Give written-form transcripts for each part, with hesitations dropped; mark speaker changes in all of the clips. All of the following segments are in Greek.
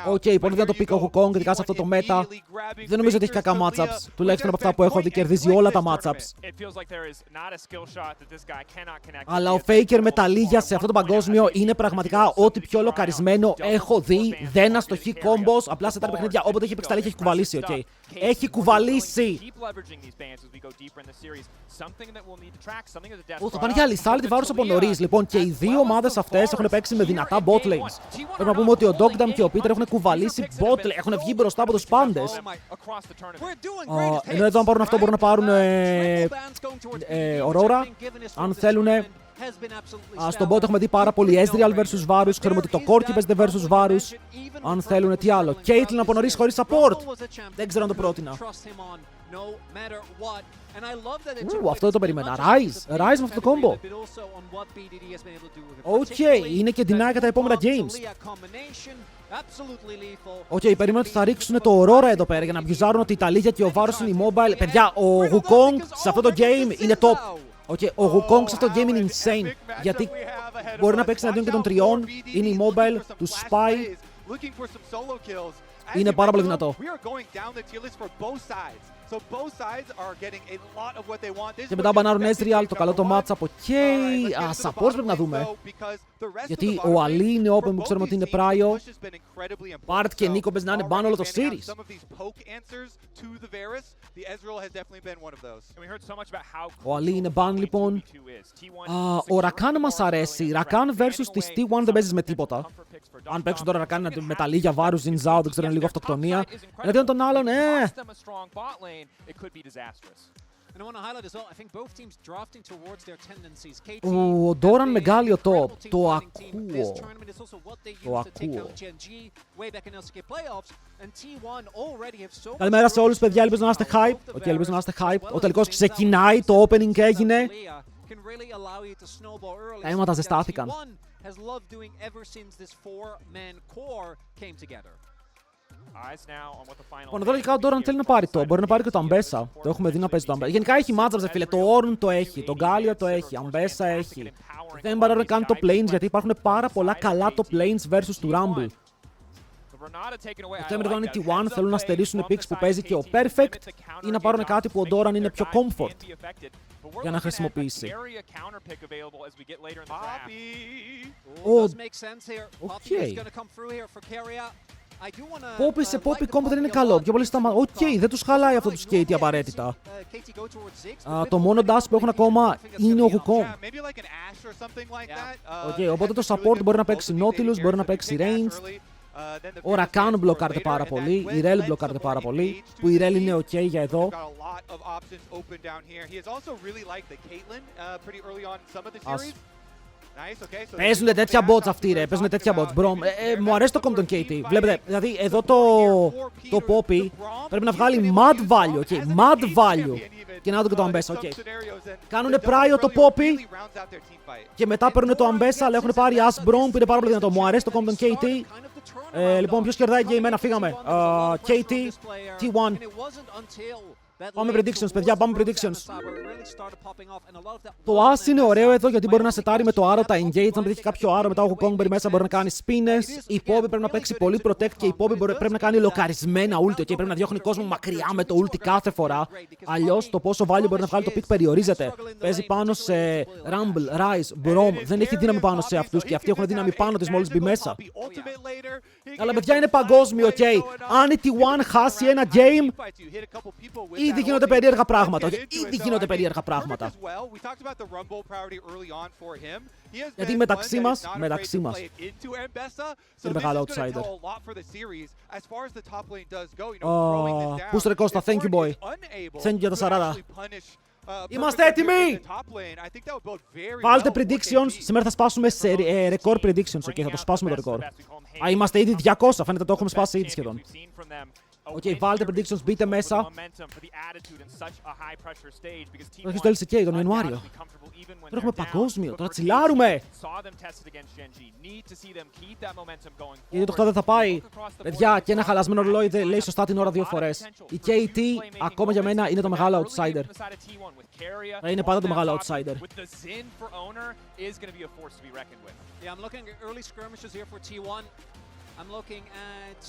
Speaker 1: Οκ, πολύ να το πει ο Wukong, ειδικά σε αυτό το μέτα. Δεν νομίζω ότι έχει κακά matchups. Τουλάχιστον από αυτά που έχω δει, κερδίζει όλα τα matchups. Αλλά ο Faker με τα λίγια σε αυτό το παγκόσμιο είναι πραγματικά ό,τι πιο λοκαρισμένο έχω δει. Δεν αστοχεί combos, απλά σε τα παιχνίδια όποτε έχει παίξει τα λίγια έχει κουβαλήσει, οκ. Έχει κουβαλήσει! Θα πάνε για λυσάλη τη βάρους από νωρίς. Λοιπόν, και οι δύο ομάδες αυτές έχουν παίξει με δυνατά bot lanes. Πρέπει να πούμε ότι ο Dogdam και ο Peter έχουν κουβαλήσει bot lane, έχουν βγει μπροστά από τους πάντες. Ενώ εδώ αν πάρουν αυτό μπορούν να πάρουν Aurora. Αν θέλουν. Στον bot έχουμε δει πάρα πολύ Ezreal vs Varus. Ξέρουμε ότι το Corki παίζεται vs Varus. Αν θέλουν, τι άλλο. Caitlyn από νωρίς χωρίς support. Δεν ξέρω αν το πρότεινα. Αυτό δεν το περίμενα. Rise με αυτό το combo. Οκ, είναι και deny για τα επόμενα games. Οκ, περίμενα ότι θα ρίξουν το Aurora εδώ πέρα για να μπιουζάρουν ότι η Ταλίγια και ο Varus είναι immobile. Παιδιά, ο Wukong σε αυτό το game είναι top. Okay, ο Wukong σε αυτό το game είναι insane, γιατί μπορεί να παίξει εναντίον και των τριών, είναι immobile, του spy, είναι πάρα πολύ δυνατό. Και μετά μπανάρουν Ezreal, το καλό το matchup, supports πρέπει να δούμε. Γιατί ο Ali είναι open που ξέρουμε ότι είναι prio. Bard και Nico παίζει να είναι ban όλο το series. Ο Ali είναι ban λοιπόν. Ο Rakan μας αρέσει. Rakan versus τη T1 δεν παίζεις με τίποτα. Αν παίξουν τώρα Rakan με τα λίγια βάρους, Xin Zhao, δεν ξέρω, είναι λίγο αυτοκτονία. Εναντίον των άλλων, Ο Doran μεγάλο top. Το ακούω. Καλημέρα σε όλους, παιδιά. Ελπίζω να είστε hype. Ελπίζω να είστε hype. Ο τελικός ξεκινάει. Το opening έγινε. Τα αίματα ζεστάθηκαν. Λοιπόν, εδώ λογικά ο Doran θέλει να πάρει το. Μπορεί να πάρει και το Ambessa. Το έχουμε δει να παίζει το Ambessa. Γενικά έχει matchups, φίλε. Το Ornn το έχει. Το Galio το έχει. Ambessa έχει. Δεν παρά να κάνει το lanes γιατί υπάρχουν πάρα πολλά καλά top lanes versus του Rumble. Το θέμα εδώ είναι T1. Θέλουν να στερήσουν picks που παίζει και ο Perfect ή να πάρουν κάτι που ο Doran είναι πιο comfort για να χρησιμοποιήσει. Οκ. Poppy σε Poppy combo δεν είναι καλό. Πιο πολύ δεν τους χαλάει αυτό του Katie απαραίτητα. Το μόνο dash που έχουν ακόμα είναι ο Wukong. Οπότε το support μπορεί να παίξει Nautilus, μπορεί να παίξει Ranged. Ο Rakan μπλοκάρεται πάρα πολύ, η Rel μπλοκάρεται πάρα πολύ, που η Rel είναι ok για εδώ. Παίζουνε τέτοια bots αυτοί ρε, παίζουνε τέτοια bots, bro. Μου αρέσει το comp των KT, βλέπετε, δηλαδή εδώ το Poppy πρέπει να βγάλει mad value, mad value. Και να δω και το Ambessa, Κάνουνε πράιο το Poppy και μετά παίρνουν το Ambessa, αλλά έχουν πάρει Ash Brom που είναι πάρα πολύ δυνατό. Μου αρέσει το comp των KT. Λοιπόν, ποιος κερδάει game 1, φύγαμε. KT, T1. Πάμε predictions, παιδιά, πάμε predictions. Το As είναι ωραίο εδώ γιατί μπορεί να σετάρει με το Arrow τα engage. Αν πετύχει κάποιο Arrow μετά ο Wukong μέσα μπορεί να κάνει spines. Η Poppy πρέπει να παίξει πολύ protect και η Poppy πρέπει να κάνει λοκαρισμένα ulti. Πρέπει να διώχνει κόσμο μακριά με το ulti κάθε φορά. Αλλιώς το πόσο value μπορεί να βγάλει το pick περιορίζεται. Παίζει πάνω σε Rumble, Rise, Brom. Δεν έχει δύναμη πάνω σε αυτούς και αυτοί έχουν δύναμη πάνω της μόλις μπει μέσα. Αλλά παιδιά είναι παγκόσμιο, Αν η T1 χάσει ένα game, ήδη γίνονται περίεργα πράγματα. Ήδη γίνονται περίεργα πράγματα. Γιατί μεταξύ μας είναι μεγάλο outsider. Πού στο Κώστα, thank you boy. Thank you για τα 40. Είμαστε έτοιμοι! Βάλτε predictions. Σήμερα θα σπάσουμε σε record predictions. Θα το σπάσουμε το record. Είμαστε ήδη 200. Φαίνεται το έχουμε σπάσει ήδη σχεδόν. Οκ, βάλτε predictions, μπείτε μέσα. Αρχίζει το LCK τον Ιανουάριο. Τώρα έχουμε παγκόσμιο, τώρα τσιλάρουμε. Γιατί το 8 δεν θα πάει. Παιδιά, και ένα χαλασμένο ρολόι δεν λέει σωστά την ώρα 2 φορές. Η KT ακόμα για μένα είναι το μεγάλο outsider. Θα είναι πάντα το μεγάλο outsider.
Speaker 2: Yeah, I'm looking at early skirmishes here for T1. I'm looking at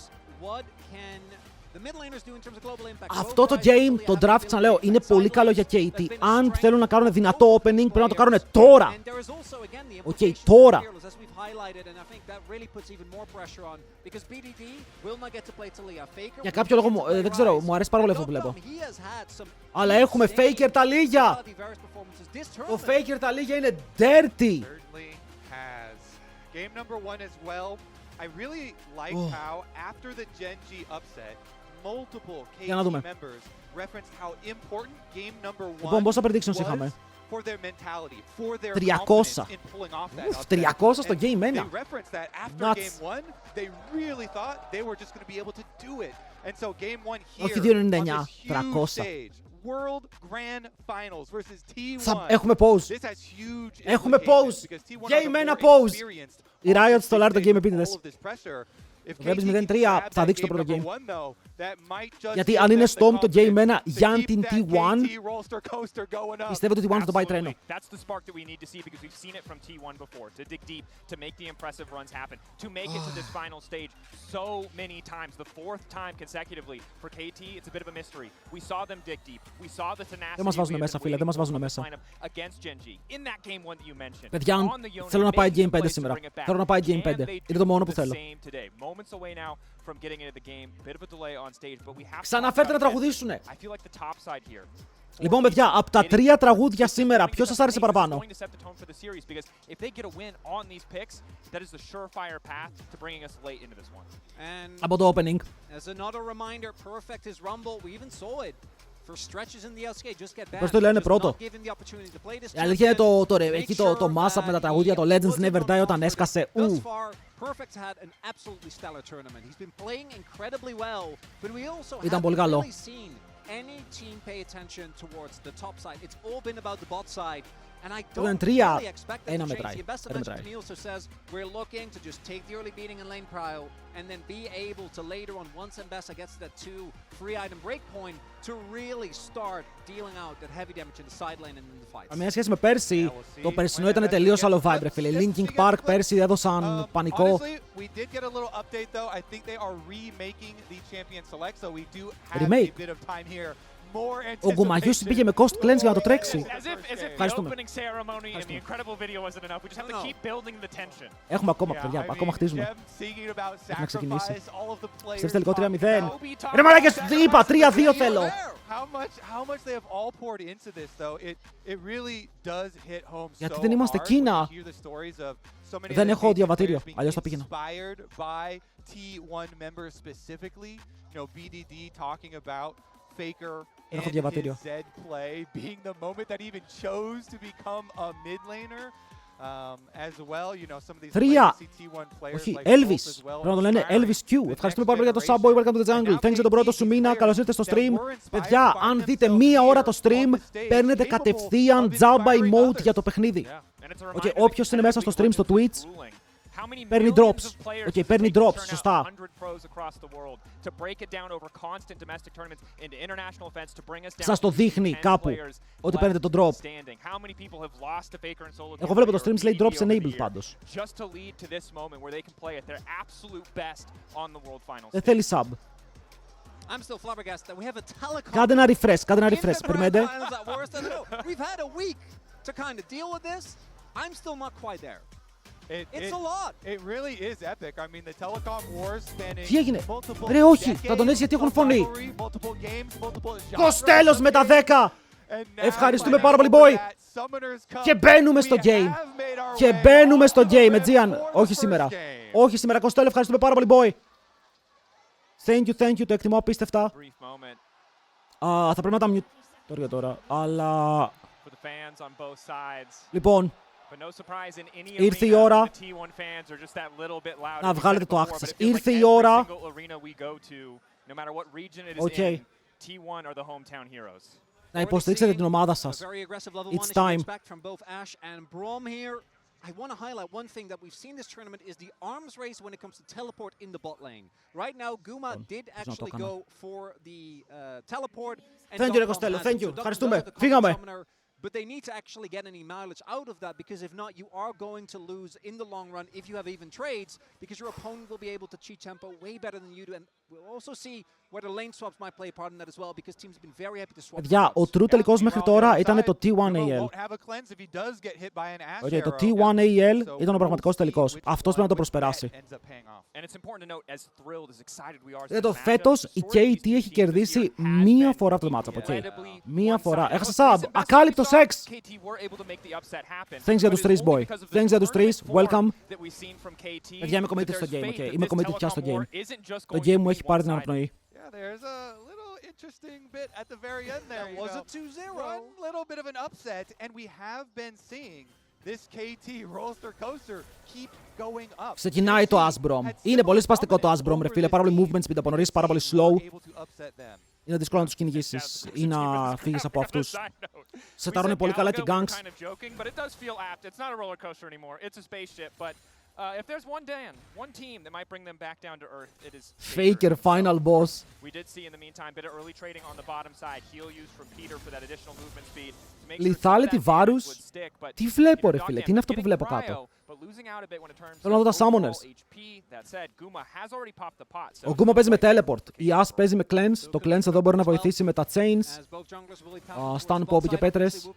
Speaker 2: what can the mid laners do in terms of global impact.
Speaker 1: Αυτό το game, το draft, ξαναλέω, είναι πολύ καλό για KT. Αν θέλουν να κάνουν δυνατό opening, πρέπει να το κάνουν τώρα. Οκ, τώρα. Για κάποιο λόγο, δεν ξέρω, μου αρέσει πάρα πολύ αυτό που βλέπω. Αλλά έχουμε Faker τα λίγια. Το Faker τα λίγια είναι dirty.
Speaker 3: Game number 1 as well. I really like how after the Gen G upset, multiple KT members referenced how important game number 1 was for their mentality, for their confidence in pulling off that upset.
Speaker 1: 300 στο game 1.
Speaker 3: They referenced that after game 1, they really thought they were just going to be able to do it. And so game 1 here on this huge stage, World Grand Finals versus T1.
Speaker 1: Έχουμε pause.
Speaker 3: This has huge
Speaker 1: Έχουμε pause. Game 1 pause. Η Riot στολάρει το game επίτηδες. Το βλέπεις 0-3, θα δείξει το πρώτο game. Γιατί αν είναι Storm το game 1 για την T1, πιστεύω ότι T1 θα το πάει τρένο. Δεν μας βάζουν μέσα, φίλε, δεν μας βάζουν μέσα. Παιδιά, θέλω να πάει game 5 σήμερα. Θέλω να πάει game 5. Είναι το μόνο που θέλω. Ξαναφέρτε να τραγουδήσουνε. Λοιπόν, παιδιά, από τα 3 τραγούδια σήμερα, ποιος σας άρεσε παραπάνω? Από το opening. Πώς το λένε πρώτο? Η αλήθεια είναι εκεί το mashup με τα τραγούδια, το Legends Never Die όταν έσκασε. Ήταν πολύ καλό. Το 3-1 μετράει. Μια σχέση με πέρσι, το περσινό ήταν τελείως άλλο vibe, ρε φίλε. Linkin Park πέρσι έδωσαν πανικό. Remake. Ο Γκουμαγιούς πήγε με cost cleanse για να το τρέξει. Ευχαριστούμε. Έχουμε ακόμα, παιδιά, ακόμα χτίζουμε. Έχουμε ξεκινήσει. Στεύς τελικό 3-0. Ρε μαλάκες, είπα, 3-2 θέλω. Γιατί δεν είμαστε Κίνα? Δεν έχω διαβατήριο, αλλιώς θα πήγαινα. Δεν έχω διαβατήριο. Τρία! Όχι, Elvis. Πρέπει να το λένε Elvis Q. Ευχαριστούμε πάρα πολύ για το Subboy. Welcome to the jungle. Thanks για τον πρώτο σου μήνα. Καλώς ήρθατε στο stream. Παιδιά, αν δείτε 1 ώρα το stream, παίρνετε κατευθείαν τζάμπα emote για το παιχνίδι. Όποιος είναι μέσα στο stream στο Twitch, παίρνει drops. Παίρνει drops, σωστά. Σας το δείχνει κάπου ότι παίρνετε τον drop. Εγώ βλέπω το stream λέει drops enabled πάντως. Δεν θέλει sub. Κάντε ένα refresh, περιμένετε. Τι έγινε? Ρε όχι, θα τον έτσι γιατί έχουν φωνή. Κοστέλος με τα 10. Ευχαριστούμε πάρα πολύ, boy. Και μπαίνουμε στο game. Και μπαίνουμε στο game, Aegean. Όχι σήμερα. Όχι σήμερα, Κοστέλο, ευχαριστούμε πάρα πολύ, boy. Thank you, το εκτιμώ απίστευτα. Θα πρέπει να τα mute τώρα, αλλά... Λοιπόν, ήρθε η ώρα να βγάλετε το act σας. Ήρθε η ώρα Okay. Να υποστηρίξετε την ομάδα σας. It's time.
Speaker 2: I want to highlight one thing that we've seen this tournament is the arms race when it comes to teleport in the bot lane. Right now, Guma did actually go for the teleport.
Speaker 1: Thank you, Costello. Thank you. Ευχαριστούμε. Φύγαμε.
Speaker 2: But they need to actually get any mileage out of that, because if not, you are going to lose in the long run if you have even trades, because your opponent will be able to cheat tempo way better than you do. And we'll also see whether lane swaps might play a part in that as well, because teams have been very happy to swap.
Speaker 1: Παιδιά, ο true τελικός μέχρι τώρα ήταν το T1AL. Okay, το T1AL ήταν ο πραγματικός τελικός. Αυτός πρέπει να το προσπεράσει. Το φέτος η KT έχει κερδίσει μία φορά αυτό το matchup. Okay. Μία φορά. Έχασε sub. Ακάλυπτο σεξ. Thanks για τους τρεις, boy. Thanks για τους τρεις. Welcome. Παιδιά, είμαι committed στο game. Okay. Είμαι committed πια στο game. Το game μου έχει πάρει την αναπνοή.
Speaker 3: There's a little interesting bit at the very end there.
Speaker 2: Was it 2-0?
Speaker 3: One little bit of an upset, and we have been seeing this KT roller coaster keep going up.
Speaker 1: Ξεκινάει το Asbrom. Είναι πολύ σπαστικό το Asbrom, ρε φίλε. Πάρα πολύ movement speed από νωρίς, πάρα πολύ slow. Είναι δύσκολο να τους κυνηγήσεις ή να φύγεις από αυτούς. Σετάρουν πολύ καλά και ganks.
Speaker 4: If there's one team that might bring them back down to earth, it is
Speaker 1: Faker final boss.
Speaker 4: We did see in the meantime bit of early trading on the bottom side. Heal used from Peter for that additional movement speed.
Speaker 1: Lethality Varus. Τι βλέπω, ρε φίλε, τι είναι αυτό που βλέπω κάτω. Θέλω να δω τα summoners. Ο Guma παίζει με teleport. Η As παίζει με cleanse. Το cleanse εδώ μπορεί να βοηθήσει με τα chains. Stun Poppy και πέτρες.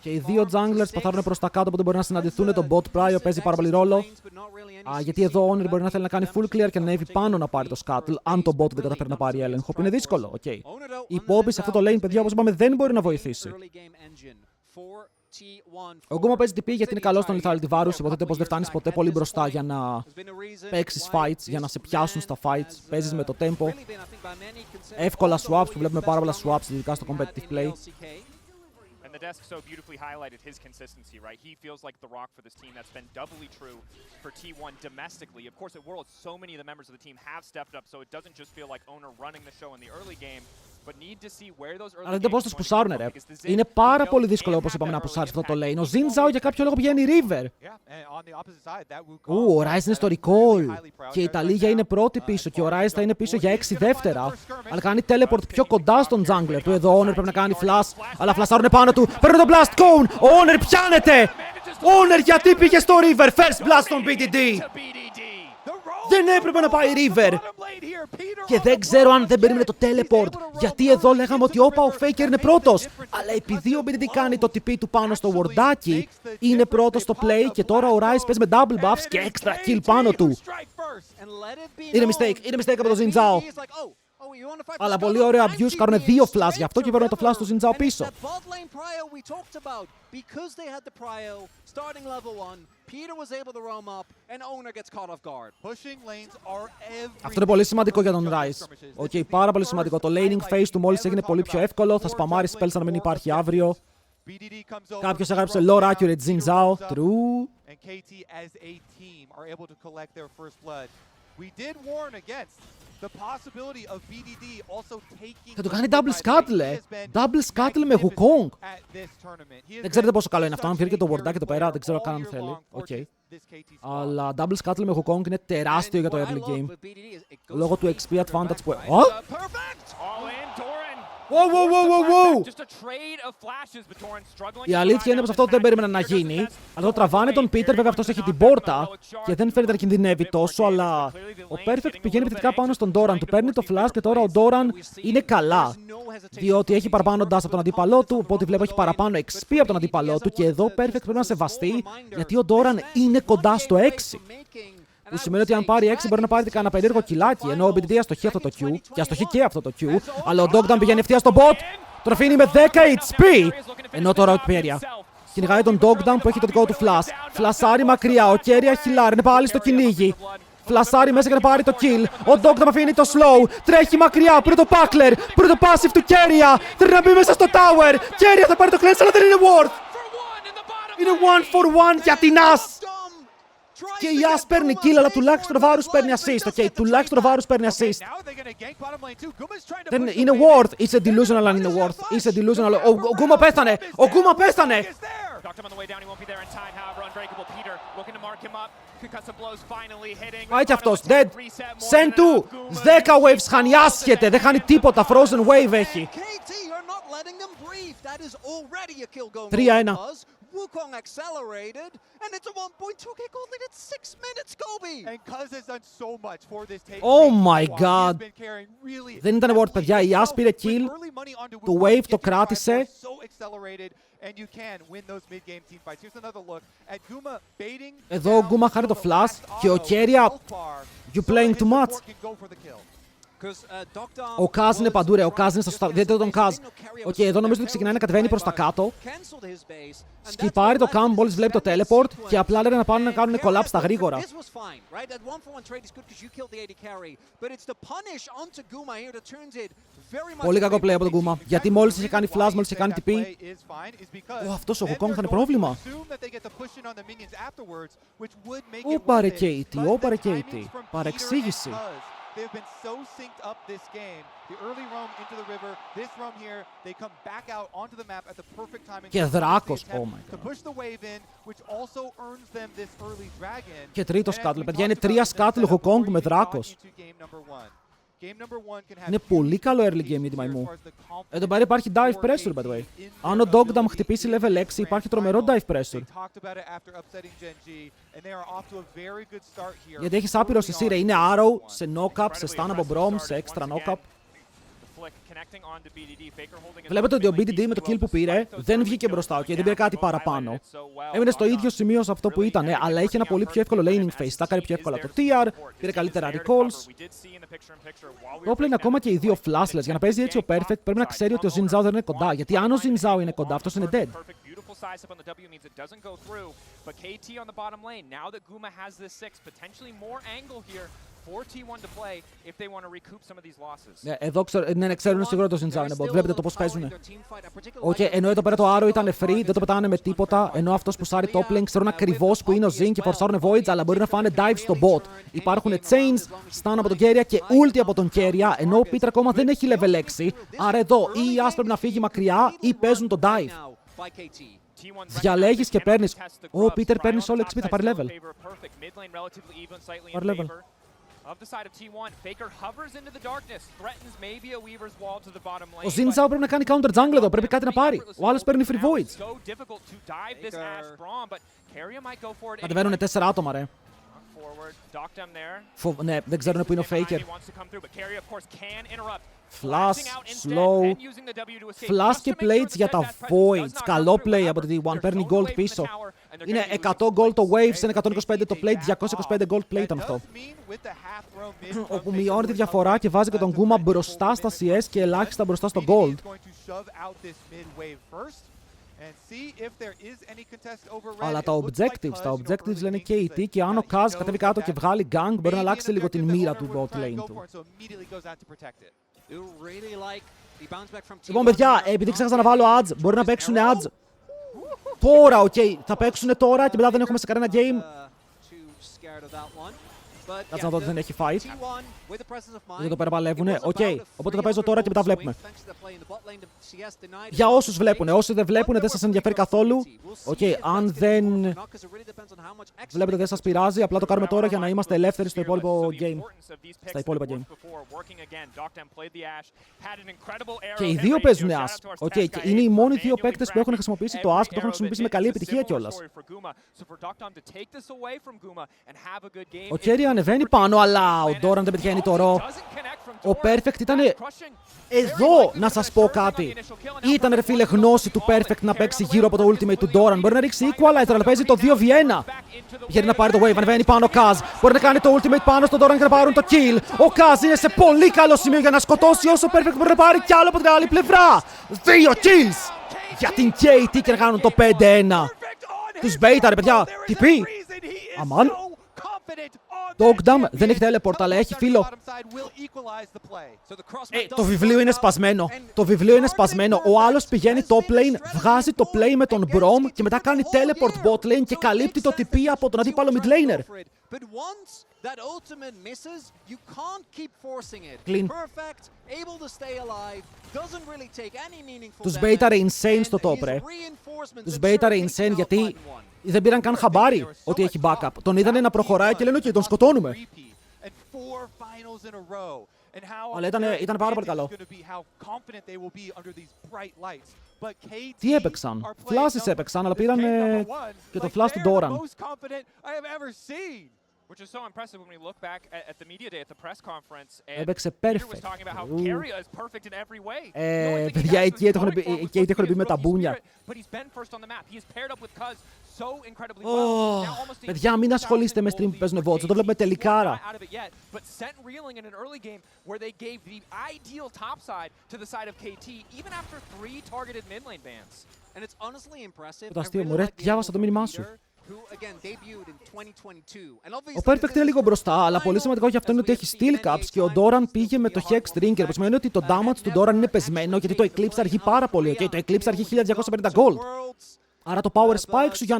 Speaker 1: Και οι δύο junglers παθάρουν προς τα κάτω, οπότε μπορεί να συναντηθούν. Το bot Prio παίζει πάρα πολύ ρόλο. Γιατί εδώ ο Owner μπορεί να θέλει να κάνει full clear και να anavy πάνω να πάρει το scuttle, αν το bot δεν καταφέρει να πάρει έλεγχο, που είναι δύσκολο. Okay. Η Poppy σε αυτό το lane, παιδιά, όπως είπαμε, δεν μπορεί να βοηθήσει. Ο Guma παίζει TP γιατί είναι καλός στον Lethality Varus, υποθέτω πως δεν φτάνεις ποτέ πολύ μπροστά για να παίξεις fights, για να σε πιάσουν στα fights. Παίζεις με το tempo. Εύκολα swaps, που βλέπουμε πάρα πολλά swaps, ειδικά στο competitive play.
Speaker 4: And the desk so beautifully highlighted his consistency, right? He feels like the rock for this team. That's been doubly true for T1 domestically. Of course, at Worlds, so many of the members of the team have stepped up, so it doesn't just feel like Owner running the show in the early game, but need to see where those early
Speaker 1: games are going to come from. Είναι πάρα πολύ δύσκολο, όπως είπαμε, να πουσάρεις αυτό το lane. Ο Xin Zhao για κάποιο λόγο πηγαίνει River. Ο Ryze είναι στο recall. Και η Ιταλία είναι πρώτη πίσω και ο Ryze θα είναι πίσω για 6 δεύτερα. Αλλά κάνει teleport πιο κοντά στον jungler του. Εδώ ο Owner πρέπει να κάνει flash, αλλά φλασάρουν πάνω του. Παίρνουν το blast cone. Ο Owner πιάνεται. Owner γιατί πήγε στο River. First blast στον BDD. Δεν έπρεπε να πάει River. Και δεν ξέρω αν δεν περίμενε το teleport. Γιατί εδώ λέγαμε ότι όπα ο Faker είναι πρώτος. Αλλά επειδή ο BDD κάνει το TP του πάνω στο wardάκι, είναι πρώτος στο play και τώρα ο Ryze παίζει με double buffs και extra kill πάνω του. Είναι mistake από το Xin Zhao. Αλλά πολύ ωραίο abuse, κάνουν 2 flash γι' αυτό και παίρνουν το flash του Xin Zhao πίσω. Αυτό είναι πολύ σημαντικό για τον Ryze. Okay, πάρα πολύ σημαντικό. Το laning phase του μόλις έγινε πολύ πιο εύκολο. Θα σπαμάρει spells να μην υπάρχει αύριο. Κάποιος έγραψε lore accurate Xin Zhao. True. Θα του κάνει double scuttle, double scuttle με Wukong. Δεν ξέρετε πόσο καλό είναι αυτό, αν φέρει και το wardάκι εδώ πέρα, δεν ξέρω καν αν θέλει. Okay. Αλλά double scuttle με Wukong είναι τεράστιο για το early game. Λόγω του XP advantage που... Η αλήθεια είναι πως αυτό δεν περίμενα να γίνει. Αλλά το τραβάνε τον Peter, βέβαια αυτός έχει την πόρτα και δεν φαίνεται να κινδυνεύει τόσο. Αλλά ο Perfect πηγαίνει επιθετικά πάνω στον Doran, του παίρνει το flash και τώρα ο Doran είναι καλά. Διότι έχει παραπάνω dash από τον αντίπαλό του, οπότε βλέπω έχει παραπάνω XP από τον αντίπαλό του. Και εδώ ο Perfect πρέπει να σεβαστεί, γιατί ο Doran είναι κοντά στο 6. Που σημαίνει ότι αν πάρει 6 μπορεί να πάρει κανένα περίεργο κιλάκι. Ενώ ο BDD αστοχεί αυτό το Q και αστοχεί και αυτό το Q. Αλλά ο Dogdown πηγαίνει ευθεία στο bot. Τον αφήνει με 10 HP. Ενώ τώρα ο Keria κυνηγάει τον Dogdown που έχει το δικό του flash. Φλασάρει μακριά. Ο Keria χιλάρει. Είναι πάλι στο κυνήγι. Φλασάρει μέσα για να πάρει το kill. Ο Dogdown αφήνει το slow. Τρέχει μακριά. Πήρε το Buckler. Πήρε το passive του Keria. Θέλει να μπει μέσα στο tower. Keria θα πάρει το cleanse αλλά δεν είναι worth. Είναι 1 for 1 για την As. Και η As παίρνει kill, αλλά τουλάχιστον ο Varus παίρνει assist. Okay, τουλάχιστον ο Varus παίρνει assist. Δεν είναι worth. Είσαι delusional αν είναι worth. Είσαι delusional. Ο Guma πέθανε. Ο Guma πέθανε. Πάει κι αυτός. Dead. Send to. 10 waves χάνει. Άσχεται. Δεν χάνει τίποτα. Frozen wave έχει. 3-1.
Speaker 2: Wukong accelerated, and it's a 1.2k gold lead at 6 minutes, Kobe!
Speaker 3: And Cuz has done so much for this take.
Speaker 1: Oh my god! Δεν ήταν worth, παιδιά. Η As πήρε kill. Το wave το κράτησε. Εδώ ο Guma χάρη το flash και ο Keria, you playing too much. Ο Kaz είναι παντού ρε, ο Kaz είναι στα σωστά, δείτε τον Kaz. Οκ, εδώ νομίζω ότι ξεκινάει να κατεβαίνει προς τα κάτω. Σκυπάρει το camp μόλις βλέπει το teleport και απλά λένε να πάνε να κάνουν collapse στα γρήγορα. Πολύ κακό play από τον Guma, γιατί μόλις είχε κάνει flash, μόλις είχε κάνει TP. Αυτός ο Wukong θα είναι πρόβλημα. Όπα ρε Katie, όπα ρε Katie. Παρεξήγηση.
Speaker 3: They've been so synced up this game. The early roam into the river, this roam here, they come back out onto the map at the perfect time.
Speaker 1: Και δράκος, oh my god.
Speaker 3: To push the wave in, which also earns them this early dragon.
Speaker 1: Και τρίτο scuttle, παιδιά, είναι 3 scuttle Wukong με δράκος. Είναι πολύ καλό early game για τη μαϊμού. Εδώ πέρα υπάρχει dive pressure, by the way. Αν ο Dogdam χτυπήσει level 6, υπάρχει τρομερό dive pressure. Γιατί έχεις άπειρο CC, ρε. Είναι arrow, σε knock-up, σε stun από Brom, σε extra knock-up. Βλέπετε ότι ο BDD με το kill που πήρε δεν βγήκε μπροστά και δεν πήρε κάτι παραπάνω. Έμεινε στο ίδιο σημείο σε αυτό που ήταν, αλλά είχε ένα πολύ πιο εύκολο laning phase. Τα έκανε πιο εύκολα το TR, πήρε καλύτερα recalls. Το play ακόμα και οι δύο flashless. Για να παίζει έτσι ο Perfect πρέπει να ξέρει ότι ο Xin Zhao δεν είναι κοντά. Γιατί αν ο Xin Zhao είναι κοντά, αυτός είναι dead. Εδώ ξέρουν σίγουρα το Xin Zhao είναι bot. Βλέπετε το πώς παίζουν. Ενώ εδώ πέρα το Arrow ήταν free, δεν το πετάνε με τίποτα. Ενώ αυτός που σάρει top lane ξέρουν ακριβώς που είναι ο Xin και φορσάρουν voids, αλλά μπορεί να φάνε dive στο bot. Υπάρχουν chains, stun από τον Keria και ulti από τον Keria, ενώ ο Peter ακόμα δεν έχει level 6. Άρα εδώ ή η As πρέπει να φύγει μακριά ή παίζουν το dive. Διαλέγεις και παίρνεις. Ο Peter παίρνει όλο XP, θα πάρει level. Πάρει level. Ο Xin Zhao πρέπει να κάνει counter jungle εδώ, πρέπει κάτι να πάρει. Ο άλλος παίρνει free voids. Κατεβαίνουν 4 άτομα ρε. Ναι, δεν ξέρουν που είναι ο Faker. Flash, slow. Flash και plates για τα voids. Καλό play από τη T1, παίρνει gold πίσω. Είναι 100 gold το waves, είναι 125 το plate, 225 gold plate ήταν αυτό. Όπου μειώνει τη διαφορά και βάζει και τον Guma μπροστά στα CS και ελάχιστα μπροστά στο gold. Αλλά τα objectives λένε KT και αν ο Kaz κατέβει κάτω και βγάλει gang μπορεί να αλλάξει λίγο την μοίρα του bot lane του. Λοιπόν παιδιά, επειδή ξέχασα να βάλω ads, μπορεί να παίξουν ads τώρα, ok, θα παίξουν τώρα και μετά δεν έχουμε σε κανένα game. Κάτσε να δω ότι δεν έχει fight. Γιατί εδώ πέρα παλεύουνε. Οκ, οπότε θα παίζω τώρα και μετά βλέπουμε. Για όσους βλέπουνε. Όσοι δεν βλέπουνε δεν σας ενδιαφέρει καθόλου. Οκ, αν δεν βλέπετε δεν σας πειράζει. Απλά το κάνουμε τώρα για να είμαστε ελεύθεροι στο υπόλοιπο game. Στα υπόλοιπα game. Και οι δύο παίζουν As. Οκ, και είναι οι μόνοι δύο παίκτες που έχουν χρησιμοποιήσει το As και το έχουν χρησιμοποιήσει με καλή επιτυχία κιόλας. Ο Keria ανεβαίνει πάνω, αλλά ο Doran δεν πετυχαίνει το ρο. Ο Perfect ήταν εδώ, να σας πω κάτι. Ήταν ρε φίλε γνώση του Perfect να παίξει γύρω από το ultimate του Doran. Μπορεί να ρίξει equalizer, αλλά παίζει το 2v1. Γιατί να πάρει το wave, ανεβαίνει πάνω ο Kaz. Μπορεί να κάνει το ultimate πάνω στον Doran και να πάρουν το kill. Ο Kaz είναι σε πολύ καλό σημείο για να σκοτώσει όσο Perfect μπορεί να πάρει κι άλλο από την άλλη πλευρά. 2 kills για την KT και να κάνουν το 5-1. Τους μπέιταρε παιδιά. Τι πει. Αμάν. Dogdam δεν έχει teleport, αλλά έχει φίλο. Το βιβλίο είναι σπασμένο. Το βιβλίο είναι σπασμένο. Ο άλλος πηγαίνει top lane, βγάζει το play με τον Brom και μετά κάνει teleport bot lane και καλύπτει το TP από τον αντίπαλο mid laner. Clean. Τους μπέιταρε insane στο top, ρε. Τους μπέιταρε insane γιατί δεν πήραν καν χαμπάρι ότι έχει backup. Τον είδανε να προχωράει και λένε «ΟΚ, τον σκοτώνουμε». Αλλά ήταν πάρα πολύ καλό. Τι έπαιξαν? Flashes έπαιξαν, αλλά πήραν και το flash του Doran.
Speaker 4: Which is so impressive when we look back at the media day at the press conference and
Speaker 1: Έπαιξε
Speaker 4: Peter
Speaker 1: perfect.
Speaker 4: was talking about how Keria is perfect in every way.
Speaker 1: Παιδιά, εκεί έχουν μπει με τα μπούνια.
Speaker 4: But he's been first on the map. He is paired up with Cuz so incredibly well. Now almost
Speaker 1: Παιδιά, μην ασχολείστε με stream που παίζουν VODs, το βλέπουμε τελικάρα.
Speaker 4: But sent reeling in an early game where they gave the ideal top side to the side of KT even after 3 targeted mid lane bans.
Speaker 2: And it's honestly impressive.
Speaker 1: Το αστείο μου, ρε, διάβασα το μήνυμά σου. Ο
Speaker 2: Ο
Speaker 1: Perfect είναι λίγο μπροστά, αλλά πολύ σημαντικό για αυτό είναι ότι έχει steel caps και ο Doran πήγε με το Hex Drinker, που σημαίνει ότι το damage του Doran είναι πεσμένο γιατί το Eclipse αργεί πάρα πολύ. Okay, το Eclipse αργεί 1250 gold. Άρα το power spike σου για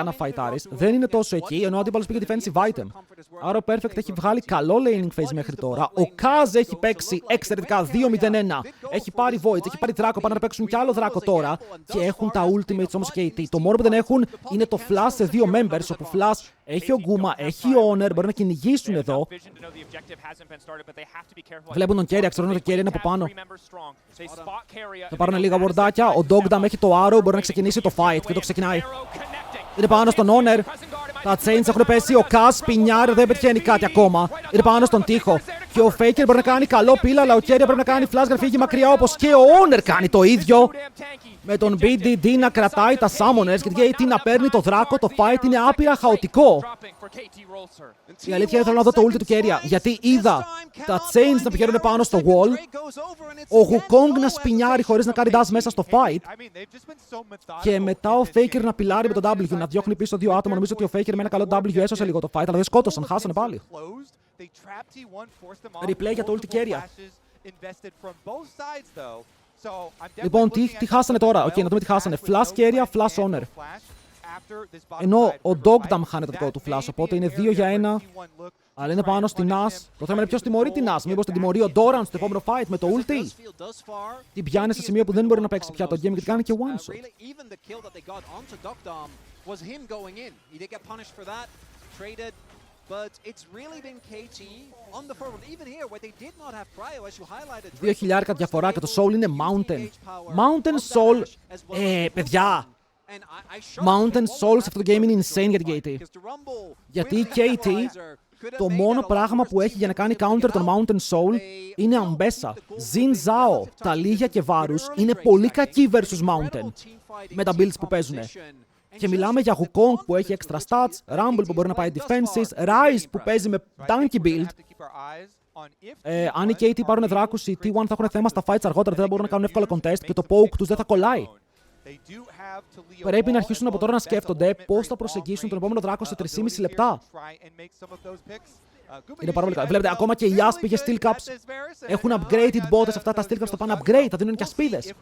Speaker 1: να φαϊτάρεις, δεν είναι τόσο εκεί, ενώ ο αντίπαλος πήγε defensive item. Άρα ο Perfect έχει βγάλει καλό laning phase μέχρι τώρα. Ο Kaz έχει παίξει εξαιρετικά 2-0-1. Έχει πάρει Voids, έχει πάρει Draco, πάνε να παίξουν κι άλλο Draco τώρα. Και έχουν τα ultimates όμως και KT. Το μόνο που δεν έχουν είναι το flash σε 2 members, όπου flash έχει ο Guma, έχει ο Honor, μπορεί να κυνηγήσουν εδώ. Βλέπουν τον Keria, ξέρουν ότι το Keria είναι από πάνω. Θα πάρουν λίγα wardάκια, ο Dogdam έχει το Arrow, μπορεί να ξεκινήσει το fight και το ξεκινάει. Είναι πάνω στον Honor. Τα chains έχουν πέσει, ο Kaz πινιάρ δεν πετυχαίνει κάτι ακόμα. Είναι πάνω στον τοίχο. Και ο Faker μπορεί να κάνει καλό πύλα, αλλά ο Keria πρέπει να κάνει flash για να φύγει μακριά, όπως και ο Honor κάνει το ίδιο. Με τον BDD να κρατάει τα summoners και την KT να παίρνει το δράκο, το fight είναι άπειρα χαοτικό. Η αλήθεια είναι θέλω να δω το ulti του Keria, γιατί είδα τα chains να πηγαίνουν πάνω στο wall, ο Wukong να σπινιάρει χωρίς να κάνει dash μέσα στο fight και μετά ο Faker να πιλάρει με το W, να διώχνει πίσω 2 άτομα. Νομίζω ότι ο Faker με ένα καλό W έσωσε λίγο το fight, αλλά δεν σκότωσαν, χάσανε πάλι. Replay για το ulti Keria. Λοιπόν, τι χάσανε τώρα? Οκ, να δούμε τι χάσανε. Flash Keria, Flash Honor. Ενώ ο Dogdam χάνει το δικό του flash, οπότε είναι 2 για 1. Αλλά είναι πάνω στην Nas. Το θέμα είναι ποιος τιμωρεί την Nas. Μήπως την τιμωρεί ο Doran στο επόμενο fight με το ulti. Την πιάνει σε σημείο που δεν μπορεί να παίξει πια το game γιατί κάνει και one shot.
Speaker 2: But it's really been KT on the forward. Even here, where they did not have cryo, as you highlighted.
Speaker 1: 2.000 διαφορά και το Soul είναι Mountain. Mountain Soul, παιδιά. Mountain Soul σε αυτό το game είναι insane για την KT. Γιατί η KT, το μόνο πράγμα που έχει για να κάνει counter τον Mountain Soul είναι Ambessa. Xin Zhao, τα λίγια και βάρους είναι πολύ κακοί versus Mountain με τα builds που παίζουν. Και μιλάμε για Wukong που έχει extra stats, Rumble που μπορεί να πάει defenses, Ryze που παίζει με tanky build. Αν οι KT πάρουν δράκους, οι T1 θα έχουν θέμα στα fights αργότερα, δεν μπορούν να κάνουν εύκολα contest και το poke τους δεν θα κολλάει. Πρέπει να αρχίσουν από τώρα να σκέφτονται πώς θα προσεγγίσουν τον επόμενο δράκο σε 3,5 λεπτά. Είναι πάρα πολύ καλό. Βλέπετε, ακόμα και η Yas πήγε steel caps. Έχουν upgraded bots, αυτά τα steel caps θα πάνε upgrade, θα δίνουν και ασπίδες.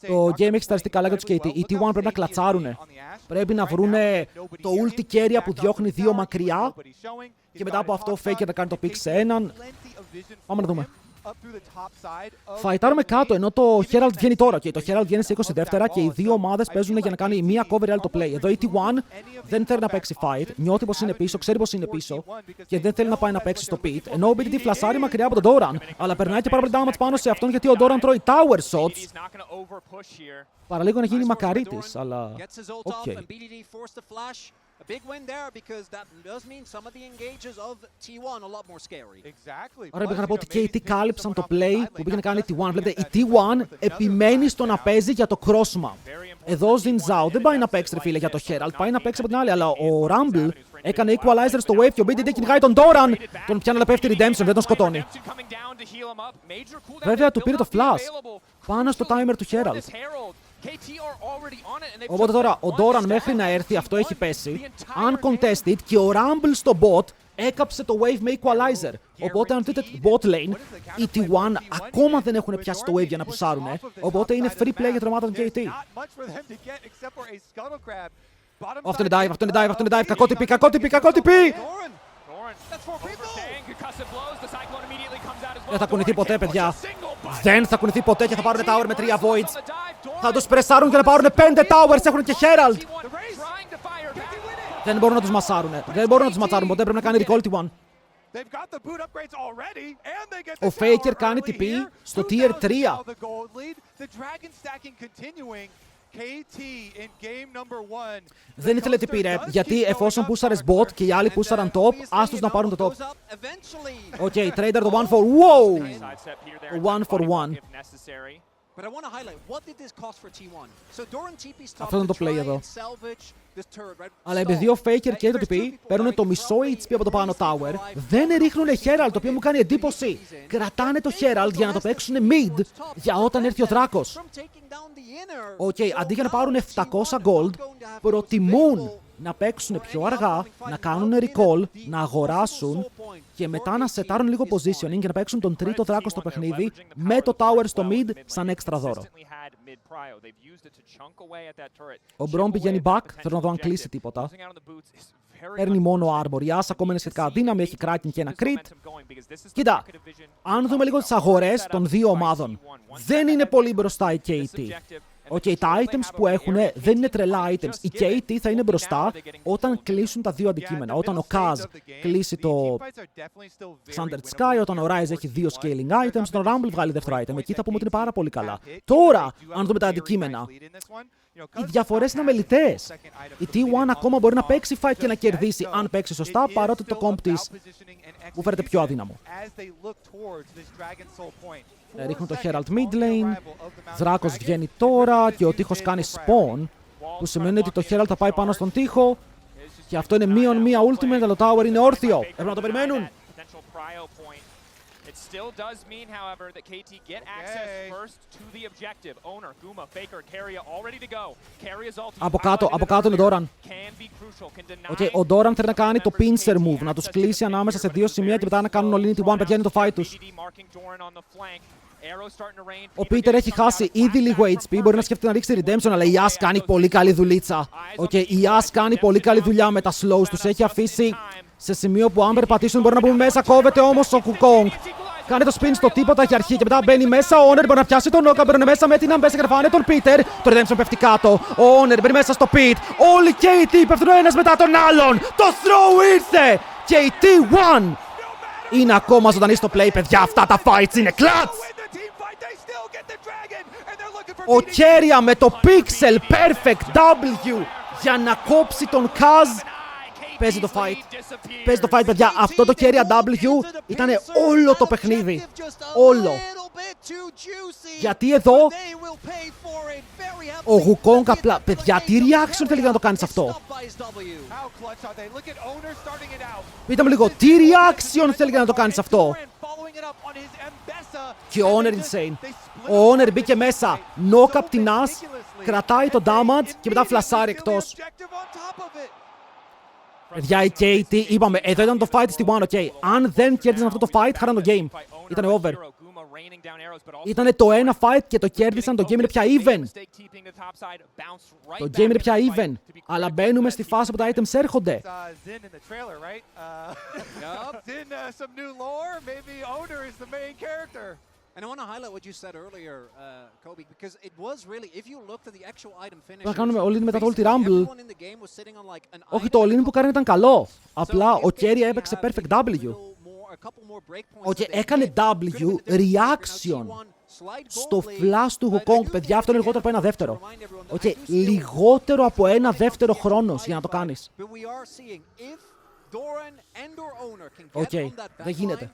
Speaker 1: Το game έχει σταριστεί καλά για τους KT. Οι T1 πρέπει να κλατσάρουνε. Πρέπει να βρούνε το ulti Keria που διώχνει 2 μακριά. Και μετά από αυτό ο Faker να κάνει το pick σε έναν. Πάμε να δούμε. Φαϊτάρουμε κάτω ενώ το Herald βγαίνει τώρα. Και το Herald βγαίνει σε 20 δεύτερα και οι δύο ομάδες παίζουν για να κάνει μία cover άλλο το play. Εδώ η T1 δεν θέλει να παίξει fight, νιώθει πως είναι πίσω, ξέρει πως είναι πίσω και δεν θέλει να πάει να παίξει στο pit. Ενώ ο BDD φλασάρει μακριά από τον Doran, αλλά περνάει και πάρα πολύ damage πάνω σε αυτόν γιατί ο Doran τρώει tower shots. Παραλίγο να γίνει μακαρίτης, αλλά οκ.
Speaker 2: A big win there because that does mean some of the engages of T1 a lot more scary.
Speaker 1: Άρα πήγα να πω ότι και οι T κάλυψαν το play που πήγε να κάνει η T1. Βλέπετε, η T1 επιμένει στο να παίζει για το crossmap. Εδώ ο Xin Zhao δεν πάει να παίξει ρε φίλε για το Herald, πάει να παίξει από την άλλη, αλλά ο Rumble έκανε equalizer στο wave και ο BDD κυνηγάει τον Doran. Τον πιάνει να πέφτει Redemption, δεν τον σκοτώνει. Βέβαια του πήρε το flash πάνω στο timer του Herald. Οπότε τώρα ο Doran μέχρι να έρθει αυτό έχει πέσει. Uncontested και ο Rumble στο bot έκαψε το wave με equalizer. Οπότε αν δείτε bot lane, οι T1 ακόμα δεν έχουν πιάσει το wave για να πουσάρουνε. Οπότε είναι free play για την ομάδα των KT. Αυτό είναι dive, αυτό είναι dive, αυτό είναι dive. Κακό τυπί, κακό τυπί, κακό τυπί! Δεν θα κουνηθεί ποτέ, παιδιά. Δεν θα κουνηθεί ποτέ και θα πάρουν tower με 3 voids. Θα τους πρεσάρουν και να πάρουν 5 towers, έχουν και Herald. Δεν μπορούν να τους μασάρουνε. Δεν μπορούν να τους μασάρουν ποτέ, πρέπει να κάνει recall T1. Ο Faker κάνει TP στο tier 3. Δεν ήθελε TP ρε, γιατί εφόσον πούσαρες bot και οι άλλοι πούσαραν top, άστος να πάρουν το top. Οκ, trader το 1 for... Wow! 1 for 1. Αυτό ήταν το play εδώ. Αλλά επειδή ο Faker και το TP παίρνουν το μισό HP από το πάνω tower, δεν ρίχνουν Herald, το οποίο μου κάνει εντύπωση. Κρατάνε το Herald για να το παίξουν mid για όταν έρθει ο Δράκος. Οκ, αντί για να πάρουν 700 gold, προτιμούν να παίξουν πιο αργά, να κάνουν recall, να αγοράσουν και μετά να σετάρουν λίγο positioning και να παίξουν τον τρίτο Δράκο στο παιχνίδι με το tower στο mid σαν έξτρα δώρο. Ο Braum πηγαίνει back, θέλω να δω αν κλείσει τίποτα. Παίρνει μόνο armor, η Asa ακόμα είναι σχετικά δύναμη, έχει Kraken και ένα crit. Κοίτα, αν δούμε λίγο τις αγορές των δύο ομάδων, δεν είναι πολύ μπροστά η KT. Okay, τα items που έχουν δεν είναι τρελά items. Η KT θα είναι μπροστά όταν κλείσουν τα δύο αντικείμενα. Όταν ο Kaz κλείσει το Sundered Sky, όταν ο Ryze έχει δύο scaling items, όταν ο Rumble βγάλει δεύτερο item. Εκεί θα πούμε ότι είναι πάρα πολύ καλά. Τώρα, αν δούμε τα αντικείμενα, οι διαφορές είναι αμεληταίες. Η T1 ακόμα μπορεί να παίξει fight και να κερδίσει αν παίξει σωστά, παρότι το comp της μου φέρεται πιο αδύναμο. Ρίχνουν το Herald mid lane, Δράκος βγαίνει τώρα και ο τείχος κάνει spawn, που σημαίνει ότι το Herald θα πάει πάνω στον τείχο και αυτό είναι μείον μία ultimate, αλλά το tower είναι όρθιο. Πρέπει να το περιμένουν.
Speaker 4: Still does mean, however, that KT get access first to the objective. Owner, Guma, Faker, Keria all ready to go. Keria's ulti.
Speaker 1: Από κάτω είναι Doran. Ο Doran θέλει να κάνει το pincer move, να τους κλείσει ανάμεσα σε δύο σημεία και μετά να κάνουν όλοι T1, παιδιά είναι το fight τους. Ο Peter έχει χάσει ήδη λίγο HP, μπορεί να σκέφτεται να ρίξει redemption, αλλά η As κάνει πολύ καλή δουλίτσα. Η As κάνει πολύ καλή δουλειά με τα slows, τους έχει αφήσει σε σημείο που αν περπατήσουν μπορεί να μπουν μέσα, κόβεται όμως ο Wukong. Κάνει το spin στο τίποτα για αρχή και μετά μπαίνει μέσα. Ο Honor μπορεί να πιάσει τον Νόκα, μπαίνουν μέσα με την Αμπέσα και να φάνε τον Peter. Το Redemption πέφτει κάτω. Ο Honor μπαίνει μέσα στο pit. Όλοι οι KT πέφτουν ο ένας μετά τον άλλον. Το throw ήρθε! Και η T1 είναι ακόμα ζωντανή στο play, παιδιά. Αυτά τα fights είναι clutch! Ο Keria με το pixel perfect W για να κόψει τον Kaz. Παίζει το fight. Παίζει το fight, παιδιά. Αυτό το Keria W ήταν όλο το παιχνίδι. Όλο. Γιατί εδώ ο Wukong απλά... Παιδιά, τι reaction θέλει να το κάνεις αυτό. Πείτε μου λίγο, τι reaction θέλει να το κάνεις αυτό. Και ο Honor insane. Ο Honor μπήκε μέσα. Knock up την As. Κρατάει το damage και μετά φλασάρει εκτός. Παιδιά, η KT, είπαμε, εδώ ήταν το fight στη One, ok. Αν δεν κέρδισαν αυτό το fight, χάραν το game. Ήτανε over. Ήτανε το ένα fight και το κέρδισαν, το game είναι πια even. Το game είναι πια even. Αλλά μπαίνουμε στη φάση που τα items έρχονται.
Speaker 2: And I want to highlight what you said earlier, Kobe, because it was really, if you looked at the actual item finish,
Speaker 1: θα κάνουμε all-in μετά το ulti rumble. Όχι, το all-in που κάνει ήταν καλό. Απλά ο Keria έπαιξε perfect W. Έκανε W reaction στο flash του Wukong. Παιδιά, αυτό είναι λιγότερο από ένα δεύτερο. Λιγότερο από ένα δεύτερο χρόνος για να το κάνεις. Δεν γίνεται.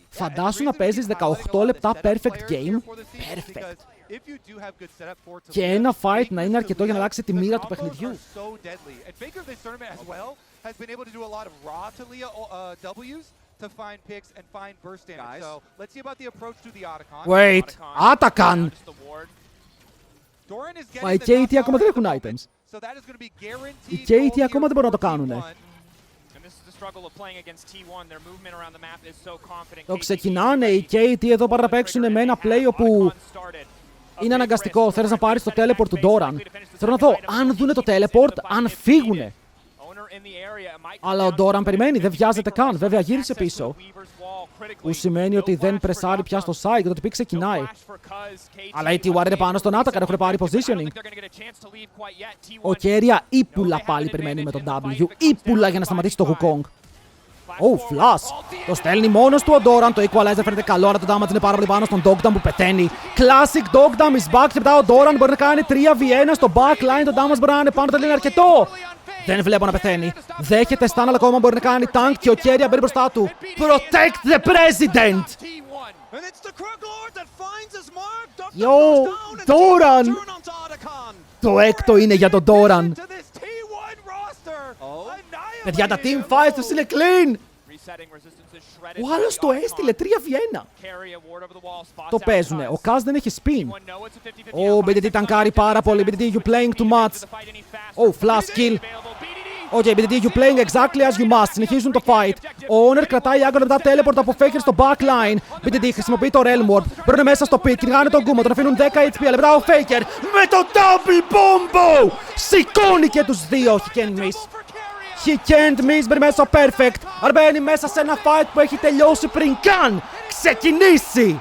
Speaker 1: Φαντάσου να παίζεις 18 λεπτά perfect game. Perfect. Και ένα fight να είναι αρκετό για να αλλάξει τη μοίρα του παιχνιδιού.
Speaker 3: to find picks and find burst damage. So let's see about the approach to the Otacon.
Speaker 1: Wait, Otacon!
Speaker 3: Doran is
Speaker 1: Μα οι
Speaker 3: getting the
Speaker 1: KT ακόμα δεν έχουν items.
Speaker 3: So that is going to be guaranteed.
Speaker 1: Οι KT ακόμα δεν μπορούν να το κάνουνε. Το ξεκινάνε οι KT εδώ para να παίξουν με ένα play όπου είναι αναγκαστικό. Θέλεις να πάρεις το teleport του Doran. Θέλω να δω αν δούνε το teleport, αν φύγουνε. Αλλά ο Doran περιμένει, δεν βιάζεται καν. Βέβαια γύρισε πίσω. Που σημαίνει ότι δεν πρεσάρει πια στο side και το TP ξεκινάει. Αλλά η T1 είναι πάνω στον Otacon, έχουν πάρει positioning. Ο Keria ύπουλα πάλι περιμένει με τον W. Ύπουλα για να σταματήσει το Wukong. Flash! Το στέλνει μόνος του ο Doran. Το equalizer φαίνεται καλό, αλλά το damage είναι πάρα πολύ πάνω στον Dogdam που πεθαίνει. Classic Dogdam is back. Και μετά ο Doran μπορεί να κάνει 3v1 στο backline. Το damage μπορεί να είναι πάνω, το είναι αρκετό. Δεν βλέπω να πεθαίνει. Δέχεται stun, αλλά ακόμα μπορεί να κάνει tank και ο Keria μπαίνει μπροστά του. Protect the president! Yo, Doran! Το έκτο είναι για τον Doran. Παιδιά, τα team fights τους είναι clean! Ο άλλος το έστειλε 3v1. Το παίζουνε. Ο Kaz δεν έχει spin. BDD τανκάρει πάρα πολύ. BDD, you playing too much. Flash kill. BDD, you playing exactly as you must. Συνεχίζουν το fight. Ο Honor κρατάει άγκονα μετά teleport από Faker στο backline. BDD χρησιμοποιεί το Realm Warp. Μπαίνουν μέσα στο pit, κυνηγάνε τον Kuma, τον αφήνουν 10 HP. Αλλά μετά ο Faker με το double combo σηκώνει και τους δύο. He can't miss. He can't miss, μπαίνει μέσα στο perfect. Αλλά μπαίνει μέσα σε ένα fight που έχει τελειώσει πριν καν ξεκινήσει.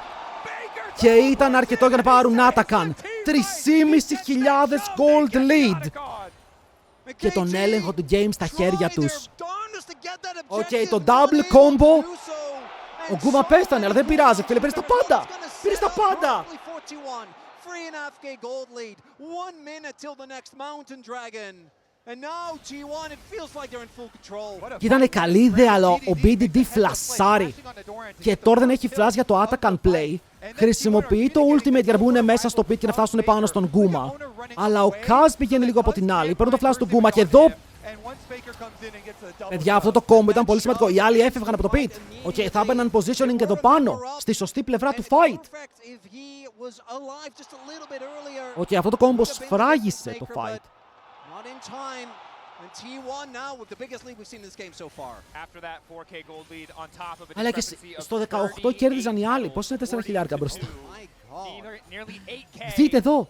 Speaker 1: Και ήταν αρκετό για να πάρουν Otacon. 3.500 gold lead. Και τον έλεγχο του game στα χέρια τους. Το double combo. Ο Kuma πέστανε, αλλά δεν πειράζει, φίλε, πήρε τα πάντα. Πήρε τα πάντα. Και ήταν καλή ιδέα, αλλά ο BDD φλασάρει. Και τώρα δεν έχει flash για το Otacon play. Χρησιμοποιεί το ultimate για να μπουν μέσα στο pit και να φτάσουν πάνω στον Kuma. Αλλά ο Kaz πηγαίνει λίγο από την άλλη. Παίρνουν το flash του Kuma και εδώ. Παιδιά, αυτό το combo ήταν πολύ σημαντικό. Οι άλλοι έφευγαν από το pit. Θα έμπαιναν positioning εδώ πάνω, στη σωστή πλευρά του fight. Αυτό το combo σφράγισε το fight. Αλλά και στο 18 κέρδιζαν οι άλλοι. Πώς είναι 4.000 μπροστά. Δείτε εδώ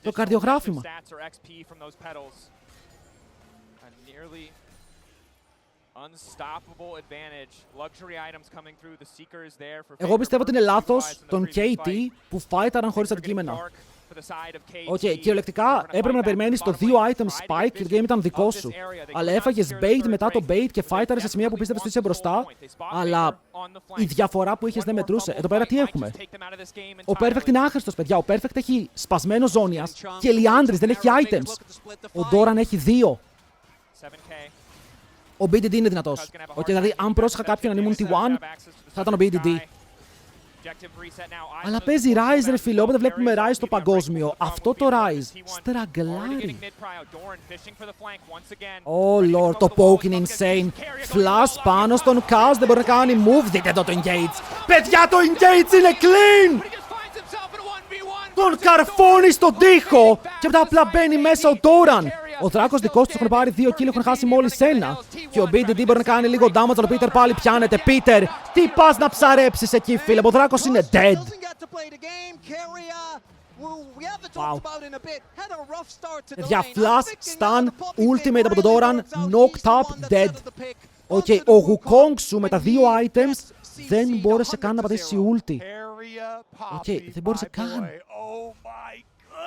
Speaker 1: το καρδιογράφημα. Εγώ πιστεύω ότι είναι λάθος τον KT που φάιταραν χωρίς αντικείμενα. Κυριολεκτικά έπρεπε να περιμένεις το 2 item spike και το game ήταν δικό σου. Αλλά έφαγες bait μετά το bait και φάιταρες σε σημεία που πίστευες ότι είσαι μπροστά. Αλλά η διαφορά που είχες δεν μετρούσε. Εδώ πέρα τι έχουμε. Ο Perfect είναι άχρηστος, παιδιά. Ο Perfect έχει σπασμένο ζώνιας και Liandris δεν έχει items. Ο Doran έχει 2. Ο BDD είναι δυνατός. Δηλαδή, αν πρόσεχα κάποιον να ήμουν T1, θα ήταν ο BDD. Αλλά παίζει Rise, ρε φίλε, όποτε βλέπουμε Rise στο παγκόσμιο. Αυτό το Rise στραγγλάρει. Oh lord, το poke είναι insane. Flash πάνω στον Kaz, δεν μπορεί να κάνει move. Δείτε εδώ το engage. Παιδιά, το engage είναι clean! Τον καρφώνει στον τοίχο και μετά απλά μπαίνει μέσα ο Doran. Ο Δράκος δικός τους έχουν πάρει 2 kill, έχουν χάσει μόλις 1. Και ο BDD μπορεί να κάνει λίγο damage, αλλά ο Peter πάλι πιάνεται. Peter, τι πας να ψαρέψεις εκεί, φίλε, ο Δράκος είναι dead. Wow. Για flash, stun, ultimate από τον Doran, knocked up, dead. Ο Wukong σου με τα 2 items δεν μπόρεσε καν να πατήσει ulti. Δεν μπόρεσε καν.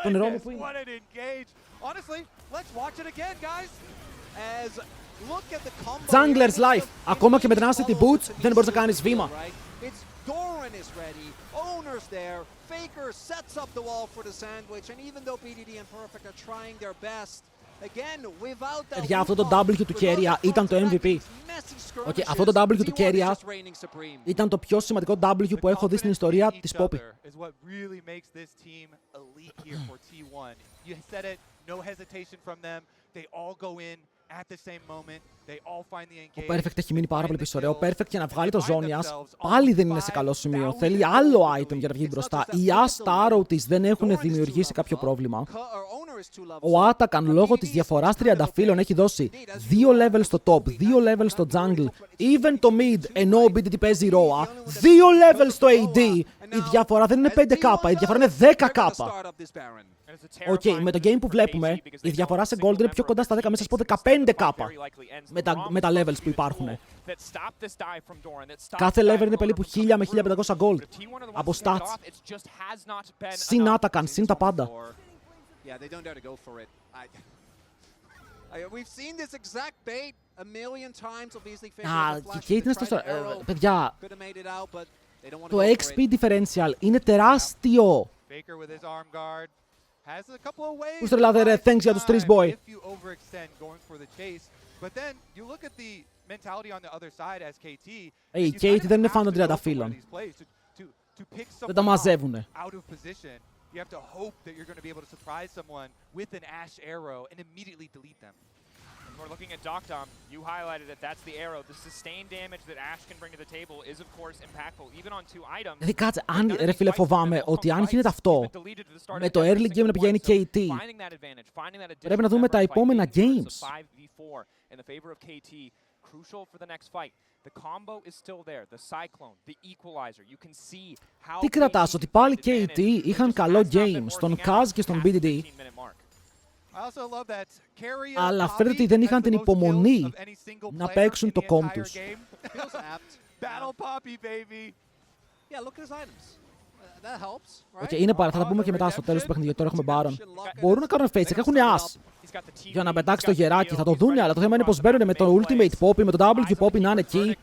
Speaker 1: Το νερό μου που είναι. Jungler's life. Ακόμα και με την Acid Boots δεν μπορείς να κάνεις βήμα. Για αυτό το W του Keria ήταν το MVP. Αυτό το W του Keria ήταν το πιο σημαντικό W που έχω δει στην ιστορία της Poppy. Ο Perfect έχει μείνει πάρα πολύ πίσω. Ωραίο. Ο Perfect για να βγάλει το Zonias πάλι δεν είναι σε καλό σημείο. Θέλει άλλο item για να βγει μπροστά. Οι As τα Arrow της δεν έχουν δημιουργήσει κάποιο πρόβλημα. Ο Atakan λόγω της διαφοράς τριανταφύλων έχει δώσει 2 level στο top, 2 level στο jungle, even το mid, ενώ ο BDD παίζει Roa, 2 level στο AD. Η διαφορά δεν είναι 5k, η διαφορά είναι 10k. Οκ, με το game που βλέπουμε, η διαφορά σε gold είναι πιο κοντά στα 10 μέσα από 15k με τα levels που υπάρχουν. Κάθε level είναι περίπου 1000 με 1500 gold από stats. Συν Atakan, συν τα πάντα.
Speaker 2: Yeah, they don't dare to go for it. We've seen this exact bait a million times. Obviously,
Speaker 1: και είναι στο... παιδιά, το XP differential είναι τεράστιο. Πού στρελάτε ρε, thanks για τους τρεις, boy. Η KT δεν είναι φαν των τριανταφύλων. Δεν τα μαζεύουνε.
Speaker 3: You have to hope that you're going to be able to surprise someone with an Ash arrow and immediately delete them.
Speaker 4: When we're looking at Doctom, you highlighted it, that's the arrow. The sustained damage that Ash can bring to the table is of course impactful, even on 2 items.
Speaker 1: Δηλαδή κάτσε, ρε φίλε, φοβάμαι ότι αν γίνεται αυτό, με το early game να πηγαίνει KT, πρέπει να δούμε τα επόμενα games. Τι κρατάς, ότι πάλι KT είχαν καλό game στον Kaz και στον BDD, αλλά φαίνεται ότι δεν είχαν την υπομονή να παίξουν το comp τους. Είναι πάρα, θα τα πούμε και μετά στο τέλος του παιχνιδιού, τώρα έχουμε Baron. Μπορούν να κάνουν face check, έχουν As για να πετάξει το γεράκι, θα το δούνε, αλλά το θέμα είναι πως μπαίνουν με το ultimate Poppy, με το W Poppy να είναι εκεί.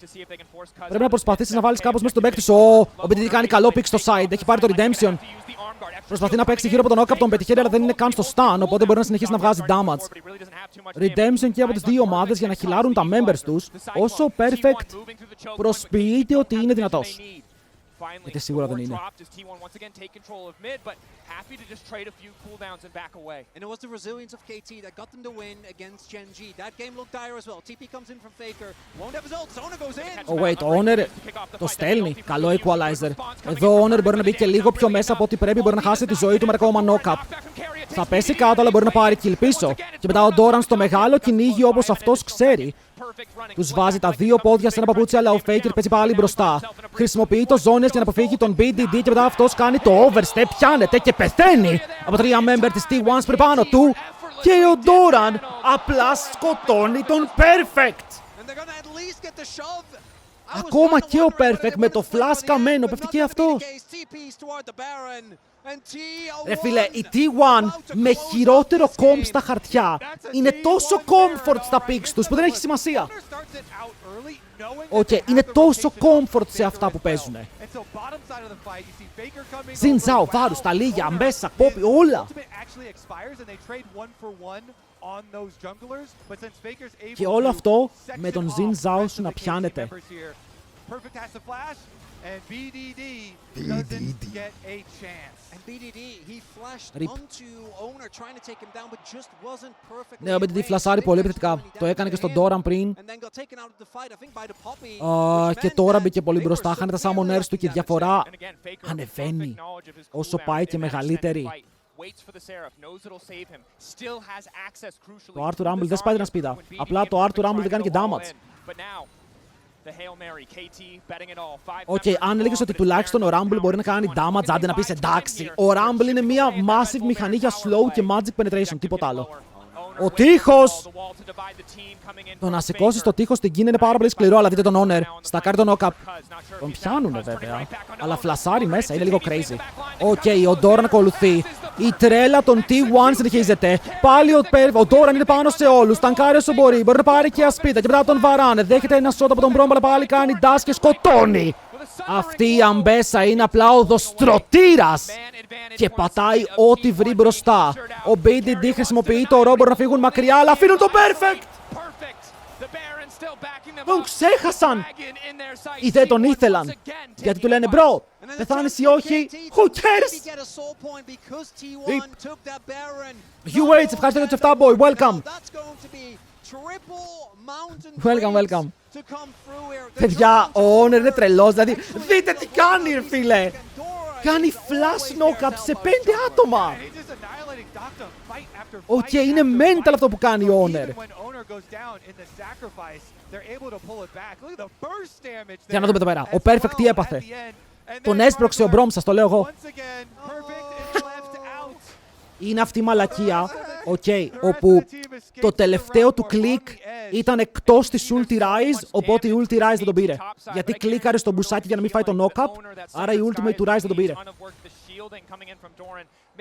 Speaker 1: Πρέπει να προσπαθήσεις να βάλεις κάπως μέσα στον παίκτη σου. Ο BDD κάνει καλό pick στο side, έχει πάρει το Redemption. Προσπαθεί να παίξει γύρω από τον Knock-up, τον πετυχαίνει, αλλά δεν είναι καν στο stun, οπότε μπορεί να συνεχίσει να βγάζει damage. Redemption και από τις δύο ομάδες για να χιλάρουν τα members τους, όσο ο Perfect προσποιείται ότι είναι δυνατός. Γιατί σίγουρα δεν είναι. Oh wait, ο Honor το στέλνει. Καλό equalizer. Εδώ ο Honor μπορεί να μπει και λίγο πιο μέσα από ό,τι πρέπει. Μπορεί να χάσει τη ζωή του με ακόμα knock-up. Θα πέσει κάτω, αλλά μπορεί να πάρει kill πίσω. Και μετά ο Doran στο μεγάλο κυνήγι όπως αυτός ξέρει. Τους βάζει τα δύο πόδια σε ένα παπούτσι, αλλά ο Faker παίζει πάλι μπροστά. Χρησιμοποιεί το Zonias για να αποφύγει τον BDD και μετά αυτός κάνει το overstep, πιάνεται και πεθαίνει από 3 member της T1 πριν πάνω του. Και ο Doran απλά σκοτώνει τον Perfect. Ακόμα και ο Perfect με το flash καμένο πέφτει και αυτός. Ρε φίλε, η T1 με χειρότερο comp στα χαρτιά είναι τόσο comfort στα picks τους που δεν έχει σημασία. Είναι τόσο comfort σε αυτά που παίζουνε. Xin Zhao, Varus, τα λίγια, μέσα, Poppy, όλα. Και όλο αυτό με τον Xin Zhao σου να πιάνεται.
Speaker 3: And BDD doesn't get a chance.
Speaker 2: And BDD, he flashed onto Owner trying to take him down, but just wasn't perfectly.
Speaker 1: Ναι, ο BDD φλασάρει πολύ επιθετικά. Το έκανε και στον Doran πριν. Και τώρα μπήκε πολύ μπροστά. Χάνει τα summoners του και η διαφορά ανεβαίνει όσο πάει και μεγαλύτερη. Το Arthur Rumble δεν σπάει την ασπίδα. Απλά το Arthur Rumble δεν κάνει και damage. Αν έλεγες ότι τουλάχιστον ο Rumble μπορεί να κάνει damage, άντε να πεις εντάξει. Ο Rumble είναι μια massive μηχανή για slow και magic penetration, τίποτα άλλο. Ο τείχος! Το να σηκώσεις το τείχος στην Κίνα είναι πάρα πολύ σκληρό, αλλά δείτε τον Honor. Στακάρει τον knock-up. Τον πιάνουνε βέβαια, αλλά φλασάρει μέσα, είναι λίγο crazy. Ο Doran ακολουθεί. Η τρέλα των T1 συνεχίζεται. Πάλι ο Doran είναι πάνω σε όλους. Τανκάρει όσο μπορεί. Μπορεί να πάρει και ασπίδα. Και μετά τον βαράνε. Δέχεται ένα shot από τον Brom, αλλά πάλι κάνει dash και σκοτώνει. Αυτή η αμπέσα είναι απλά οδοστρωτήρας. Και πατάει ό,τι βρει μπροστά. Ο BDD χρησιμοποιεί το ρο, μπορεί να φύγουν μακριά, αλλά αφήνουν το Perfect. Τον ξέχασαν. Ή δεν τον ήθελαν. Γιατί του λένε bro, πεθάνεις ή όχι, who cares. UH, ευχαριστώ για το 7 boy, welcome. Welcome. Παιδιά, ο Honor είναι τρελός, δηλαδή δείτε τι κάνει ρε φίλε. Κάνει flash knock-up σε 5 άτομα. Οκ, είναι mental αυτό που κάνει ο Honor. Για να δούμε εδώ πέρα, ο Perfect τι έπαθε. Τον έσπρωξε ο Brom, σας το λέω εγώ. Είναι αυτή η μαλακία, όπου το τελευταίο του κλικ ήταν εκτός της Ulti Rise, οπότε η Ulti Rise δεν τον πήρε. Γιατί κλίκαρε στο μπουσάκι για να μην φάει το knock-up, άρα η Ultimate του Rise δεν τον πήρε.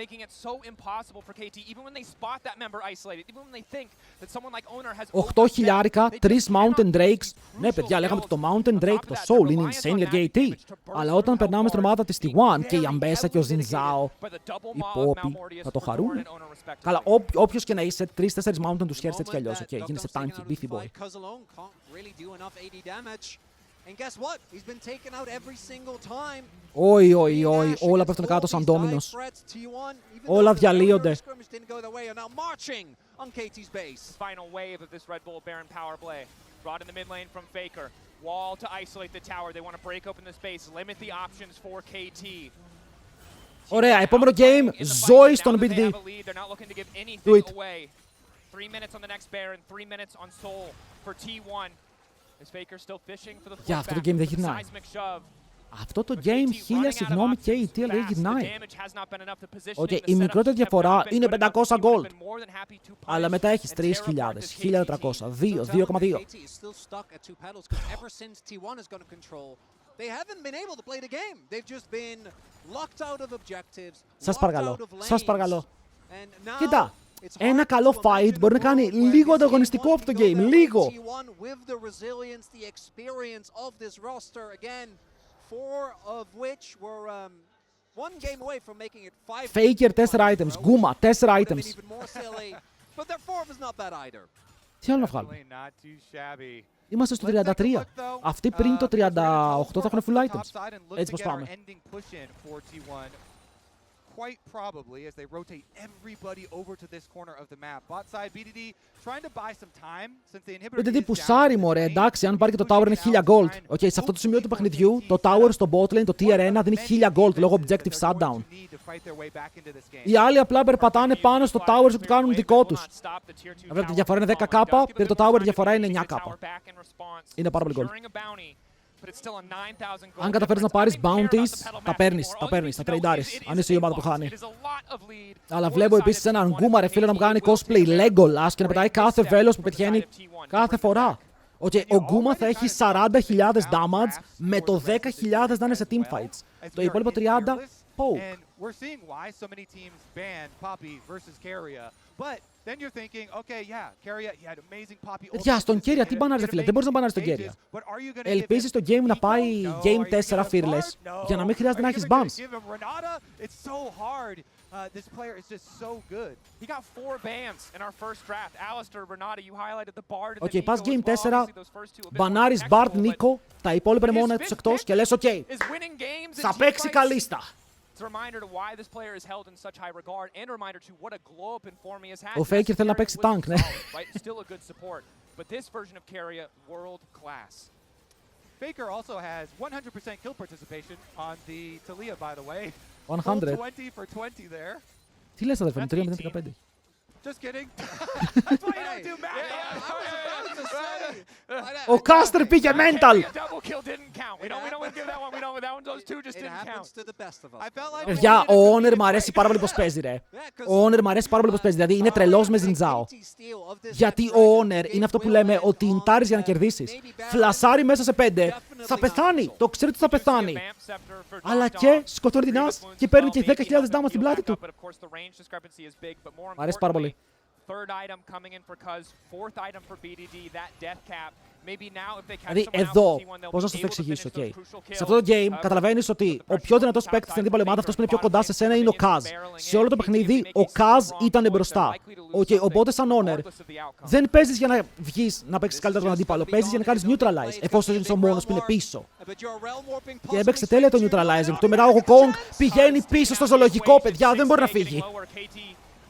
Speaker 1: Making it so impossible for KT, even when they spot that member isolated, even when they think that someone like Owner has... 8 χιλιάρικα, 3 Mountain Drakes. Ναι, παιδιά, λέγαμε ότι το Mountain Drake, το Soul, είναι insane για KT. Αλλά όταν περνάμε στην ομάδα της T1 και η Αμπέσα και ο Ζινζάο, οι Poppy, θα το χαρούν. Καλά, όποιος και να είσαι, 3-4 Mountain τους χέρεις έτσι κι αλλιώς. Οκ, γίνεσαι tanky, beefy boy. Όχι, όλα πέφτουν κάτω σαν ντόμινος. Όλα διαλύονται. Ωραία, επόμενο game, ζωή στον BDD. Do it. 3 minutes on the next Baron, 3 minutes on Soul for T1. Για αυτό το game δεν γυρνάει. Αυτό το game, χίλια συγγνώμη και η TL δεν γυρνάει. Η μικρότερη διαφορά είναι 500 gold. Αλλά μετά έχεις 3.000, 1.400, 2,2. Σας παρακαλώ. Κοίτα. Ένα καλό fight μπορεί να κάνει λίγο ανταγωνιστικό αυτό το game. Λίγο. Faker 4 items. Guma 4 items. Τι άλλο να βγάλουμε. Είμαστε στο 33. Αυτοί πριν το 38 θα έχουν full items. Έτσι πως πάμε.
Speaker 3: Quite probably as they rotate everybody over to this corner of the map. Bot side BDD trying to buy some time since the inhibitor.
Speaker 1: BDD πουσάρει μωρέ, εντάξει, αν πάρει και το tower είναι 1000 gold. Σε αυτό το σημείο του παιχνιδιού, το tower στο bot lane, το tier 1 δίνει 1000 gold λόγω objective shutdown. Οι άλλοι απλά περπατάνε πάνω στο tower και το κάνουν δικό τους. Βέβαια τη διαφορά είναι 10k, πήρε το tower, η διαφορά είναι 9k. Είναι πάρα πολύ gold. Αν καταφέρεις να πάρεις bounties, τα παίρνεις, τα τρέιντάρεις, αν είσαι η ομάδα που χάνει. Αλλά βλέπω επίσης έναν Γκούμα ρε φίλε να μου κάνει cosplay Legolas και να πετάει κάθε βέλος που πετυχαίνει κάθε φορά. Ο Γκούμα θα έχει 40.000 damage με το 10.000 να είναι σε teamfights. Το υπόλοιπο 30, poke. Παιδιά, στον Keria τι μπανάρεις ρε φίλε, δεν μπορείς να μπανάρεις τον Keria. Ελπίζεις το game να πάει Game 4 fearless για να μην χρειάζεται να έχεις bans.
Speaker 3: This player is just so good. He got 4 bans in our first draft. Alistair, Renata, you highlighted the Bard and the Nico.
Speaker 1: Πας Game 4, μπανάρεις Bard, Nico, τα υπόλοιπα είναι μόνο τους εκτός και λες θα παίξει καλίστα. Ο Faker θέλει να παίξει tank, ναι.
Speaker 3: Faker also has 100% kill participation on the Taliyah, by the way.
Speaker 1: 100.
Speaker 3: 20 for 20 there.
Speaker 1: Τι λες αδερφέ, 3-15.
Speaker 3: Just kidding. That's why you don't do math.
Speaker 1: Ο Κάστερ πήγε mental. Παιδιά, ο Honor μ' αρέσει πάρα πολύ πως παίζει ρε. Ο Honor μ' αρέσει πάρα πολύ πως παίζει, δηλαδή είναι τρελός με Ζινζάο. Γιατί ο Honor είναι αυτό που λέμε ότι ιντάρεις για να κερδίσεις. Φλασάρει μέσα σε 5, θα πεθάνει, το ξέρει ότι θα πεθάνει. Αλλά και σκοτώνει την As και παίρνει και 10.000 damage στην πλάτη του. Μ' αρέσει πάρα πολύ. Δηλαδή εδώ, πώς να σας το εξηγήσω, σε αυτό το game καταλαβαίνεις ότι ο πιο δυνατός παίκτης στην αντίπαλη ομάδα, αυτός που είναι πιο κοντά σε σένα, είναι ο Kaz. Σε όλο το παιχνίδι, ο Kaz ήταν μπροστά. Οπότε σαν Honor, δεν παίζεις για να βγεις να παίξεις καλύτερα τον αντίπαλο, παίζεις για να κάνεις neutralize, εφόσον είσαι ο μόνος που είναι πίσω. Και έπαιξε τέλεια το neutralizing. Το μετά ο Kong πηγαίνει πίσω στο ζωολογικό, παιδιά, δεν μπορεί να φύγει.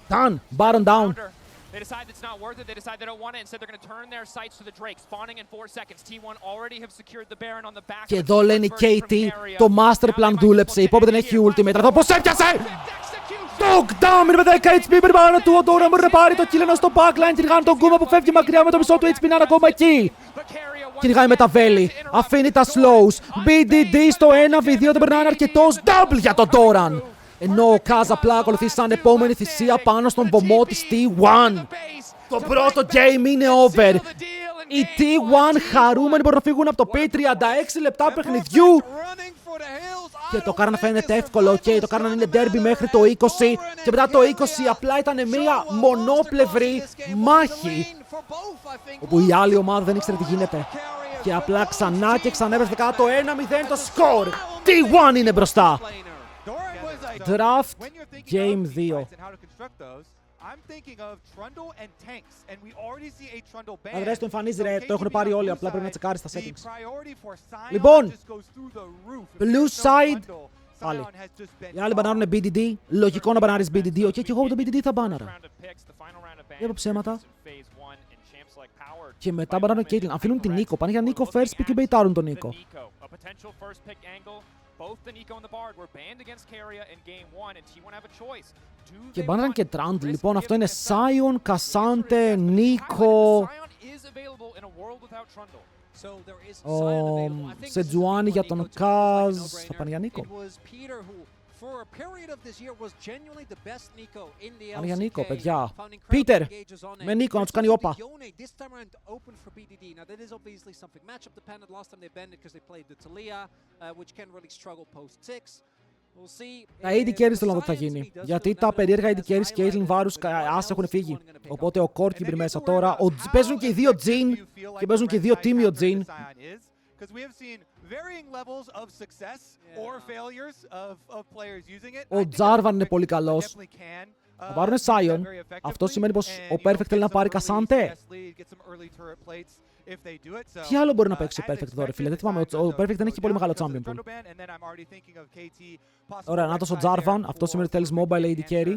Speaker 1: Done, Baron down.
Speaker 4: They decide it's not worth it. They decide they don't want it. Instead, they're going to turn their sights to the Drake. Spawning in 4 seconds. T1 already have secured the Baron on the back.
Speaker 1: Και εδώ λένε οι KT, το master plan δούλεψε. Η Poppy δεν έχει ultimate. Θα δω πώς έπιασε! Knockdown με 10 HP περιπάνω του. Ο Dora μπορεί να πάρει το kill ενώ στο backline. Κυνηγάνε τον Kuma που φεύγει μακριά με το μισό του HP να είναι ακόμα εκεί. Κυνηγάει με τα βέλη. Αφήνει τα slows. BDD στο 1v2. Δεν περνάει αρκετός. Double για τον Doran. Ενώ ο Kaz απλά ακολουθεί σαν επόμενη θυσία πάνω στον βωμό της T1. Το πρώτο game είναι over. Οι T1 χαρούμενοι μπορούν να φύγουν από το P 36 λεπτά παιχνιδιού. Και το κάνανε να φαίνεται εύκολο, το κάνανε να είναι derby μέχρι το 20. Και μετά το 20 απλά ήταν μια μονόπλευρη μάχη, όπου η άλλη ομάδα δεν ήξερε τι γίνεται. Και απλά ξανά και ξανά έβρεσε κάτω 1-0 το σκορ. T1 είναι μπροστά. Draft Game 2. Αδρές το εμφανίζει ρε, το έχουν πάρει όλοι, απλά πρέπει να τσεκάρεις τα settings. Λοιπόν, blue side, πάλι. Οι άλλοι μπανάρουν BDD, λογικό να μπανάρεις BDD, και εγώ από το BDD θα μπάναρα. Για από ψέματα. Και μετά μπανάρουν Caitlyn, αφήνουν την Νίκο, πάνε για Νίκο first pick και μπεϊτάρουν τον Νίκο. Και μπάναραν και Trundle, λοιπόν αυτό είναι Sion, Cassante, Νίκο. Σετζουάνι για τον Kaz, θα πάνε για Νίκο. Πάνε για Νίκο, παιδιά. Πίτερ, με Νίκο να τους κάνει όπα. Τα AD carries θέλω να δω τι θα γίνει. Γιατί τα περίεργα AD carries, Caitlyn, Varus, As έχουν φύγει. Οπότε ο Korki μπει μέσα τώρα. Παίζουν και οι δύο Jhin και παίζουν και οι δύο τίμιο Jhin. Ο Jarvan είναι πολύ καλός. Θα πάρουν Sion. Αυτό σημαίνει πως ο Perfect θέλει να πάρει Cassante. Τι άλλο μπορεί να παίξει ο Perfect εδώ ρε φίλε, δεν θυμάμαι, ο Perfect δεν έχει πολύ μεγάλο champion pool. Ωραία, νάτος ο Jarvan, αυτό σημαίνει ότι θέλεις mobile AD carry.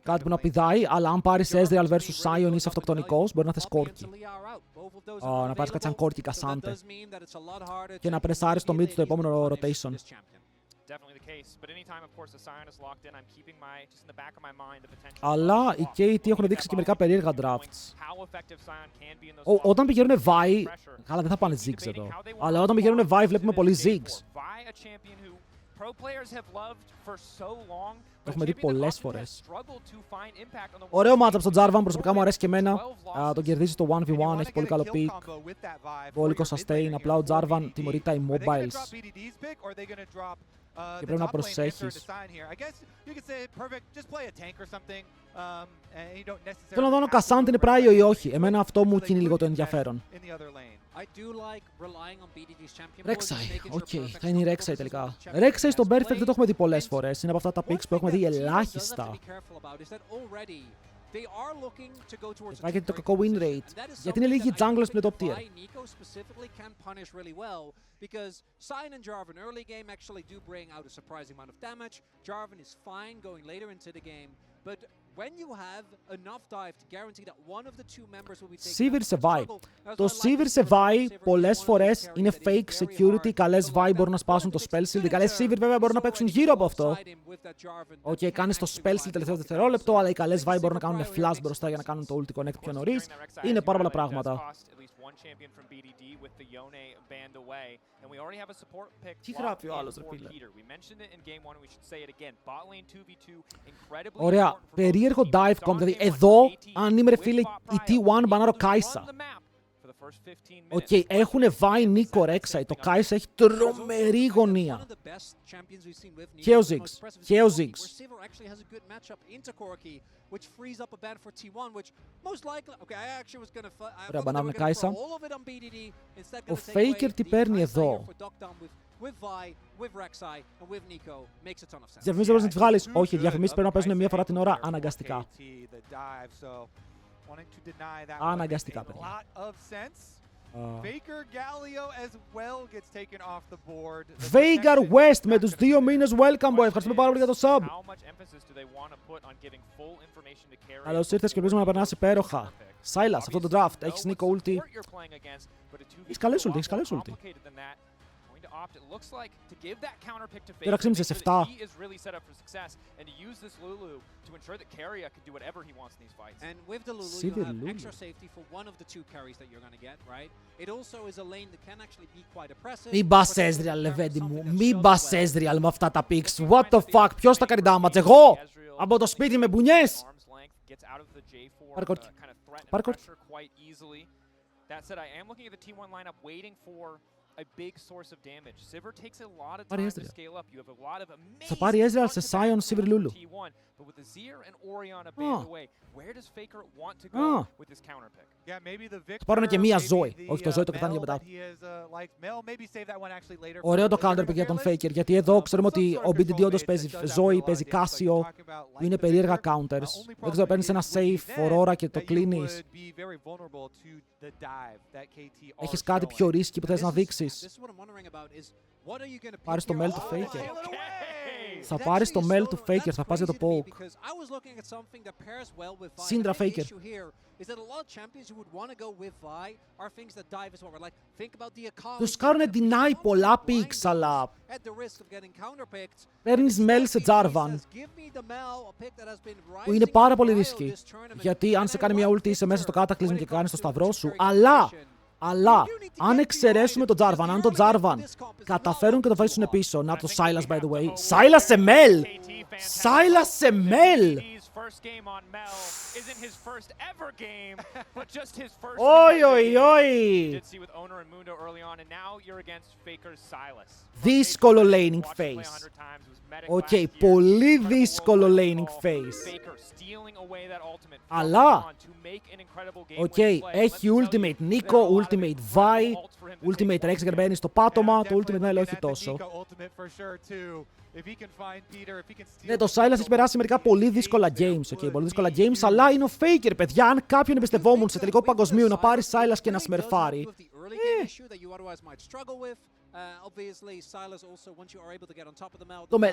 Speaker 1: Κάτι που να πηδάει, αλλά αν πάρεις Ezreal vs Sion είσαι αυτοκτονικός, μπορεί να θες Korki. Να πάρεις κάτι σαν Korki Cassante. Και να πρεσάρεις το mid στο επόμενο rotation. Αλλά οι KT έχουν δείξει και μερικά περίεργα drafts. Όταν πηγαίνουν Vi, καλά δεν θα πάνε Ziggs εδώ, αλλά όταν πηγαίνουν Vi βλέπουμε πολύ Ziggs. Το έχουμε δει πολλές φορές. Ωραίο matchup στον Jarvan, προσωπικά μου αρέσει και εμένα. Τον κερδίζει το 1v1, έχει πολύ καλό pick. Βόλικο sustain, απλά ο Jarvan τιμωρεί τα immobiles. Και πρέπει να προσέχεις. Θέλω να δω αν ο Cassante είναι πράιο ή όχι. Εμένα αυτό μου κινεί λίγο το ενδιαφέρον. Rek'Sai, οκ, θα είναι η Rek'Sai τελικά. Rek'Sai στο Perfect δεν το έχουμε δει πολλές φορές. Είναι από αυτά τα picks που έχουμε δει ελάχιστα. Υπάρχει το κακό win rate. Γιατί είναι λίγοι junglers που είναι top tier. Because Sion and Jarvan early game actually do bring out a surprising amount of damage. Jarvan is fine going later into the game, but when you have enough dive to guarantee that one of the two members will be taken. Sivir σε Vi. Το Sivir σε Vi πολλές φορές είναι fake security. Οι καλές Vi μπορούν να σπάσουν το spell shield. Οι καλές Sivir βέβαια μπορούν να παίξουν γύρω από αυτό. Okay, κάνεις το spell shield τελευταίο δευτερόλεπτο, αλλά οι καλές Vi μπορούν να κάνουν flash μπροστά για να κάνουν το ulti connect πιο νωρίς. Είναι πάρα πολλά πράγματα. Τι γράφει ο άλλος ρε φίλε. Ωραία, περίεργο dive comp, δηλαδή εδώ αν είμαι ρε φίλε η T1 μπανάρω Kai'Sa. Οκ, έχουν Vi Νίκο Rek'Sai, το Kai'Sa έχει τρομερή γωνία. Και ο Ziggs. Ωραία, μπανάρουν Kai'Sa. Ο Faker τι παίρνει εδώ. Διαφημίσεις δεν μπορείς να τις βγάλεις. Όχι, οι διαφημίσεις πρέπει να παίζουν μία φορά την ώρα αναγκαστικά. Αναγκαστικά, παιδιά. Veigar West με τους 2 μήνες welcome boy. Ευχαριστούμε πάρα πολύ για το sub. Καλώς ήρθες και ελπίζουμε να περνάς υπέροχα. Silas, αυτό το draft. Έχεις Νίκο ulti. Έχεις καλές ulti, Τώρα ξύμισες σε 7. Μην πας Ezreal, Λεβέντη μου. Μην πας Ezreal με αυτά τα picks. What the fuck, ποιος θα κάνει damage, εγώ? Από το σπίτι με μπουνιές. Πάρε κόρκι. Πάρε κόρκι. Πάρει Ezreal. Θα πάρει Ezreal σε Sion Sivir Lulu. Θα πάρουν και μία Zoe. Όχι, το Zoe το κρατάνε για μετά. Ωραίο το counter pick για τον Faker, γιατί εδώ ξέρουμε ότι ο BDD όντως παίζει Zoe, παίζει Casio, που είναι περίεργα counters. Δεν ξέρω, παίρνεις ένα safe Aurora και το κλείνεις. Έχεις κάτι πιο risky που θες να δείξεις? Πάρεις το Mel του Faker. Θα πάρεις το Mel του Faker, θα πας για το poke. Syndra Faker. Τους κάνουν deny πολλά picks, αλλά παίρνεις Mel σε Jarvan, που είναι πάρα πολύ risky. Γιατί αν σε κάνει μια ulti είσαι μέσα στο Cataclysm και κάνεις το σταυρό σου, αλλά αν εξαιρέσουμε τον Jarvan, αν τον Jarvan καταφέρουν και το βάζουν πίσω, να το Silas by the way, Silas σε Mel! Silas σε Mel! Oi. Δύσκολο laning phase. Οκ, πολύ δύσκολο laning phase. Αλλά, έχει ultimate Nico, ultimate Vi, ultimate Rex και μπαίνει στο πάτωμα, το ultimate Mel όχι τόσο. Ναι, το Silas έχει περάσει μερικά πολύ δύσκολα games, πολύ δύσκολα games, αλλά είναι ο Faker, παιδιά. Αν κάποιον εμπιστευόμουν σε τελικό παγκοσμίου να πάρει Silas και να σμερφάρει,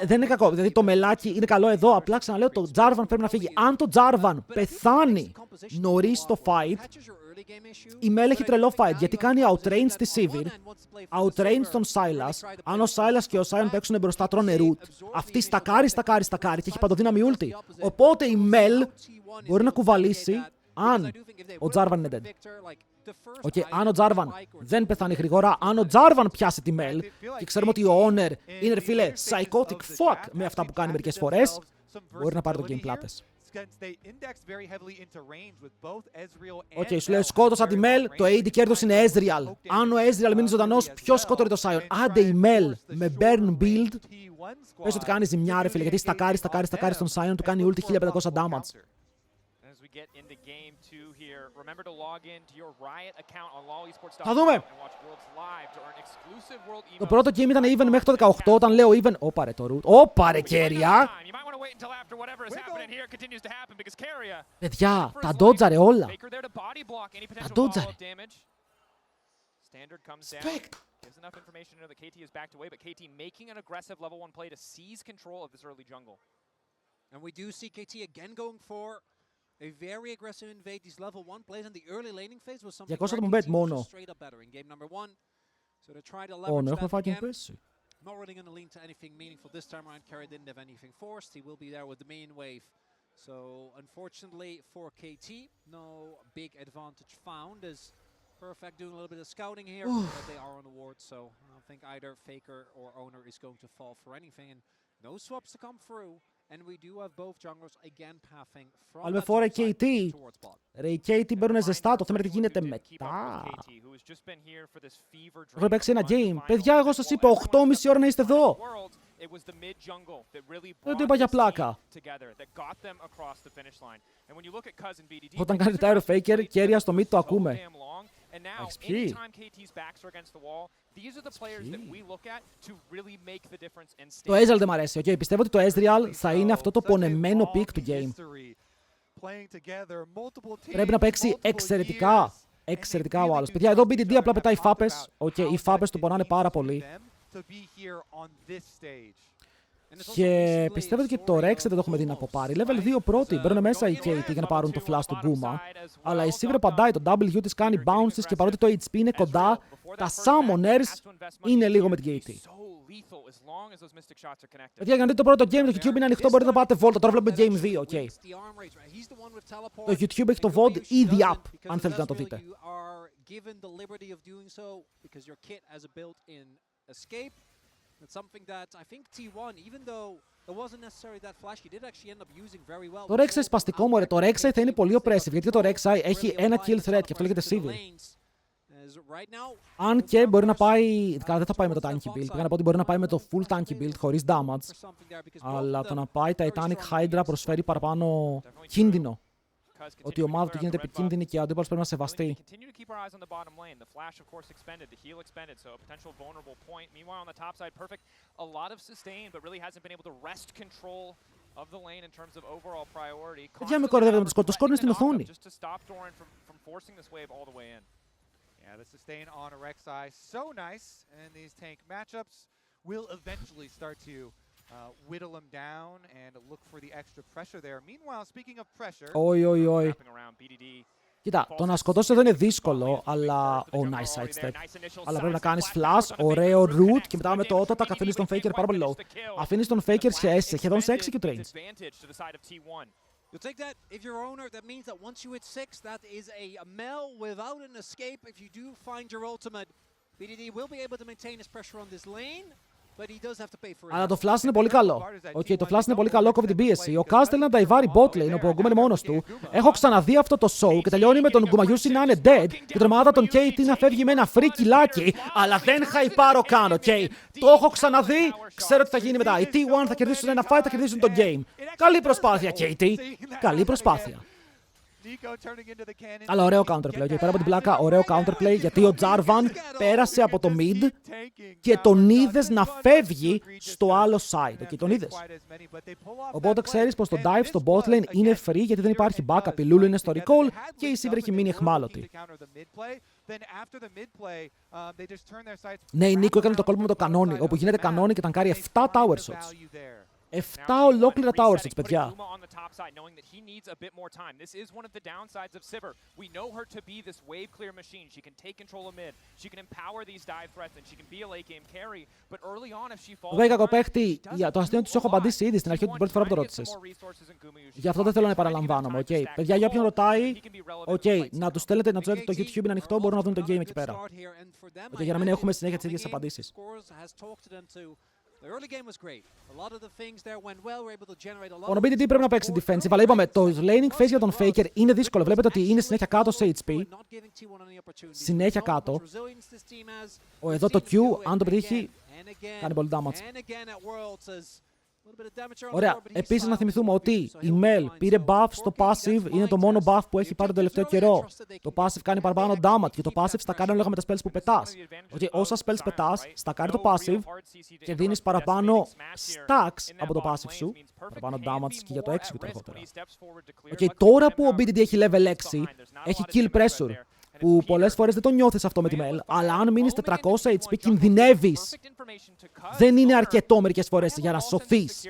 Speaker 1: δεν είναι κακό, δηλαδή το μελάκι είναι καλό εδώ, απλά ξαναλέω το Jarvan πρέπει να φύγει. Αν το Jarvan πεθάνει νωρίς στο fight, η Mel έχει τρελό fight, γιατί κάνει outrange στη Sivir, outrange στον Silas. Αν ο Silas και ο Sion παίξουν μπροστά, τρώνε root. Αυτή στακάρει και έχει παντοδύναμη ulti. Οπότε η Mel μπορεί να κουβαλήσει αν ο Jarvan είναι dead. Αν ο Jarvan δεν πεθάνει γρήγορα, αν ο Jarvan πιάσει τη Mel, και ξέρουμε ότι ο Owner είναι, φίλε, psychotic fuck με αυτά που κάνει μερικές φορές, μπορεί να πάρει το game πλάτες. Σου λέει σκότωσα τη Mel, το AD κέρδος είναι Ezreal. Αν ο Ezreal μείνει ζωντανός, ποιος σκότωρε το Sion? Άντε η Mel με burn build, πες ότι κάνει ζημιά ρε φίλε, γιατί στακάρει στον Sion, του κάνει ulti 1500 damage. Θα δούμε! Το πρώτο game ήταν even μέχρι το 18, όταν λέω even... Όπα ρε το root. Όπα ρε κέρια! Παιδιά, τα ντότζαρε όλα. Τα ντότζαρε. Spect.
Speaker 4: Gives enough information to know that KT is backed away, but KT making an aggressive level 1 play to seize control of this early jungle.
Speaker 2: And we do see KT again going for a very aggressive invade. These level 1 plays in the early laning phase was something where KT was straight up better in game number 1. So to try to leverage that again. Not really going to lean to anything meaningful this time around. Kerry didn't have anything forced. He will be there with the main wave. So unfortunately for KT, no big advantage found as Perfect doing a little bit of scouting here, but they are on the ward, so I don't think either Faker or Owner is going to fall for anything. And no swaps to come through, and we do have both junglers again pathing from that side towards bot.
Speaker 1: Ρε η KT μπαίνουνε ζεστά, το θέμα είναι τι γίνεται μετά. Έχω παίξει ένα game. Παιδιά, εγώ σας είπα 8,5 ώρα να είστε εδώ. Δεν το είπα για πλάκα. Όταν κάνει retire ο Faker, κέρια στο mid το ακούμε. Έχεις πιει. Το Ezreal δεν μ' αρέσει. Πιστεύω ότι το Ezreal θα είναι αυτό το πονεμένο pick του game. Πρέπει να παίξει εξαιρετικά. εξαιρετικά ο άλλος. Παιδιά, εδώ BDD απλά πετάει φάπες. Οι φάπες του πονάνε πάρα πολύ. Και πιστεύω ότι και το Rexed δεν το έχουμε δει να αποπάρει. Level 2 πρώτη. Μπαίνουν μέσα οι KT για να πάρουν το flash του Guma. Αλλά η Sivir απαντάει, το W της κάνει bounce της και παρότι το HP είναι κοντά, τα Summoners είναι λίγο με την KT. Παιδιά, για να δείτε το πρώτο game, το YouTube είναι ανοιχτό, μπορείτε να πάτε βόλτα. Τώρα βλέπουμε game 2, ok. Το YouTube έχει το VOD ήδη up, αν θέλετε να το δείτε. Το Rek'Sai σπαστικό μου, το Rek'Sai θα είναι πολύ oppressive, γιατί το Rek'Sai έχει ένα kill threat και αυτό λέγεται Sivir. Αν και μπορεί να πάει. Καλά, δεν θα πάει με το tanky build. Πήγα να πω ότι μπορεί να πάει με το full tanky build χωρίς damage. Αλλά το να πάει Titanic Hydra προσφέρει παραπάνω κίνδυνο. Ότι η ομάδα του γίνεται επικίνδυνη και ο αντίπαλος πρέπει να σεβαστεί. Δεν με κοροϊδεύετε με το σκορ. Το σκορ είναι στην οθόνη.
Speaker 3: Yeah, the sustain on a Rek'Sai, so nice, and these tank matchups will eventually start to whittle him down and look for the extra pressure there. Meanwhile, speaking of pressure,
Speaker 1: όχι. Κοίτα, το να σκοτώσεις εδώ είναι δύσκολο, αλλά... nice sidestep. Αλλά πρέπει να κάνεις flash, ωραίο root και μετά με το auto-attack αφήνεις τον Faker πάρα πολύ low. Αφήνεις τον Faker σχεδόν σε execute range.
Speaker 2: You'll take that if you're owner. That means that once you hit 6, that is a Mel without an escape. If you do find your ultimate, BDD will be able to maintain his pressure on this lane, but he does have to pay for it.
Speaker 1: Αλλά το flash είναι πολύ καλό. Το flash είναι πολύ καλό, κόβει την πίεση. Ο Kaz θέλει να νταϊβάρει bot lane, όπου ο Guma είναι μόνος του. Έχω ξαναδεί αυτό το show και τελειώνει με τον Gumayusi να είναι dead και την ομάδα των KT να φεύγει με ένα free killάκι, αλλά δεν χαϊπάρω καν, ok. Το έχω ξαναδεί, ξέρω τι θα γίνει μετά. Οι T1 θα κερδίσουν ένα fight, θα κερδίσουν το game. Καλή προσπάθεια, KT. Καλή προσπάθεια. Αλλά ωραίο counterplay. Και πέρα από την πλάκα, ωραίο counterplay γιατί ο Jarvan πέρασε από το mid και τον είδες να φεύγει στο άλλο side. Τον είδες. Οπότε ξέρεις πως το dive στο bot lane είναι free γιατί δεν υπάρχει backup. Η Lulu είναι στο recall και η Sivir έχει μείνει εχμάλωτη. Ναι, η Νίκο έκανε το κόλπο με το κανόνι, όπου γίνεται κανόνι και ταγκάρει 7 tower shots. 7 ολόκληρα tower shots, παιδιά. Βέβαια, κακοπαίχτη, το αστείο τους έχω απαντήσει ήδη στην αρχή την πρώτη φορά που το ρώτησες. Γι' αυτό δεν θέλω να επαναλαμβάνομαι, ok. Παιδιά, για όποιον ρωτάει, ok, να τους στέλνετε, το YouTube είναι ανοιχτό, μπορούν να δουν το game εκεί πέρα. Okay, για να μην έχουμε συνέχεια τις ίδιες απαντήσεις. Ο BDD πρέπει να παίξει defensive, αλλά είπαμε το laning phase για τον Faker είναι δύσκολο. Βλέπετε ότι είναι συνέχεια κάτω σε HP. Συνέχεια κάτω. Εδώ το Q, αν το πετύχει, κάνει πολύ damage. Ωραία. Επίσης να θυμηθούμε ότι η Mel πήρε buff στο passive, είναι το μόνο buff που έχει πάρει τον τελευταίο καιρό. Το passive κάνει παραπάνω damage και το passive στακάρει ανάλογα με τα spells που πετάς. Όσα spells πετάς, στακάρει το passive και δίνεις παραπάνω stacks από το passive σου. Παραπάνω damage και για το execute αργότερα. Τώρα που ο BDD έχει level 6, έχει kill pressure. Που πολλές φορές δεν το νιώθεις αυτό με τη Mel, αλλά αν μείνεις 400 HP κινδυνεύεις. Δεν είναι αρκετό μερικές φορές για να σωθείς.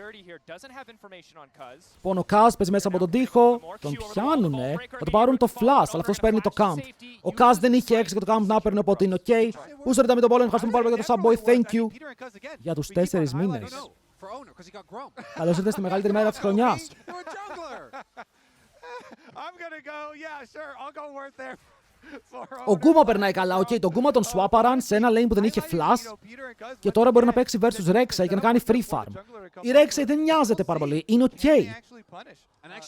Speaker 1: Λοιπόν, ο Kaz παίζει μέσα από τον τοίχο, τον πιάνουνε, θα το πάρουν το flash, αλλά αυτός παίρνει το camp. Ο Kaz δεν είχε έξι και το camp να παίρνει, οπότε είναι ok. Πού σωρείτε με τον πόλεμο, ευχαριστούμε πάρα πολύ για το subboy, thank you. Για τους 4 μήνες. Καλώς ήρθατε στη μεγαλύτερη μέρα της χρονιάς. Ο Guma περνάει καλά, τον Guma τον swaparαν σε ένα lane που δεν είχε flash και τώρα μπορεί να παίξει versus Rek'Sai και να κάνει free farm. Η Rek'Sai δεν νοιάζεται πάρα πολύ, είναι ok.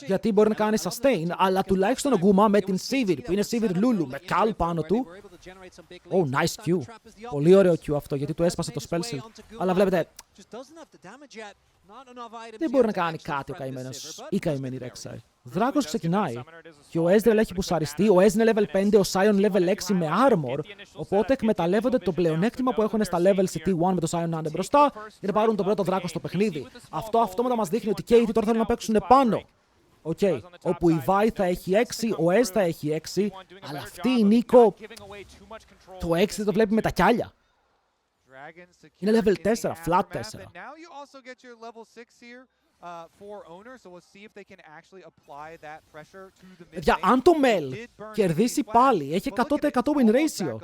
Speaker 1: Γιατί μπορεί να κάνει sustain, αλλά τουλάχιστον ο Guma με την Sivir, που είναι Sivir Lulu, με Cal πάνω του. Oh, nice Q. Πολύ ωραίο Q αυτό, γιατί του έσπασε το spell shield. Αλλά βλέπετε, δεν μπορεί να κάνει κάτι ο καημένος ή καημένη Rek'Sai. Δράκος ξεκινάει και ο Ezreal έχει πουσαριστεί, ο Ez είναι level 5, ο Sion level 6 με armor, οπότε εκμεταλλεύονται το πλεονέκτημα που έχουν στα level σε T1 με το Sion να είναι μπροστά για να πάρουν τον πρώτο δράκο στο παιχνίδι. Αυτό αυτόματα μας δείχνει ότι και οι τώρα θέλουν να παίξουν πάνω. Okay. Όπου η Vi θα έχει 6, ο Ez θα έχει 6, αλλά αυτή η Νίκο το 6 δεν το βλέπει με τα κιάλια. Είναι level 4, flat 4. Για αν το Mel κερδίσει πάλι, έχει 100% win ratio.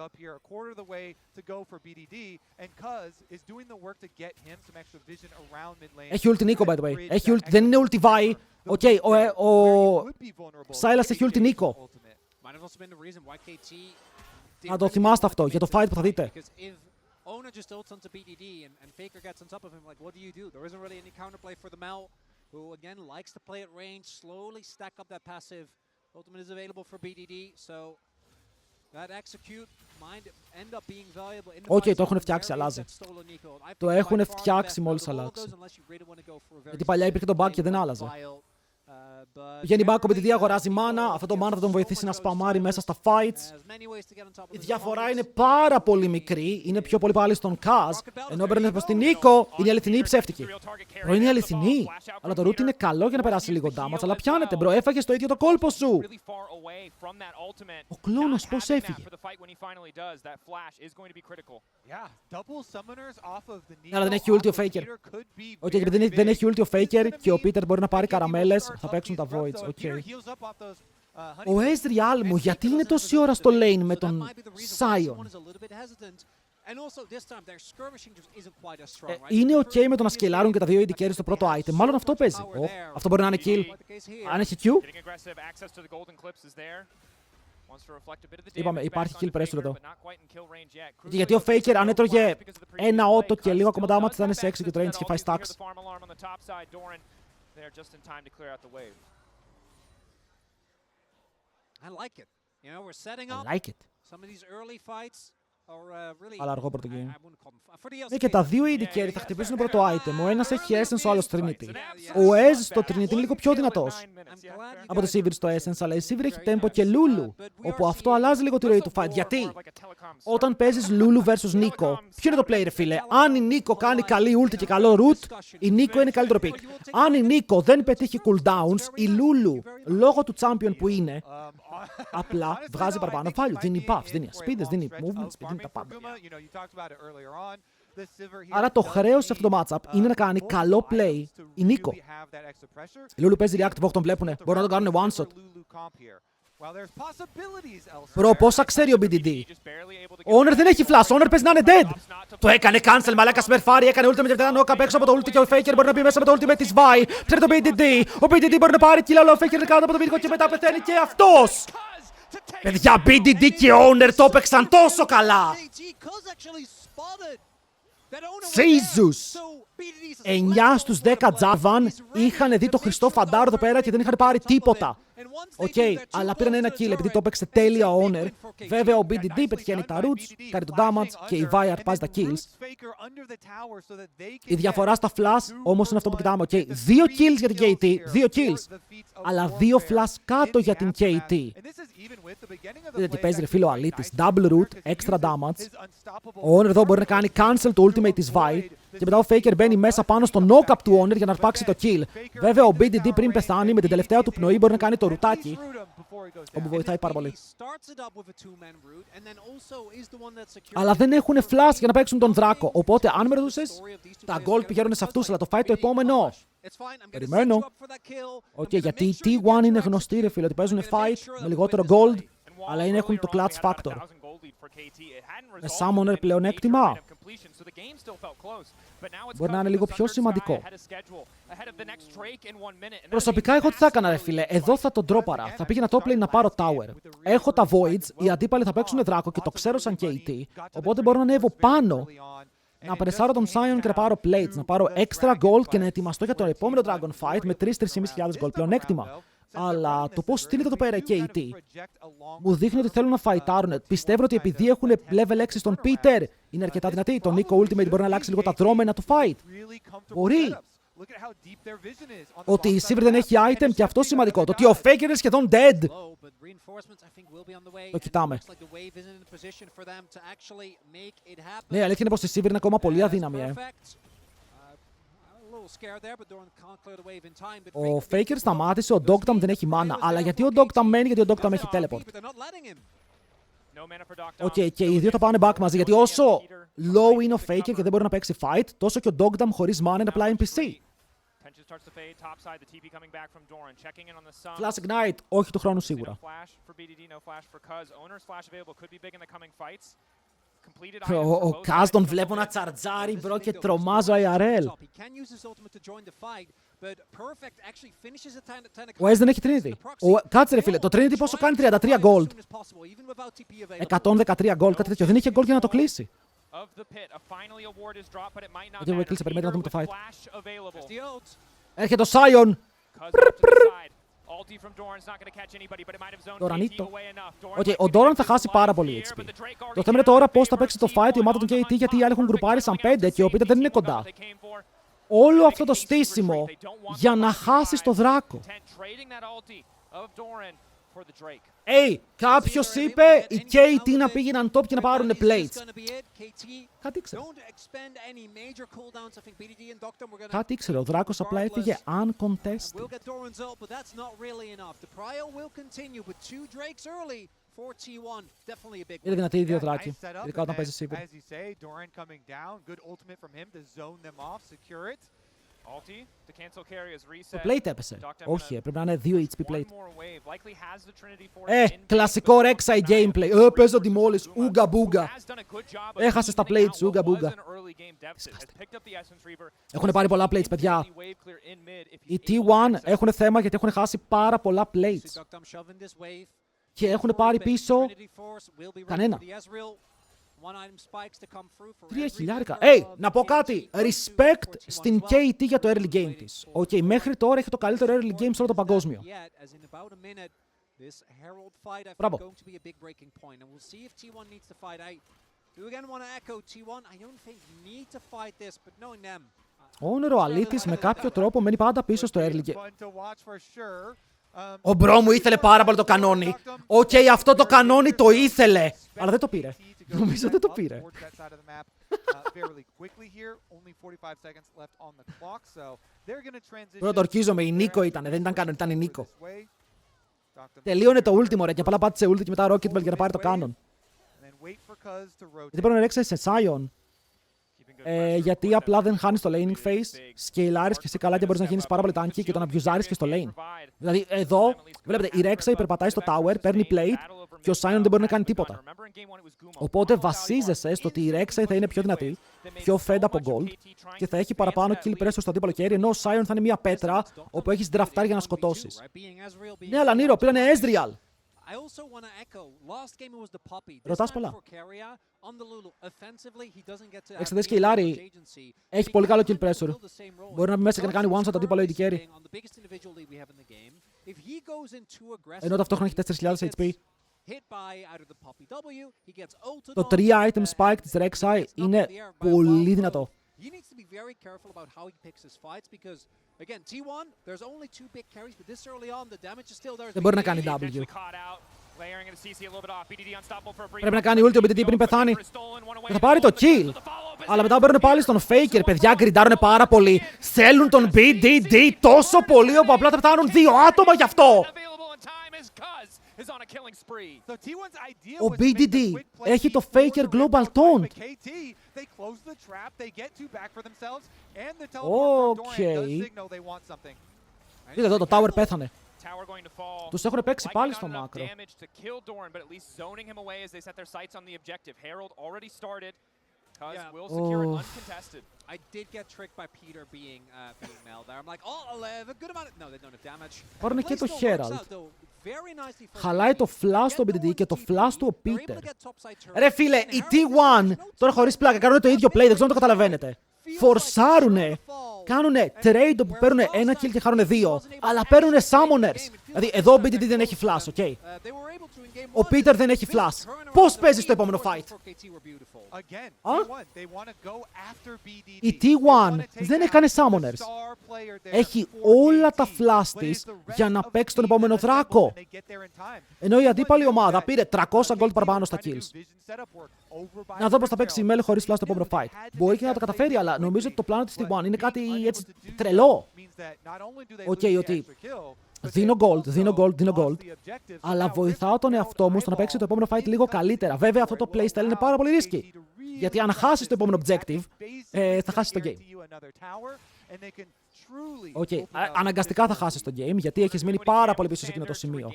Speaker 1: Έχει ulti Νίκο, by the way. Έχει ulti, δεν είναι ulti Vi. Οκ, ο Silas έχει ulti Νίκο. Να το θυμάστε αυτό για το fight που θα δείτε.
Speaker 2: Owner just ults onto BDD and Faker gets on top of him. Like, what do? There isn't really any counterplay for the Mel, who again likes to play at range, slowly stack up that passive. Ultimate is available for BDD, so that execute might end up being valuable in the
Speaker 1: Okay, το έχουν φτιάξει, αλλάζει. Το έχουν φτιάξει μόλις αλλάξει. Γιατί παλιά υπήρχε το bug και δεν άλλαζε. Βγαίνει back, ο BDD αγοράζει μάνα. Αυτό το μάνα θα τον βοηθήσει να σπαμάρει μέσα στα fights. Η διαφορά είναι πάρα πολύ μικρή. Είναι πιο πολύ πάλι στον Kaz. Ενώ παίρνει προς την Νίκο. Είναι η αληθινή ή ψεύτικη? Μπρο, είναι η αληθινή. Αλλά το root είναι καλό για να περάσει λίγο damage. Αλλά πιάνεται, μπρο. Έφαγες το ίδιο το κόλπο σου. Ο κλόνος πώς έφυγε? Αλλά δεν έχει ulti ο Faker. Όχι, επειδή δεν έχει ulti ο Faker και ο Peter μπορεί να πάρει καραμέλες, θα παίξουν τα Voids. Okay. Ο Ezreal μου, γιατί είναι τόση ώρα στο lane με τον Sion? Είναι ok με το να σκελάρουν και τα δύο AD carry στο πρώτο item. Μάλλον αυτό παίζει. Αυτό μπορεί να είναι kill. Αν έχει Q. Είπαμε, υπάρχει kill pressure εδώ. Γιατί ο Faker αν έτρωγε ένα auto και λίγο ακόμα damage θα είναι σε 6 και το range και φάει stacks. I like it. Αλλά αργό πρώτο game. Και τα δύο AD carry θα χτυπήσουν πρώτο item. Ο ένας έχει Essence, ο άλλος Trinity. Ο Ez στο Trinity είναι λίγο πιο δυνατός από το Sivir στο Essence, αλλά η Sivir έχει tempo και Lulu, όπου αυτό αλλάζει λίγο τη ροή του fight. Γιατί όταν παίζεις Lulu vs Nico, ποιο είναι το play, ρε φίλε? Αν η Nico κάνει καλή ult και καλό root, η Nico είναι καλύτερο pick. Αν η Nico δεν πετύχει cooldowns, η Lulu, λόγω του champion που είναι, απλά βγάζει παραπάνω value. Δίνει buffs, δίνει speed, δίνει movement, δίνει τα πάντα. Άρα το χρέος σε αυτό το matchup είναι να κάνει καλό play η Νίκο. Η Lulu παίζει reactive, όχι τον βλέπουνε. Μπορούν να τον κάνουν one shot. Προ, πόσα ξέρει ο BDD? Ο Honor δεν έχει flash, ο Honor παίζει να είναι dead. Το έκανε cancel, μαλάκα σμερφάρι, έκανε ultimate και μετά knock up έξω από το ulti και ο Faker μπορεί να μπει μέσα με το ultimate της Vi. Ξέρει το BDD, ο BDD μπορεί να πάρει kill, αλλά ο Faker είναι κάτω από το βίντεο και μετά πεθαίνει και αυτός. Παιδιά, BDD και Honor το έπαιξαν τόσο καλά. Jesus! 9 στους 10 Javan είχαν δει το Χριστό Φαντάρο εδώ πέρα και δεν είχαν πάρει τίποτα. Οκ, αλλά πήραν ένα kill επειδή το έπαιξε τέλεια ο Honor. Βέβαια ο BDD πετυχαίνει τα roots, κάνει το damage και η Vi αρπάζει τα kills. Η διαφορά στα flash όμως είναι αυτό που κοιτάμε. Okay, 2 kills για την KT, 2 kills. Αλλά 2 flash κάτω για την KT. Δείτε τι παίζει, ρε φίλο, ο αλήτης. Double root, extra damage. Ο Honor εδώ μπορεί να κάνει cancel το ultimate της Vi. Και μετά ο Faker μπαίνει μέσα πάνω στο knock-up του Honor για να αρπάξει το kill. Βέβαια ο BDD πριν πεθάνει με την τελευταία του πνοή μπορεί να κάνει το ρουτάκι, όπου βοηθάει πάρα πολύ. Αλλά δεν έχουν flash για να παίξουν τον Δράκο. Οπότε αν με ρωτούσες, τα gold πηγαίνουν σε αυτούς, αλλά το fight το επόμενο. Περιμένω. Γιατί οι T1 είναι γνωστοί, ρε φίλε, ότι παίζουν fight με λιγότερο gold, αλλά έχουν το clutch factor. Με summoner πλεονέκτημα. Μπορεί να είναι λίγο πιο σημαντικό. Προσωπικά εγώ τι θα έκανα, ρε φίλε? Εδώ θα τον ντρόπαρα. Θα πήγαινα top lane να πάρω tower. Έχω τα voids, οι αντίπαλοι θα παίξουν δράκο και το ξέρω σαν KT. Οπότε μπορώ να ανέβω πάνω, να περσάρω τον Sion και να πάρω plates, να πάρω extra gold και να ετοιμαστώ για το επόμενο dragon fight με 3-3.500 gold πλεονέκτημα. Αλλά το πώς στείλεται εδώ πέρα η KT μου δείχνει ότι θέλουν να φαϊτάρουν. Πιστεύω ότι επειδή έχουν level 6 στον Peter είναι αρκετά δυνατή. Το Nico Ultimate μπορεί να αλλάξει λίγο τα δρόμενα του fight. Μπορεί. Ότι η Sivir δεν έχει item και αυτό σημαντικό. Το ότι ο Faker είναι σχεδόν dead. Το κοιτάμε. Ναι, η αλήθεια είναι πως η Sivir είναι ακόμα πολύ αδύναμη. Ο Faker σταμάτησε, ο Dogtam δεν έχει mana. Αλλά γιατί ο Dogtam μένει, γιατί ο Dogtam έχει teleport. Οκ, και οι δύο θα πάνε back μαζί, γιατί όσο low είναι ο Faker και δεν μπορεί να παίξει fight, τόσο και ο Dogtam χωρίς mana είναι απλά NPC. Flash Ignite, όχι του χρόνου σίγουρα. Ο Kaz τον βλέπω να τσαρτζάρει, μπρο, και τρομάζω IRL. Ο S δεν έχει Trinity. Κάτσε ρε φίλε, το Trinity πόσο κάνει? 33 gold. 113 gold, κάτι τέτοιο. Δεν είχε gold για να το κλείσει. Γιατί μου έκλεισε, περιμένετε να δούμε το fight. Έρχεται ο Sion. Doranito. Ο Doran θα χάσει πάρα πολύ HP. Το θέμα είναι τώρα πώς θα παίξει το fight η ομάδα του KT, γιατί οι άλλοι έχουν γκρουπάρει σαν 5 και ο Peter δεν είναι κοντά. Όλο αυτό το στήσιμο για να χάσει το δράκο. Κάποιος είπε οι KT να πήγαιναν top και να πάρουν plates. Κάτι ήξερε. Κάτι ήξερε. Ο δράκος απλά έφυγε uncontested. Είναι δυνατή οι δύο δράκοι, ειδικά όταν παίζει σίγουρα. Το plate έπεσε. Όχι, πρέπει να είναι 2 HP plate. Κλασικό Rek'Sai gameplay. Παίζω τη μόλις. Ούγκα μπούγκα. Έχασε τα plates. Ούγκα μπούγκα. Έχουν πάρει πολλά plates, παιδιά. Οι T1 έχουν θέμα γιατί έχουν χάσει πάρα πολλά plates. Και έχουν πάρει πίσω κανένα. 3.000. Να πω κάτι. Respect στην KT για το early game της. Μέχρι τώρα έχει το καλύτερο early game σε όλο το παγκόσμιο. Μπράβο. Όνερο αλήτης με κάποιο τρόπο μένει πάντα πίσω στο early game. Ο μπρο μου ήθελε πάρα πολύ το κανόνι. Αυτό το κανόνι το ήθελε. Αλλά δεν το πήρε. Νομίζω δεν το πήρε. Πρώτα ορκίζομαι, η Νίκο ήταν, δεν ήταν κανόνι, ήταν η Νίκο. Τελείωνε το ultimo ρε και απλά πάτησε ulti και μετά Rocket Bell για να πάρει το κάνον. Γιατί πρέπει να ρέξει σε Sion. Γιατί απλά δεν χάνεις το laning phase, σκεϊλάρεις και εσύ καλά και μπορείς να γίνεις πάρα πολύ tanky και τον αμπιουζάρεις και στο lane. Δηλαδή εδώ, βλέπετε, η Rek'Sai περπατάει στο tower, παίρνει plate και ο Sion δεν μπορεί να κάνει τίποτα. Οπότε βασίζεσαι στο ότι η Rek'Sai θα είναι πιο δυνατή, πιο fed από gold και θα έχει παραπάνω kill pressure στο αντίπαλο carry, ενώ ο Sion θα είναι μια πέτρα όπου έχεις draftάρει για να σκοτώσεις. Ναι, αλλά Νίρο, πήρανε Ezreal. Ρωτάς πολλά. Εξαιρετές και η Λάρη έχει πολύ καλό kill pressure. Μπορεί να μπει μέσα και να κάνει one shot αντίπαλο AD carry. Ενώ ταυτόχρονα έχει 4.000 HP. Το 3 item spike της Rek'Sai είναι πολύ δυνατό. Δεν μπορεί να κάνει W. Πρέπει να κάνει ulti ο BDD πριν πεθάνει. Και θα πάρει το kill. Αλλά μετά μπαίνουν πάλι στον Faker. Παιδιά, γκριντάρουν πάρα πολύ. Θέλουν τον BDD τόσο πολύ όπου απλά θα πεθάνουν 2 άτομα γι' αυτό. Ο BDD έχει το Faker Global Taunt. Δείτε εδώ, το tower πέθανε. Τους έχουν παίξει πάλι στο μάκρο. Πάρουν και το Herald. Χαλάει το flash του BDD και το flash του ο Peter. Ρε φίλε, οι T1 τώρα χωρίς πλάκα κάνουν το ίδιο play, δεν ξέρω αν το καταλαβαίνετε. Φορσάρουνε, κάνουνε trade όπου παίρνουνε ένα kill και χάρουνε 2, αλλά παίρνουνε summoners. Δηλαδή εδώ ο BDD δεν έχει flash, ok. Ο Peter δεν έχει flash. Πώς παίζεις το επόμενο fight? Η T1 δεν έκανε summoners. Έχει όλα τα flash της για να παίξει τον επόμενο δράκο. Ενώ η αντίπαλη ομάδα πήρε 300 gold παραπάνω στα kills. Να δω πώς θα παίξει η Mel χωρίς flash το επόμενο fight. Μπορεί και να το καταφέρει, αλλά νομίζω ότι το πλάνο της T1 είναι κάτι έτσι τρελό. Ότι δίνω gold, αλλά βοηθάω τον εαυτό μου στο να παίξει το επόμενο fight λίγο καλύτερα. Βέβαια αυτό το playstyle είναι πάρα πολύ ρίσκι. Γιατί αν χάσεις το επόμενο objective, θα χάσεις το game. Αναγκαστικά θα χάσεις το game, γιατί έχεις μείνει πάρα πολύ πίσω σε εκείνο το σημείο.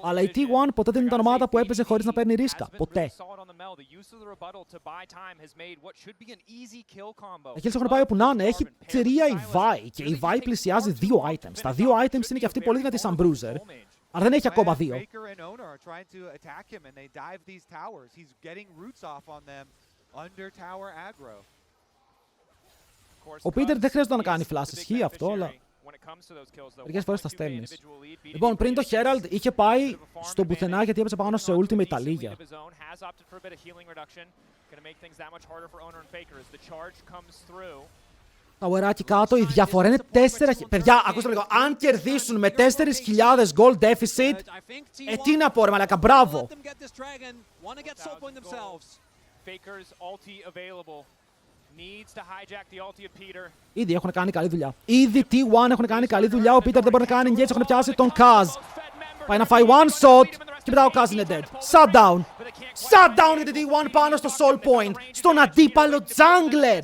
Speaker 1: Αλλά η T1 ποτέ δεν ήταν ομάδα που έπαιζε χωρίς να παίρνει ρίσκα. Ποτέ. Τα kills έχουν πάει όπου να είναι. Έχει 3 η Vi και η Vi πλησιάζει 2 items. Τα 2 items είναι και αυτή πολύ δυνατή σαν bruiser. Αλλά δεν έχει ακόμα 2. Ο Peter δεν χρειάζεται να κάνει flash, ισχύει αυτό, αλλά μερικές φορές τα στέλνεις. Λοιπόν, πριν το Herald είχε πάει στο πουθενά γιατί έπαιζε πάνω σε ultimate τα λίγια. Τα ουεράκι κάτω, η διαφορά είναι 4. Παιδιά, ακούστε λίγο, αν κερδίσουν με 4.000 gold deficit, τι να πω ρε μαλάκα, μπράβο. Ήδη έχουν κάνει καλή δουλειά. Ήδη T1 έχουν κάνει καλή δουλειά. Ο Peter δεν μπορεί να κάνει engage. Έχουν πιάσει τον Kaz. Πάει να φάει one shot. Και μετά ο Kaz είναι dead. Shutdown. Shutdown για την T1 πάνω στο soul point. Στον αντίπαλο jungler.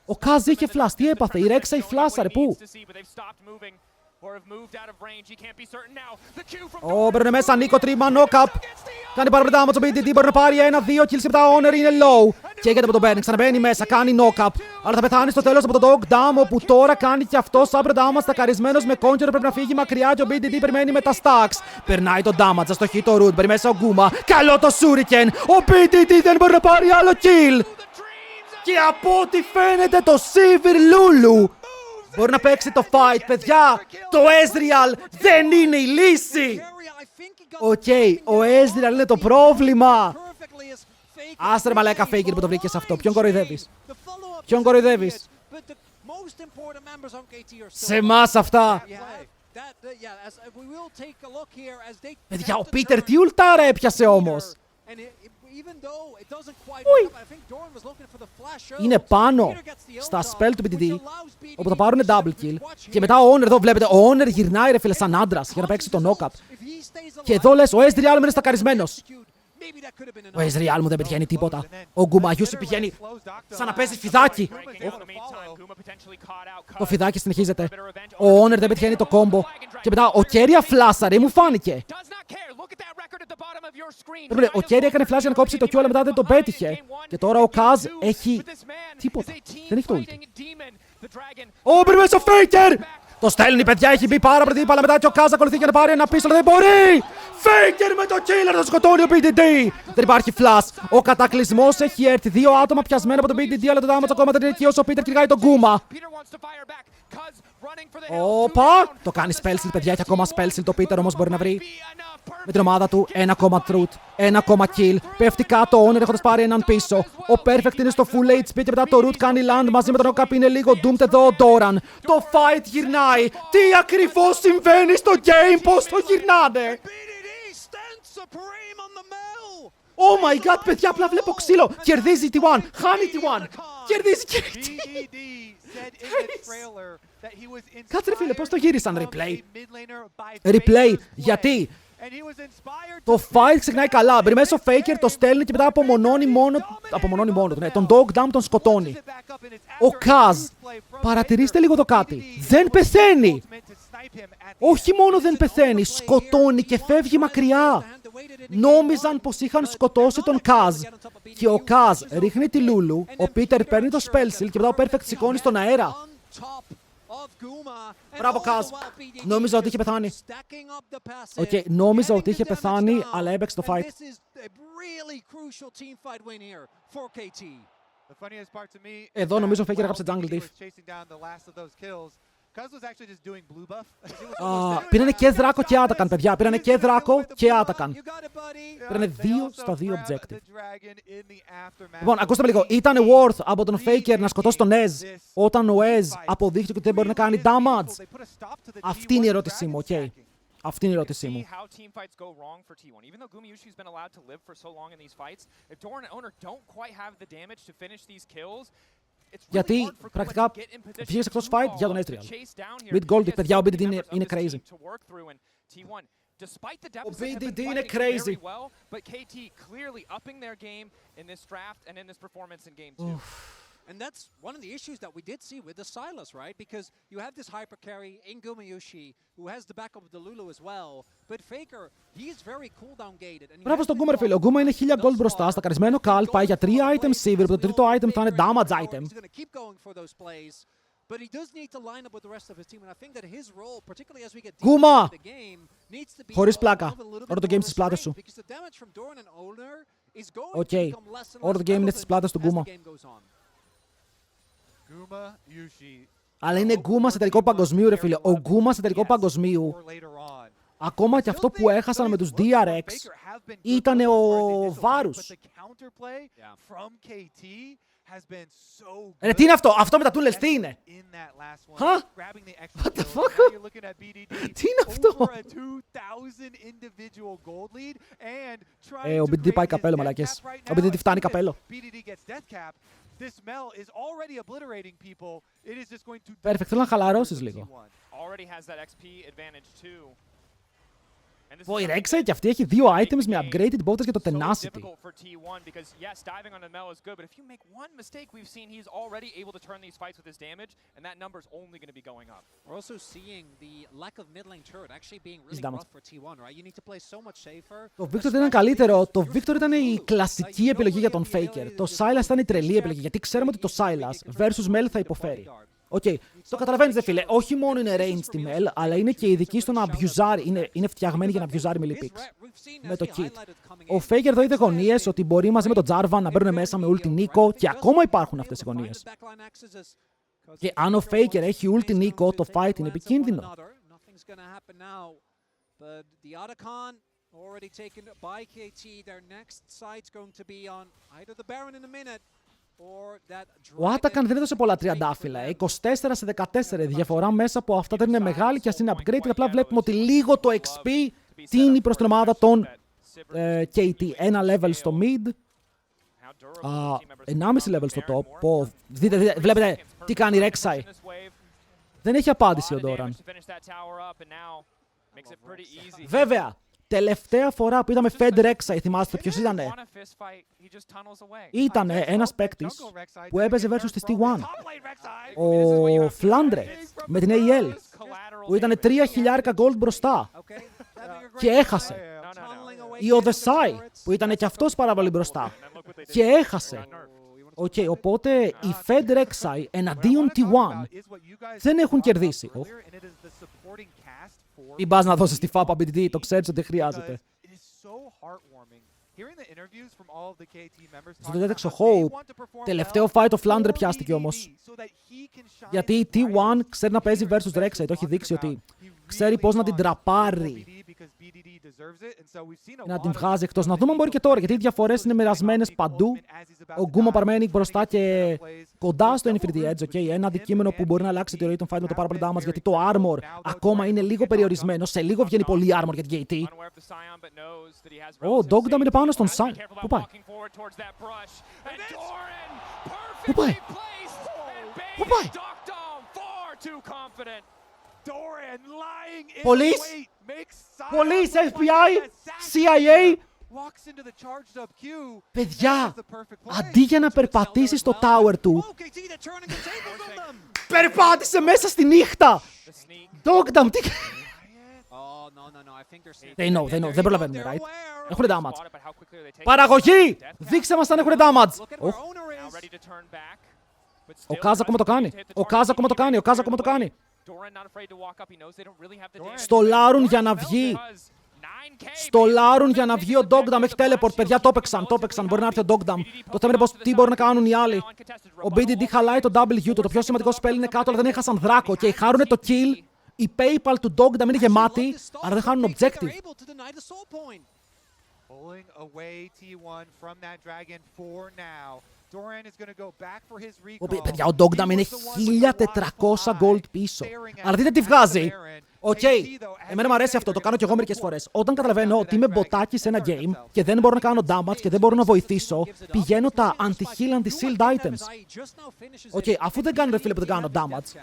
Speaker 1: Ο Kaz είχε flash. Τι έπαθε? Η Rek'Sai φλάσαρε. Πού? Μπαίνουν μέσα, Νίκο τρίμα, knock-up. Κάνει πάρα πολύ damage ο BDD, μπορεί να πάρει 1-2 kills και μετά ο Honor είναι low. Καίγεται από τον Παιρνει, ξαναμπαίνει μέσα, κάνει knock-up. Αλλά θα πεθάνει στο τέλος από τον Dog Dam, όπου τώρα κάνει και αυτό sabre damage, στακαρισμένος με conjure, πρέπει να φύγει μακριά και ο BDD περιμένει με τα stacks. Περνάει τον damage, στο hit το root, μπαίνει μέσα ο Guma. Καλό το shuriken, ο BDD δεν μπορεί να πάρει άλλο kill. Και από ό,τι φαίνεται το Sivir Lulu μπορεί να παίξει το fight, παιδιά. Το Ezreal δεν είναι η λύση. Ο Ezreal είναι το πρόβλημα. Άστρε μαλάκα Faker που το βρήκες αυτό. Ποιον κοροϊδεύεις? Ποιον κοροϊδεύεις? Σε εμάς αυτά. Παιδιά, ο Peter τι ουλτάρα έπιασε όμως. Είναι πάνω στα spell του BDD, όπου θα πάρουν double kill. Και μετά ο Honor εδώ βλέπετε, ο Honor γυρνάει ρε φίλε σαν άντρας για να παίξει το knock-up. Και εδώ λες, ο Ezreal μου είναι στακαρισμένος. Ο Ezreal μου δεν πετυχαίνει τίποτα. Ο Γκουμαγιούσι πηγαίνει σαν να παίζει φιδάκι. Το φιδάκι συνεχίζεται. Ο Honor δεν πετυχαίνει το combo. Και μετά ο Keria φλάσαρε, μου φάνηκε. Ο Keria έκανε φλάσ για να κόψει το Q, αλλά μετά δεν το πέτυχε. Και τώρα ο Kaz έχει τίποτα. Δεν έχει το ulti. Μπρε μέσα ο Faker! Το στέλνει, παιδιά, έχει μπει πάρα πολύ αλλά μετά και ο Kaz ακολουθεί για να πάρει ένα πίσω, αλλά δεν μπορεί! Faker με το killer, το σκοτώνει ο BDD! Δεν υπάρχει flash. Ο κατακλυσμός έχει έρθει. 2 άτομα πιασμένα από τον BDD, αλλά το damage ακόμα δεν είναι εκεί όσο ο Peter κυνηγάει τον Guma. Όπα! Το κάνει spellshield, παιδιά, έχει ακόμα spellshield. Το Peter όμως μπορεί να βρει με την ομάδα του 1 truth, 1 kill. Πέφτει κάτω ο Honor έχοντας πάρει έναν πίσω. Ο Perfect είναι στο full HP και μετά το root κάνει land μαζί με τον knock-up. Είναι λίγο doomed εδώ ο Doran. Το fight γυρνάει. Τι ακριβώς συμβαίνει στο game, πώς το γυρνάνε? Oh my god, παιδιά, απλά βλέπω ξύλο. Κερδίζει T1, χάνει T1. Κερδίζει και κάτσε ρε φίλε, πώς το γύρισαν replay? Replay, γιατί το fight ξεκινάει καλά. Μπρει μέσα ο Faker, το στέλνει και μετά απομονώνει μόνο του. Ναι, τον Dog Dam τον σκοτώνει. Ο Kaz, παρατηρήστε λίγο το κάτι. Δεν πεθαίνει. Όχι μόνο δεν πεθαίνει, σκοτώνει και φεύγει μακριά. Νόμιζαν πως είχαν σκοτώσει τον Kaz. Και ο Kaz ρίχνει τη Lulu, ο Peter παίρνει το spellshield και μετά ο Perfect σηκώνει στον αέρα. Μπράβο Kaz. Νόμιζα ότι είχε πεθάνει. Νόμιζα ότι είχε πεθάνει, αλλά έπαιξε το fight. Εδώ νομίζω ο Faker έγραψε jungle diff. Πήρανε και δράκο και άτακαν, παιδιά. Πήρανε και δράκο και άτακαν. Πήρανε 2 στα 2 objective. Λοιπόν, ακούστε με λίγο. Ήταν worth από τον Faker να σκοτώσει τον Ez όταν ο Ez αποδείχθηκε ότι δεν μπορεί να κάνει damage? Αυτή είναι η ερώτησή μου, οκ. Αυτή είναι η ερώτησή μου. Γιατί πρακτικά βγήκες εκτός fight για τον Ezreal. Mid Gold, παιδιά, ο BDD είναι crazy. Ο BDD είναι crazy.
Speaker 4: But KT clearly upping their game in this draft and in this performance in game 2.
Speaker 2: And that's one of the issues that we did see with the Sylas, right? Because you have this hyper carry in Gumayushi, who has the backup of the Lulu as well. But Faker, he is very cooldown gated.
Speaker 1: Μπράβο στον Γκούμερ, φίλε. Ο Γκούμα είναι 1000 gold μπροστά. Στακαρισμένο Καλ πάει για 3 item Sivir. Το τρίτο item θα είναι damage item.
Speaker 2: But he does need to line up with the rest of his team, and I think that his role, particularly as we get
Speaker 1: Γκούμα!
Speaker 2: deeper into the game, needs to be
Speaker 1: Χωρίς πλάκα.
Speaker 2: a little
Speaker 1: Όλο το
Speaker 2: bit
Speaker 1: game
Speaker 2: more
Speaker 1: στις πλάτες σου.
Speaker 2: restrained, because the damage from Doran and Owner is going
Speaker 1: Οκ.
Speaker 2: to become less and
Speaker 1: Όλο το
Speaker 2: less
Speaker 1: game είναι στις
Speaker 2: relevant
Speaker 1: πλάτες του
Speaker 2: as
Speaker 1: Γκούμα.
Speaker 2: the game goes on.
Speaker 1: Αλλά είναι Γκούμα σε τελικό παγκοσμίου, ρε φίλε. Ο Γκούμα σε τελικό παγκοσμίου, ακόμα και αυτό που έχασαν με τους DRX, ήταν ο βάρους. Ρε, τι είναι αυτό? Αυτό με τα τούλες τι είναι? Huh? What the fuck? Τι είναι αυτό? Ο BDD πάει καπέλο, μαλακές. Ο BDD φτάνει καπέλο. Perfect, θέλω να χαλαρώσεις λίγο. Πω, η Rek'Sai και αυτή έχει 2 items με upgraded bottas για το tenacity. Το Victor ήταν καλύτερο. Το Victor ήταν η κλασική επιλογή για τον Faker. Το Sylas ήταν η τρελή επιλογή, γιατί ξέρουμε ότι το Sylas versus Mel θα υποφέρει. Οκ, το καταλαβαίνεις, δε φίλε. Όχι μόνο είναι range στη Mel, αλλά είναι και ειδική στο να abusari. Είναι φτιαγμένη για να abusari melee picks. Με το kit. Ο Faker εδώ είδε γωνίες ότι μπορεί μαζί με τον Jarvan να μπαίνουν μέσα με ulti Nico και ακόμα υπάρχουν αυτές οι γωνίες. Και αν ο Faker έχει ulti Nico, το fight είναι επικίνδυνο. Ο Άτακαν δεν έδωσε πολλά τριαντάφυλλα. 24 σε 14. Διαφορά μέσα από αυτά δεν είναι μεγάλη και ας είναι upgrade. Απλά βλέπουμε ότι λίγο το XP τίνει προς την ομάδα των KT. Ένα level στο mid. 1,5 level στο top. Δείτε, βλέπετε τι κάνει η Rek'Sai. Δεν έχει απάντηση ο Doran. Βέβαια, τελευταία φορά που είδαμε Fed Rek'Sai, θυμάστε ποιος ήτανε? Ήτανε ένας παίκτης που έπαιζε versus τη T1. Ο Flandre με την AL που ήτανε 3.000 gold μπροστά και έχασε. Ή ο Desai που ήτανε και αυτός πάρα πολύ μπροστά και έχασε. Οπότε οι Fed Rek'Sai εναντίον T1 δεν έχουν κερδίσει. Μην πας να δώσεις τη φάπα BDD, το ξέρεις ότι χρειάζεται. Στο τέτοιο Hope, τελευταίο fight ο Flandre πιάστηκε όμως. Γιατί η T1 ξέρει να παίζει versus Rek'Sai, το έχει δείξει ότι ξέρει πώς να την τραπάρει. Να την βγάζει εκτός. Να δούμε αν μπορεί και τώρα, γιατί οι διαφορές είναι μοιρασμένες παντού. Ο Γκούμα παραμένει μπροστά και κοντά στο Infinity Edge. Ένα αντικείμενο που μπορεί να αλλάξει τη ροή των fight με το πάρα πολύ damage, γιατί το armor ακόμα είναι λίγο περιορισμένο. Σε λίγο βγαίνει πολύ armor για την KT. Ο Dogdam είναι πάνω στον Sion. Πού πάει? Πού πάει? Πού πάει? Police, FBI, CIA. Παιδιά, αντί για να περπατήσει στο tower του, περπάτησε μέσα στη νύχτα. Dogdam, τι... They know, δεν προλαβαίνουν, right? Έχουν damage. Παραγωγή! Δείξε μας αν έχουν damage. Ο Kaz ακόμα το κάνει. Ο Kaz ακόμα το κάνει. Στολάρουν για να βγει. Στολάρουν για να βγει ο Dogdam. Έχει teleport, παιδιά, το έπαιξαν. Μπορεί να έρθει ο Dogdam. Το θέμα είναι πως τι μπορούν να κάνουν οι άλλοι. Ο BDD χαλάει το W του. Το πιο σημαντικό spell είναι κάτω, αλλά δεν έχασαν δράκο. Και χάρουνε το kill. Η PayPal του Dogdam είναι γεμάτη, αλλά δεν χάνουν objective. Παιδιά, ο Dogdam είναι 1400 gold πίσω. Αλλά δείτε τι βγάζει. Οκ, εμένα μου αρέσει αυτό, το κάνω κι εγώ μερικές φορές. Όταν καταλαβαίνω ότι είμαι μποτάκι σε ένα game και δεν μπορώ να κάνω damage και δεν μπορώ να βοηθήσω, πηγαίνω τα anti-heal, anti-shield items. Οκ, αφού δεν κάνω ρε φίλε που δεν κάνω damage,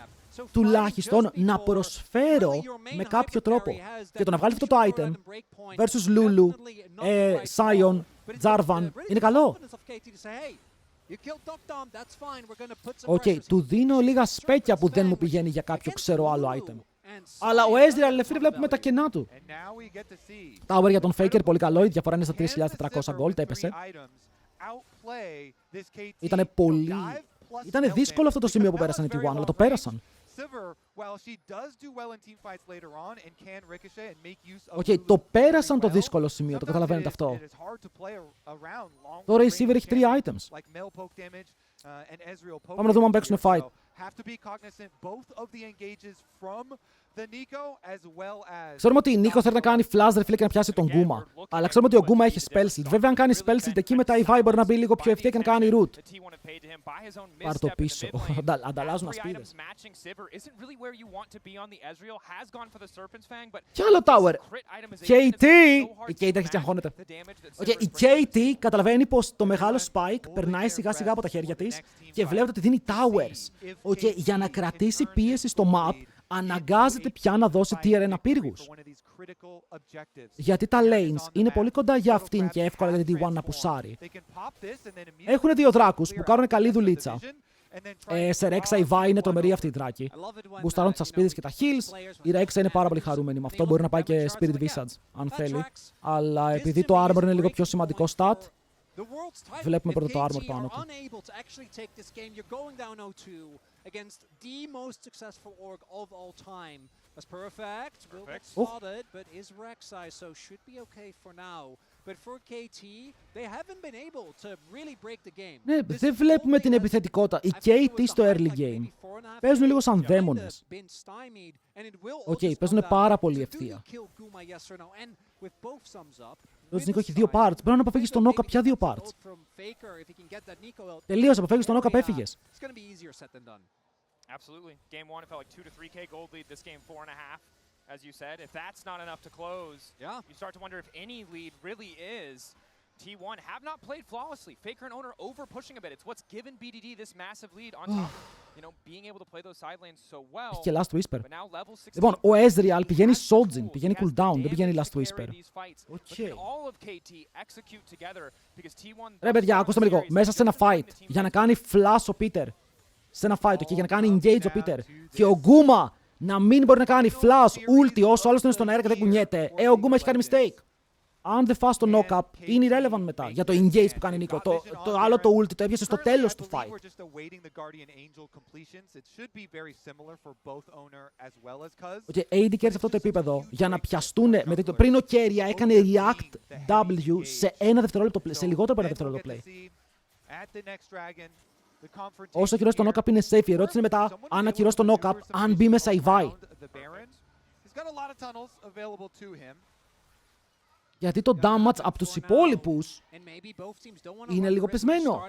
Speaker 1: τουλάχιστον να προσφέρω με κάποιο τρόπο. Και το να βγάλει αυτό το item versus Lulu, Sion, Jarvan, είναι καλό. Οκ, του δίνω λίγα σπέκια που δεν μου πηγαίνει για κάποιο ξέρω άλλο item. Αλλά ο Ezreal, φίλε, βλέπουμε τα κενά του. Tower για τον Faker, πολύ καλό. Η διαφορά είναι στα 3.400 gold, έπεσε. Ήτανε δύσκολο αυτό το σημείο που πέρασαν οι T1, αλλά το πέρασαν. Οκ, το πέρασαν το δύσκολο σημείο, το καταλαβαίνετε αυτό. Τώρα η Sivir έχει 3 items. Πάμε να δούμε αν παίξουν fight. Ξέρουμε ότι η Νίκο θέλει να κάνει flash ρε φίλε και να πιάσει τον Γκούμα. Αλλά ξέρουμε ότι ο Γκούμα έχει spell shield. Βέβαια αν κάνει spell shield εκεί μετά η Vi μπορεί να μπει λίγο πιο ευθεία και να κάνει root. Πάρ' το πίσω. Ανταλλάζουν ασπίδες. Κι άλλο tower. KT! Η KT αρχίζει να αγχώνεται. Η KT καταλαβαίνει πως το μεγάλο spike περνάει σιγά σιγά από τα χέρια της και βλέπετε ότι δίνει towers. Για να κρατήσει πίεση στο map, αναγκάζεται πια να δώσει tier 1 πύργους. Γιατί τα lanes είναι πολύ κοντά για αυτήν και εύκολα για την T1 να πουσάρει. Έχουν 2 δράκους που κάνουν καλή δουλίτσα. Σε Ρέξα η Vi είναι τρομερή αυτή η δράκη. Μπουστάρουν τις ασπίδες και τα heals. Η Ρέξα είναι πάρα πολύ χαρούμενη με αυτό. Μπορεί να πάει και Spirit Visage αν θέλει. Αλλά επειδή το armor είναι λίγο πιο σημαντικό stat, βλέπουμε πρώτα το armor πάνω του. Against the most successful org of all time. That's perfect. Will get spotted, but is Rek'Sai, so should be okay for now. But for KT, they haven't been able to really break the game. Ναι, δεν βλέπουμε την επιθετικότητα. Οι KT στο early game παίζουν λίγο σαν δαίμονες. Οκ, παίζουν πάρα πολύ ευθεία. Ο Νίκο έχει 2 parts. Πρέπει να αποφύγεις τον Όκα πια 2 parts. Τελείωσε, αποφύγεις τον Όκα, έφυγες.
Speaker 4: Absolutely. Game 1, it felt like 2 to 3K gold lead. This game, 4.5, as you said. If that's not enough to close, you start to wonder if any lead really is. T1 have not played flawlessly. Faker and Owner over pushing a bit. It's what's given BDD this massive lead on top of, being able to play those side lanes so well.
Speaker 1: Και Last Whisper. Λοιπόν, ο Ezreal πηγαίνει Soljin, πηγαίνει cooldown, δεν πηγαίνει Last Whisper. Ρε παιδιά, ακούστε με λίγο. Μέσα σε ένα fight, για να κάνει flash ο Peter. Σε ένα fight, για να κάνει engage ο Peter. Και ο Γκούμα να μην μπορεί να κάνει flash, ulti, όσο άλλος είναι στον αέρα και δεν κουνιέται. Ο Γκούμα έχει κάνει mistake. Αν δεν φας το knock-up, είναι irrelevant μετά για το engage που κάνει Νίκο. Το άλλο το ulti το έπιασε στο τέλος του fight. AD carry σε αυτό το επίπεδο για να πιαστούν. Πριν ο Keria έκανε react W σε 1 δευτερόλεπτο play, σε λιγότερο από 1 δευτερόλεπτο play. Όσο ακυρώσει το knock-up είναι safe. Η ερώτηση είναι μετά, αν ακυρώσει το knock-up, αν μπει μέσα η Vi. Γιατί το damage από τους υπόλοιπους είναι λίγο πεσμένο.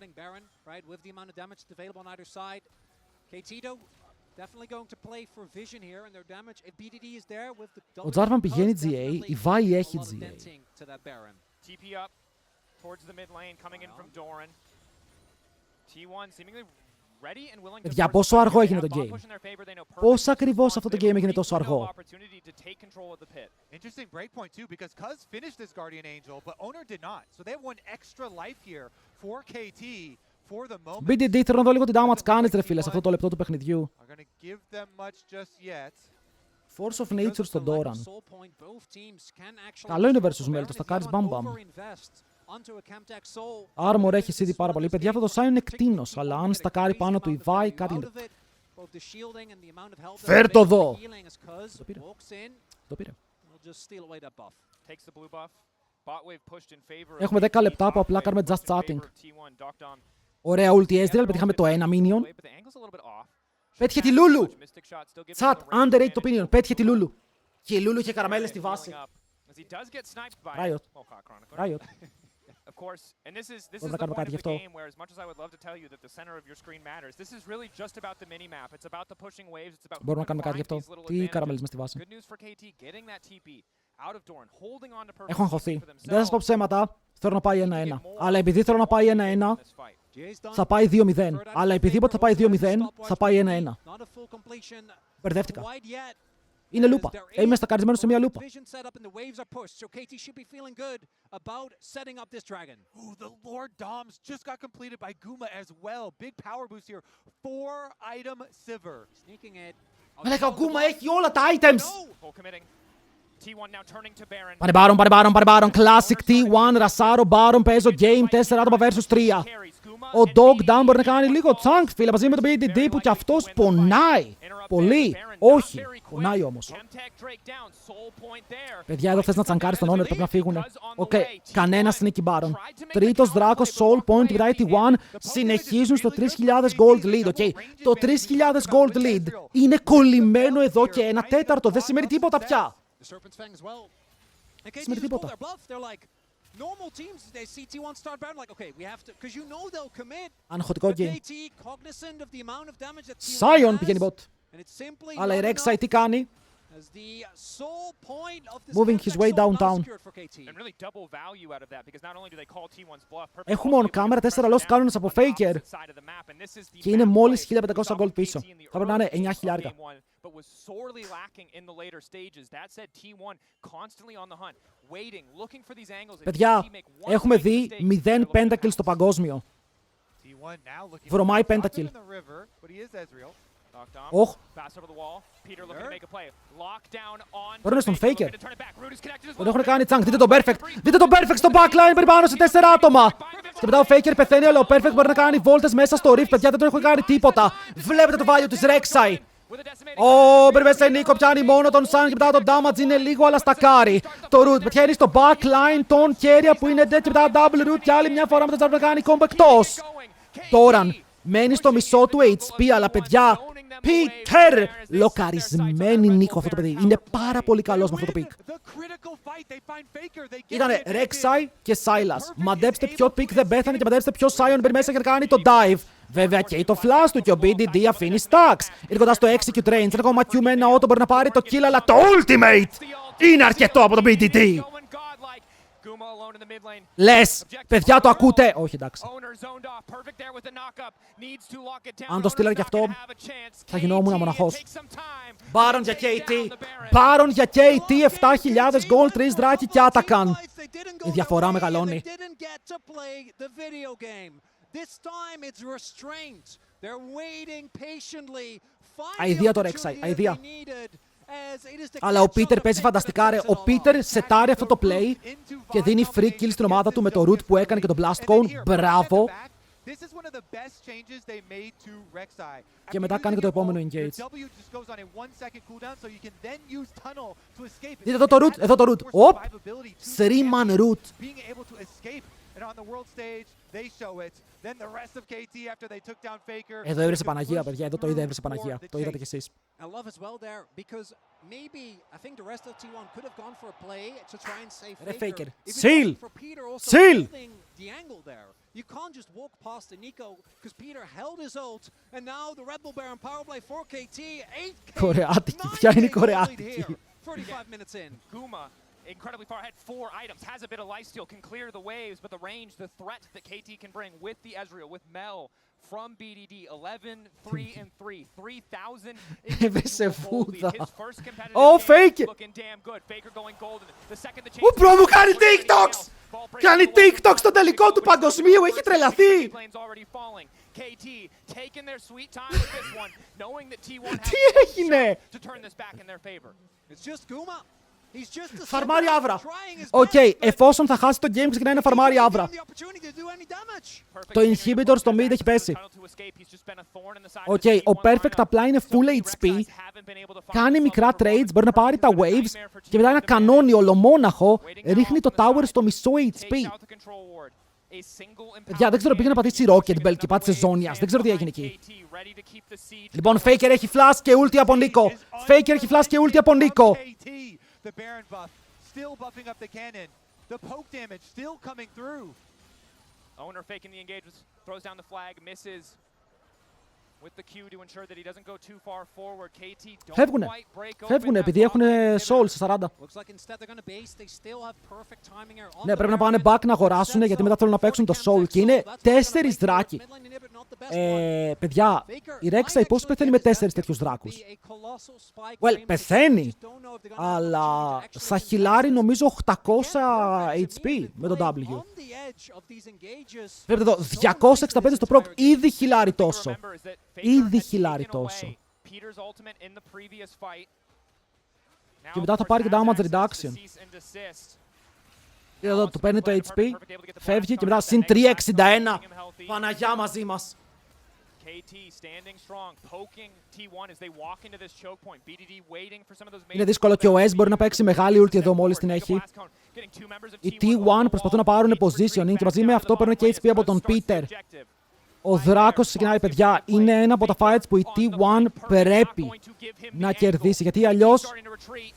Speaker 1: Ο Jarvan πηγαίνει GA, η Vi έχει GA. Για πόσο αργό έγινε το game. Πώς ακριβώς αυτό το game έγινε τόσο αργό. BDD, θέλω να δω λίγο τι damage κάνεις ρε φίλε σε αυτό το λεπτό του παιχνιδιού. Force of Nature στον Doran. Καλό είναι versus Meltos, θα κάνεις μπαμ μπαμ. Armor έχει ήδη πάρα πολύ. Παιδιά, αυτό το Sion είναι κτήνος, αλλά αν στακάρει πάνω του η Vi, κάτι είναι. Φέρ' το εδώ! Το πήρε. Έχουμε 10 λεπτά που απλά κάνουμε just chatting. Ωραία ulti Ezreal, πετύχαμε το 1 minion. Πέτυχε τη Lulu! Chat, underrate το minion, πέτυχε τη Lulu. Και η Lulu είχε καραμέλες στη βάση. Riot. Μπορούμε να κάνουμε κάτι γι' αυτό. Μπορούμε να κάνουμε κάτι γι' αυτό. Τι καραμελίζουμε στη βάση. Έχω αγχωθεί. Δεν θα σας πω ψέματα. Θέλω να πάει 1-1. Αλλά επειδή θέλω να πάει 1-1, θα πάει 2-0. Αλλά επειδή θα πάει 2-0, θα πάει 1-1. Μπερδεύτηκα. Είναι λούπα. Είμαι στακαρισμένος σε μια λούπα.
Speaker 3: The Lord Doms just got completed by Guma as well. Big power boost here. 4-item Sivir.
Speaker 1: Μαλάκα, ο Γκούμα έχει όλα τα items! Πάνε Baron. Classic T1, Ρασάρο, Baron, παίζω game 4 άτομα versus 3. Ο Dog Down μπορεί να κάνει λίγο chunk, φίλε, μαζί με τον BDD που κι αυτός πονάει. Πολύ. Όχι. Πονάει όμως. Παιδιά, εδώ θες να τσανκάρεις τον Honor, πρέπει να φύγουνε. Οκ, κανένα sneaky Baron. Τρίτος Δράκος, Soul Point, κοιτάει T1, συνεχίζουν στο 3.000 gold lead, οκ. Το 3.000 gold lead είναι κολλημένο εδώ και 1/4, δεν σημαίνει τίποτα πια. Σημαίνει τίποτα. Αναχωτικό game. Sion πηγαίνει bot. Αλλά η Rek'Sai τι κάνει? Moving his way downtown. Έχουμε on camera 4 lost cannons από Faker. Και είναι μόλις 1.500 gold πίσω. Θα πρέπει να είναι 9.000. Παιδιά, έχουμε δει 0 pentakill στο παγκόσμιο. Βρωμάει pentakill. Όχ. Μπορούν στον Faker. Τον έχουν κάνει τσάνκ. Δείτε τον Perfect. Δείτε τον Perfect στο backline πριν πάνω σε 4 άτομα. Και μετά ο Faker πεθαίνει, αλλά ο Perfect μπορεί να κάνει βόλτες μέσα στο Rift. Παιδιά, δεν τον έχουν κάνει τίποτα. Βλέπετε το value της Rek'Sai. Ω, μπαίνει μέσα Νίκο, πιάνει μόνο τον Sun και μετά το damage είναι λίγο, αλλά στακάρει. Το root πετυχαίνει στο backline τον Keria που είναι dead και μετά double root και άλλη μια φορά μετά να κάνει combo εκτός. Τώρα μένει στο μισό του HP, αλλά παιδιά, Peter! Λοκαρισμένη Νίκο αυτό το παιδί. Είναι πάρα πολύ καλός με αυτό το pick. Ήτανε Rek'Sai και Sylas. Μαντέψτε ποιο pick δεν πέθανε και μαντέψτε ποιο Sion μπαίνει μέσα και κάνει το dive. Βέβαια και το flash του και ο BDD αφήνει stacks. Είναι κοντά στο execute range. Είναι ακόμα Q με ένα auto, μπορεί να πάρει το kill, αλλά το ultimate είναι αρκετό από το BDD. Λες, παιδιά το ακούτε? Όχι, εντάξει. Αν το στείλανε κι αυτό, θα γινόμουν μοναχός. Baron για KT. Baron για KT, 7.000 gold, 3 δράκοι και άτακαν. Η διαφορά μεγαλώνει. Αηδία το Rek'Sai, αηδία. Αλλά ο Peter παίζει φανταστικά ρε. Ο Peter σετάρει αυτό το play και δίνει free kill στην ομάδα του με το root που έκανε και το blast cone. Μπράβο. Και μετά κάνει και το επόμενο engage. Δείτε εδώ το root, εδώ το root. Οπ! 3-man root. Εδώ έβρισε Παναγία, παιδιά. Εδώ το είδα, έβρισε Παναγία. Το είδατε κι εσείς. Ρε Faker. Chill! Chill! You can't just walk past the Nico because Peter held his ult and now the Red Bull Baron power play for KT 8K. Κορεάτικη, ποια είναι η κορεάτικη?
Speaker 2: 45 minutes in. Guma incredibly far ahead, 4 items, has a bit of lifesteal, can clear the waves, but the range, the threat that KT can bring with the Ezreal, with Mel from BDD, 11, 3 and 3, 3,000.
Speaker 1: Έβρισε φούδα. Ω, Faker! Ω, μπρο, μου κάνει TikToks! Κάνει TikTok στο τελικό του παγκοσμίου, έχει τρελαθεί! Τι έγινε? Φαρμάρει άβρα. Οκ, εφόσον θα χάσει το game, ξεκινάει να φαρμάρει άβρα. Το inhibitor στο mid έχει πέσει. Οκ, ο Perfect απλά είναι full HP. Κάνει μικρά trades, μπορεί να πάρει τα waves και μετά ένα κανόνι ολομόναχο ρίχνει το tower στο μισό HP. Παιδιά, δεν ξέρω, πήγε να πατήσει Rocket Bell και πάτησε Zonias. Δεν ξέρω τι έγινε εκεί. Λοιπόν, Faker έχει flash και ulti από Νίκο. Faker έχει flash και ulti από Νίκο.
Speaker 4: Owner faking the engage, throws down the flag, misses with the Q to ensure that he doesn't go too far forward. KT don't quite break open.
Speaker 1: Φεύγουνε επειδή έχουν souls σε 40. Ναι, πρέπει να πάνε back να αγοράσουν γιατί μετά θέλουν να παίξουν το soul και είναι 4 δράκοι. Παιδιά, η Rek'Sai πώς πεθαίνει με 4 τέτοιους δράκους? Well, πεθαίνει, αλλά θα χιλάρει νομίζω 800 HP με το W. Βλέπετε εδώ, 265 στο proc, ήδη χιλάρει τόσο. Ήδη χιλάρει τόσο. Και μετά θα πάρει και damage reduction. Εδώ του παίρνει το HP, φεύγει και μετά συν 361. Παναγιά μαζί μας. Είναι δύσκολο και ο S μπορεί να παίξει μεγάλη ulti εδώ μόλις την έχει. Οι T1 προσπαθούν να πάρουν positioning και μαζί με αυτό παίρνουν και HP από τον Peter. Ο Δράκος ξεκινάει, παιδιά. Είναι ένα από τα fights που η T1 πρέπει να κερδίσει. Γιατί αλλιώς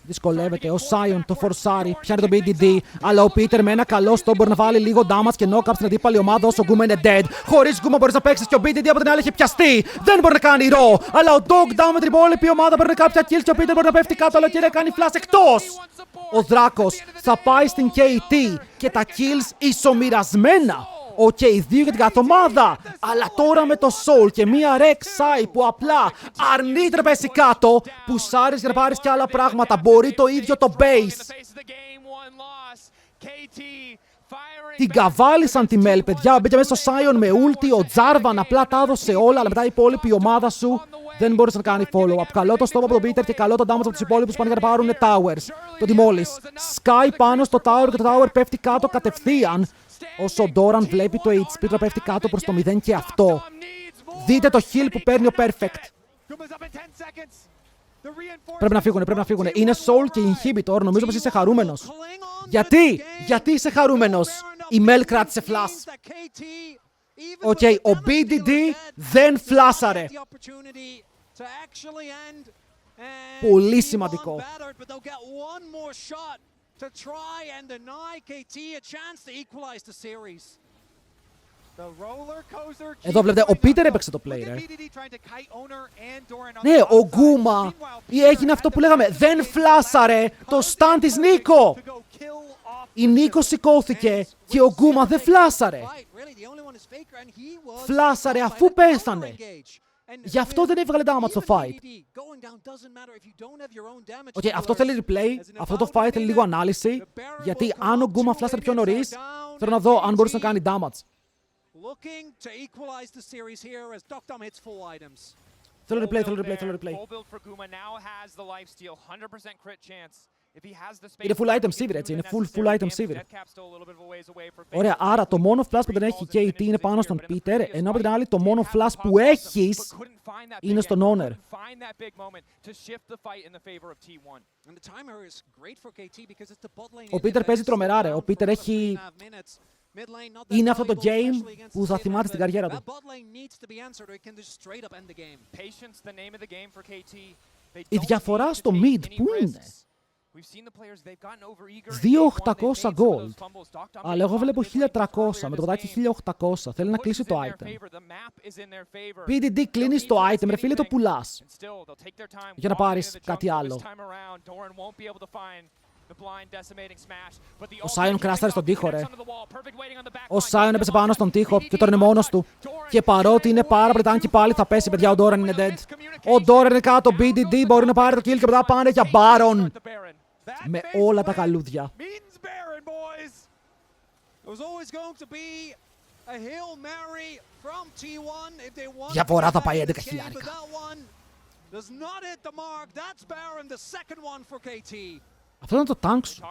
Speaker 1: δυσκολεύεται. Ο Sion το φορσάρει, πιάνει τον BDD. Αλλά ο Peter με ένα καλό stop μπορεί να βάλει λίγο damage και knock-up στην αντίπαλη ομάδα όσο ο Guma είναι dead. Χωρίς Guma μπορείς να παίξεις και ο BDD από την άλλη έχει πιαστεί. Δεν μπορεί να κάνει ρο. Αλλά ο Dog down με την υπόλοιπη ομάδα παίρνει κάποια kills και ο Peter μπορεί να πέφτει κάτω. Αλλά και να κάνει flash εκτός. Ο Δράκος θα πάει στην KT και τα kills ισομοιρασμένα. Οκ, 2 για την κάθε ομάδα. Αλλά τώρα με το Soul και μία Rek'Sai που απλά αρνείται να πέσει κάτω, που σάρεις για να πάρεις και άλλα πράγματα. Μπορεί το ίδιο το base. Την καβάλισαν τη Mel, παιδιά. Μπήκε μέσα στο Sion με ulti. Ο Jarvan απλά τα έδωσε όλα, αλλά μετά η υπόλοιπη ομάδα σου δεν μπόρεσε να κάνει follow-up. Καλό το stop από τον Peter και καλό το damage από τους υπόλοιπους που πάνε για να πάρουν towers. Το Demolish. Sky πάνω στο tower και το tower πέφτει κάτω κατευθείαν. Όσο ο Doran βλέπει το HP του να πέφτει κάτω προς το 0 και αυτό. Δείτε το heal που παίρνει ο Perfect. Πρέπει να φύγουνε, πρέπει να φύγουνε. Είναι Soul και Inhibitor. Νομίζω πως είσαι χαρούμενος. Γιατί είσαι χαρούμενος? Η Mel κράτησε flash. Οκ, ο BDD δεν φλάσαρε. Πολύ σημαντικό. To try and deny KT a chance to equalize the series. Εδώ βλέπετε, ο Peter έπαιξε το play, ρε. Ναι, ο Guma έγινε αυτό που λέγαμε. Δεν φλάσαρε το stun της Νίκο. Η Νίκο σηκώθηκε και ο Guma δεν φλάσαρε. Φλάσαρε αφού πέθανε. Γι' αυτό δεν έβγαλε damage στο fight. Okay, αυτό θέλει replay. Αυτό το fight θέλει λίγο ανάλυση. Γιατί αν ο Guma φλάσαρε πιο νωρίς, θέλω να δω αν μπορούσε να κάνει damage. Θέλω replay. Είναι full item sivir, έτσι. Είναι full item sivir. Ωραία, άρα το μόνο flash που δεν έχει η KT είναι πάνω στον Peter, ενώ από την άλλη το μόνο flash που έχεις είναι στον Owner. Ο Peter παίζει τρομερά, ρε. Ο Peter έχει... Είναι αυτό το game που θα θυμάται στην καριέρα του. Η διαφορά στο mid που είναι? 2.800 gold. Αλλά εγώ βλέπω 1.300 με το ποδάκι 1.800. Θέλει να κλείσει το item. PDD κλείνεις το item, ρε φίλε, το πουλάς για να πάρεις κάτι άλλο. Ο Sion κράσταρε στον τοίχο, ρε. Ο Sion έπεσε πάνω στον τοίχο και τώρα είναι μόνος του. Και παρότι είναι πάρα πολύ tanky πάλι θα πέσει, παιδιά. Ο Doran είναι dead. Ο Doran είναι κάτω. BDD μπορεί να πάρει το kill και μετά πάνε για Baron. Με όλα τα καλούδια. Διαφορά θα πάει 11 χιλιάρικα. Αυτό ήταν το tank σου.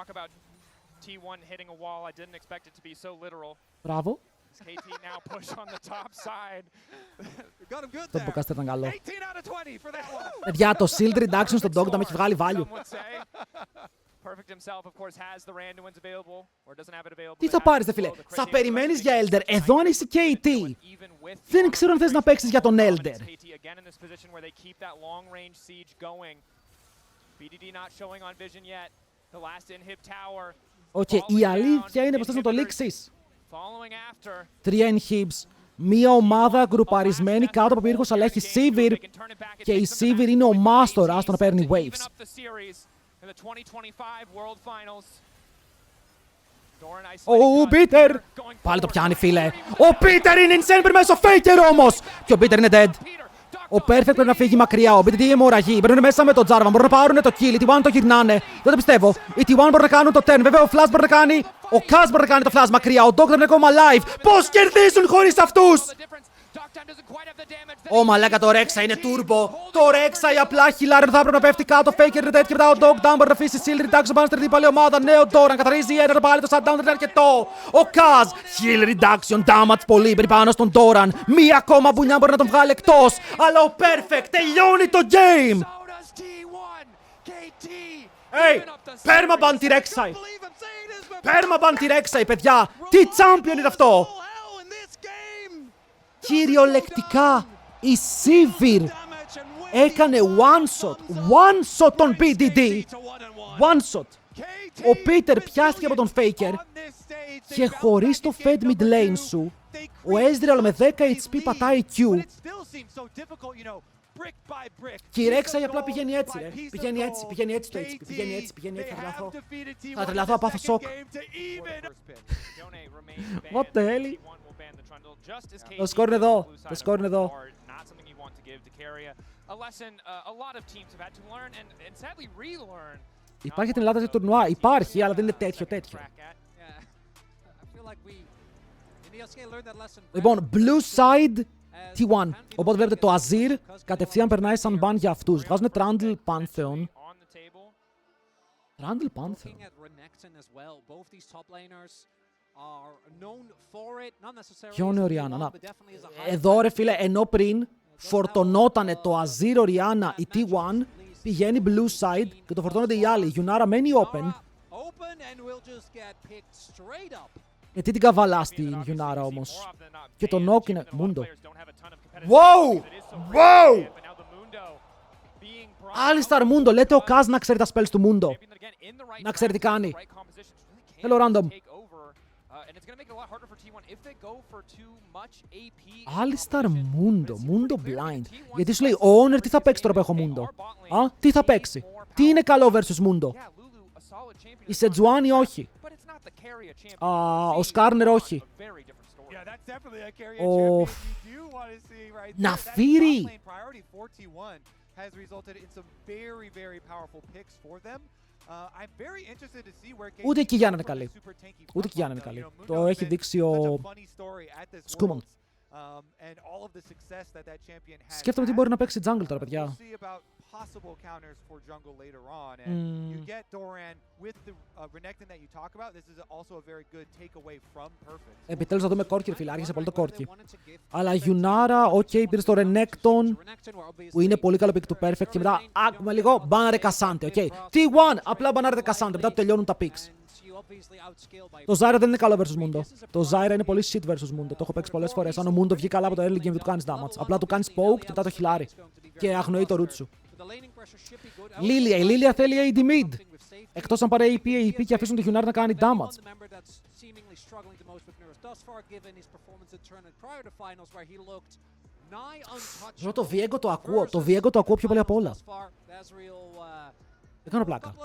Speaker 1: Μπράβο. Το Bocasta ήταν καλό. Παιδιά, το shield reduction στον Dog τα με έχει βγάλει value. Τι θα πάρεις, δε φίλε? Θα περιμένεις για Elder. Εδώ αν είσαι KT, δεν ξέρω αν θες να παίξεις για τον Elder. Οκ, η αλήθεια είναι πως θες να το λήξεις. Τρία inhibs. Μία ομάδα γκρουπαρισμένη κάτω από πύργος, αλλά έχει Sivir και η Sivir είναι ο μάστορας στο να παίρνει waves. Ο Peter! Πάλι το πιάνει, φίλε. Ο Peter είναι insane μέσω Faker όμως! Και ο Peter είναι dead. Ο Perfect πρέπει να φύγει μακριά. Ο BTT αιμορραγεί. Μπαίνουν μέσα με τον Jarvan. Μπορούν να πάρουν το kill. Οι T1 το γυρνάνε. Δεν το πιστεύω. Οι T1 μπορούν να κάνουν το turn. Βέβαια ο Flash μπορεί να κάνει. Ο Kaz μπορεί να κάνει το Flash μακριά. Ο Doctor είναι ακόμα live. Πώς κερδίζουν χωρίς αυτούς! Ω μαλάκα, το Rek'Sai είναι turbo. Το Rek'Sai απλά χιλάρει, θα έπρεπε να πέφτει κάτω. Faker είναι τέτοιο. Μετά ο Dog Down μπορεί να αφήσει Seal Reduction πάνω στην τρίτη ομάδα. Νέο Doran καθαρίζει η ένα πάλι. Το shutdown δεν είναι αρκετό. Ο Kaz Heal Reduction damage πολύ πάνω στον Doran. Μία ακόμα μπουνιά μπορεί να τον βγάλει εκτός. Αλλά ο Perfect τελειώνει το game. Hey, permaban τη Rek'Sai. Permaban τη Rek'Sai, παιδιά. Τι champion είναι αυτό! Κυριολεκτικά η Sivir έκανε one shot τον BDD. One shot. Ο Peter πιάστηκε από τον Faker και χωρίς το fed mid lane σου, ο Ezreal με 10 HP πατάει Q. Και η Rek'Sai απλά πηγαίνει έτσι, ρε. Πηγαίνει έτσι το HP. Πηγαίνει έτσι, θα τρελαθώ, θα πάθω σοκ. What the hell? Το σκορ είναι εδώ. Το σκορ είναι εδώ. Υπάρχει την Ελλάδα του τουρνουά. Υπάρχει, αλλά δεν είναι τέτοιο. Λοιπόν, blue side T1. Οπότε βλέπετε το Azir κατευθείαν περνάει σαν ban για αυτούς. Βγάζουν Trundle Pantheon. Trundle Pantheon. Ποιο είναι ο Ριάννα? Να. Εδώ ρε φίλε, ενώ πριν φορτωνότανε το Azir Ριάννα η T1, πηγαίνει blue side και το φορτώνονται οι άλλοι. Η Yunara μένει open. Γιατί την καβαλά στην Yunara όμως? Και το knock είναι Mundo. Wow! Wow! Alistar Mundo. Λέτε ο Kaz να ξέρει τα spells του Mundo. Να ξέρει τι κάνει. Hello random. Alistar Mundo blind. Γιατί σου λέει ο Owner τι θα παίξει τώρα που έχω Mundo? Α, τι θα παίξει? Τι είναι καλό versus Mundo? Η Sejuani όχι. Ο Skarner όχι. Ο Ναφίρι. Ούτε και η Γιάννα είναι καλή. Ούτε και η Γιάννα είναι καλή. Το έχει δείξει ο Σκούμον. Σκέφτομαι τι μπορεί να παίξει jungle τώρα, παιδιά. Επιτέλους θα δούμε κόρκι, φίλε. Άρχισε πολύ το κόρκι. Αλλά Yunara, ok, πήρε στο Renekton, που είναι πολύ καλό pick του Perfect. Και μετά, άκουμε λίγο, μπάναρε Cassante, ok. T1, απλά μπάναρε Cassante, μετά του τελειώνουν τα picks. Το Zyra δεν είναι καλό versus Mundo. Το Zyra είναι πολύ shit versus Mundo. Το έχω παίξει πολλές φορές. Αν ο Mundo βγει καλά από το early game δεν του κάνεις damage. Απλά του κάνεις poke και μετά το χιλάρι. Και αγνοεί το root σου. Lilia, η Lilia θέλει AD mid. Εκτός αν πάρει AP και αφήσουν τη Yunara να κάνει damage. Το Viego το ακούω. Το Viego το ακούω πιο πολύ απ' όλα. Δεν κάνω πλάκα.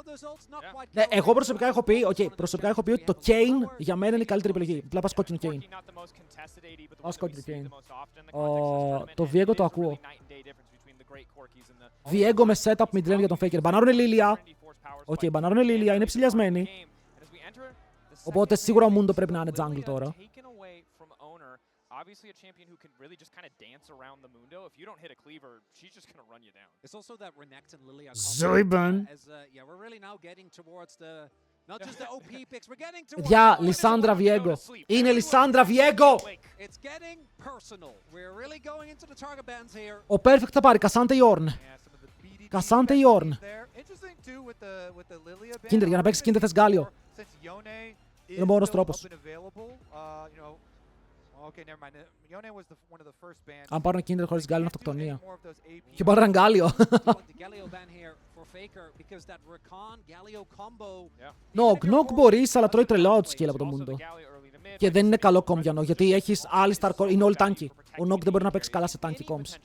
Speaker 1: Ναι, εγώ προσωπικά έχω πει, ότι το Kane για μένα είναι η καλύτερη επιλογή. Απλά πας κόκκινο Kane. Πας κόκκινο Kane. Το Viego το ακούω. Viego με setup mid lane για τον Faker. Μπανάρουνε Lilia. Οκ, μπανάρουνε Lilia, είναι ψηλιασμένοι. Οπότε σίγουρα ο Mundo πρέπει να είναι jungle τώρα.
Speaker 4: Obviously a champion who can really just kind of dance around the Mundo. If you don't hit a cleaver, she's just going to run you down. It's also that Renekton Lilia
Speaker 1: Zoiban.
Speaker 2: Yeah, we're really now getting towards the not just the OP picks, we're getting towards
Speaker 1: Yeah, Lissandra Viego. Είναι Lissandra Viego.
Speaker 2: It's getting personal. We're really going into the target bands here.
Speaker 1: Ο Perfect θα πάρει Cassante ή Ornn. Cassante ή Ornn. Kinder, για να παίξεις Kinder θες Γκάλιο. Είναι ο μόνος τρόπος. Αν πάρουν Kindred χωρίς Γκάλιο είναι αυτοκτονία. Και πάρουν έναν Γκάλιο. Νοκ μπορείς, αλλά τρώει τρελό out skill από το Mundo. Και δεν είναι καλό comp για Νοκ, γιατί έχεις άλλη star core, είναι όλοι tanky. Ο Νοκ δεν μπορεί να παίξει καλά σε tanky comps.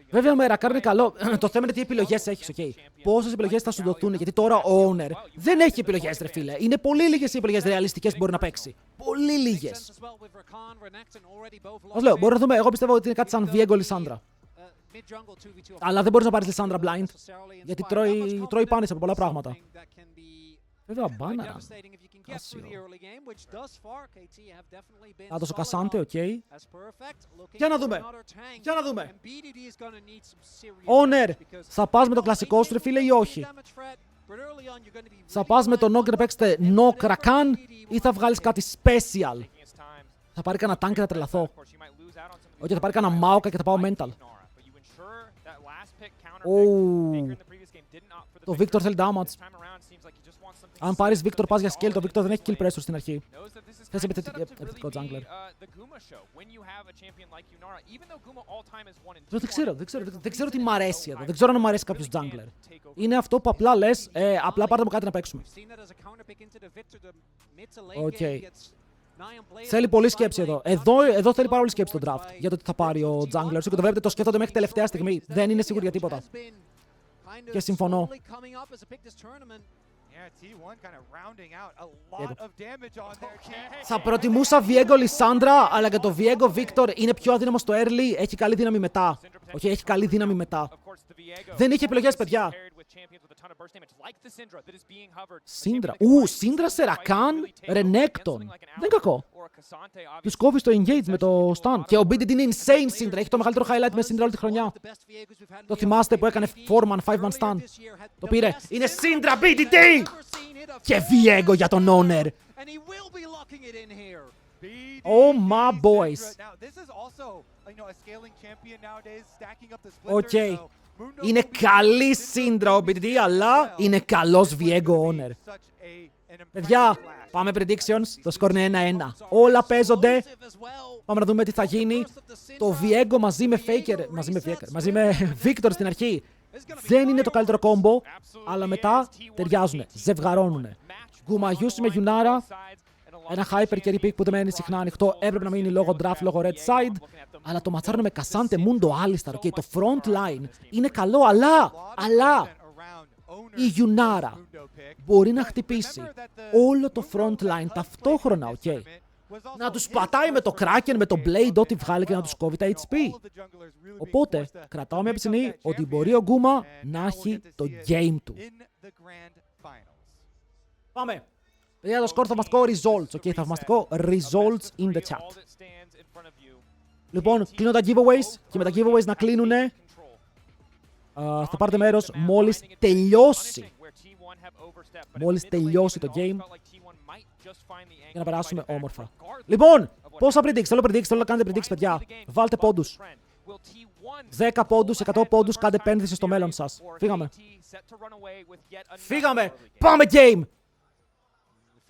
Speaker 1: Βέβαια με Rakan είναι καλό. Το θέμα είναι τι επιλογές έχεις, ok. Πόσες επιλογές θα σου δοθούν, γιατί τώρα ο Owner δεν έχει επιλογές, ρε φίλε. Είναι πολύ λίγες οι επιλογές ρεαλιστικές που μπορεί να παίξει. Πολύ λίγες. Ας λέω, μπορούμε να δούμε, εγώ πιστεύω ότι είναι κάτι σαν Viego Lissandra. Αλλά δεν μπορείς να πάρεις Lissandra blind, γιατί τρώει πάνης από πολλά πράγματα. Βέβαια, μπάνα. Θα δώσω Κασάντε, οκ. Για να δούμε. Για να δούμε. Owner, θα πας με το κλασικό σου, ρε φίλε, ή όχι. Θα πας με το Νοκ να παίξετε Νοκ Rakan ή θα βγάλεις κάτι special. Θα πάρει κανένα tank και θα τρελαθώ. Όχι, θα πάρει κανένα Maoka και θα πάω mental. Το Victor θέλει damage. Αν πάρεις Victor, πας για skill. Το Victor δεν έχει kill pressure στην αρχή. Θες επιθετικό jungler. Δεν ξέρω τι μ' αρέσει εδώ. Δεν ξέρω αν μ' αρέσει κάποιος jungler. Είναι αυτό που απλά λες, απλά πάρτε μου κάτι να παίξουμε. Οκ. Θέλει πολλή σκέψη εδώ. Εδώ θέλει πάρα πολύ σκέψη το draft για το τι θα πάρει ο jungler. Και το βλέπετε, το σκέφτονται μέχρι τελευταία στιγμή. Δεν είναι σίγουροι για τίποτα. Και συμφωνώ. Θα προτιμούσα Viego Lissandra, αλλά και το Viego Victor είναι πιο αδύναμο στο early, έχει καλή δύναμη μετά. Όχι, έχει καλή δύναμη μετά. Δεν είχε επιλογές, παιδιά. Σύντρα. Σύντρα σε Rakan, Renekton. Δεν κακό. Τους κόβεις το engage με το stun. Και ο BDD είναι insane Σύντρα. Έχει το μεγαλύτερο highlight με Σύντρα όλη τη χρονιά. Το θυμάστε που έκανε 4-man, 5-man stun. Το πήρε. Είναι Σύντρα BDD! Και Viego για τον Owner. Oh my boys. Οκ. Είναι καλή Σύντρα ο BDD, αλλά είναι καλός Viego Owner. Παιδιά, πάμε predictions. Το σκορ είναι 1-1. Όλα παίζονται. Πάμε να δούμε τι θα γίνει. Το Viego μαζί με Victor στην αρχή δεν είναι το καλύτερο κόμπο, αλλά μετά ταιριάζουνε, ζευγαρώνουνε. Γκουμαγιούσι με Γιουνάρα. Ένα hyper carry pick που δεν μένει συχνά ανοιχτό. Έπρεπε να μείνει λόγω draft, λόγω red side. Αλλά το ματσάρουν με Κασάντε, Mundo, Alistar. Okay, το front line είναι καλό, αλλά η Γιουνάρα μπορεί να χτυπήσει όλο το front line ταυτόχρονα, ok. Να τους πατάει με το Kraken, με το Blade, ό,τι βγάλει και να τους κόβει τα HP. Οπότε, κρατάω μια πιτσινή ότι μπορεί ο Γκούμα να έχει το game του. Πάμε. Παιδιά, το σκορ θαυμαστικό results, ok, θαυμαστικό results in the chat. Λοιπόν, κλείνω τα giveaways και με τα giveaways να κλείνουνε. Θα πάρετε μέρος μόλις τελειώσει. Μόλις τελειώσει το game. Για να περάσουμε όμορφα. Λοιπόν, πόσα predicts, θέλω να κάνετε predicts, παιδιά. Βάλτε πόντους. 10 πόντους, 100 πόντους, κάντε επένδυση στο μέλλον σας. Φύγαμε. Φύγαμε. Πάμε game.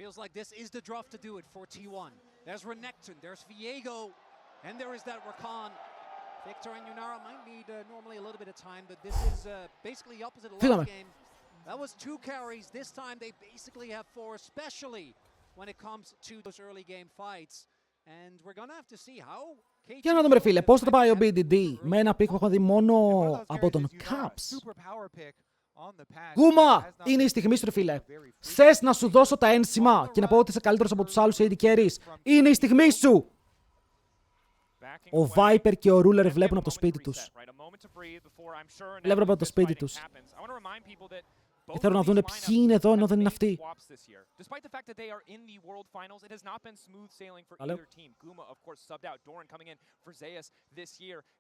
Speaker 2: Feels like this is the draft to do it for T1. There's Renekton, there's Viego, and there is that Rakan. Victor and Yunara might need normally a little bit of time, but this is basically the opposite of last game. That was 2 carries. This time they basically have 4, especially when it comes to those early game fights. And we're gonna have to see how...
Speaker 1: Για να δούμε, ρε φίλε, πώς θα τα πάει ο BDD με ένα pick που έχω δει μόνο από τον Caps. Γκούμα, είναι η στιγμή σου, ρε φίλε. Θες να σου δώσω τα ένσημα και να πω ότι είσαι καλύτερος από τους άλλους AD carries. Είναι η στιγμή σου. Ο Viper και ο Ruler βλέπουν από το σπίτι τους. Βλέπουν από το σπίτι τους. Και θέλουν να δουν ποιοι είναι εδώ ενώ δεν είναι αυτοί.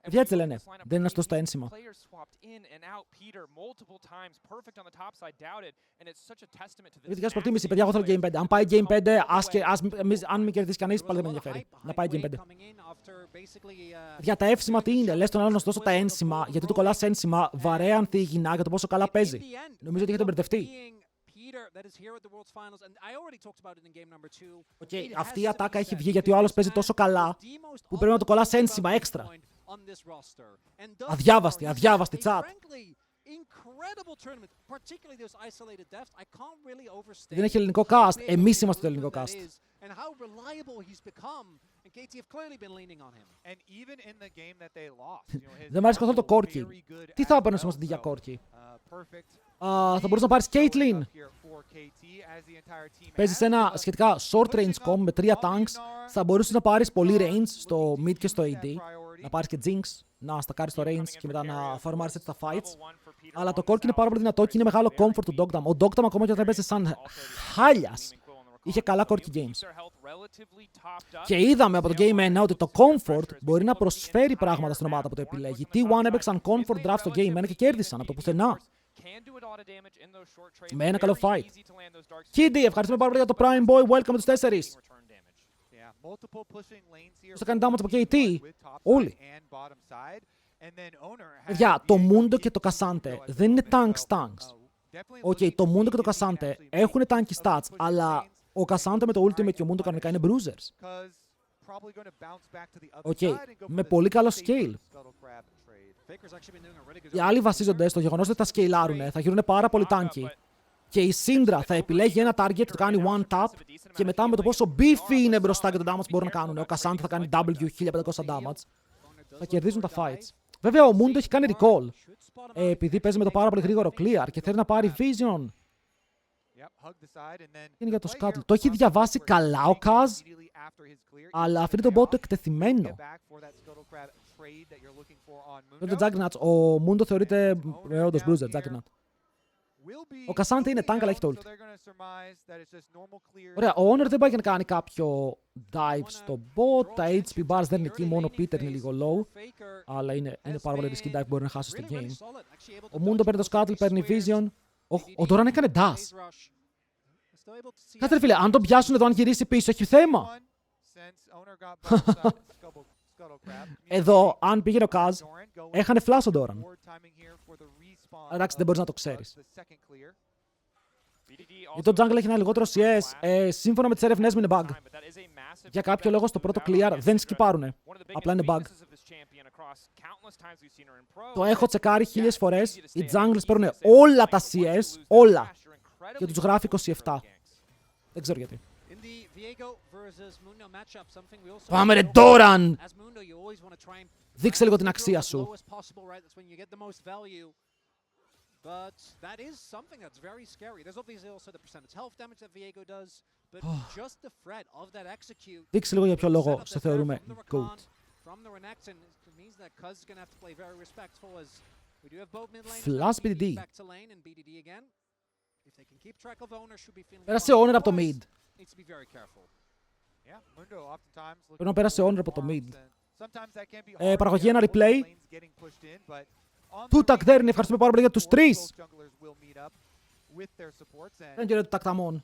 Speaker 1: Παιδιά έτσι λένε. Δεν είναι αυτό το ένσημα. Κριτικά προτίμηση, παιδιά, εγώ θέλω Game 5. Αν πάει Game 5, αν μην κερδίσει κανείς, πάλι δεν με ενδιαφέρει. Να πάει Game 5. Για τα εύσημα τι είναι. Λες τον άλλο να σου δώσω τα ένσημα, γιατί του κολλάς ένσημα βαρέα ανθίγυνα για το πόσο καλά παίζει. Νομίζω ότι έχετε μπερδευτεί. Αυτή η ατάκα έχει βγει γιατί ο άλλος παίζει τόσο καλά που πρέπει να το κολλάς ένσημα έξτρα. Αδιάβαστη chat. Δεν έχει ελληνικό cast. Εμείς είμαστε το ελληνικό cast. Δεν μ' αρέσει καθόλου το Corki. Τι θα έπαιρνες όμως αντί για Corki? Θα μπορείς να πάρεις Caitlyn. Παίζεις ένα σχετικά short range comp με 3 tanks. Θα μπορούσες να πάρεις πολύ range στο mid και στο AD. Να πάρεις και Jinx, να στακάρεις το range και μετά να farmarεις έτσι τα fights. Αλλά το Corki είναι πάρα πολύ δυνατό και είναι μεγάλο comfort του Dogdam. Ο Dogdam ακόμα και όταν έπαιζε σαν χάλιας, είχε καλά Corki games. Και είδαμε από το Game 1 ότι το comfort μπορεί να προσφέρει πράγματα στην ομάδα που το επιλέγει. T1 έπαιξαν comfort draft στο Game 1 και κέρδισαν από το πουθενά. Με ένα καλό fight. Kiddy, ευχαριστούμε πάρα πολύ για το Prime Boy. Welcome τους 4. Πώς θα κάνει damage από KT? Όλοι. Παιδιά, το Mundo και το Cassante δεν είναι tanks. Οκ, το Mundo και το Cassante έχουν tanky stats, αλλά ο Cassante με το Ultimate και ο Mundo κανονικά είναι bruisers. Οκ, με πολύ καλό scale. Οι άλλοι βασίζονται στο γεγονός ότι θα σκεϊλάρουνε, θα γίνουν πάρα πολύ tanky. Και η Syndra θα επιλέγει ένα target, το κάνει one tap και μετά με το πόσο beefy είναι μπροστά και το damage που μπορούν να κάνουν. Ο Cassante θα κάνει W 1500 damage. Θα κερδίζουν τα fights. Βέβαια ο Mundo έχει κάνει recall. Επειδή παίζει με το πάρα πολύ γρήγορο clear και θέλει να πάρει vision. Είναι για το Scuttle. Το έχει διαβάσει καλά ο Kaz, αλλά αφήνει τον bot του εκτεθειμένο. Το Juggernaut, ο Mundo θεωρείται όντως bruiser, Juggernaut. Ο Cassante είναι tank, αλλά έχει το ult. Ωραία, ο Honor δεν πάει για να κάνει κάποιο dive στο bot. Τα HP bars δεν είναι εκεί, μόνο ο Peter είναι λίγο low. Αλλά είναι πάρα πολύ risky dive που μπορεί να χάσει στο game. Ο Mundo παίρνει το Scuttle, παίρνει vision. Ο Doran έκανε dash. Κάτσε ρε φίλε, αν τον πιάσουν εδώ, αν γυρίσει πίσω, έχει θέμα. Εδώ, αν πήγαινε ο Kaz, έχανε flash ο Doran. Εντάξει, δεν μπορείς να το ξέρεις. Γιατί το jungle έχει ένα λιγότερο CS. Σύμφωνα με τις έρευνές μου είναι bug. Για κάποιο λόγο στο πρώτο clear δεν σκιπάρουνε. Απλά είναι bug. Το έχω τσεκάρει 1000 φορές. Οι junglers παίρνουν όλα τα CS. Όλα. Και τους γράφει 27. Δεν ξέρω γιατί. Πάμε ρε Doran! Δείξε λίγο την αξία σου.
Speaker 2: But that is something that's very scary. There's obviously also the percentage health damage that Viego does, but just the threat of that execute.
Speaker 1: Δείξε λίγο για ποιο λόγο σε θεωρούμε GOAT.
Speaker 2: From the Renekton, it means that Cuz is going to have to play very respectful as we do have both mid lane
Speaker 1: Flash BDD.
Speaker 2: back to lane and BDD again. If they can keep track of owner, should be feeling.
Speaker 1: Πέρασε owner από το mid.
Speaker 2: Needs to be very careful.
Speaker 1: Πρέπει να πέρασε owner από το mid. Παραγωγή ένα replay. Του τακτέρνει, ευχαριστούμε πάρα πολύ για τους 3. Δεν ξέρω του τακταμών.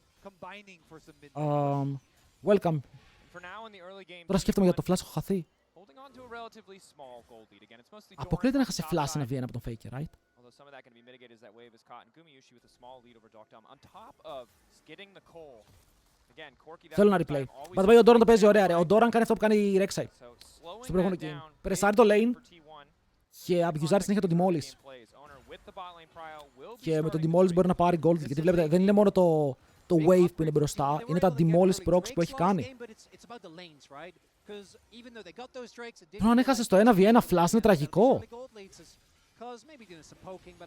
Speaker 1: Welcome. Τώρα σκέφτομαι για το flash, έχω χαθεί. Αποκλείται να έχασε flash ένα V1 από τον Faker, right? Θέλω ένα replay. By the way, ο Doran το παίζει ωραία, ρε. Ο Doran κάνει αυτό που κάνει η Rek'Sai στο προηγούμενο game. Περεσάρει το lane και abusάρει συνέχεια τον Demolish. Και με τον Demolish μπορεί να πάρει gold. Γιατί βλέπετε, δεν είναι μόνο το wave που είναι μπροστά, είναι τα Demolish procs που έχει κάνει. Τώρα αν έχασες το 1v1 flash είναι τραγικό.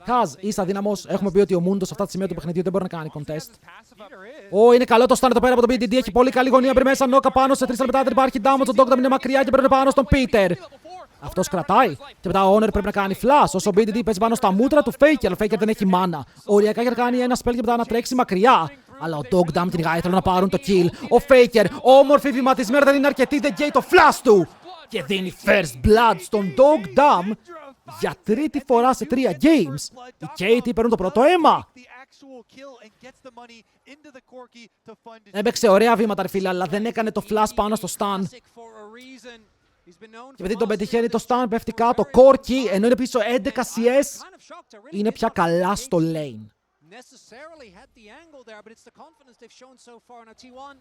Speaker 1: Kaz, είσαι αδύναμος. Έχουμε πει ότι ο Mundo σε αυτά τα σημεία του παιχνιδιού δεν μπορεί να κάνει contest. Είναι καλό το stun εδώ πέρα από τον BDD. Έχει πολύ καλή γωνία πριν μέσα. Νόκα πάνω σε 3 λεπτά. Δεν υπάρχει damage. Ο Dogdam είναι μακριά και παίρνει πάνω στον Peter. Αυτός κρατάει. Και μετά ο Honor πρέπει να κάνει flash. Όσο ο BDD παίζει πάνω στα μούτρα του Faker. Ο Faker δεν έχει mana. Οριακά για να κάνει ένα spell και μετά να τρέξει μακριά. Αλλά ο Dogdam κυνηγάει. Θέλουν να πάρουν το kill. Ο Faker, όμορφη βηματισμένη, δεν είναι αρκετή. Δεν καίει το flash του. Και δίνει first blood στον Dogdam. Για τρίτη φορά σε 3 games, οι KT παίρνουν το πρώτο αίμα. Έπαιξε ωραία βήματα, ρε φίλε, αλλά δεν έκανε το flash πάνω στο stun. Και επειδή τον πετυχαίνει το stun, πέφτει κάτω. Corki, ενώ είναι πίσω 11 CS, είναι πια καλά στο lane.
Speaker 2: necessarily had the angle there, but it's the confidence they've shown so far. Now T1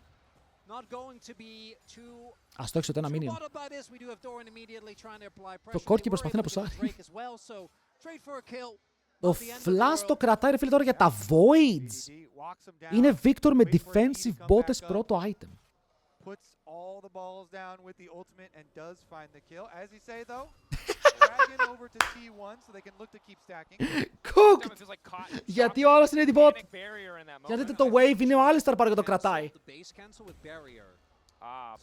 Speaker 2: not going to be too
Speaker 1: Ας το έξω το ένα minion.
Speaker 2: bothered by this. We do have Doran immediately trying to apply pressure.
Speaker 1: Το Corki προσπαθεί να πουσάρει.
Speaker 2: As well, so trade for a kill.
Speaker 1: Το Flash το κρατάει ρε φίλε τώρα για τα Voids. Είναι Victor με defensive botes πρώτο item.
Speaker 3: Puts all the balls down with the ultimate and does find the kill. As you say though, dragon over to T1 so they can look to keep stacking.
Speaker 1: Cooked! Γιατί ο άλλος είναι bot. Γιατί το wave είναι ο Alistar πάρει και το κρατάει.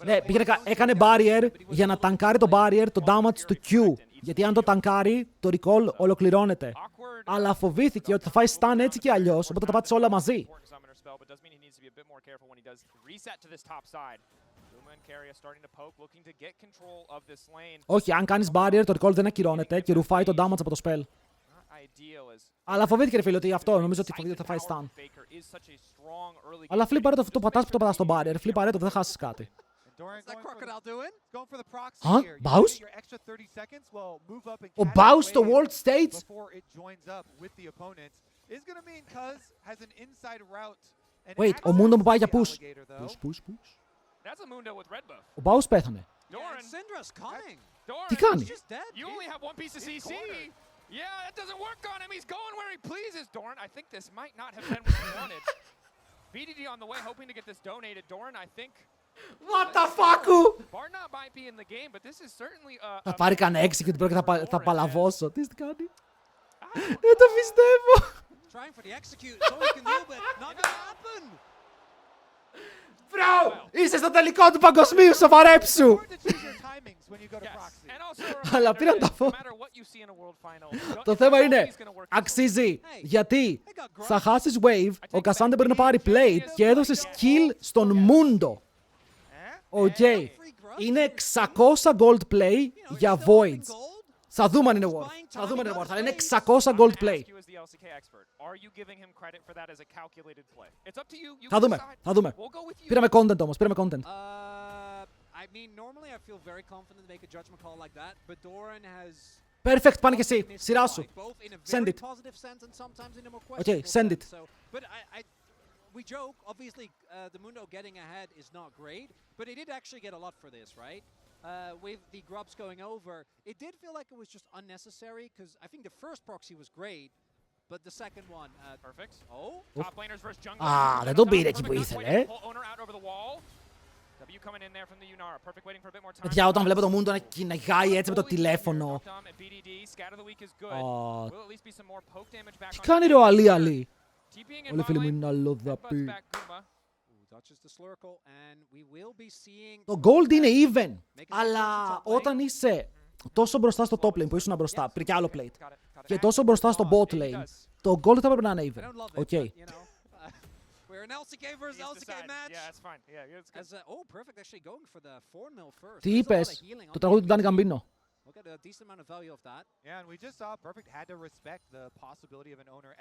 Speaker 1: Ναι, έκανε barrier για να τανκάρει το barrier το damage του Q. Γιατί αν το τανκάρει, το recall ολοκληρώνεται. Αλλά φοβήθηκε ότι θα φάει stun έτσι και αλλιώς, οπότε τα πάτησε όλα μαζί. Όχι, αν κάνεις barrier, το recall δεν ακυρώνεται και ρουφάει το damage από το spell. Αλλά φοβήθηκε ρε φίλε ότι αυτό, νομίζω ότι φοβήθηκε ότι θα φάει stun. Αλλά φλίπαρε το πατάς που το πατάς στο barrier, φλίπαρε το, δεν θα χάσεις κάτι. Huh? Baus? Ο Baus στο World Stage? Wait, ο Mundo μου πάει για push. Push. Ο Baus πέθανε. Τι κάνει?
Speaker 4: Yeah, that doesn't work on him. He's going where he pleases, Doran. I think this might not have been what he wanted. BDD on the way, hoping to get this donated. Doran, I think.
Speaker 1: What the fuck?
Speaker 4: Barna might be in the game, but this is certainly a...
Speaker 1: Θα πάρει κανένα execute πρώτα και θα παλαβώσω. Τι κάνει? Δεν το πιστεύω.
Speaker 2: Trying for the execute, so he can do, but not gonna happen.
Speaker 1: Bro, είσαι στο τελικό του παγκοσμίου, σοβαρέψου. Αλλά πήραν τα φω. Το θέμα είναι, αξίζει. Γιατί θα χάσεις wave, ο Cassandra μπορεί να πάρει plate και έδωσε skill στον Mundo. Οκ. Είναι 600 gold play για voids. Θα δούμε αν είναι worth. Θα δούμε αν είναι worth, αλλά είναι 600 gold play. Θα δούμε. Πήραμε content όμως, πήραμε content. Perfect, πάνε και εσύ. Σειρά σου. Send it. Okay, send it.
Speaker 2: We joke, obviously, the Mundo getting ahead is not great, but he did actually get a lot for this, right? With the grubs going over, it did feel like it was just unnecessary, because I think the first proxy was great, but the second one...
Speaker 4: Perfect.
Speaker 2: Oh?
Speaker 4: Top laners versus jungle.
Speaker 1: Δεν τον πήρε εκεί που ήθελε. Παιδιά, όταν βλέπω το Mundo να κυνηγάει έτσι με το τηλέφωνο. Τι κάνει ρε ο Αλή. Όλοι φίλοι μου είναι αλλοδαποί. Το gold είναι even. Αλλά όταν είσαι τόσο μπροστά στο top lane που ήσουν μπροστά, πριν και άλλο plate, και τόσο μπροστά στο bot lane, το gold θα πρέπει να είναι even. Οκ. Τι είπες? Το τραγούδι του Danny Gambino.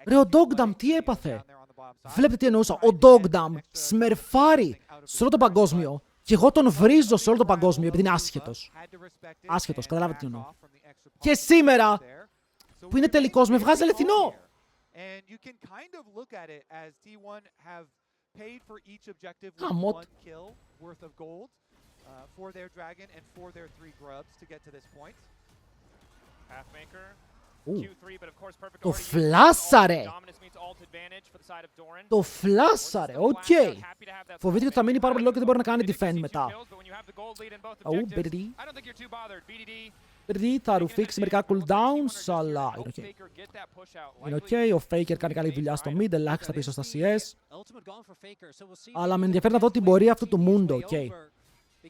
Speaker 1: Ρε, ο Dogdam τι έπαθε? Βλέπετε τι εννοούσα. Ο Dogdam σμερφάρει σε όλο το παγκόσμιο και εγώ τον βρίζω σε όλο το παγκόσμιο επειδή είναι άσχετος. Άσχετος, καταλάβετε τι εννοώ. Και σήμερα που είναι τελικός με βγάζει αληθινό. Γαμώτ.
Speaker 3: For their dragon and for their 3 grubs to get to this point.
Speaker 1: Το φλάσαρε! Το φλάσαρε, οκ. Φοβήθηκε ότι θα μείνει πάρα πολύ λόγο και δεν μπορεί να κάνει defend μετά. Παιρνει, θα ρουφήξει μερικά cooldowns, αλλά είναι οκ. Ο Faker κάνει καλή δουλειά στο mid, ελάχιστα πίσω στα CS. Αλλά με ενδιαφέρει να δω την πορεία αυτού του Mundo, οκ.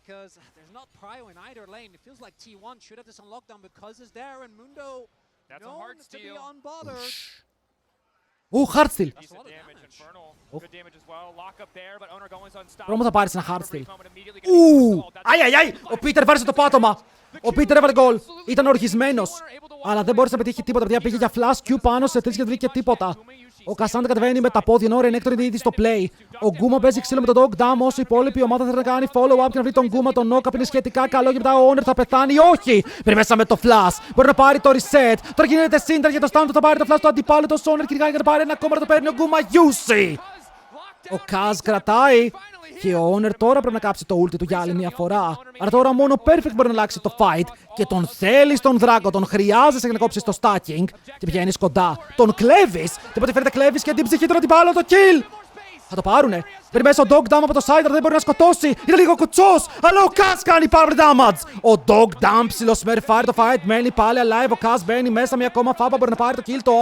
Speaker 2: Because there's not prio in either lane. It feels like T1 should have this on lockdown because it's there and Mundo known to be unbothered.
Speaker 1: Hardstyle. Πρώτα θα πάρεις ένα Hardstyle. Αι, ο Πίτερ βάρισε το πάτωμα. Ο Πίτερ έβαλε γκολ. Ήταν οργισμένος. Αλλά δεν μπόρεσε να πετύχει τίποτα. Παιδιά πήγε για flash Q πάνω σε 3 και δεν βρήκε τίποτα. Ο Κασάντα κατεβαίνει με τα πόδια ενώ ο Ρενέκτορ είναι ήδη στο play. Ο Γκούμα παίζει ξύλο με τον Dog Dam. Όσο η υπόλοιπη ομάδα θέλει να κάνει follow-up και να βρει τον Γκούμα. Το knock-up είναι σχετικά καλό και μετά ο Owner θα πεθάνει. Όχι! Πριν μέσα με το flash. Μπορεί να πάρει το reset. Τώρα γίνεται σύντρα για το stand του. Θα πάρει το flash του αντιπάλου. Το Owner κυνηγάει για να πάρει ένα ακόμα. Το παίρνει ο Γκούμα. Γιούσι! Ο Kaz κρατάει. Και ο Owner τώρα πρέπει να κάψει το ulti του για άλλη μια φορά. Άρα τώρα μόνο ο Perfect μπορεί να αλλάξει το fight. Και τον θέλει στον Δράκο, τον χρειάζεσαι για να κόψει το stacking. Και πηγαίνει κοντά. Τον κλέβει. Τίποτε φαίνεται κλέβει και την ψυχή του αντιπάλου το kill. Θα το πάρουνε. Παίρνει μέσα ο Dog Dam από το side, δεν μπορεί να σκοτώσει. Είναι λίγο κουτσός, αλλά ο Kaz κάνει πάρα πολύ damage. Ο Dog Dam ψιλοσμερφάρει το fight, μένει πάλι alive. Ο Kaz μπαίνει μέσα, μια ακόμα φάπα μπορεί να πάρει το kill. Το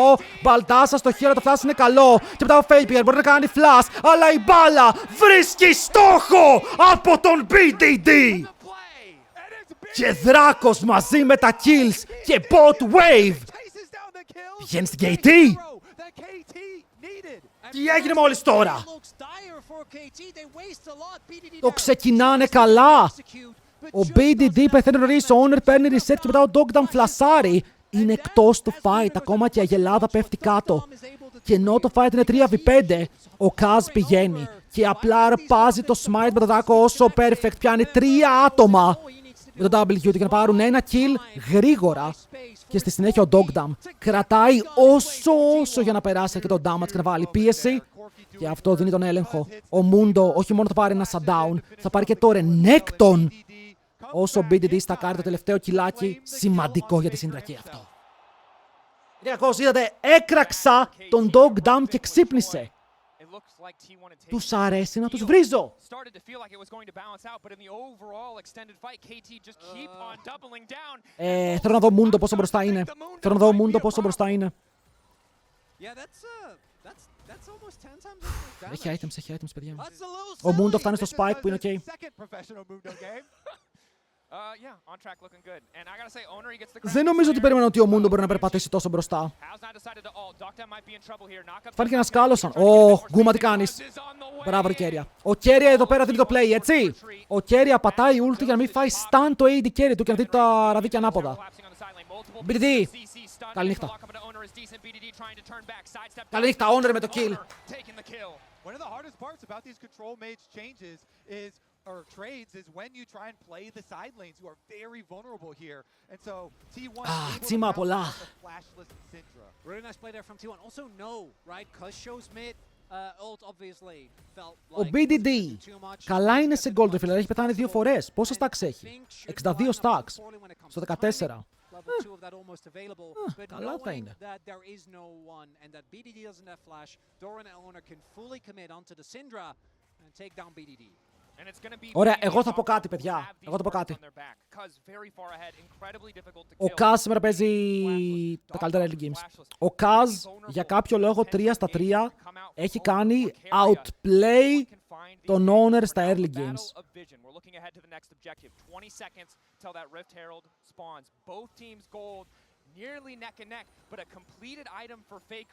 Speaker 1: Μπαλτάσα στο χείρο, το flash είναι καλό. Και μετά ο Fabian μπορεί να κάνει flash, αλλά η μπάλα βρίσκει στόχο από τον BDD. Και Δράκος μαζί με τα kills και bot wave. Πηγαίνει στην KT. Τι έγινε μόλις τώρα? Το ξεκινάνε καλά. Ο BDD πεθαίνει νωρίς, ο Owner παίρνει reset και μετά ο Dog Dam φλασάρει. Είναι εκτός του fight, ακόμα και η αγελάδα πέφτει κάτω. Και ενώ το fight είναι 3v5, ο Kaz πηγαίνει και απλά αρπάζει το smite με τον Δράκο όσο perfect. Πιάνει 3 άτομα με το W και να πάρουν ένα kill γρήγορα. Και στη συνέχεια ο Dog Dam κρατάει όσο για να περάσει και το damage και να βάλει πίεση. Και αυτό δίνει τον έλεγχο. Ο Mundo όχι μόνο θα πάρει ένα shutdown, θα πάρει και το Renekton. Όσο ο BDD θα κάνει το τελευταίο κιλάκι, σημαντικό για τη συντρακή αυτό. Διακώς είδατε, έκραξα τον Dog Dam και ξύπνησε. Τους αρέσει να τους βρίζω. Θέλω να δω Mundo πόσο μπροστά είναι. Θέλω να δω Mundo πόσο μπροστά είναι. Έχει items, παιδιά. Ο Mundo φτάνει στο spike που είναι ok. Δεν νομίζω ότι περίμενα ότι ο Mundo μπορεί να περπατήσει τόσο μπροστά. Φάνηκε να σκάλωσαν. Γκούμα τι κάνεις? Μπράβο ρε Κέρια. Ο Κέρια εδώ πέρα δίνει το play, έτσι. Ο Κέρια πατάει ulti για να μην φάει stun το AD Carry του και να δει τα ραδίκια ανάποδα. BDD. Καληνύχτα. Καληνύχτα, Owner με το kill.
Speaker 3: One of the hardest parts about these control mage changes or trades is when you try and play the side lanes who are very vulnerable here. And so T1
Speaker 1: τσίμα πολλά.
Speaker 3: flashless Syndra.
Speaker 2: Really nice play there from T1. Also no, right? Cuz shows mid ult obviously felt
Speaker 1: Ο BDD καλά είναι σε gold φίλε, έχει πετάνει 2 φορές. Πόσα stacks έχει? 62 stacks στο 14. Καλά θα είναι. Ωραία, εγώ θα πω κάτι, παιδιά. Εγώ θα πω κάτι. Ο Kaz σήμερα παίζει τα καλύτερα early games. Ο Kaz για κάποιο λόγο 3 στα 3 έχει κάνει outplay τον Owner στα early games.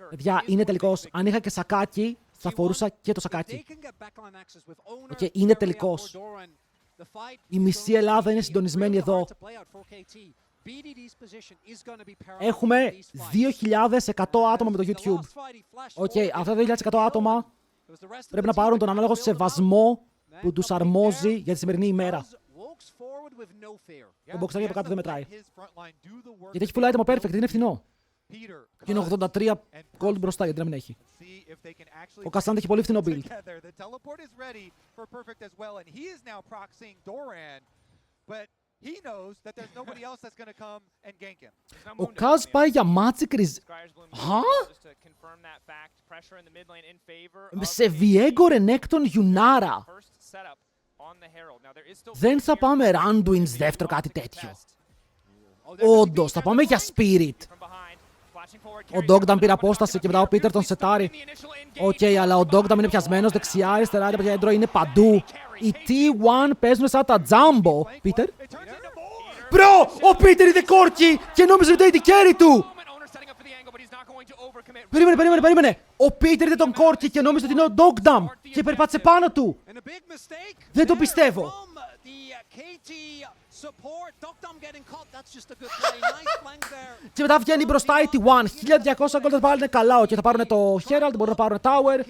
Speaker 1: Παιδιά, είναι τελικός. Αν είχα και σακάκι, θα φορούσα και το σακάκι. Okay, είναι τελικός. Η μισή Ελλάδα είναι συντονισμένη εδώ. Έχουμε 2.100 άτομα με το YouTube. Αυτά τα 2.100 άτομα πρέπει να πάρουν τον ανάλογο σεβασμό που τους αρμόζει για τη σημερινή ημέρα. Το μποξάκι από κάτω δεν μετράει. Γιατί έχει full item perfect, είναι φθηνό. Και είναι 83 gold μπροστά, γιατί να μην έχει. Ο Κασάντα έχει πολύ φθηνό build. Ο Kaz πάει για Magic Res... Σε Viego Renekton Yunara. Δεν θα πάμε Randuin's δεύτερο κάτι τέτοιο. Όντως, θα πάμε για Spirit. Ο Dog Dam πήρε απόσταση και μετά ο Peter τον σετάρει. Οκ, αλλά ο Dog Dam είναι πιασμένος δεξιά, αριστερά, το κέντρο είναι παντού. Οι T1 παίζουν σαν τα Jumbo. Peter. Bro, ο Peter είδε κόρκι και νόμιζε ότι είναι carry του. Περίμενε. Ο Peter είδε τον κόρκι και νόμιζε ότι είναι ο Dog Dam και περπάτησε πάνω του. Δεν το πιστεύω. Και μετά βγαίνει μπροστά η T1. 1200 gold πάλι είναι καλά. Και θα πάρουν το Herald, μπορούν να πάρουν Tower.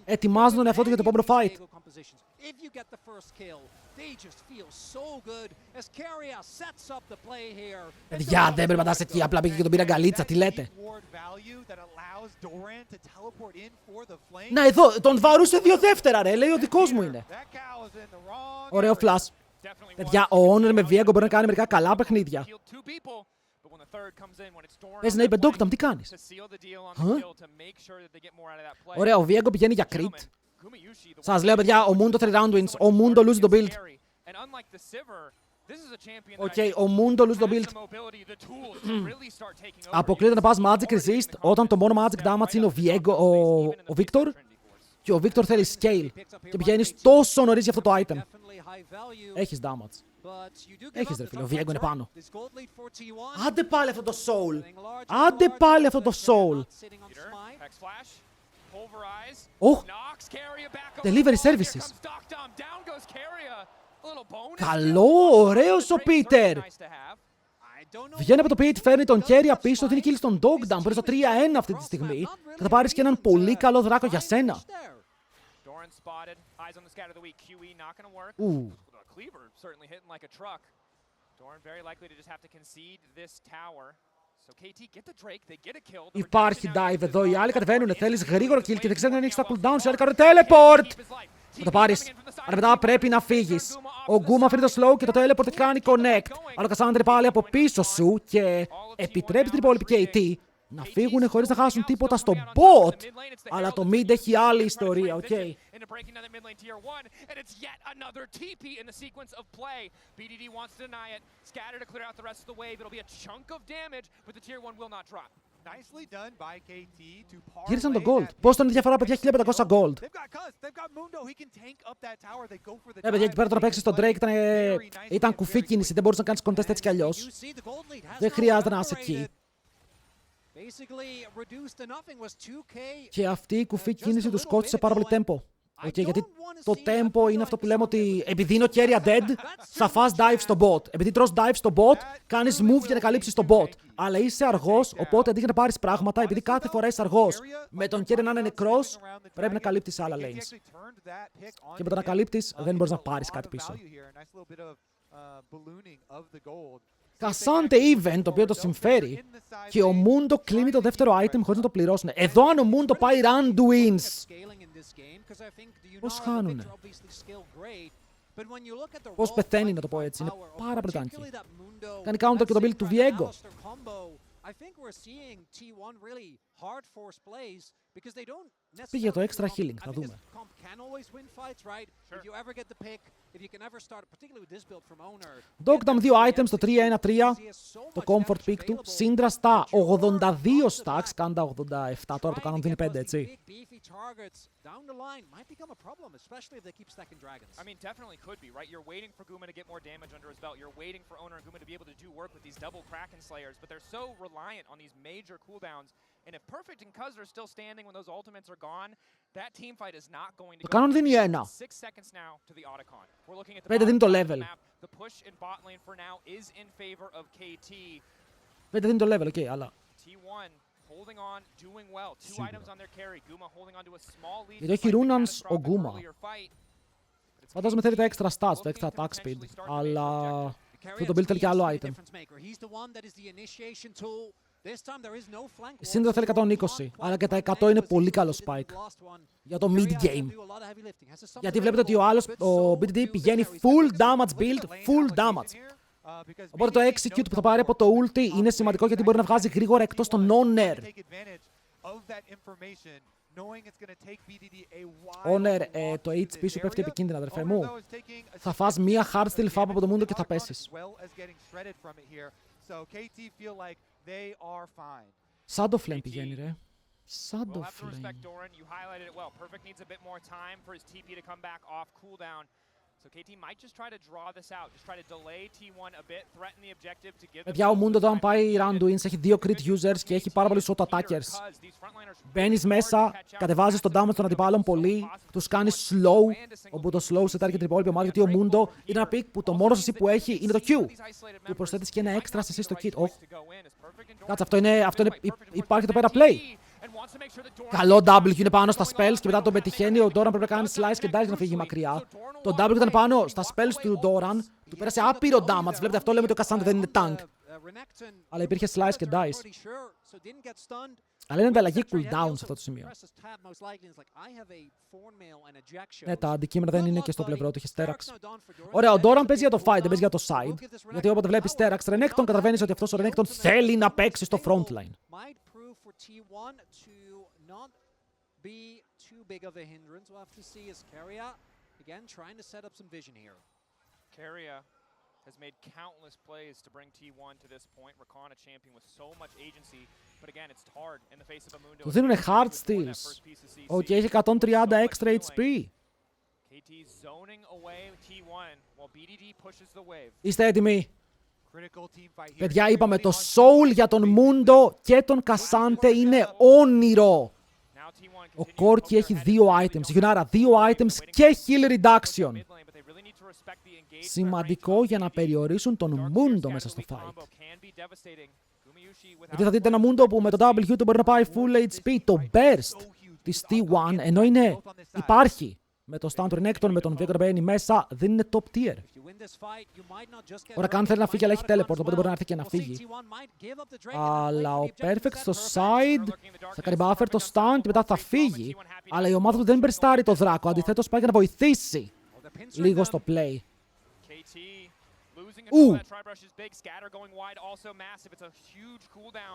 Speaker 1: Ετοιμάζουν τον εαυτό του για το επόμενο fight. Παιδιά, δεν πρέπει να τας εκεί. Απλά πήγε και τον πήρα γκαλίτσα. Τι λέτε? Να, εδώ, τον βαρούσε 2 δεύτερα, ρε. Λέει ο δικός μου είναι. Ωραίο flash. Παιδιά, ο Honor με Viego μπορεί να κάνει μερικά καλά παιχνίδια. Πες να είπε Dogdam, τι κάνεις? Ωραία, ο Viego πηγαίνει για crit. Σας λέω, παιδιά, ο Mundo 3 round wins. Ο Mundo lose το build. Οκ, ο Mundo lose το build. Αποκλείεται να πας Magic Resist όταν το μόνο Magic Damage είναι ο Viego, ο Victor. Και ο Victor θέλει scale. Και πηγαίνεις τόσο νωρίς για αυτό το item. Έχεις damage. Έχεις, ρε φίλε, ο Viego είναι πάνω. Άντε πάλι αυτό το soul. Άντε πάλι αυτό το soul. Oh, delivery services. Καλό, ωραίος ο Peter. Βγαίνει από το pit, φέρνει τον Kerry πίσω, δίνει kill στον Dogdam. Παίρνει το 3-1 αυτή τη στιγμή. Και θα πάρεις και έναν πολύ καλό δράκο για σένα. Υπάρχει dive εδώ, οι άλλοι κατεβαίνουν, θέλεις γρήγορο kill και δεν ξέρουν αν έχεις τα cooldowns, οι άλλοι κάνουν teleport! Θα το πάρεις, αλλά μετά πρέπει να φύγεις. Ο Guma φέρνει το slow και το teleport κάνει connect. Αλλά ο Cassandra πάλι από πίσω σου και επιτρέπει την υπόλοιπη KT να φύγουν χωρίς να χάσουν τίποτα στο bot. Αλλά το mid έχει άλλη ιστορία, οκ. Γύρισαν το gold. Πώς ήταν η διαφορά, παιδιά, 1500 gold. Παιδιά, εκεί πέρα το να παίξεις τον Drake ήταν κουφή κίνηση. Δεν μπορείς να κάνεις contest έτσι κι αλλιώς. Δεν χρειάζεται να είσαι εκεί. Και αυτή η κουφή κίνηση του κόστησε πάρα πολύ tempo. Okay, γιατί το tempo είναι αυτό που λέμε ότι επειδή είναι ο Kerry dead, θα φας dive στο bot. Επειδή τρως dive στο bot, κάνεις move για να καλύψεις το bot. Αλλά είσαι αργός, οπότε αντί για να πάρεις πράγματα, επειδή κάθε φορά είσαι αργός, με τον Kerry να είναι νεκρός, πρέπει να καλύπτεις άλλα lanes. Και με το να καλύπτεις, δεν μπορείς να πάρεις κάτι πίσω. Cassandra event, το οποίο το συμφέρει, και ο Mundo κλείνει το δεύτερο item χωρίς να το πληρώσουν. Εδώ αν ο Mundo πάει run wins. Πώς χάνουνε? Πώς πεθαίνει, να το πω έτσι. Είναι πάρα πολύ tanky. Κάνει counter και το build του Viego. Πήγε το extra healing, θα δούμε. Dogdam 2 items, το 3-1-3, το comfort pick του. Syndra στα 82 stacks, κάντα 87, τώρα το κάνουν δίνει 5, έτσι.
Speaker 4: Down the line might become a problem, especially if they keep stacking dragons. I mean, definitely could be, right? You're waiting for Guma to get more damage under his belt. You're waiting for Owner and Guma to be able to do work with these double Kraken Slayers, but they're so reliant on these major cooldowns. And if Perfect and Cuz are still standing when those ultimates are gone, that team fight is not going to go.
Speaker 1: Το κάνουν δίνει 1.
Speaker 4: 6 seconds now to the Otacon. We're looking at the
Speaker 1: 5 δίνει το level.
Speaker 4: The push in bot lane for now is in favor of KT.
Speaker 1: 5 δίνει το level, okay, αλλά
Speaker 4: T1 holding on, doing well. 2 items on their carry. Guma holding on to a small lead.
Speaker 1: γιατί έχει Runans ο Guma. Φαντάζομαι θέλει τα extra stats, το extra attack speed, αλλά αυτό το build θέλει και άλλο item. Η Syndra θέλει 120, αλλά και τα 100 είναι πολύ καλό spike για το mid game. Γιατί βλέπετε ότι ο άλλος, ο BDD πηγαίνει full damage build, full damage. Οπότε το execute που θα πάρει από το ulti είναι σημαντικό γιατί μπορεί να βγάζει γρήγορα εκτός τον Honor. Honor, το HP σου πέφτει επικίνδυνα, αδερφέ μου. Θα φας μία hardstyle fab από το Mundo και θα πέσεις. Shadow Flame πηγαίνει, ρε. Shadow Flame. Παιδιά, ο Μούντο εδώ αν πάει run wins έχει 2 crit users και έχει πάρα πολλούς auto attackers. Μπαίνεις μέσα, κατεβάζεις τον damage των αντιπάλων πολύ, τους κάνεις slow, όπου το slow σε target την υπόλοιπη ομάδα, γιατί ο Μούντο είναι ένα pick που το μόνο εσύ που έχει είναι το Q. Του προσθέτεις και ένα extra σε εσύ στο kit. Κάτσε, αυτό είναι, υπάρχει το πέρα play. Καλό W είναι πάνω στα spells και μετά τον πετυχαίνει. Ο Doran πρέπει να κάνει slice και dice για να φύγει μακριά. Το W ήταν πάνω στα spells του Doran. Του πέρασε άπειρο damage. Βλέπετε, αυτό λέμε ότι ο Cassandra δεν είναι tank. Αλλά υπήρχε slice και dice. Αλλά είναι ανταλλαγή cooldown σε αυτό το σημείο. Ναι, τα αντικείμενα δεν είναι και στο πλευρό του. Είχε Sterax. Ωραία, ο Doran παίζει για το fight, δεν παίζει για το side. Γιατί όποτε βλέπει Sterax Renekton, καταλαβαίνει ότι αυτό ο Renekton θέλει να παίξει στο frontline.
Speaker 2: T1 to not be too big of a hindrance. We'll have to see as Keria, again, trying to set up some vision here.
Speaker 4: Keria has made countless plays to bring T1 to this point. Rakan, a champion with so much agency, but again, it's hard in the face of a Mundo.
Speaker 1: Του δίνουν hard steals. Okay, έχει 130 extra HP.
Speaker 4: KT zoning away T1 while BDD pushes the wave.
Speaker 1: Είστε έτοιμοι? Παιδιά, είπαμε το soul για τον Μούντο και τον Cassandra είναι όνειρο. Ο Corki έχει 2 items. Γιουνάρα, 2 items και heal reduction. Σημαντικό για να περιορίσουν τον Μούντο μέσα στο fight. Γιατί θα δείτε ένα Μούντο που με το W του μπορεί να πάει full HP. Το burst της T1, ενώ υπάρχει με το stun του Renekton, με τον Παιρνει μέσα, δεν είναι top tier. Ο Rakan θέλει να φύγει, αλλά έχει teleport, οπότε μπορεί να έρθει και να φύγει. Αλλά ο Perfect στο side θα κάνει buffer το stun και μετά θα φύγει. Αλλά η ομάδα του δεν μπερστάρει το δράκο, αντιθέτως πάει για να βοηθήσει λίγο στο play.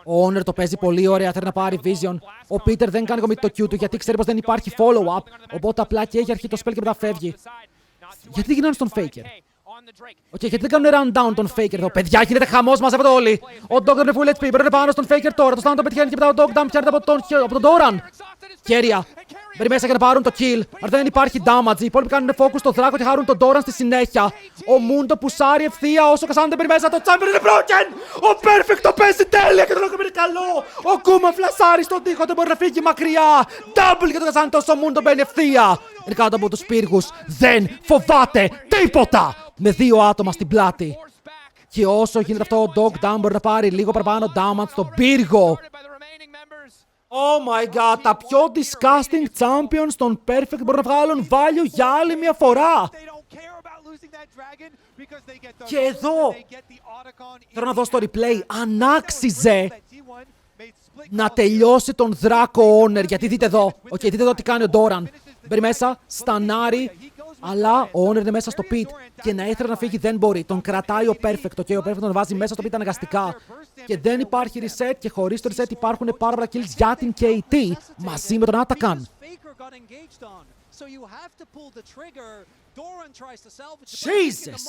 Speaker 1: Ο Honor το παίζει πολύ ωραία, θέλει να πάρει vision. Ο Peter δεν κάνει commit το Q του γιατί ξέρει πως δεν υπάρχει follow-up. Οπότε απλά και έχει αρχίσει το spell και μετά φεύγει. Γιατί δεν γυρνάνε στον Faker? Γιατί δεν κάνουν run down τον Faker εδώ? Παιδιά, γίνεται χαμός, μαζεύονται όλοι. Ο Dog είναι full HP, μπορεί να πάνω στον Faker τώρα. Το stun τον πετυχαίνει και μετά ο Dog down πιάνεται από τον Doran. Κέρια. Μπαίνει μέσα για να πάρουν το kill. Αλλά δεν υπάρχει damage. Οι υπόλοιποι κάνουν focus στο δράκο και χάρουν τον Doran στη συνέχεια. Ο Mundo πουσάρει ευθεία όσο Cassandra μπαίνει μέσα. Το champion είναι broken! Ο Perfect το παίζει τέλεια και το λόγο είναι καλό. Ο Kuma φλασάρει στον τοίχο, δεν μπορεί να φύγει μακριά. Double για τον Cassandra όσο ο Mundo μπαίνει ευθεία. Είναι κάτω από τους πύργους. Δεν φοβάται τίποτα. Με 2 άτομα στην πλάτη. Και όσο γίνεται αυτό, ο Dog Down μπορεί να πάρει λίγο παραπάνω damage στον πύργο. Oh my god, τα πιο disgusting champions των Perfect μπορούν να βγάλουν value για άλλη μια φορά. Και εδώ θέλω να δω στο replay αν άξιζε να τελειώσει τον Δράκο Honor. Γιατί δείτε εδώ, δείτε εδώ τι κάνει ο Doran. Μπαίνει μέσα, στανάρει, αλλά ο Honor είναι μέσα στο pit και να ήθελε να φύγει δεν μπορεί. Τον κρατάει ο Perfect και ο Perfect τον βάζει μέσα στο pit αναγκαστικά. Και δεν υπάρχει reset και χωρίς το reset υπάρχουν πάρα πολλά kills για την KT μαζί με τον Atakan. Jesus!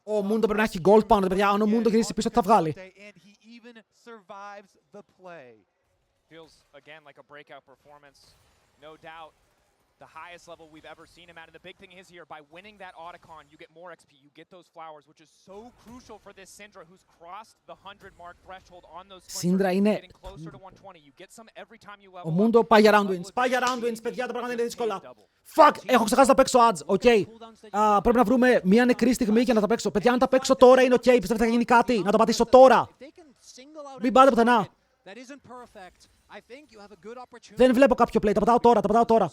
Speaker 1: Ο Mundo πρέπει να έχει gold πάνω, παιδιά. Αν ο Mundo γυρίσει πίσω, τι θα βγάλει?
Speaker 4: Feels again like a breakout performance, no doubt. The highest level we've ever seen him at. And the big thing is here, by winning that Otacon, you get more XP, you get those flowers, which is so crucial for this Syndra who's crossed the 100 mark threshold on those
Speaker 1: Syndra είναι...
Speaker 4: getting closer to 120. You get some every time you level
Speaker 1: up. Ο Mundo πάει για round wins. Πάει για round wins, παιδιά, τα πράγματα είναι δύσκολα. Fuck, έχω ξεχάσει να παίξω ads. Πρέπει να βρούμε μια νεκρή στιγμή για να τα παίξω. Παιδιά, αν τα παίξω τώρα είναι πιστεύετε θα γίνει κάτι. Να το πατήσω τώρα. Μην πάτε πουθενά. Δεν βλέπω κάποιο play, τα πατάω τώρα.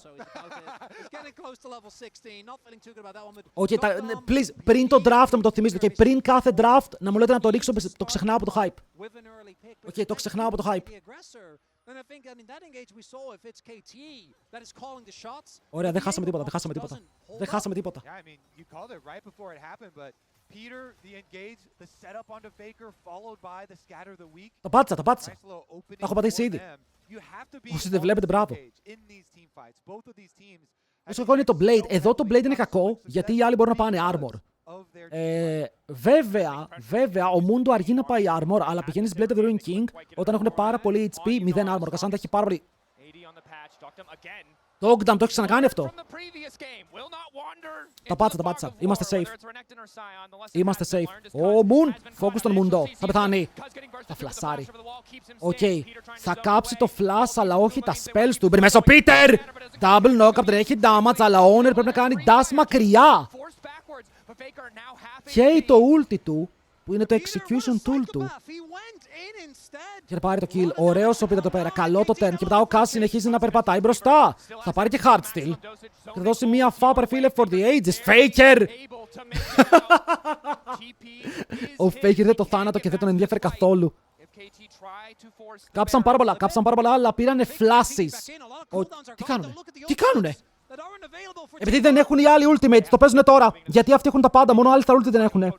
Speaker 1: Please, πριν το draft να μου το θυμίζετε, πριν κάθε draft να μου λέτε να το ρίξω, το ξεχνάω από το hype. Το ξεχνάω από το hype. Ωραία, δεν χάσαμε τίποτα.
Speaker 3: Peter, the engage, the setup onto Faker, followed by the scatter the weak.
Speaker 1: Τα πάτησα. Τα έχω πατήσει ήδη. Όσοι δεν βλέπετε, μπράβο. Όσο κακό είναι το Blade. Εδώ το Blade είναι κακό, γιατί οι άλλοι μπορούν να πάνε armor. Βέβαια, ο Mundo αργεί να πάει armor, αλλά πηγαίνει Blade of the Ruined King όταν έχουν πάρα πολύ HP, 0 armor. Ο Cassandra έχει πάρα πολύ... Dogdam, το έχει ξανακάνει αυτό. Τα πάτησα. Είμαστε safe. Είμαστε safe. Ο Moon, focus τον Mundo. Θα πεθάνει. Θα φλασάρει. Οκ. Θα κάψει το flash, αλλά όχι τα spells του. Μπαίνει μέσα ο Peter! Double knock, δεν έχει damage, αλλά ο Owner πρέπει να κάνει dash μακριά. Και το ulti του, που είναι το execution tool του, και να πάρει το kill. Ωραίος ο Peter εδώ πέρα. Καλό το turn. Και μετά ο Kaz συνεχίζει να περπατάει μπροστά. Θα πάρει και hardstyle. Και θα δώσει μία φάπα, φίλε, for the ages. Faker! Ο Faker δεν το θάνατο και δεν τον ενδιαφέρει καθόλου. Κάψαν πάρα πολλά, αλλά πήρανε flashes. Τι κάνουνε? Επειδή δεν έχουν οι άλλοι ultimate, το παίζουνε τώρα. Γιατί αυτοί έχουν τα πάντα, μόνο άλλοι τα ulti δεν έχουνε.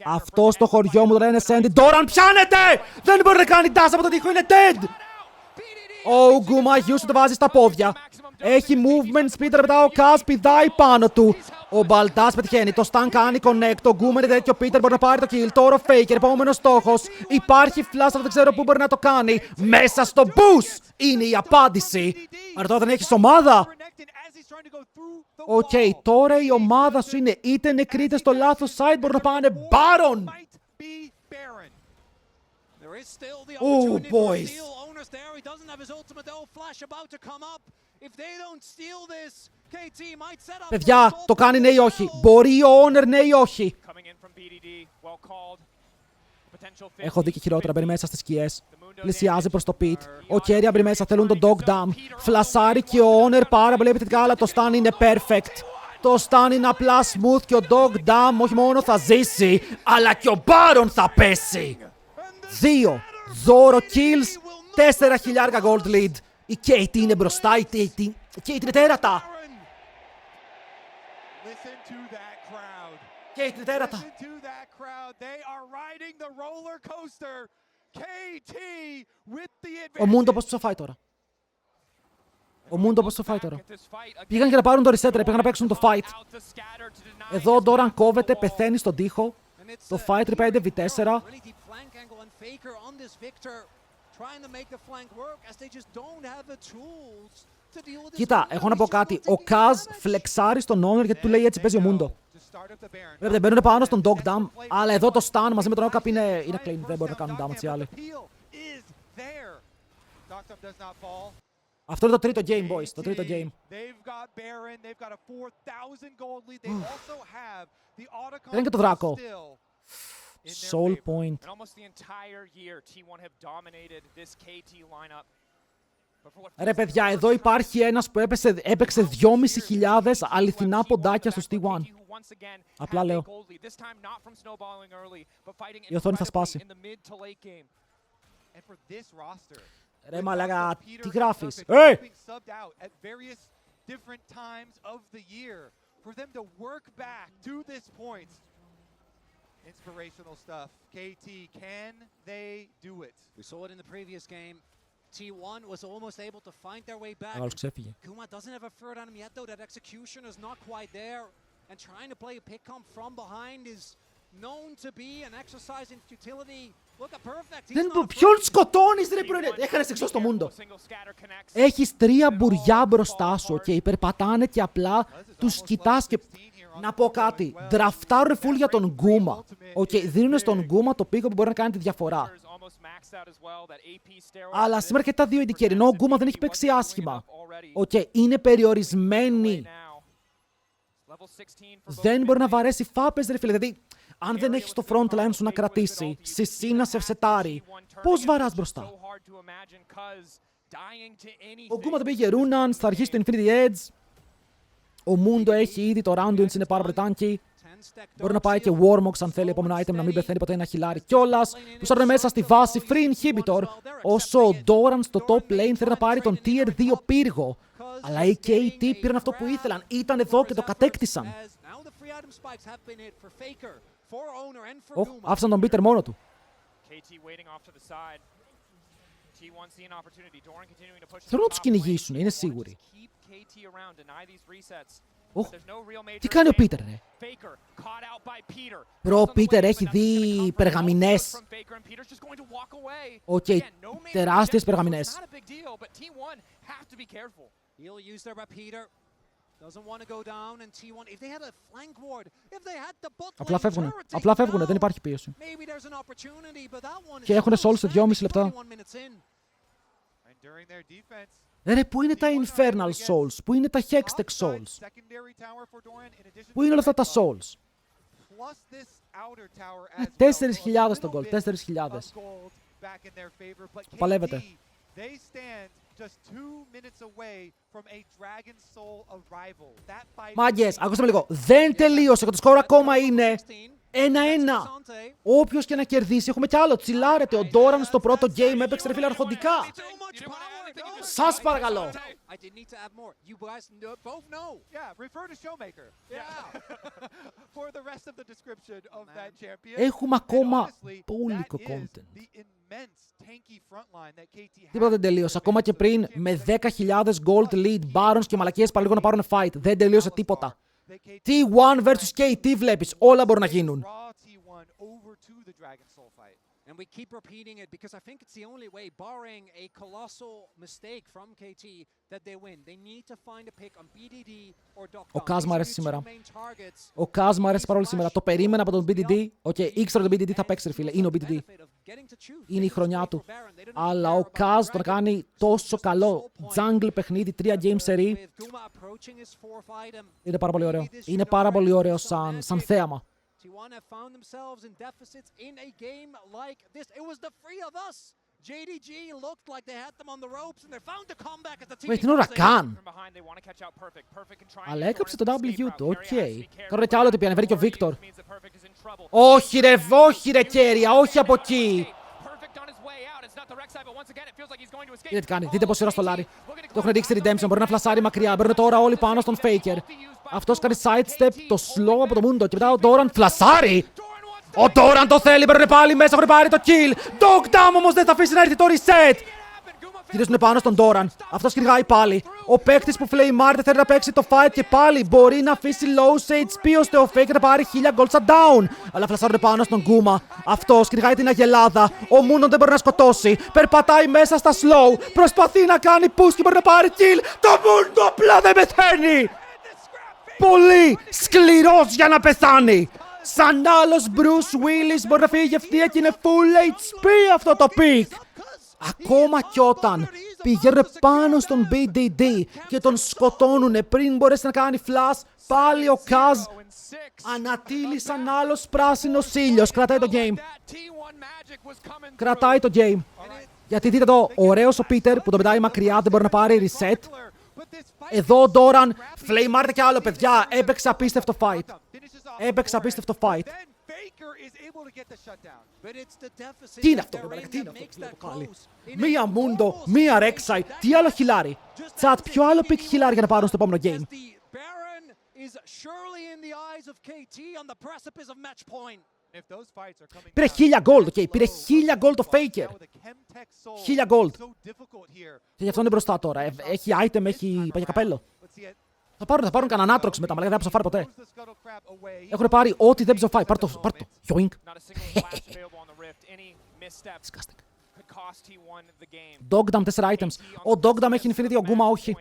Speaker 1: Αυτό στο χωριό μου τώρα είναι Sandy. Doran πιάνεται! Δεν μπορεί να κάνει dash από το τείχο, είναι dead! Ο Γκούμα Hughes το βάζει στα πόδια. Έχει movement speed, μετά ο Kaz πηδάει πάνω του. Ο Μπαλτάς πετυχαίνει, το stun κάνει connect. Ο Γκούμα είναι τέτοιο, Peter μπορεί να πάρει το kill. Τώρα ο Faker, επόμενος στόχος. Υπάρχει flash, αλλά δεν ξέρω πού μπορεί να το κάνει. Μέσα στο boost είναι η απάντηση. Αλλά τώρα δεν έχεις ομάδα. Οκ, τώρα η ομάδα σου είναι είτε νεκρή είτε στο λάθος side, μπορούν να πάνε Baron. Oh, boys. Παιδιά, το κάνει ναι ή όχι? Μπορεί ο Owner ναι ή όχι? Έχω δει και χειρότερα, μπαίνει μέσα στις σκιές. Πλησιάζει προς το pit. Ο Kerry μπαίνει μέσα, θέλουν τον Dogdam. Φλασάρει και ο Owner πάρα πολύ επιθετικά, αλλά το stun είναι perfect. Το stun είναι απλά smooth και ο Dogdam όχι μόνο θα ζήσει, αλλά και ο Baron θα πέσει. 2 δώρο kills, 4.000 gold lead. Η Katie είναι μπροστά, η Katie είναι τέρατα. Katie είναι τέρατα. Ο Mundo πώς το φάει τώρα? Πήγαν και να πάρουν το reset, πήγαν να παίξουν το fight. Εδώ ο Doran κόβεται, πεθαίνει στον τοίχο. Το fight ρηπάει V4. Κοίτα, έχω να πω κάτι. Ο Kaz φλεξάρει στον Owner γιατί του λέει έτσι παίζει ο Mundo. Βέβαια, μπαίνουν πάνω στον Dogdam, αλλά εδώ το stun μαζί με τον Okap είναι clean. Δεν μπορεί να κάνουν damage οι άλλοι. Αυτό είναι το τρίτο game, boys. Το τρίτο game. Δεν είναι και το δράκο. Soul point. Ρε παιδιά, εδώ υπάρχει ένας που έπαιξε 2.500 αληθινά ποντάκια στο T1. Απλά λέω. Η οθόνη θα σπάσει. Ρε μαλάκα, τι γράφεις?
Speaker 3: Inspirational stuff. KT, can they do it?
Speaker 2: We saw it in the previous game. T1 was almost able to find their way back. Kuma doesn't have a third enemy yet though. That execution is not quite there. And trying to play a pick comp from behind is known to be an exercise in futility. Look at perfect.
Speaker 1: Ποιον σκοτώνεις ρε πρωί? Έχανες εξώς το Mundo. Έχεις 3 μπουριά μπροστά σου και περπατάνε και απλά τους κοιτάς και... Να πω κάτι. Δραφτάρουν full για τον Γκούμα. Δίνουν στον Γκούμα το πίκο που μπορεί να κάνει τη διαφορά. Αλλά σήμερα και τα δύο indicate, ενώ ο Γκούμα δεν έχει παίξει άσχημα. Είναι περιορισμένοι. Δεν μπορεί να βαρέσει φάπες ρε φίλε. Δηλαδή, αν δεν έχεις το front line σου να κρατήσει, Σισί να σε ευσετάρει, πώς βαράς μπροστά? Ο Γκούμα δεν πήγε Ρούναν, θα αρχίσει το Infinity Edge. Ο Mundo έχει ήδη το Roundwinds, είναι πάρα πολύ tanky. Μπορεί να πάει και Warmox αν θέλει επόμενο item να μην πεθαίνει ποτέ ένα χιλάρι κιόλας. Του στάρουν μέσα στη βάση free inhibitor. Όσο ο Doran στο top lane θέλει να πάρει τον tier 2 πύργο. Αλλά οι KT πήραν αυτό που ήθελαν. Ήταν εδώ και το κατέκτησαν. Άφησαν τον Peter μόνο του. Θέλουν να τους κυνηγήσουν, είναι σίγουροι. Τι κάνει ο Πίτερ, ρε. Μπρο, ο Πίτερ έχει δει περγαμηνές. Οκ, τεράστιες περγαμηνές. Απλά φεύγουνε, δεν υπάρχει πίεση. Και έχουνε souls σε 2,5 λεπτά. Ρε, πού είναι τα Infernal Souls, πού είναι τα Hextech Souls, πού είναι όλα αυτά τα Souls. 4.000 το gold, 4.000. Παλεύετε. Μάγκες, ακούστε με λίγο. Δεν τελείωσε και το σκορ ακόμα είναι 1-1. Όποιος και να κερδίσει, έχουμε κι άλλο. Τσιλάρετε. Ο Ντόραν στο πρώτο game έπαιξε ρε φίλε αρχοντικά. Σας παρακαλώ. Έχουμε ακόμα πόλικο content. Τίποτα δεν τελείωσε. Ακόμα και πριν με 10.000 gold lead, barons και μαλακίες πάλι λίγο να πάρουν fight. Δεν τελείωσε τίποτα. T1 vs KT βλέπεις. Όλα μπορούν να γίνουν.
Speaker 2: And we keep repeating it because I think it's the only way, barring a colossal mistake from KT, that they win. They need to find a pick on BDD or Doc.
Speaker 1: Ο Kaz μου αρέσει σήμερα. Ο Kaz μου αρέσει πάρα πολύ σήμερα. Το περίμενα από τον BDD. Οκ, ήξερα τον BDD θα παίξει, ρε φίλε. Είναι ο BDD. Είναι η χρονιά του. Αλλά ο Kaz το να κάνει τόσο καλό jungle παιχνίδι, 3 game series. Είναι πάρα πολύ ωραίο. Είναι πάρα πολύ ωραίο σαν θέαμα.
Speaker 2: T1 have found themselves in deficits in a game like this. It was the three of us. JDG looked like they had them on the ropes and they found the comeback as the team.
Speaker 1: Την ώρα καν. Αλλά έκαψε το W του, οκ. Τώρα κι άλλο τι ανεβαίνει και ο Βίκτορ. Όχι ρε κέρια, όχι από εκεί. Δείτε τι κάνει, δείτε πόση ώρα στο λάρι. Το έχουν ρίξει redemption, μπορεί να φλασάρει μακριά. Μπαίνουν τώρα όλοι πάνω στον Faker. Αυτός κάνει sidestep, το slow από το Mundo. Και μετά ο Doran φλασάρει. Ο Doran το θέλει, μπαίνουν πάλι μέσα, έχουν πάρει το kill. Dogdam όμως δεν θα αφήσει να έρθει το reset. Γυρίζουν πάνω στον Doran. Αυτός κυνηγάει πάλι. Ο παίκτης που φλεϊμάρει θέλει να παίξει το fight και πάλι μπορεί να αφήσει low σε HP ώστε ο Faker να πάρει 1000 gold σαν down. Αλλά φλασάρουν πάνω στον Guma. Αυτός κυνηγάει την αγελάδα. Ο Mundo δεν μπορεί να σκοτώσει. Περπατάει μέσα στα slow. Προσπαθεί να κάνει push και μπορεί να πάρει kill. Το Mundo απλά δεν πεθαίνει. Πολύ σκληρός για να πεθάνει. Σαν άλλος Bruce Willis μπορεί να φύγει ευθεία και είναι full HP αυτό το pick. Ακόμα κι όταν πηγαίνουν πάνω στον BDD και τον σκοτώνουνε πριν μπορέσει να κάνει flash, πάλι ο Kaz ανατείλει σαν άλλος πράσινος ήλιος. Κρατάει το game. Κρατάει το game. Γιατί δείτε εδώ, ωραίος ο Peter που τον πετάει μακριά, δεν μπορεί να πάρει reset. Εδώ ο Doran φλεϊμάρεται κι άλλο, παιδιά. Έπαιξε απίστευτο fight. Έπαιξε απίστευτο fight. Τι είναι αυτό, τι είναι αυτό που βλέπω πάλι. Μία Mundo, μία Rek'Sai, τι άλλο χιλάρι. Τσάτ, ποιο άλλο pick χιλάρι για να πάρουν στο επόμενο game. Πήρε 1000 gold, ok. Πήρε 1000 gold το Faker. 1000 gold. Και γι' αυτό είναι μπροστά τώρα. Έχει item, έχει καπέλο. Θα πάρουν κανέναν άτροξ μετά, αλλά δεν θα ψοφάρει ποτέ. Έχουν πάρει ό,τι δεν ψοφάει. Πάρ' το. Yoink. Disgusting. Dogdam 4 items. Ο Dogdam έχει infinity, ο Guma όχι.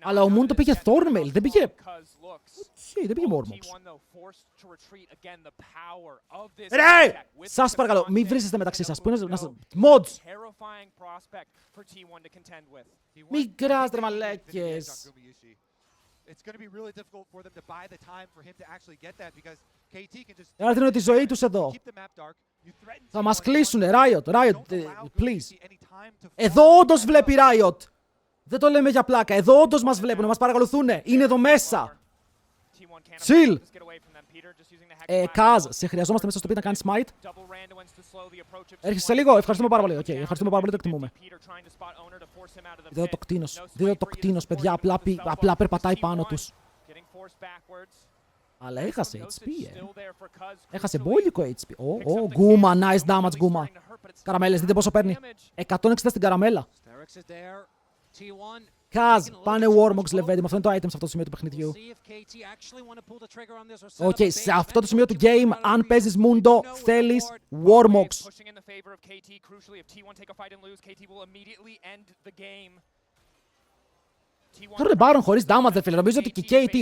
Speaker 1: Αλλά ο Mundo πήγε Thornmail, δεν πήγε... δεν πήγε Mormox. Ρε! Σας παρακαλώ, μην βρίζεστε μεταξύ σας. Πού είναι... Mods! Μην κράζετε μαλέκες. Έρθουν τη ζωή τους εδώ. Θα μας κλείσουνε, Riot, please. Εδώ όντως βλέπει Riot. Δεν το λέμε για πλάκα. Εδώ όντως μας βλέπουν, μας παρακολουθούνε. Είναι εδώ μέσα. Chill. Kaz, σε χρειαζόμαστε μέσα στο πίτι να κάνεις smite. Έρχεσαι σε λίγο. Ευχαριστούμε πάρα πολύ. Ευχαριστούμε πάρα πολύ, το εκτιμούμε. Δείτε το κτίνος, παιδιά. Απλά περπατάει πάνω τους. Αλλά έχασε HP, Έχασε μπόλικο HP. Guma, nice damage, Guma. Καραμέλες, δείτε πόσο παίρνει. 160 στην καραμέλα. Καζ, πάνε Warmogs Λεβέντι, αυτό είναι το item σε αυτό το σημείο του παιχνιδιού. Οκ, σε αυτό το σημείο του game, αν παίζεις Mundo, θέλεις Warmogs. Τώρα δεν πάρουν χωρίς damage, δε φίλε. Νομίζω ότι και η KT.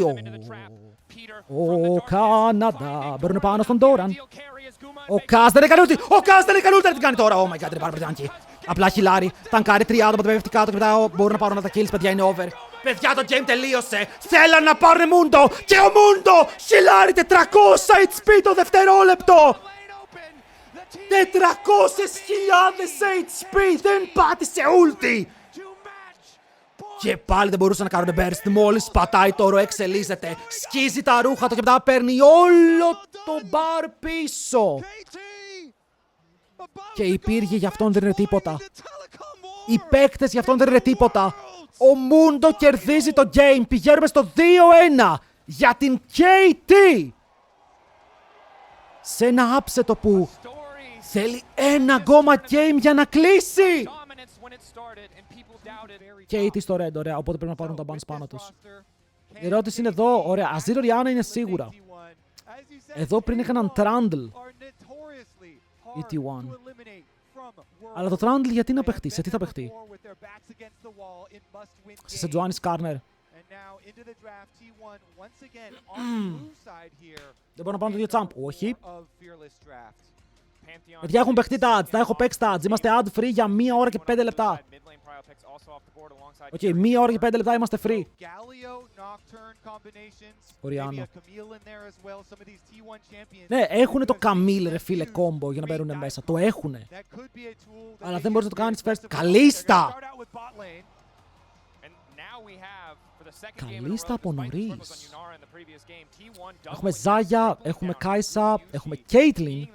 Speaker 1: Ο Καναδά. Μπαίνουν πάνω στον Doran. Ο Καζ δεν έκανε ούτε. Ο Καζ δεν έκανε ούτε. Τι κάνει τώρα. Oh my god, δεν πάρει πρωτιάνκι. Απλά χιλάρι. Τανκάρει 30 από το πέφτει κάτω και μετά μπορούν να πάρουν τα kills. Παιδιά είναι over. Παιδιά το game τελείωσε. Θέλαν να πάρουν Mundo. Και ο Mundo χιλάρι 400 HP το δευτερόλεπτο. 400.000 HP. Δεν πάτησε ulti. Και πάλι δεν μπορούσαν να κάνουν burst. Μόλις πατάει το ρο, εξελίσσεται. Σκίζει τα ρούχα του και μετά παίρνει όλο το μπαρ πίσω. Και οι πύργοι για αυτόν δεν είναι τίποτα. Οι παίκτες για αυτόν δεν είναι τίποτα. Ο Mundo κερδίζει το game. Πηγαίνουμε στο 2-1 για την KT. Σε ένα άψετο που θέλει ένα ακόμα game για να κλείσει. KT στο red, ωραία, οπότε πρέπει να πάρουν τα bans πάνω τους. Η ερώτηση είναι εδώ, ωραία, Azir Orianna είναι σίγουρα. Εδώ πριν έκαναν Trundle η T1. Αλλά το Trundle γιατί να παιχτεί, σε τι θα παιχτεί? Σε Sejuani's Corner. Δεν μπορώ να πάρω το 2 champ, όχι. Παιδιά έχουν παιχτεί τα ads, τα έχω παίξει τα ads. Είμαστε ad free για 1 ώρα και 5 λεπτά. Οκ, 1 ώρα και 5 λεπτά είμαστε free. Orianna. Ναι, έχουνε το Camille ρε φίλε κόμπο για να μπαίνουνε μέσα. Το έχουνε. Αλλά δεν μπορείς να το κάνεις first. Καλίστα! Καλίστα από νωρίς. Έχουμε Ζάγια, έχουμε Κάισα, έχουμε Caitlyn.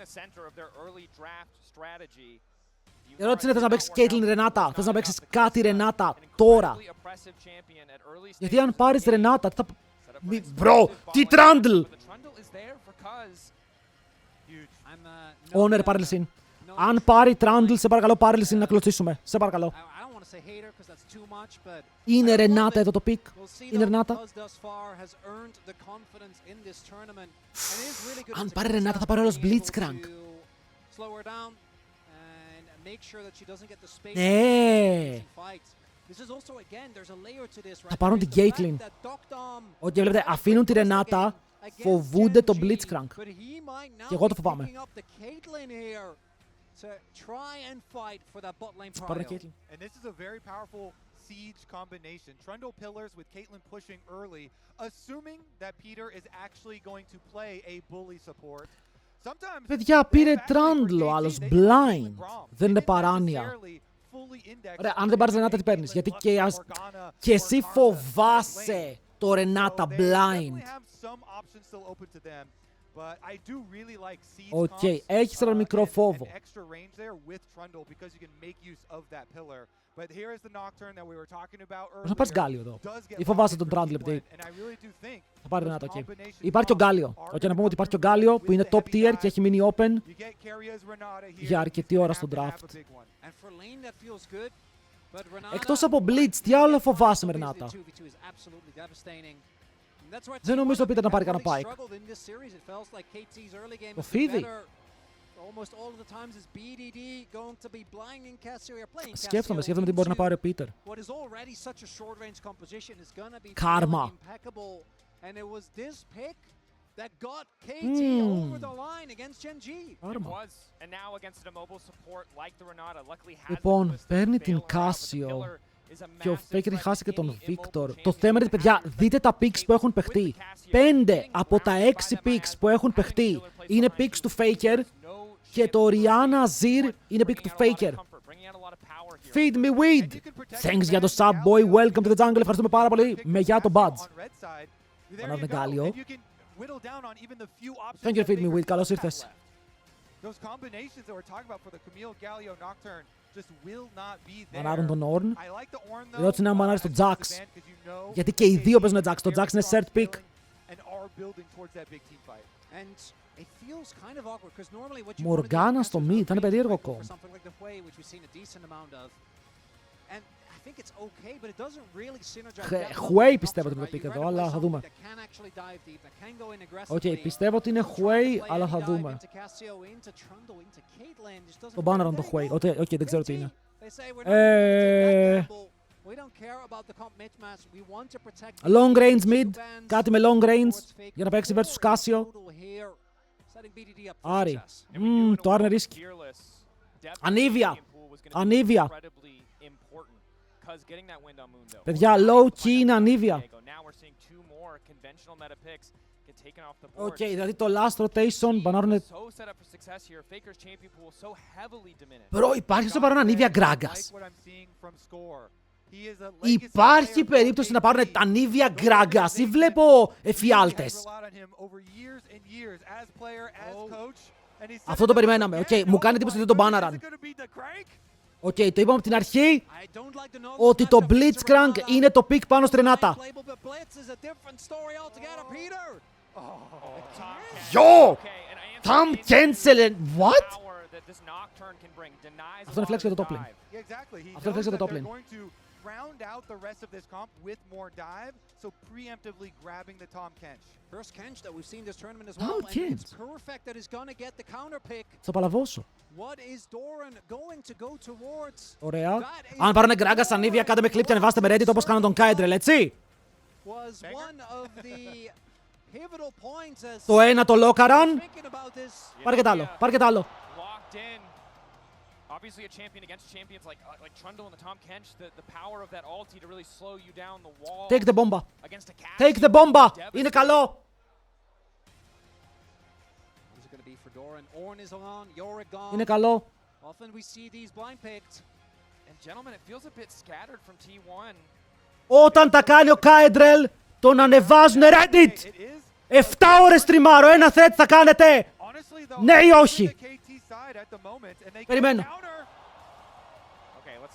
Speaker 1: Η ερώτηση είναι, θες να παίξεις Caitlyn Ρενάτα, θες να παίξεις κάτι Ρενάτα τώρα? Γιατί αν πάρεις Ρενάτα, τι θα... Μπρο, τι Trundle! Honor, πάρε Λυσίν. Αν πάρει Trundle, σε παρακαλώ πάρε Λυσίν να κλωτσίσουμε. Σε παρακαλώ. Είναι Ρενάτα εδώ το πικ. Είναι Ρενάτα. Αν πάρει Ρενάτα θα πάρει όλος Blitzcrank. Ναι. Θα πάρουν την Caitlyn. Οκ, βλέπετε, αφήνουν τη Ρενάτα, φοβούνται το Blitzcrank. Και εγώ το φοβάμαι. Θα πάρουν Caitlyn.
Speaker 3: Siege combination. Trundle pillars with Caitlyn pushing early, assuming that Peter is actually going to play a bully support.
Speaker 1: Παιδιά, πήρε Trundle ο άλλος, blind. Δεν είναι παράνοια. Ωραία, αν δεν πάρεις Ρενάτα τι παίρνεις? Γιατί και εσύ φοβάσαι το Ρενάτα blind. Οκ, έχεις ένα μικρό φόβο. Πώς να πάρεις Γκάλιο εδώ? Ή φοβάσαι τον Trundle επειδή θα πάρει Ρενάτα, οκ. Υπάρχει και ο Γκάλιο. Οκ, να πούμε ότι υπάρχει και ο Γκάλιο που είναι top tier και έχει μείνει open για αρκετή ώρα στο draft. Εκτός από Blitz, τι άλλο φοβάσαι με Ρενάτα? Δεν νομίζω ότι να πάρει κανένα Pike. Το φίδι. Σκέφτομαι τι μπορεί να πάρει ο Πίτερ. Κάρμα. Λοιπόν, παίρνει την Κάσιο και ο Faker χάσει και τον Victor. Το θέμα είναι, παιδιά, δείτε τα picks που έχουν παιχτεί. 5 από τα 6 picks που έχουν παιχτεί είναι picks του Faker και το Orianna Azir είναι pick του Faker. Feed me weed. Thanks για το sub boy. Welcome to the jungle. Ευχαριστούμε πάρα πολύ. Με για το buds. Πανάρνε Γκάλιο. Thank you feed me weed. Καλώς ήρθες. Μανάρουν τον Ornn. Η ερώτηση είναι αν μανάρεις τον Jax. Γιατί και οι δύο παίζουν Jax. Το Jax είναι cert pick. Μοργάνα στο mid, ήταν περίεργο κόμ. Huey πιστεύω ότι είναι το pick εδώ, αλλά θα δούμε. Οκ, πιστεύω ότι είναι Huey, αλλά θα δούμε. Το banner το Huey. Οκ, δεν ξέρω τι είναι. Long range mid, κάτι με long range για να παίξει versus Casio. Άρη. Το Άρη είναι ρίσκι. Ανίβια. Παιδιά, low key είναι ανίβια. Οκ, δηλαδή το last rotation μπανάρουνε... Bro, υπάρχει στο παρόν ανίβια Γκράγκας. Υπάρχει περίπτωση να πάρουν τα ανίβια Γκράγκας ή βλέπω εφιάλτες. Αυτό το περιμέναμε. Οκ, μου κάνει εντύπωση ότι δεν τον μπάναραν. Οκ, το είπαμε από την αρχή ότι το Blitzcrank είναι το pick πάνω στη Ρενάτα. Yo! Tam cancel. What? Αυτό είναι flex για το top lane. Αυτό είναι flex για το top lane.
Speaker 3: Round out the rest of this comp with more dive, so preemptively grabbing the Tom Kench.
Speaker 2: First Kench that we've seen this tournament as well, and it's perfect that he's gonna get the counter pick.
Speaker 1: Θα παλαβώσω.
Speaker 2: What is Doran going to go towards?
Speaker 1: Ωραία. Αν πάρουν Γκράγκα στα ανίβια, κάντε με clip και ανεβάστε με Reddit όπως κάναν τον Κάιντρελ, έτσι. Το ένα το λόκαραν. Πάρε και τ' άλλο, πάρε και τ' άλλο.
Speaker 4: Obviously, a champion against champions like Trundle and the Tom Kench, the power of that ulti to really slow you down the wall.
Speaker 1: Take the bomba. Take the bomba. Είναι καλό. Είναι καλό.
Speaker 2: Often we see these blind picked.
Speaker 4: And gentlemen, it feels a bit scattered from T1.
Speaker 1: Όταν τα κάνει ο Κάιντρελ, τον ανεβάζουν Reddit. 7 ώρες τριμάρω, ένα thread θα κάνετε. Ναι ή όχι. Περιμένω.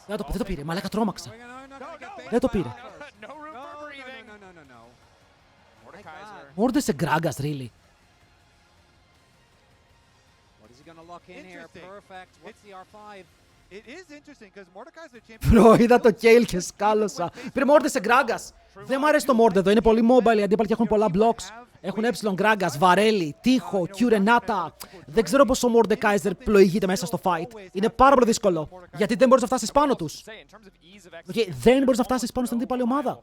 Speaker 1: Δεν το πήρε, μαλάκα τρόμαξα. Δεν το πήρε. Μόρντες σε Γκράγκας, really. Μπρο, είδα το Κέιλ και σκάλωσα. Πήρε Μόρντες σε Γκράγκας. Δεν μου αρέσει το Μόρντε εδώ, είναι πολύ mobile, οι αντίπαλοι έχουν πολλά blocks. Έχουν Γκράγκας, Βαρέλι, Τείχο, Κιουρενάτα. Δεν ξέρω πώς ο Μορντεκάιζερ πλοηγείται μέσα στο fight. Είναι πάρα πολύ δύσκολο. Γιατί δεν μπορείς να φτάσεις πάνω τους. Δεν μπορείς να φτάσεις πάνω στην αντίπαλη ομάδα.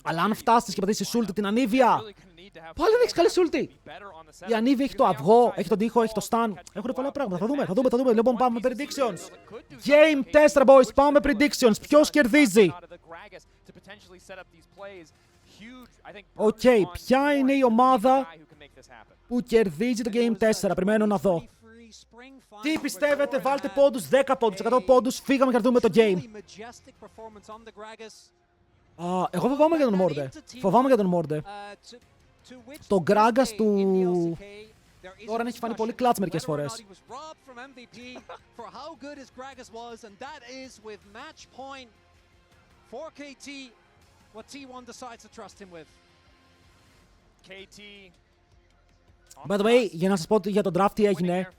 Speaker 1: Αλλά αν φτάσεις και πατήσεις ulti την Ανίβια, πάλι δεν έχεις καλή ulti. Η Ανίβια έχει το αυγό, έχει τον τείχο, έχει το stun. Έχουν πολλά πράγματα. Θα δούμε. Λοιπόν, πάμε με predictions. Game 4, boys. Πάμε με predictions. Ποιος κερδίζει? Οκ, ποια είναι η ομάδα που κερδίζει το Game 4? Περιμένω να δω. Τι πιστεύετε? Βάλτε πόντους, 10 πόντους, 100 πόντους. Φύγαμε και να δούμε το game. Εγώ φοβάμαι για τον Μόρντε. Το Γκράγκας του... Τώρα έχει φανεί πολύ κλάτς μερικές φορές.
Speaker 2: What T1 decides to trust him with.
Speaker 1: By the way, για να σας πω για τον draft τι έγινε,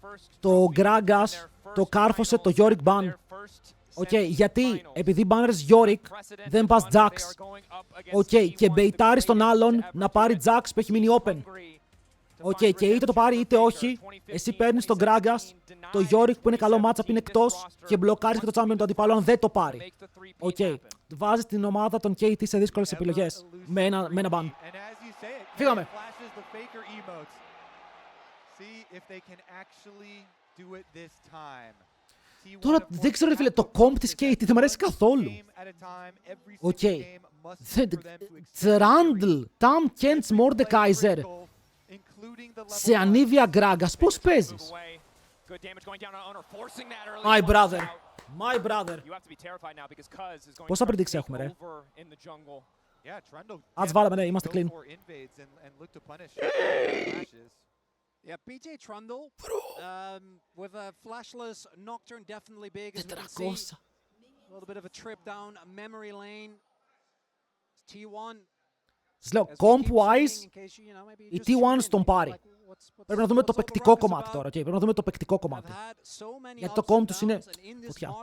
Speaker 1: το Γκράγκας το κάρφωσε το Yorick ban. Οκ, γιατί επειδή banners Yorick δεν πας Jax. Οκ, και μπεϊτάρεις τον άλλον να πάρει Jax που έχει μείνει open. Οκ, και είτε το πάρει είτε όχι, εσύ παίρνεις τον Γκράγκας, το Yorick που είναι καλό matchup είναι εκτός και μπλοκάρεις και το champion του αντιπάλου αν δεν το πάρει. Οκ, βάζεις την ομάδα των KT σε δύσκολες επιλογές με ένα ban. Φύγαμε. Τώρα δεν ξέρω ρε φίλε, το comp της KT δεν μου αρέσει καθόλου. Οκ. Trundle, Tam Kench, Mordekaiser σε Ανίβια Γκράγκας, πώς παίζεις? My brother. Πόσα predicts έχουμε ρε? Ας βάλαμε, ναι, είμαστε clean.
Speaker 2: Yeah, BJ Trundle with a flashless Nocturne definitely big as we can see. A little bit of a trip down memory lane. T1.
Speaker 1: Σας λέω, comp-wise, η T1 στον πάρει. Πρέπει να δούμε το παικτικό κομμάτι τώρα, okay? Πρέπει να δούμε το παικτικό κομμάτι. Γιατί το comp τους είναι φωτιά.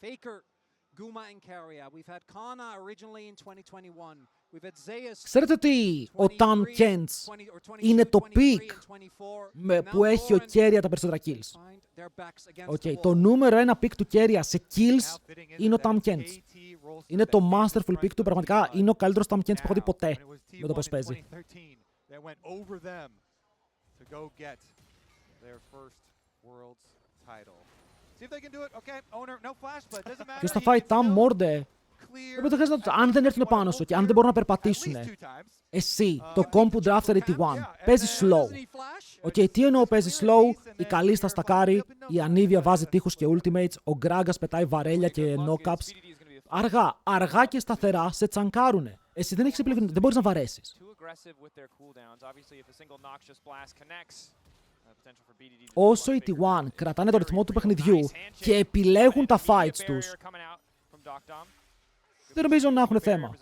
Speaker 2: Faker, Guma and Carrier. We've had Kana originally in 2021. We've had Zeus.
Speaker 1: Ξέρετε ότι ο Tam Kents είναι το peak που έχει ο Keria τα περισσότερα kills. Okay, το νούμερο 1 pick του Keria σε kills είναι ο Tam Kents. Είναι το masterful pick του, πραγματικά είναι ο καλύτερος Tam Kents που έχω δει ποτέ με το πώς παίζει. Ποιος θα φάει Tam Morde? Αν δεν έρθουν πάνω σου και αν δεν μπορούν να περπατήσουν, εσύ, το comp που drafter 81, παίζει slow. Okay, τι εννοώ παίζει slow? Η καλή στα στακάρει, η Anivia βάζει τείχους και ultimates, ο Gragas πετάει βαρέλια και knockups. Αργά και σταθερά σε τσανκάρουνε. Εσύ δεν έχεις επιλογή, δεν μπορείς να βαρέσεις. Όσο οι T1 κρατάνε το ρυθμό του παιχνιδιού και επιλέγουν τα fights τους, δεν νομίζω να έχουν θέμα.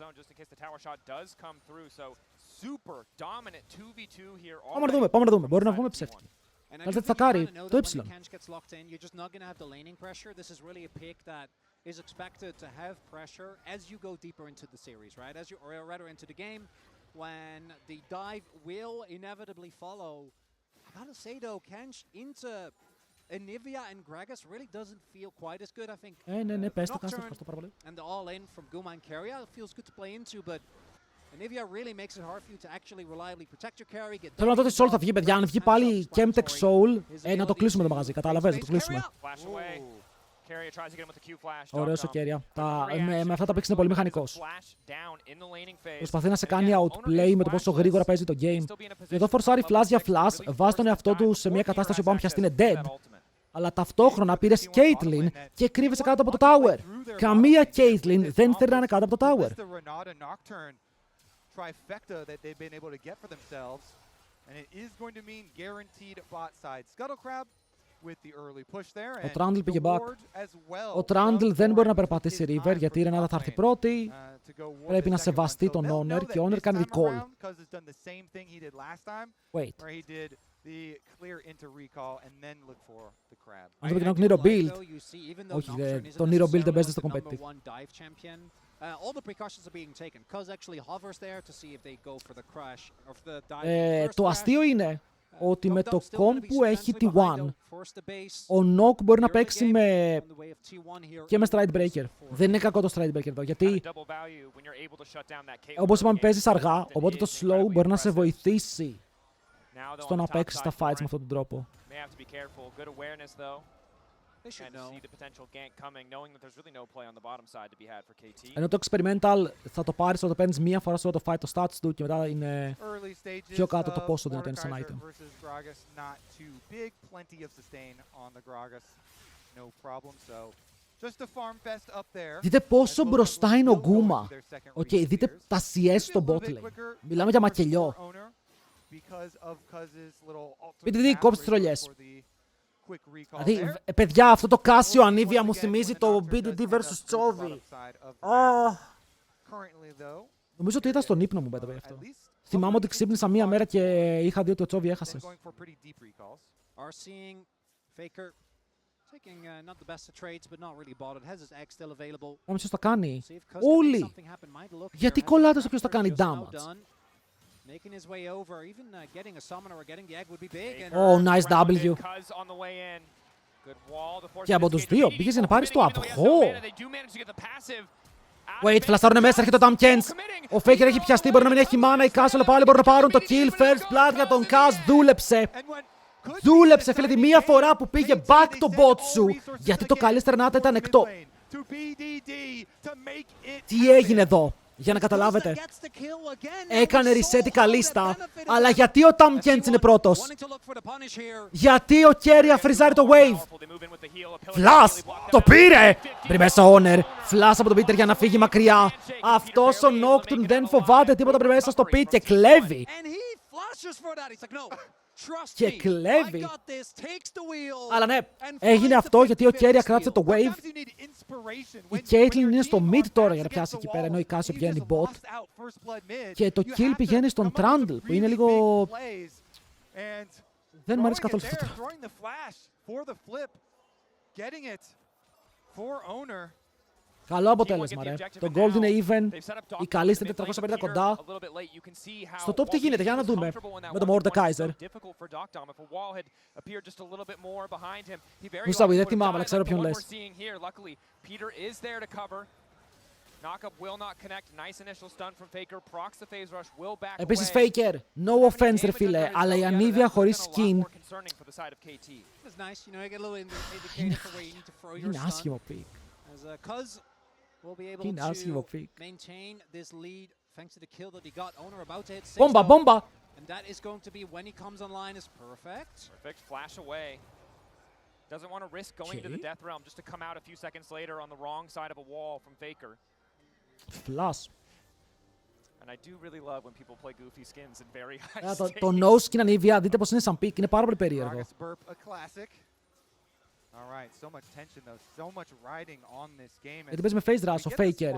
Speaker 1: Πάμε να δούμε. Μπορεί να βγούμε ψεύτικοι. Καλύτερα τι θα κάνει το Y.
Speaker 2: Is expected to have pressure as you go deeper into the series, right? As you, or rather into the game, when the dive will inevitably follow. I gotta say though, Kench into Anivia and Gragas really doesn't feel quite as good. I think.
Speaker 1: Ναι, πες το, πάρα πολύ.
Speaker 2: And the all-in from Guma and Carrier feels good to play into, but Anivia really makes it hard for you to actually reliably protect your carry.
Speaker 1: Θέλω να δω τι Soul θα βγει, παιδιά. Αν βγει πάλι Chemtech Soul, να το κλείσουμε το μαγαζί. Κατάλαβες, να το κλείσουμε. Ωραίος ο Keria. Με αυτά τα picks είναι πολύ μηχανικός. Προσπαθεί να σε κάνει outplay με το πόσο γρήγορα παίζει το game. Και εδώ φορσάρει flash για flash, βάζει τον εαυτό του σε μια κατάσταση όπου αν πιαστεί είναι dead. Αλλά ταυτόχρονα πήρε Caitlyn και κρύβεσαι κάτω από το tower. Καμία Caitlyn δεν θέλει να είναι κάτω από το tower. Ο Trundle πήγε back. Ο Trundle δεν μπορεί να περπατήσει River γιατί η Renata θα έρθει πρώτη. Πρέπει να σεβαστεί τον Owner και ο Owner κάνει recall. Wait. Αν το πήγαινε Nero Build. Όχι, το Nero Build δεν παίζεται στο competitive. Το αστείο είναι ότι με το comp που έχει T1, ο Nock μπορεί να παίξει και με Stride Breaker. Δεν είναι κακό το Stride Breaker εδώ, γιατί όπως είπαμε παίζεις αργά, οπότε το slow μπορεί να σε βοηθήσει στο να παίξεις τα fights με αυτόν τον τρόπο. Ενώ το experimental θα το πάρεις όταν το παίρνεις μία φορά σε όλο το fight το stats του και μετά είναι πιο κάτω το πόσο δυνατό είναι σαν item. Δείτε πόσο μπροστά είναι ο Guma. Δείτε τα CS στο bot lane. Μιλάμε για μακελιό. Πείτε τι, κόψτε τις τρολιές. Δηλαδή, παιδιά, αυτό το Casio Anivia μου θυμίζει το BDD vs Chovy. Νομίζω ότι ήταν στον ύπνο μου, πέτω αυτό. Θυμάμαι ότι ξύπνησα μία μέρα και είχα δει ότι ο Chovy έχασε. Πάμε ποιος θα κάνει. Όλοι. Γιατί κολλάτε στο ποιος θα κάνει damage. Oh, nice W. Και από τους δύο πήγες για να πάρεις το αυγό. Wait, φλαστάρουνε μέσα, έρχεται ο Tam Kents. Ο Faker έχει πιαστεί, μπορεί να μην έχει mana. Οι Castle πάλι μπορούν να πάρουν το kill. First blood για τον Kaz, δούλεψε. Δούλεψε, φίλε, τη μία φορά που πήγε back το bot σου. Γιατί το καλύτερο να ήταν εκτό. Τι έγινε εδώ? Για να καταλάβετε. Έκανε reset η καλίστα. Αλλά γιατί ο Tam Kents είναι πρώτος? Γιατί ο Keria φριζάρει το wave? Flash! Το πήρε! Πριν μέσα ο Owner. Flash από τον Peter για να φύγει μακριά. Αυτός ο Nocturne δεν φοβάται τίποτα πριν μέσα στο pit και κλέβει. Και κλέβει. Αλλά ναι, έγινε αυτό γιατί ο Keria κράτησε το wave. Η Caitlyn είναι στο mid τώρα για να πιάσει εκεί πέρα, ενώ η Casio πηγαίνει bot. Και το kill πηγαίνει στον Trundle, που είναι λίγο... Δεν μου αρέσει καθόλου αυτό το
Speaker 3: For Owner,
Speaker 1: Καλό αποτέλεσμα, ρε. Το gold είναι even. Η καλή στην 450 κοντά. Στο top τι γίνεται, για να δούμε. Με το Mordekaiser. Μουσάβι, δεν θυμάμαι, αλλά ξέρω ποιον λες. Επίσης Faker, no offense ρε φίλε, αλλά η Anivia χωρίς skin είναι άσχημο pick. Είναι άσχημο pick. Μπόμπα, μπόμπα!
Speaker 2: And that is going to be when he comes online is perfect.
Speaker 4: Perfect, flash away. Doesn't want to risk going to the death realm just to come out a few seconds later on the wrong side of a wall from Faker.
Speaker 1: Flash.
Speaker 4: And I do really love when people play goofy skins in very high stakes.
Speaker 1: Το no skin Anivia, δείτε πως είναι σαν pick, είναι πάρα πολύ περίεργο. Γιατί παίζει με face rush ο Faker.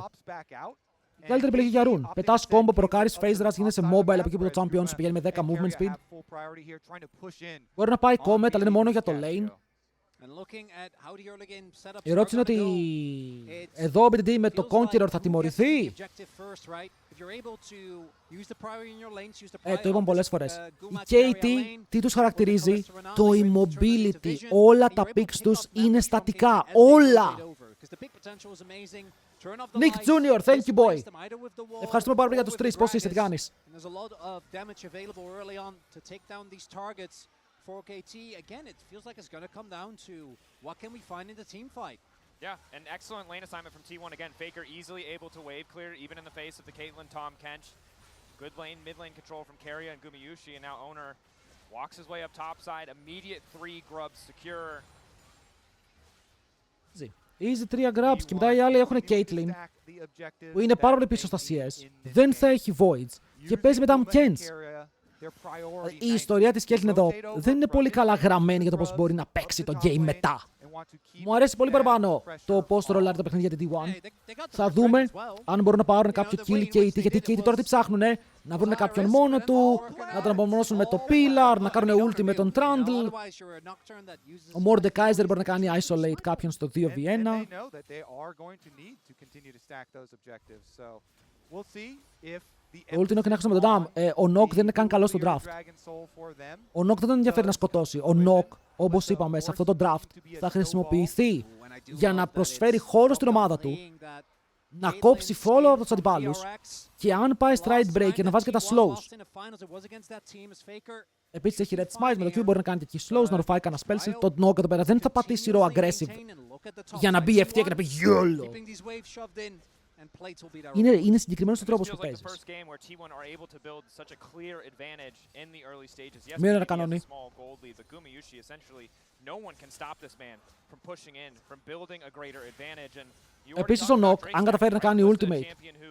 Speaker 1: Καλύτερη επιλογή για Rune. Πετάς combo, προκάρεις face rush, γίνεσαι mobile από εκεί που το champion σου πηγαίνει με 10 movement speed. Μπορεί να πάει comet, αλλά είναι μόνο για το lane. Η ερώτηση είναι ότι εδώ ο BDD με το Conqueror θα τιμωρηθεί. Το είπαμε πολλές φορές. Η KT τι τους χαρακτηρίζει? Το immobility. Όλα τα picks τους είναι στατικά. Όλα. Nick Jr., thank you boy. Ευχαριστούμε πάρα πολύ για τους τρεις. Πώς είσαι, τι κάνεις?
Speaker 2: For KT, again, it feels like it's going to come down to what can we find in the team fight.
Speaker 4: Yeah, an excellent lane assignment from T1. Again, Faker easily able to wave clear, even in the face of the Caitlyn Tom Kench. Good lane, mid lane control from Keria and Gumiyushi, and now Owner walks his way up top side. Immediate 3 grubs secure.
Speaker 1: Easy 3 grabs και μετά οι άλλοι έχουν Caitlyn που είναι πάρα πολύ πίσω στα CS. Δεν θα έχει Voids και παίζει με Tom Kench. Η ιστορία της Caitlyn εδώ δεν είναι πολύ καλά γραμμένη για το πώς μπορεί να παίξει το game μετά. Μου αρέσει πολύ παραπάνω το πώς το ρολάρει το παιχνίδι για την T1. Θα δούμε αν μπορούν να πάρουν κάποιο kill KT, γιατί οι KT τώρα τι ψάχνουνε? Να βρουν κάποιον μόνο του, να τον απομονώσουν με το Pillar, να κάνουν ulti με τον Trundle. Ο Mordekaiser μπορεί να κάνει isolate κάποιον στο 2v1. Ο ulti είναι να με τον Dam. Ο Nock δεν είναι καν καλό στο draft. Ο Nock δεν τον ενδιαφέρει να σκοτώσει. Ο Nock, όπως είπαμε, σε αυτό το draft θα χρησιμοποιηθεί για να προσφέρει χώρο στην ομάδα του, να κόψει follow από τους αντιπάλους και αν πάει stride breaker να βάζει και τα slows. Επίσης έχει red smite, με το Q μπορεί να κάνει τέτοιοι slows, να ρουφάει κανένα spell. Το Nock εδώ πέρα δεν θα πατήσει raw aggressive για να μπει FT και να πει YOLO. Είναι συγκεκριμένος ο τρόπος που παίζεις. Μείον ένα κανόνι. Επίσης ο Nock, αν καταφέρει να κάνει ultimate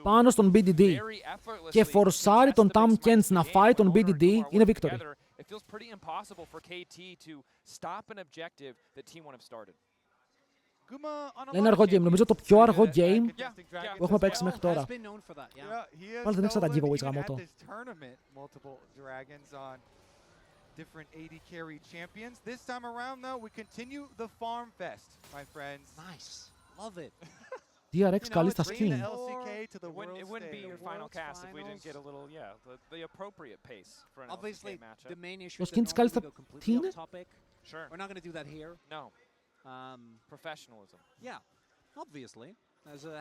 Speaker 1: πάνω στον BDD και φορσάρει τον Tam Kench να φάει τον BDD, είναι victory. Είναι αργό game. Νομίζω το πιο αργό game που έχουμε παίξει μέχρι τώρα. Πάλι δεν έξα τα giveaways γαμώτο.
Speaker 3: Different AD carry champions. This time around, though, we continue the farm fest, my friends.
Speaker 2: Nice. Love it.
Speaker 1: DRX καλή στα skin.
Speaker 4: It wouldn't be your final cast if we didn't get a little, the appropriate pace for an LCK matchup.
Speaker 2: The main issue
Speaker 1: Το
Speaker 2: is
Speaker 1: skin της καλής στα... Τι είναι?
Speaker 4: Sure.
Speaker 2: We're not going to do that here.
Speaker 4: No. Professionalism.
Speaker 2: Yeah, obviously. There's a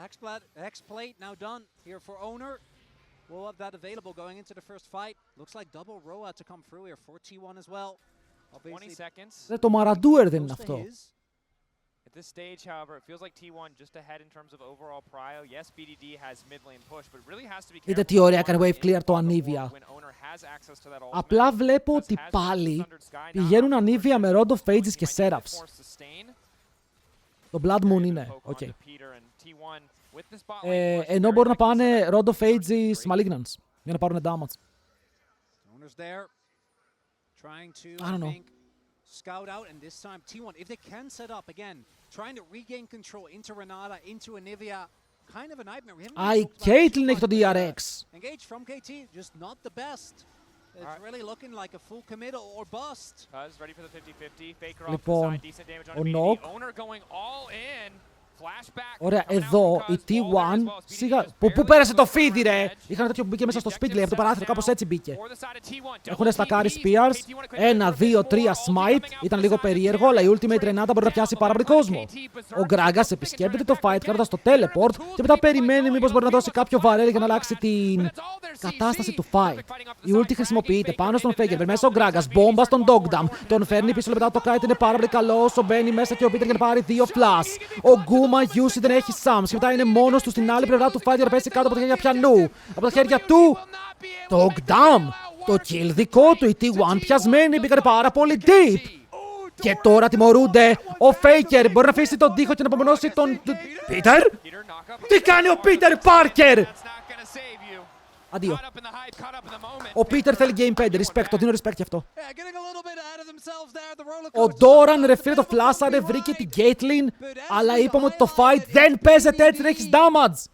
Speaker 2: hex plate now done here for Owner. We'll have that available going into the first fight. Looks like double Roa to come through here for T1 as well.
Speaker 4: 20 seconds.
Speaker 1: Το Maradoer δεν είναι αυτό.
Speaker 4: At this stage, however, it feels like T1 just ahead in terms of overall prio. Yes, BDD has mid lane push, but really has to be careful.
Speaker 1: Είδε τι ωραία έκανε wave clear το Anivia. Απλά βλέπω ότι πάλι πηγαίνουν Anivia με Rod of Ages και Seraphs. Το Blood Moon είναι, okay. Ενώ μπορούν να πάνε Rod of Ages Malignance για να πάρουν damage. I don't know.
Speaker 2: Scout out, and this time T1, if they can set up again, trying to regain control into Renata, into Anivia, kind of a nightmare.
Speaker 1: Caitlyn έχει το DRX.
Speaker 2: Engage from KT, just not the best. It's really looking like a full commit or bust.
Speaker 4: Ready for the 50-50. Faker
Speaker 1: λοιπόν,
Speaker 4: off the side, decent damage on
Speaker 1: ο
Speaker 4: BDD.
Speaker 1: Nock
Speaker 4: Owner going all in.
Speaker 1: Ωραία, εδώ η T1 σιγά. Πού πέρασε το φίδι, ρε! Είχαν τέτοιο που μπήκε μέσα στο σπίτι, από το παράθυρο, κάπως έτσι μπήκε. Έχουν στακάρει Spears. 1, 2, 3 Smite. Ήταν λίγο περίεργο, αλλά η Ultimate Renata μπορεί να πιάσει πάρα πολύ κόσμο. Ο Γκράγκας επισκέπτεται το fight κάνοντας το teleport και μετά περιμένει μήπως μπορεί να δώσει κάποιο βαρέλι για να αλλάξει την κατάσταση του fight. Η ulti χρησιμοποιείται πάνω στον Faker. Μέσα ο Γκράγκας, μπόμπα στον Dogdam. Τον φέρνει πίσω λεπτά, το kite είναι πάρα πολύ καλό. Όσο μπαίνει μέσα και ο Peter για να πάρει 2 flash. Ο Γκούμα Γιούσι δεν έχει Sams και μετά είναι μόνος του στην άλλη πλευρά του fight για να πέσει κάτω από τα χέρια πιανού. Από τα χέρια του Dogdam. Το kill δικό του, η T1 πιασμένη, μπήκανε πάρα πολύ deep. Και τώρα τιμωρούνται. Ο Faker μπορεί να αφήσει τον τοίχο και να απομονώσει τον Peter. Τι κάνει ο Peter Parker! Αντίο. Ο Peter θέλει Game 5. Respect, το δίνω respect γι' αυτό. Ο Doran ρε φίλε το φλάσαρε, βρήκε την Caitlyn, αλλά είπαμε ότι το fight δεν παίζεται έτσι, δεν έχεις damage.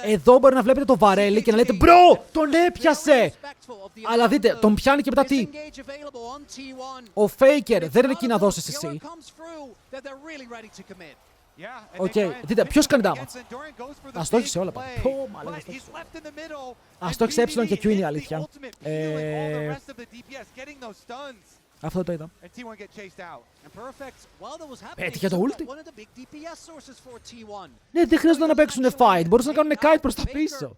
Speaker 1: Εδώ μπορεί να βλέπετε το βαρέλι και να λέτε «Μπρο, τον έπιασε!» Αλλά δείτε, τον πιάνει και μετά τι. Ο Faker δεν είναι εκεί να δώσεις εσύ. Οκ, δείτε, ποιος κάνει damage. Ας το έχεις σε όλα πάνω. Ας το έχεις έψιλον και Q είναι η αλήθεια. Αυτό το είδα. Πέτυχε το ulti. Ναι, δεν χρειάζεται να παίξουν fight. Μπορούσαν να κάνουν kite προς τα πίσω.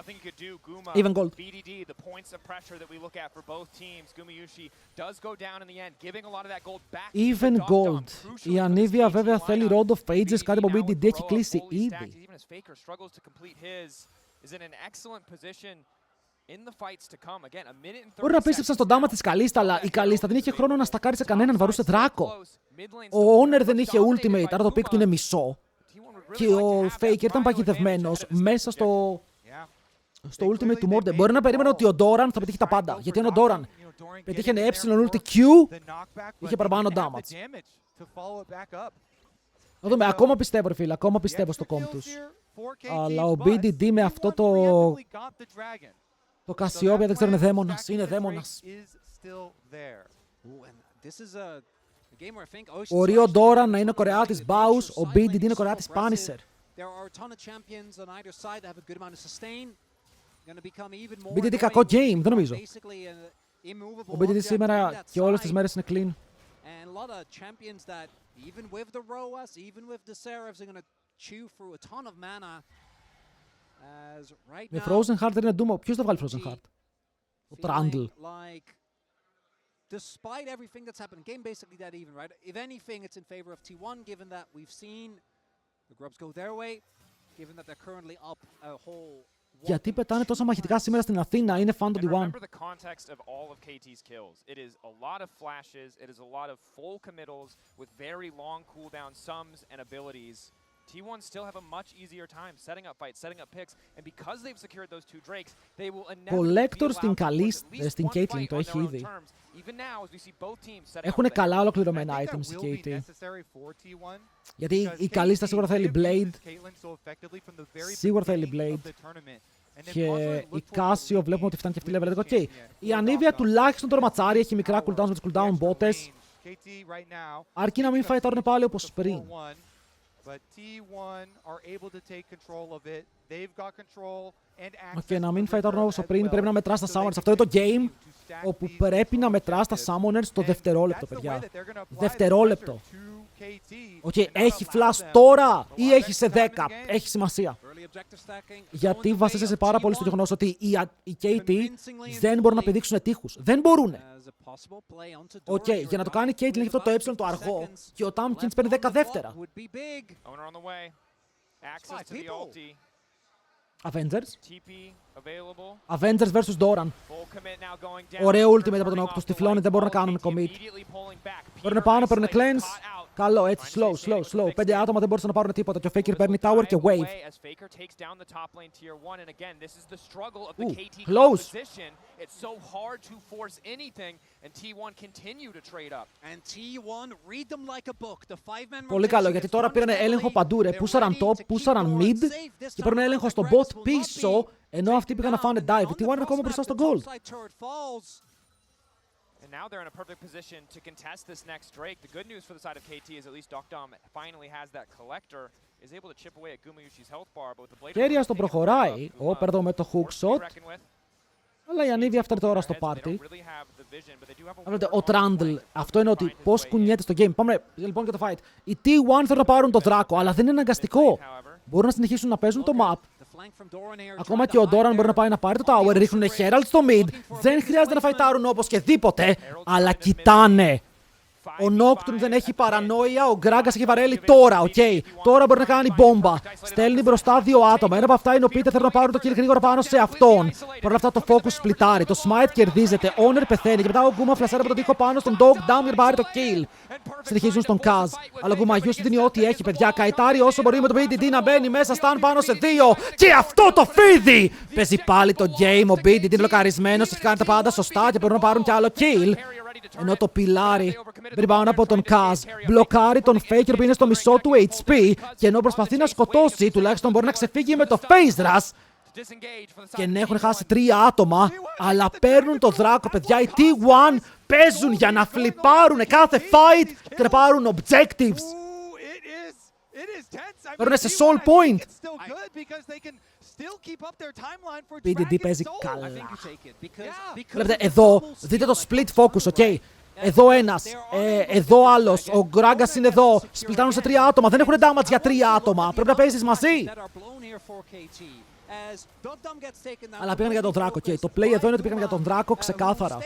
Speaker 4: Nothing could do, Guma.
Speaker 1: Even gold.
Speaker 4: BDD, the points of pressure that we look at for both teams. Gumayushi does go down in the end, giving a lot of that gold back.
Speaker 1: Even gold. Η Anivia βέβαια θέλει Road of Ages, κάτι που BDD έχει κλείσει ήδη.
Speaker 4: Even as Faker struggles to complete his, is in an excellent position in the fights to come. Again, a minute and 30
Speaker 1: Μπορεί να πίστεψαν στον τάμα της Καλίστα, αλλά η Καλίστα δεν είχε χρόνο να στακάρει σε κανέναν, βαρούσε δράκο. Ο Owner δεν είχε ultimate, άρα το pick του είναι μισό. Και ο Faker ήταν παγιδευμένος μέσα στο ultimate του Morden. Μπορεί να περίμενε ότι ο Doran θα πετύχει τα πάντα. Γιατί αν ο Doran πετύχαινε ulti Q, είχε παραπάνω damage. Να δούμε, ακόμα πιστεύω ρε φίλε, ακόμα πιστεύω στο comp τους. Αλλά ο BDD με αυτό το Cassiopeia δεν ξέρω, είναι δαίμονας, είναι δαίμονας. Ο Rio Doran να είναι ο Κορεάτης Baus, ο BDD είναι ο Κορεάτης Punisher. BDD κακό game, δεν νομίζω. Ο BDD σήμερα και όλες τις μέρες είναι clean. Με Frozen Heart δεν είναι Doom. Ποιος θα βγάλει Frozen Heart? Ο Trundle.
Speaker 2: Despite everything that's happened, game basically that even, right? If anything, it's in favor of T1, given that we've seen the Grubs go their way, given that they're currently up a whole.
Speaker 1: Γιατί πετάνε τόσα μαχητικά σήμερα στην Αθήνα, είναι Fan 21.
Speaker 4: Remember the context of all of KT's kills. It is a lot of flashes, it is a lot of full committals with very long cooldown sums and abilities. T1 still have a much easier time setting up fights, setting up picks, and because they've secured those two drakes, they will
Speaker 1: Collector στην Καλίστα, στην Caitlyn το έχει ήδη. Έχουν καλά ολοκληρωμένα items η KT. Γιατί η Καλίστα σίγουρα θέλει Blade. Σίγουρα θέλει Blade. Και η Casio βλέπουμε ότι φτάνει και αυτή level. Okay. Η Anivia τουλάχιστον το ματσάρι έχει μικρά cooldowns με τους cooldown μπότες. Αρκεί να μην φαϊτάρουν πάλι όπως πριν. Και να μην φαϊτάρουν όπως πριν, πρέπει να μετράς τα summoners. Αυτό είναι το game όπου πρέπει να μετράς τα summoners στο δευτερόλεπτο, παιδιά. Δευτερόλεπτο. Έχει flash τώρα ή έχει σε 10. Έχει σημασία. Γιατί βασίζεσαι πάρα πολύ στο γεγονός ότι οι KT δεν μπορούν να πηδήξουν τείχους. Δεν μπορούν. Για να το κάνει η Caitlyn έχει αυτό το έψιλον το αργό και ο Tamkins παίρνει 10 δεύτερα. Avengers vs Doran. Ωραίο ultimate από τον Octus. Τυφλώνει, δεν μπορούν να κάνουν commit. Παίρνουν πάνω, παίρνουν cleanse. Καλό, έτσι, slow. 5 άτομα δεν μπορούσαν να πάρουν τίποτα. Και ο Faker παίρνει tower και wave. Close. Πολύ καλό, γιατί τώρα πήραν έλεγχο παντού, ρε. Πούσαραν top, πούσαραν mid και παίρνουν έλεγχο στο bot πίσω, ενώ αυτοί πήγαν να φάνε dive. Η T1 είναι ακόμα μπροστά στο gold.
Speaker 4: And now they're in a perfect position to contest this next Drake. The good news for the side of KT is at least Dokdom finally has that collector, is able to chip away at Gumayushi's health bar, but with the blade...
Speaker 1: Κέρια τον προχωράει, ο Περδό με το hook shot, αλλά η Ανίβια φτάνει τώρα στο πάρτι. Ο Trundle, αυτό είναι ότι πώς κουνιέται στο game. Πάμε λοιπόν για το fight. Οι T1 θέλουν να πάρουν το δράκο, αλλά δεν είναι αναγκαστικό. Μπορούν να συνεχίσουν να παίζουν το map. Ακόμα και ο Doran μπορεί να πάει να πάρει το tower, ρίχνουν Herald στο mid. Δεν χρειάζεται να φαϊτάρουν όπως και δίποτε, αλλά κοιτάνε. Ο Nocturne δεν έχει παρανόια, ο Gragas έχει βαρέλει τώρα, οκ. Τώρα μπορεί να κάνει μπόμπα. Στέλνει μπροστά 2 άτομα. Ένα από αυτά είναι ο Peter, θέλουν να πάρουν το kill γρήγορα πάνω σε αυτόν. Παρ' όλα αυτά το focus σπλιτάρει. Το smite κερδίζεται. Honor πεθαίνει. Και μετά ο Guma φλασάρει από τον τοίχο πάνω στον Dog Down για να πάρει το kill. Συνεχίζουν στον Kaz. Αλλά ο Gumayusi δίνει ό,τι έχει, παιδιά. Καϊτάρει όσο μπορεί με το BDD να μπαίνει μέσα. Στάν πάνω σε 2. Και αυτό το φίδι! Παίζει πάλι το game. Ο BDD είναι μπλοκαρισμένος. Έχει κάνει τα πάντα σωστά και μπορούν να πάρουν κι άλλο kill. Ενώ το πιλάρι rebound από τον Kaz μπλοκάρει τον Faker που είναι στο μισό του HP και ενώ προσπαθεί να σκοτώσει, τουλάχιστον μπορεί να ξεφύγει με το face rush. Και ναι, έχουν χάσει 3 άτομα, αλλά παίρνουν το δράκο, παιδιά. Οι T1 παίζουν για να φλιπάρουν κάθε fight και να πάρουν objectives. Παίρνουν σε soul point. BDD παίζει καλά. Βλέπετε εδώ, δείτε το split focus, ok. Εδώ ένας, εδώ άλλος, ο Gragas είναι εδώ. Σπλιτάνουν σε 3 άτομα, δεν έχουν damage για 3 άτομα. Πρέπει να παίζεις μαζί. Αλλά πήγαν για τον δράκο, ok. Το play εδώ είναι ότι πήγαν για τον δράκο ξεκάθαρα.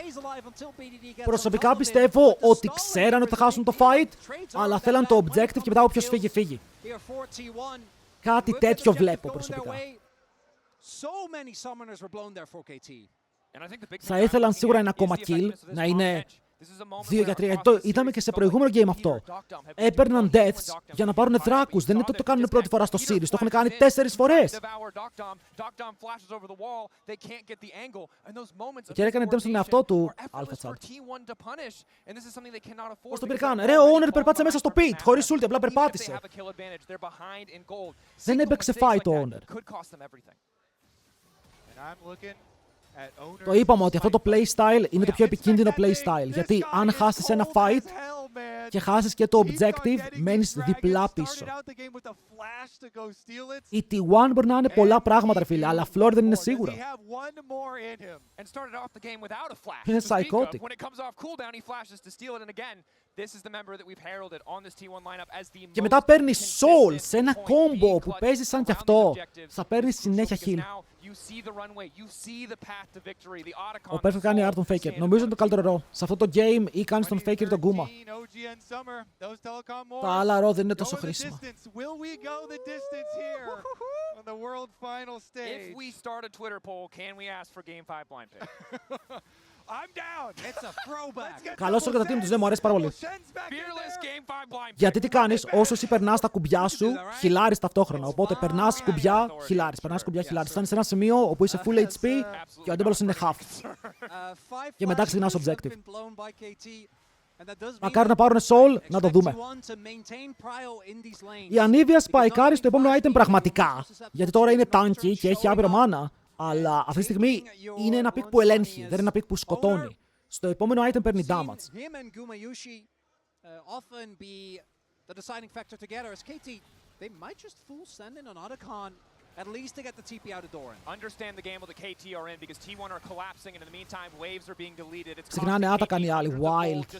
Speaker 1: Προσωπικά πιστεύω ότι ξέραν ότι θα χάσουν το fight, αλλά θέλαν το objective και μετά όποιος φύγει, φύγει. Κάτι τέτοιο βλέπω προσωπικά. Θα ήθελαν σίγουρα ένα ακόμα kill, να είναι 2 για 3, γιατί το είδαμε και σε προηγούμενο game αυτό. Έπαιρναν deaths για να πάρουν δράκους. Δεν είναι το κάνουν πρώτη φορά στο series, το έχουν κάνει 4 φορές. Και έκανε damage στον εαυτό του, Alpha Chat. Πώς το πήραν, ρε, ο Honor περπάτησε μέσα στο pit, χωρίς ulti, απλά περπάτησε. Δεν έπαιξε fight ο Honor. Το είπαμε ότι αυτό το playstyle είναι το πιο επικίνδυνο playstyle. Γιατί αν χάσεις ένα fight και χάσεις και το objective, μένεις διπλά πίσω. Η T1 μπορεί να είναι πολλά πράγματα, ρε φίλε, αλλά floor δεν είναι σίγουρα. Είναι psychotic. Και μετά παίρνει soul σε ένα combo που παίζει σαν κι αυτό. Θα παίρνει συνέχεια heal. Ο Perfect κάνει art τον Faker. Νομίζω είναι το καλύτερο ρο. Σε αυτό το game ή κάνει τον Faker τον Guma. Τα άλλα ρο δεν είναι τόσο χρήσιμα. Καλώς ήρθατε το team τους, δεν μου αρέσει πάρα πολύ. Γιατί τι κάνεις, όσο εσύ περνάς τα κουμπιά σου, χιλάρεις ταυτόχρονα. Οπότε περνάς κουμπιά, χιλάρεις, περνάς κουμπιά, χιλάρεις. Φτάνεις σε ένα σημείο όπου είσαι full HP και ο αντίπαλος είναι half. Και μετά ξεκινάς objective. Μακάρι να πάρουν soul, να το δούμε. Η Ανίβια σπαϊκάρει στο επόμενο item πραγματικά. Γιατί τώρα είναι tanky και έχει άπειρο mana. Αλλά αυτή τη στιγμή είναι ένα pick που ελέγχει, δεν είναι ένα pick που σκοτώνει. Στο επόμενο item παίρνει damage. Ξεκινάνε άτακα οι άλλοι, wild.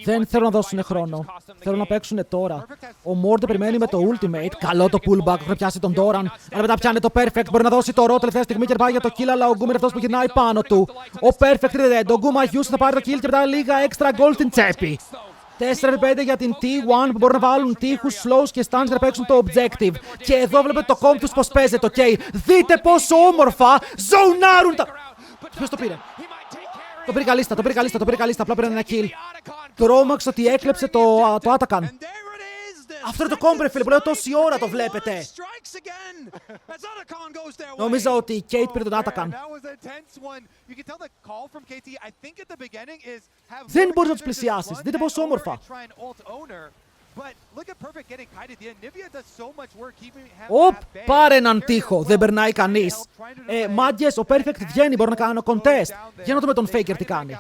Speaker 1: Δεν θέλουν να δώσουν χρόνο. Θέλουν να παίξουν τώρα. Ο Morde περιμένει με το ultimate. Καλό το pullback. Έχουν πιάσει τον Doran. Αλλά μετά πιάνει το Perfect. Μπορεί να δώσει το ρο τελευταία στιγμή και πάει για το kill. Αλλά ο Guma είναι αυτός που γυρνάει πάνω του. Ο Perfect είναι dead. Ο Gumayusi θα πάρει το kill και μετά λίγα extra gold στην τσέπη. 4-5 για την T1 που μπορούν να βάλουν τείχους, slows και stuns για να παίξουν το objective. Και εδώ βλέπετε το comp τους πως παίζεται, ok. Δείτε πόσο όμορφα ζωνάρουν τα... Ποιος το πήρε? Το πήρε καλίστα, απλά πήραν ένα kill. Τρόμαξε ότι έκλεψε το Atakan. Αυτό είναι το κόμπρε, φίλε, που λέω τόση ώρα το βλέπετε. Νόμιζα ότι η Kate πήρε τον Atakan. Δεν μπορείς να τους πλησιάσεις. Δείτε πόσο όμορφα. Οπ, πάρε έναν τοίχο. Δεν περνάει κανείς. Μάγκες, ο Perfect βγαίνει, μπορεί να κάνω contest. Για να δούμε τον Faker τι κάνει.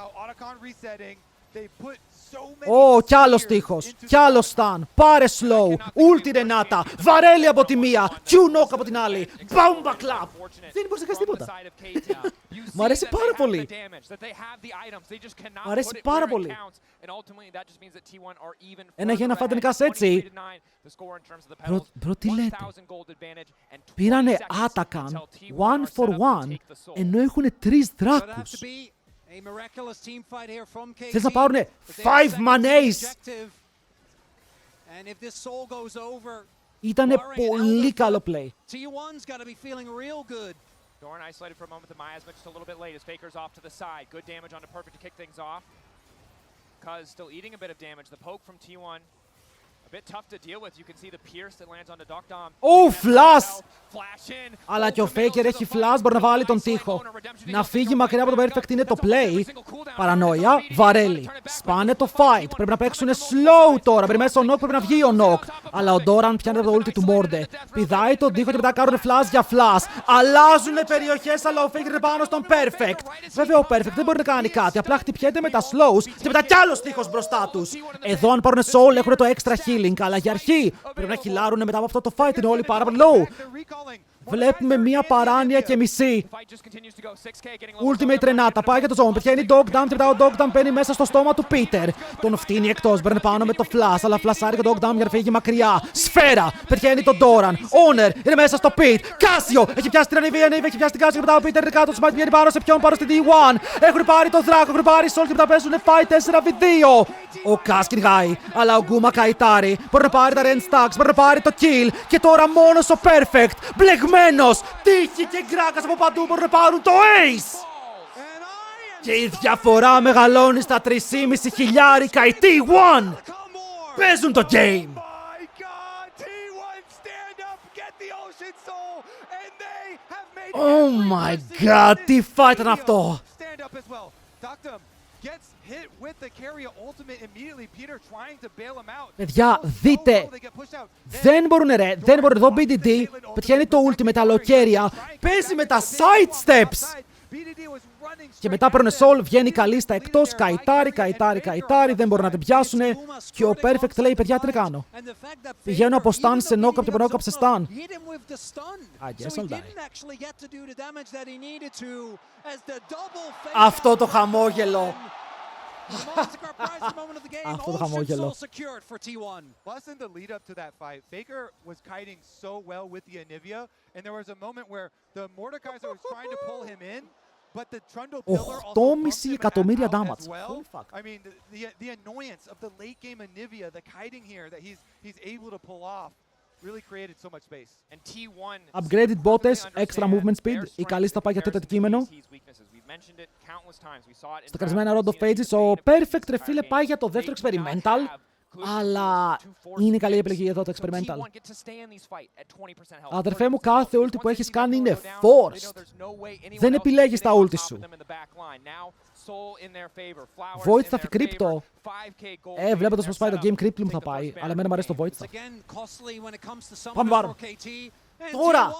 Speaker 1: Κι άλλος τείχος, κι άλλος stun, πάρε slow, ulti Renata, βαρέλι από τη μία, Q-knock από την άλλη, bomba clap. Δεν μπορείς να κάνεις τίποτα. Μ' αρέσει πάρα πολύ. Μ' αρέσει πάρα πολύ. Ένα για ένα φαντανικάς έτσι. Μπρο, τι λέτε. Πήρανε Atakan, 1 for 1, ενώ έχουνε 3 δράκους. Θες να πάρουνε 5-man ace. Ήτανε πολύ καλό play.
Speaker 4: Doran isolated for a moment, the miasma just a little bit late as Faker's off to the side. Good damage onto Perfect to kick things off. Cuz still eating a bit of damage. The poke from T1. A bit tough to deal with. You can see the pierce that lands onto Dokdom.
Speaker 1: Flash! Αλλά και ο Faker έχει flash, μπορεί να βάλει τον τοίχο. Να φύγει μακριά από τον Perfect είναι το play. Παρανόια, βαρέλι. Σπάνε το fight. Πρέπει να παίξουν slow τώρα. Περιμένει ο Knock, πρέπει να βγει ο Knock. Αλλά ο Doran πιάνει από το ulti του Morde. Πηδάει τον τοίχο και μετά κάνουν flash για flash. Αλλάζουν περιοχές, αλλά ο Faker είναι πάνω στον Perfect. Βέβαια ο Perfect δεν μπορεί να κάνει κάτι. Απλά χτυπιέται με τα slows και μετά κι άλλος τοίχος μπροστά τους. Εδώ αν πάρουν soul έχουν το extra healing. Αλλά για αρχή πρέπει να χιλάρουν μετά από αυτό το fight. Είναι όλοι πάρα πολύ low. Βλέπουμε μία παράνοια και μισή. Ultimate Renata, πάει για το zone. Πετυχαίνει Dogdam, και μετά ο Dogdam μπαίνει μέσα στο στόμα του Peter. Τον φτύνει εκτός, μπαίνει πάνω με το flash, αλλά φλασάρει και ο Dogdam για να φύγει μακριά. Σφαίρα, πετυχαίνει τον Doran. Honor, είναι μέσα στο pit. Casio, έχει πιάσει την Anivia, έχει πιάσει την Casio και μετά ο Peter είναι κάτω. Smite βγαίνει πάνω σε ποιον, πάνω στη D1. Έχουν πάρει το δράκο, έχουν πάρει Soul και μετά παίζουν fight 4v2. Ο Cass κυνηγάει, αλλά ο Γκούμα καητάρει. Μπορεί να πάρει τα Ren Stacks, μπορεί να πάρει το kill. Και τώρα μόνος ο Perfect, μπλεγμένος. Τύχη και γκράκας από παντού μπορούν να πάρουν το ace. Και η διαφορά μεγαλώνει στα 3,5 χιλιάρικα. Οι T1 παίζουν το game. Oh my god, τι fight ήταν αυτό. Παιδιά, δείτε. Δεν μπορούν ρε, δεν μπορούν. Εδώ BDD πετυχαίνει το ulti με τα λοκέρια. Παίζει με τα side steps. Και μετά παίρνουν soul, βγαίνει καλή στα εκτός. Καητάρι, δεν μπορούν να την πιάσουν. Και ο Perfect λέει, παιδιά, τι να κάνω. Πηγαίνω από stun σε knock-up και από knock-up σε stun. I guess I'll die. Αυτό το χαμόγελο. Αυτό το χαμόγελο.
Speaker 3: Plus in the lead up to that fight, Faker was kiting so well with the Anivia, and there was a moment where the Mordekaiser was trying to pull him in, but the Trundle Pillar also bumped him
Speaker 1: εκατομμύρια
Speaker 3: out
Speaker 1: damage.
Speaker 3: as well. I mean, the annoyance of the late game Anivia, the kiting here that he's able to pull off, really created so much space.
Speaker 4: And T1
Speaker 1: Upgraded botes, extra movement speed. Η καλίστα πάει για τέτοιο αντικείμενο. Στο καρισμένα Road of Ages, ο Perfect ρε φίλε πάει για το δεύτερο experimental. Αλλά είναι καλή επιλογή εδώ το experimental. Αδερφέ μου, κάθε ulti που έχεις κάνει είναι forced. Δεν επιλέγεις τα ulti σου. Void θα φύγει κρύπτο. Βλέποντας πως πάει το game, κρύπτο μου θα πάει. Αλλά εμένα μου αρέσει το Void. Πάμε πάρω. Τώρα!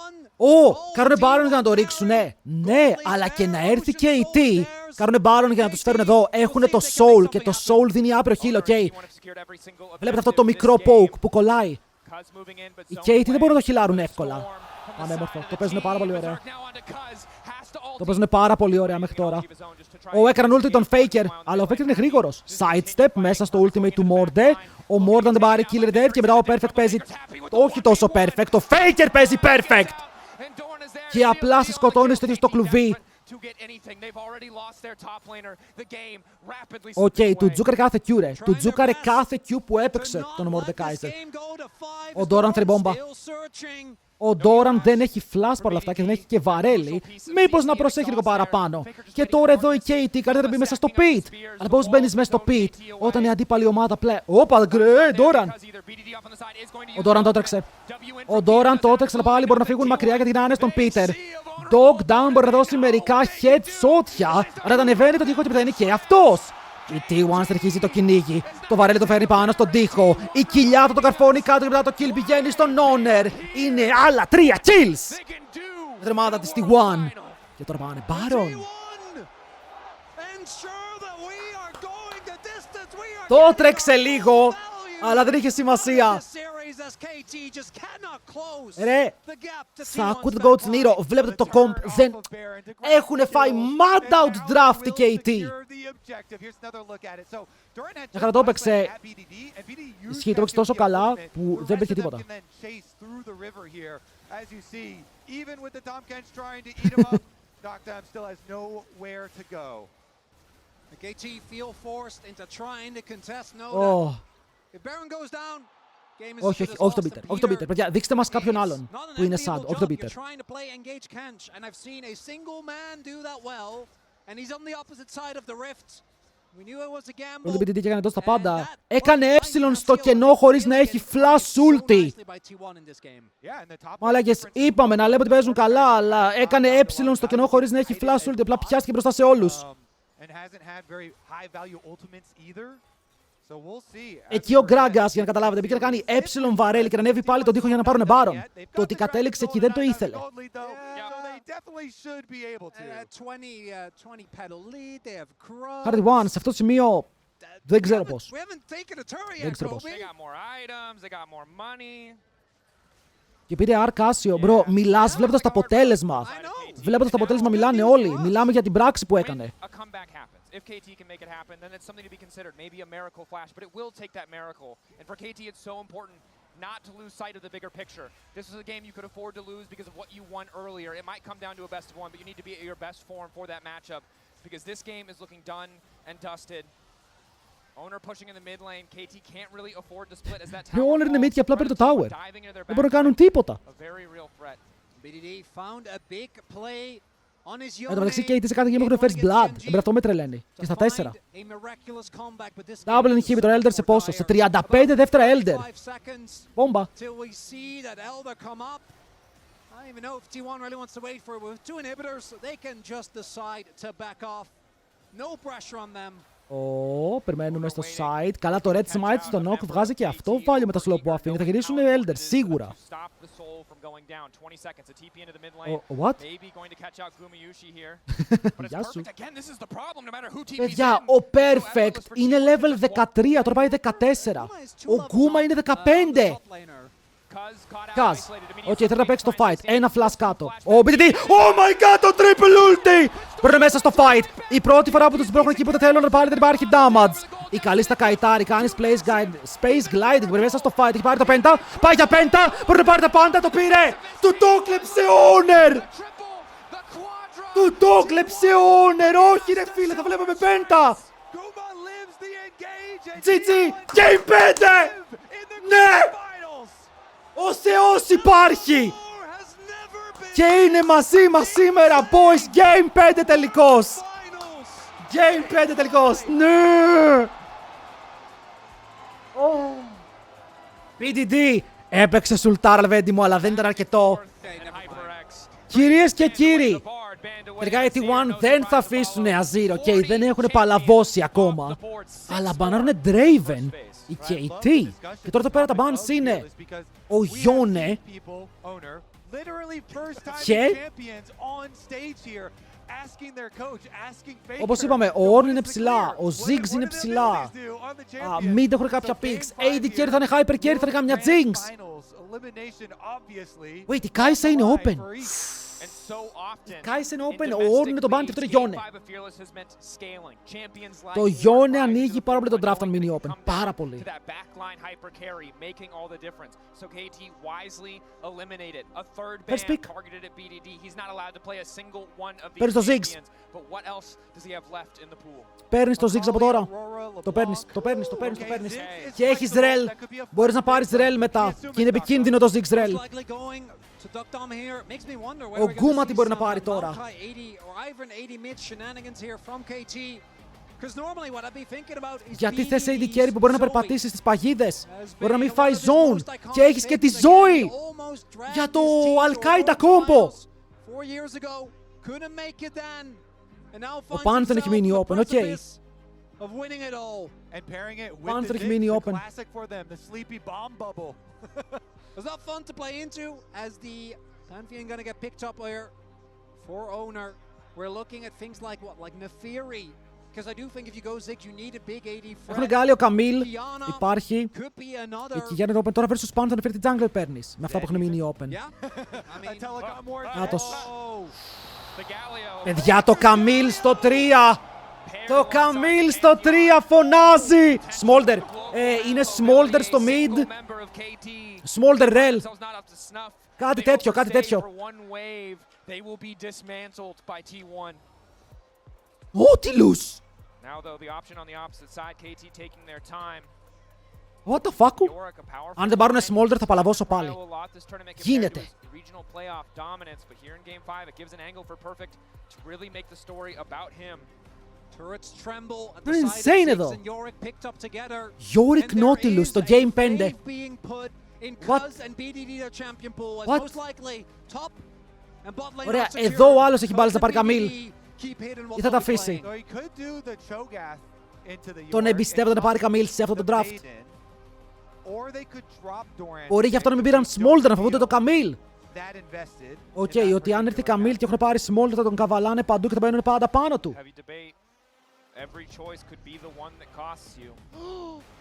Speaker 1: Κάρουνε Baron για να το ρίξουνε. Ναι, αλλά και να έρθει και η T. Κάρουνε Baron για να τους φέρουν εδώ. Έχουνε το Soul και το Soul δίνει άπειρο heal, ok. Βλέπετε αυτό το μικρό poke που κολλάει. Οι Katie δεν μπορούν να το χιλάρουν εύκολα. Πανέμορφο. Το παίζουν πάρα πολύ ωραία. Το παίζουν πάρα πολύ ωραία μέχρι τώρα. Έκαναν ulti τον Faker, αλλά ο Faker είναι γρήγορος. Sidestep μέσα στο ultimate του Morde. Ο Morde δεν πάρει killer dev και μετά ο Perfect παίζει όχι τόσο perfect. Ο Faker παίζει perfect. Και απλά σε σκοτώνει στο ίδιο στο κλουβί. Οκ, του τζούκαρε κάθε Q ρε. Του τζούκαρε κάθε Q που έπαιξε τον Mordekaiser. Ο Doran θρυμπόμπα. Ο Ντόραν δεν έχει flash παρόλα αυτά και δεν έχει και βαρέλι. Μήπως να προσέχει λίγο παραπάνω. Και τώρα εδώ η KT καλύτερα να μπει μέσα στο pit. Αλλά πώς μπαίνεις μέσα στο pit όταν η αντίπαλη ομάδα πλέον. Όπα, Ντόραν. Ο Ντόραν το έτρεξε. Ο Ντόραν το έτρεξε, αλλά πάλι μπορεί να φύγουν μακριά γιατί να είναι στον Πίτερ. Dog down μπορεί να δώσει μερικά headshotια. Αλλά τα ανεβαίνει το τείχο και θα είναι και αυτός. Η T1 συνεχίζει το κυνήγι. Το βαρέλι το φέρνει πάνω στον τοίχο. Η κοιλιά του το καρφώνει κάτω και μετά το kill πηγαίνει στον Owner. Είναι άλλα 3 kills. Δερμάτα της T1. Και τώρα πάνε Baron. Το τρέξε λίγο, αλλά δεν είχε σημασία. Ρε, θα ακούτε τον coach Nero, βλέπετε το comp, δεν έχουνε φάει mad out draft η KT. Έχανα το έπαιξε, ισχύει, το έπαιξε τόσο καλά που δεν υπήρχε τίποτα. Όχι, όχι τον Πίτερ, όχι τον Πίτερ. Παιδιά, δείξτε μας κάποιον άλλον που είναι sad, όχι τον Πίτερ. Τον BDD και έκανε τόσο τα πάντα. Έκανε έψιλον στο κενό χωρίς να έχει flash ulti. Μαλάκες, είπαμε να λέμε ότι παίζουν καλά, αλλά έκανε έψιλον στο κενό χωρίς να έχει flash ulti. Απλά πιάστηκε μπροστά σε όλους. Εκεί ο Γκράγκας, για να καταλάβετε, μπήκε να κάνει έψιλον βαρέλι και να ανέβει πάλι τον τοίχο για να πάρουν Baron. Το ότι κατέληξε εκεί δεν το ήθελε. Hard One, σε αυτό το σημείο δεν ξέρω πώς. Δεν ξέρω πώς. Και πήρε Αρκάσιο, μπρο, μιλάς βλέποντας το αποτέλεσμα. Βλέποντας το αποτέλεσμα μιλάνε όλοι. Μιλάμε για την πράξη που έκανε.
Speaker 4: If KT can make it happen, then it's something to be considered. Maybe a miracle flash, but it will take that miracle. And for KT, it's so important not to lose sight of the bigger picture. This is a game you could afford to lose because of what you won earlier. It might come down to a best of one, but you need to be at your best form for that matchup because this game is looking done and dusted. Owner pushing in the mid lane. KT can't really afford to split as that tower.
Speaker 1: Ο Owner είναι mid και απλά παίρνει το tower. Δεν μπορούν να κάνουν τίποτα.
Speaker 4: A very real threat.
Speaker 2: BDD found a big play.
Speaker 1: Εν τω μεταξύ KT σε κάθε game έχουν first blood. Εμπρε αυτό με τρελαίνει. Και στα 4. Double inhibitor Elder σε πόσο? Σε 35 δεύτερα Elder. Μπόμπα. Περιμένουμε στο side. Καλά το Red Smite στο knock βγάζει και αυτό value με τα slow που αφήνει. Θα γυρίσουν Elder σίγουρα. What? Γεια σου. Παιδιά, ο Perfect είναι level 13, τώρα πάει 14. Ο Γκούμα είναι 15. Kaz. Οκ, θέλει να παίξει το fight. Ένα flash κάτω. Ο BDD. Oh my god, το triple ulti! Παίρνει μέσα στο fight. Η πρώτη φορά που τους μπρόχνουν εκεί που δεν θέλουν να πάλι δεν υπάρχει damage. Η καλή στα καϊτάρι, κάνει space gliding. Παίρνει μέσα στο fight. Έχει πάρει το πέντα. Πάει για πέντα. Μπορεί να πάρει τα πάντα. Το πήρε. Του το κλέψε Owner. Του το κλέψε Owner. Όχι ρε φίλε, θα βλέπουμε πέντα. GG. Game 5. Ναι. Ο Θεός υπάρχει! Και είναι μαζί μας σήμερα, boys! Game 5 τελικός! Game 5 τελικός! Ναι! BDD! Έπαιξε Σουλτάρ Αλβέντι μου, αλλά δεν ήταν αρκετό. Κυρίες και κύριοι, τελικά οι T1 δεν θα αφήσουν Azir, ok, δεν έχουν παλαβώσει ακόμα. Αλλά μπανάρουνε Draven, η KT. Και τώρα εδώ πέρα τα bans είναι ο Γιόνε και όπως είπαμε, ο Ornn είναι ψηλά, ο Ziggs είναι ψηλά. Mid έχουν κάποια picks, AD carry θα είναι hyper carry, θα είναι καμιά Jinx. Wait, η Kai'Sa είναι open. Η Kai'Sa είναι open, ο Ornn είναι το ban και αυτό είναι Γιόνε. Το Γιόνε ανοίγει πάρα πολύ τον draft αν μείνει open, πάρα πολύ. First pick. Παίρνει το Ziggs. Παίρνεις το Ziggs από τώρα. Το παίρνεις. Και έχεις Rel. Μπορείς να πάρεις Rel μετά. Και είναι επικίνδυνο το Ziggs Rel. Ο Γκούμα τι μπορεί να πάρει τώρα. Γιατί θες AD carry που μπορεί να περπατήσει στις παγίδες. Μπορεί να μην φάει zone. Και έχεις και τη ζωή για το Al-Qaeda combo. Ο Panther έχει μείνει open, οκ. Panther έχει μείνει open.
Speaker 2: Was that fun to play into as the Pantheon gonna get picked up here for owner. We're looking at things like what, like Nefiri, because I do think if you go Ziggs you need a big AD threat.
Speaker 1: Έχουν γκάλι ο Καμίλ, υπάρχει. Εκεί για να open τώρα versus Panther να φέρει την jungle παίρνεις. Με αυτά που έχουν μείνει open. Άτος. Παιδιά, το Καμίλ στο 3. Το Καμίλ στο 3 φωνάζει. Smolder. Είναι Smolder στο mid. Smolder Rel. Κάτι τέτοιο, κάτι τέτοιο. Nautilus. What the fuck? Αν δεν πάρουν Smolder θα παλαβώσω πάλι. Γίνεται. Είναι insane εδώ. Yorick Nautilus στο Game 5. What? What? Ωραία, εδώ ο άλλος έχει μπάλες να πάρει Καμίλ. Ή θα τα αφήσει. Τον εμπιστεύεται να πάρει Καμίλ σε αυτό το draft. Μπορεί γι' αυτό να μην πήραν Smolder, να φοβούνται το Καμίλ. Οκ, ότι αν έρθει Καμίλ και έχουν πάρει Smolder θα τον καβαλάνε παντού και θα μπαίνουν πάντα πάνω του.
Speaker 4: Every choice could be the one that costs you.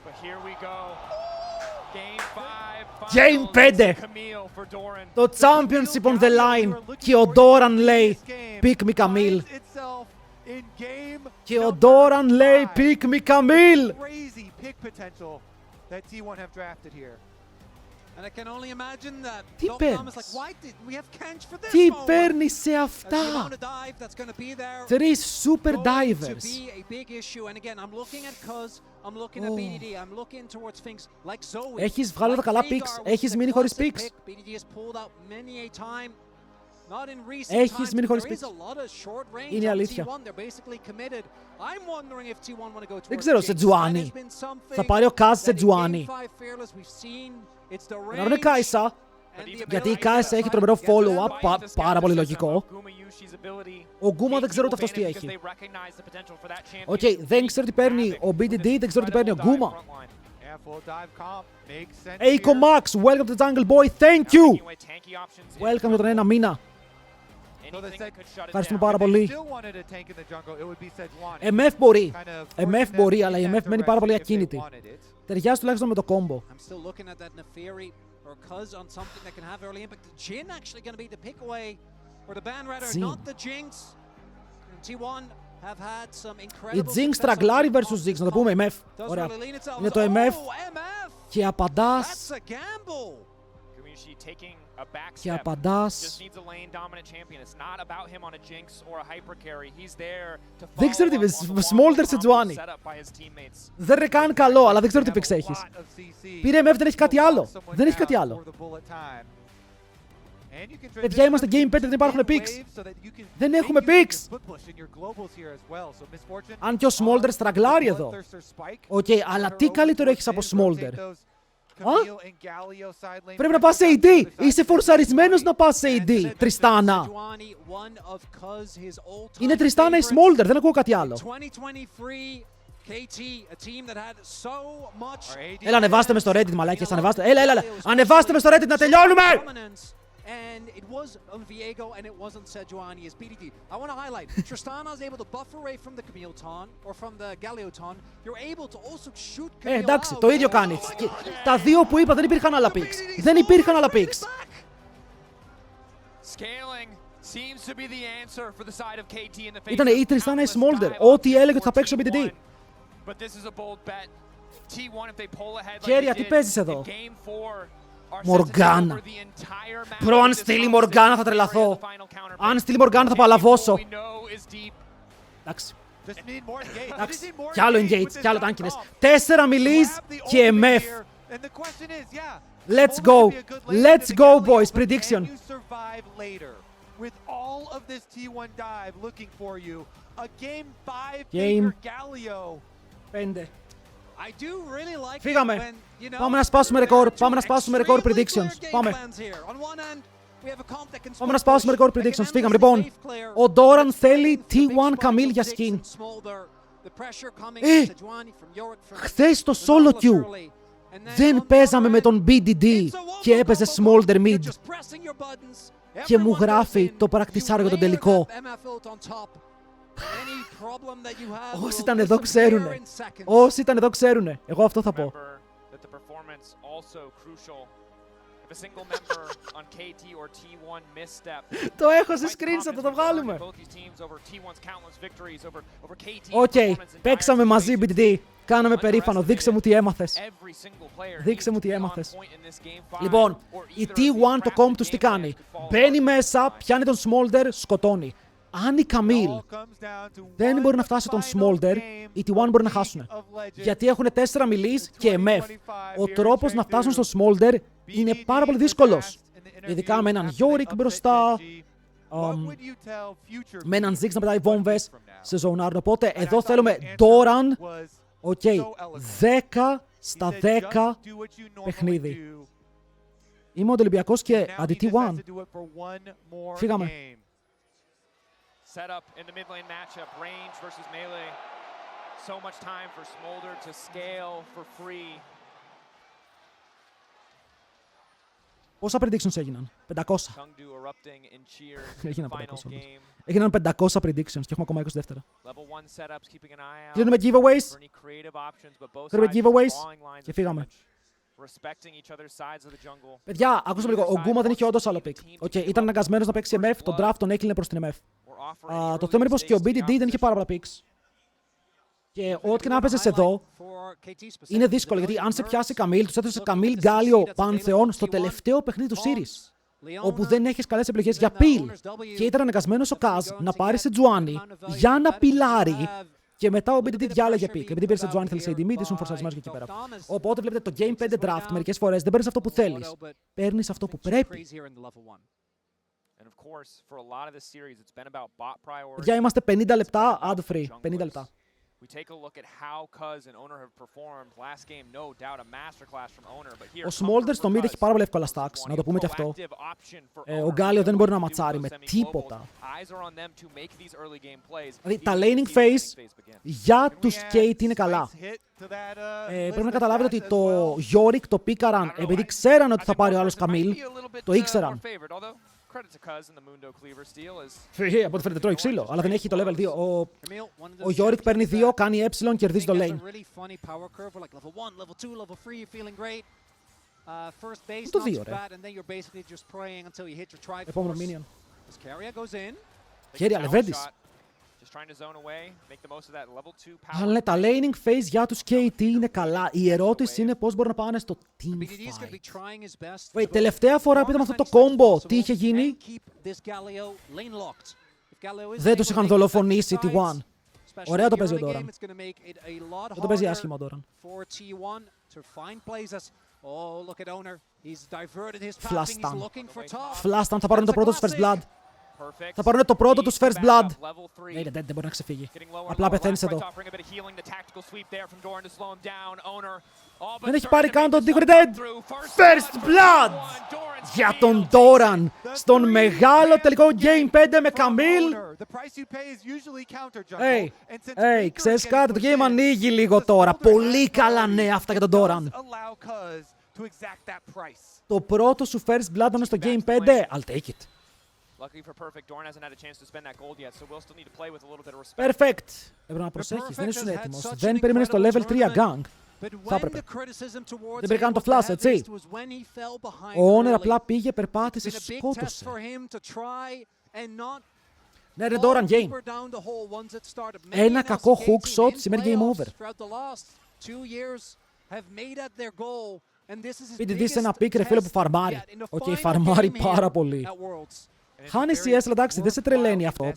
Speaker 4: But here we go. Game 5.
Speaker 1: Το championship on the line. Και ο Doran λέει pick me Camille. Και ο Doran λέει pick me Camille. Τι παίρνεις? Τι παίρνεις σε αυτά? 3 super divers. Έχεις βγάλει τα καλά picks. Έχεις μείνει χωρίς picks. Έχεις μείνει χωρίς picks. Είναι η αλήθεια. Δεν ξέρω, σε Τζουάνι. Θα πάρει ο Κάζ σε Τζουάνι. Να βρουν Κάισα, γιατί η Κάισα έχει τρομερό follow-up, πάρα πολύ λογικό. Ο Γκούμα δεν ξέρω ούτε αυτός τι έχει. Οκ, δεν ξέρω τι παίρνει ο BDD, δεν ξέρω τι παίρνει ο Γκούμα. Eiko Max, welcome to the Jungle Boy, thank you! Welcome για τον ένα μήνα. Ευχαριστούμε πάρα πολύ. MF μπορεί, αλλά η MF μένει πάρα πολύ ακίνητη. Ταιριάζει τουλάχιστον με το κόμπο. Η Jinx τραγκλάρει versus Jinx, να το πούμε MF. Ωραία. Είναι το MF και απαντάς. Και απαντάς. Δεν ξέρω τι πεις. Smolder σε Τζουάνι. Δεν είναι καν καλό, αλλά δεν ξέρω τι picks έχεις. Πήρε MF, δεν έχει κάτι άλλο. Δεν έχει κάτι άλλο. Παιδιά, είμαστε Game 5, δεν υπάρχουν picks. Δεν έχουμε picks. Αν και ο Smolder στραγκλάρει εδώ. Οκ, αλλά τι καλύτερο έχεις από Smolder? Πρέπει να πας σε AD! Είσαι φορσαρισμένος να πας σε AD, Τριστάνα! Είναι Τριστάνα ή Smolder, δεν ακούω κάτι άλλο. Έλα, ανεβάστε με στο Reddit, μαλάκες, ανεβάστε. Έλα, ανεβάστε με στο Reddit να τελειώνουμε!
Speaker 2: And it was on Viego and it wasn't Sejuani as BDD. I want to highlight, Tristana is able to buff away from the Camille taunt or from the Galio taunt. You're able to also shoot Camille out.
Speaker 1: Εντάξει, το ίδιο κάνει. Τα δύο που είπα δεν υπήρχαν άλλα picks. Δεν υπήρχαν άλλα picks. Ήταν η Tristana ή Smolder. Ό,τι έλεγε ότι θα παίξει ο BDD. Κέρια, τι παίζεις εδώ? Μοργάνα. Προ, αν στείλει Μοργάνα θα τρελαθώ. Αν στείλει Μοργάνα θα παλαβώσω. Εντάξει.
Speaker 3: Εντάξει,
Speaker 1: Κι άλλο engage, κι άλλο tankiness. 4 μιλής και MF. Let's go. Let's go, boys. Prediction.
Speaker 3: With all of this T1 dive looking for you, a game 5
Speaker 1: Game
Speaker 3: figure Galio.
Speaker 1: 5.
Speaker 2: I do really like
Speaker 1: Φύγαμε.
Speaker 2: it when, you know,
Speaker 1: Πάμε να σπάσουμε ρεκόρ. Πάμε να σπάσουμε ρεκόρ
Speaker 2: extremely
Speaker 1: predictions.
Speaker 2: clear game
Speaker 1: Πάμε.
Speaker 2: plans here. On one end, we have a comp that can
Speaker 1: Πάμε να
Speaker 2: score
Speaker 1: σπάσουμε
Speaker 2: push,
Speaker 1: ρεκόρ
Speaker 2: that can
Speaker 1: predictions.
Speaker 2: endlessly
Speaker 1: Φύγαμε. Λοιπόν,
Speaker 2: safe clear.
Speaker 1: ο Doran
Speaker 2: But
Speaker 1: θέλει
Speaker 2: it's the big
Speaker 1: T1
Speaker 2: spike
Speaker 1: Camille
Speaker 2: of
Speaker 1: για
Speaker 2: Dix
Speaker 1: skin.
Speaker 2: and Smolder. The pressure coming
Speaker 1: Ε,
Speaker 2: to Sejuani from Yorick, from
Speaker 1: χθες στο
Speaker 2: the
Speaker 1: solo
Speaker 2: Nautilus
Speaker 1: queue
Speaker 2: early. And then on
Speaker 1: δεν
Speaker 2: the
Speaker 1: παίζαμε
Speaker 2: other
Speaker 1: με
Speaker 2: end,
Speaker 1: τον BDD
Speaker 2: it's a one-man
Speaker 1: και έπαιζε
Speaker 2: combo.
Speaker 1: Smolder
Speaker 2: You're
Speaker 1: mid.
Speaker 2: just pressing your buttons.
Speaker 1: Και μου
Speaker 2: Everyone
Speaker 1: γράφει
Speaker 2: goes in.
Speaker 1: το πρακτισάριο για τον
Speaker 2: You layer
Speaker 1: τελικό.
Speaker 2: that MF ult on top. Any problem that you have
Speaker 1: Όσοι
Speaker 2: will
Speaker 1: ήταν εδώ
Speaker 2: disappear
Speaker 1: ξέρουνε.
Speaker 2: in seconds.
Speaker 1: Όσοι ήταν εδώ ξέρουνε. Εγώ αυτό θα πω.
Speaker 4: Remember that the performance also crucial. If a single member on KT or T1 misstep.
Speaker 1: Το έχω σε
Speaker 4: Quite
Speaker 1: screenshot, θα
Speaker 4: confident
Speaker 1: το
Speaker 4: we've
Speaker 1: βγάλουμε.
Speaker 4: both these teams over T1's countless victories over KT.
Speaker 1: Οκ,
Speaker 4: performance in
Speaker 1: παίξαμε
Speaker 4: dire
Speaker 1: μαζί
Speaker 4: situations.
Speaker 1: BDD. Κάναμε περήφανο. Δείξε μου τι έμαθες.
Speaker 4: Every single player
Speaker 1: Δείξε
Speaker 4: needs
Speaker 1: μου
Speaker 4: to
Speaker 1: τι
Speaker 4: be on
Speaker 1: έμαθες.
Speaker 4: point in this game 5,
Speaker 1: Λοιπόν,
Speaker 4: or
Speaker 1: η
Speaker 4: either of
Speaker 1: T1
Speaker 4: these
Speaker 1: το
Speaker 4: crafted
Speaker 1: comp τους τι
Speaker 4: game
Speaker 1: κάνει.
Speaker 4: plans could fall
Speaker 1: Μπαίνει
Speaker 4: apart.
Speaker 1: μέσα, πιάνει τον Smolder, σκοτώνει. Αν η Camille δεν μπορεί να φτάσει τον Smolder, οι T1 μπορεί να χάσουν. Γιατί έχουν 4 μιλής και MF. Ο τρόπος να φτάσουν στο Smolder είναι πάρα πολύ δύσκολος. Ειδικά με έναν Yorick μπροστά, με έναν Ziggs να πετάει βόμβες σε ζωνάρουν. Οπότε εδώ θέλουμε Doran. Οκ, 10 στα 10 παιχνίδι. Είμαι ο Ολυμπιακός και αντι T1. Φύγαμε.
Speaker 4: Set up in the mid lane matchup, range versus melee. So much time for Smolder to scale for free.
Speaker 1: Πόσα predictions έγιναν? 500.
Speaker 4: Chengdu erupting in cheers in
Speaker 1: Έγιναν
Speaker 4: the
Speaker 1: 500
Speaker 4: final
Speaker 1: όμως.
Speaker 4: game.
Speaker 1: Έγιναν 500 predictions και έχουμε ακόμα 20 δεύτερα.
Speaker 4: Level 1 setups, keeping an eye out.
Speaker 1: Κλείνουμε giveaways.
Speaker 4: For any creative options, but both
Speaker 1: Θέλουμε
Speaker 4: sides
Speaker 1: giveaways
Speaker 4: drawing lines
Speaker 1: και
Speaker 4: of
Speaker 1: φύγαμε.
Speaker 4: scrimmage, respecting each other's sides of the jungle.
Speaker 1: Παιδιά, ακούσαμε λίγο. Ο Γκούμα δεν είχε όντως άλλο pick. Οκ, ήταν αναγκασμένος να παίξει MF. Το draft τον έκλεινε προς την MF.
Speaker 4: Or offering
Speaker 1: Το
Speaker 4: early
Speaker 1: θέμα είναι πως και ο
Speaker 4: stakes to the
Speaker 1: BDD δεν είχε πάρα πολλά picks. Και ό,τι και να παίζεις εδώ είναι δύσκολο, γιατί αν σε πιάσει Camille, τους έδωσε Camille Galio Pantheon στο τελευταίο παιχνίδι του series, όπου δεν έχεις καλές επιλογές για peel. Και ήταν αναγκασμένος ο Kaz να πάρει σε Τζουάνι για να πιλάρει. Και μετά ο BDD διάλεγε pick. Επειδή πήρε σε Τζουάνι, θέλει σε AD mid, ήσουν φορσαρισμένος και εκεί πέρα. Οπότε βλέπετε το Game 5 draft μερικές φορές δεν παίρνεις αυτό που θέλεις. Παίρνεις αυτό που πρέπει.
Speaker 4: And of course, for a lot of this series, it's been about bot priority.
Speaker 1: Παιδιά, είμαστε 50 λεπτά ad free. 50 λεπτά.
Speaker 4: We take a look at how Cuz and Owner have performed. Last game, no doubt, a masterclass from Owner. But here,
Speaker 1: Ο Smolder στο mid έχει πάρα πολύ εύκολα stacks, να το πούμε και αυτό. Ο Galio δεν μπορεί να ματσάρει με τίποτα. Δηλαδή τα laning phase για τους Kate είναι καλά. Πρέπει να καταλάβετε ότι το Yorick το πίκαραν επειδή ξέραν ότι θα πάρει ο άλλος Camille. Το ήξεραν. Από ό,τι φαίνεται τρώει ξύλο, αλλά δεν έχει το level 2. Ο Yorick παίρνει 2, κάνει ε, κερδίζει το lane. Το 2 ρε. Επόμενο minion. Keria Leventis. Αλλά ναι, τα laning phase για τους KT είναι καλά. Η ερώτηση είναι πώς μπορούν να πάνε στο team fight. Wait, τελευταία φορά που είδαμε αυτό το combo, τι είχε γίνει? Δεν τους είχαν δολοφονήσει T1. Ωραία το παίζει ο Doran. Δεν το παίζει άσχημα ο Doran. Flastan θα πάρουν το πρώτο τους first blood. Θα πάρουν το πρώτο τους first blood. Ναι, δεν μπορεί να ξεφύγει. Απλά πεθαίνεις εδώ. Δεν έχει πάρει καν τον Tigre Dead. First blood! Για τον Doran. Στον μεγάλο τελικό Game 5 με Camille. Hey, ξέρεις κάτι, το game ανοίγει λίγο τώρα. Πολύ καλά νέα αυτά για τον Doran. Το πρώτο σου first blood είναι στο Game 5. I'll take it. Perfect! Έπρεπε να προσέχεις, δεν ήσουν έτοιμος. Δεν περίμενες το level 3 gang. Θα έπρεπε. Δεν πήρε καν το flash, έτσι. Ο Honor απλά πήγε, περπάτησε, σκότωσε. Ναι ρε Doran, game. Ένα κακό hook shot σημαίνει game over. BDD σε ένα pick ρε φίλε που φαρμάρει. Οκ, φαρμάρει πάρα πολύ. Χάνει CS, εντάξει, δεν σε τρελαίνει αυτό.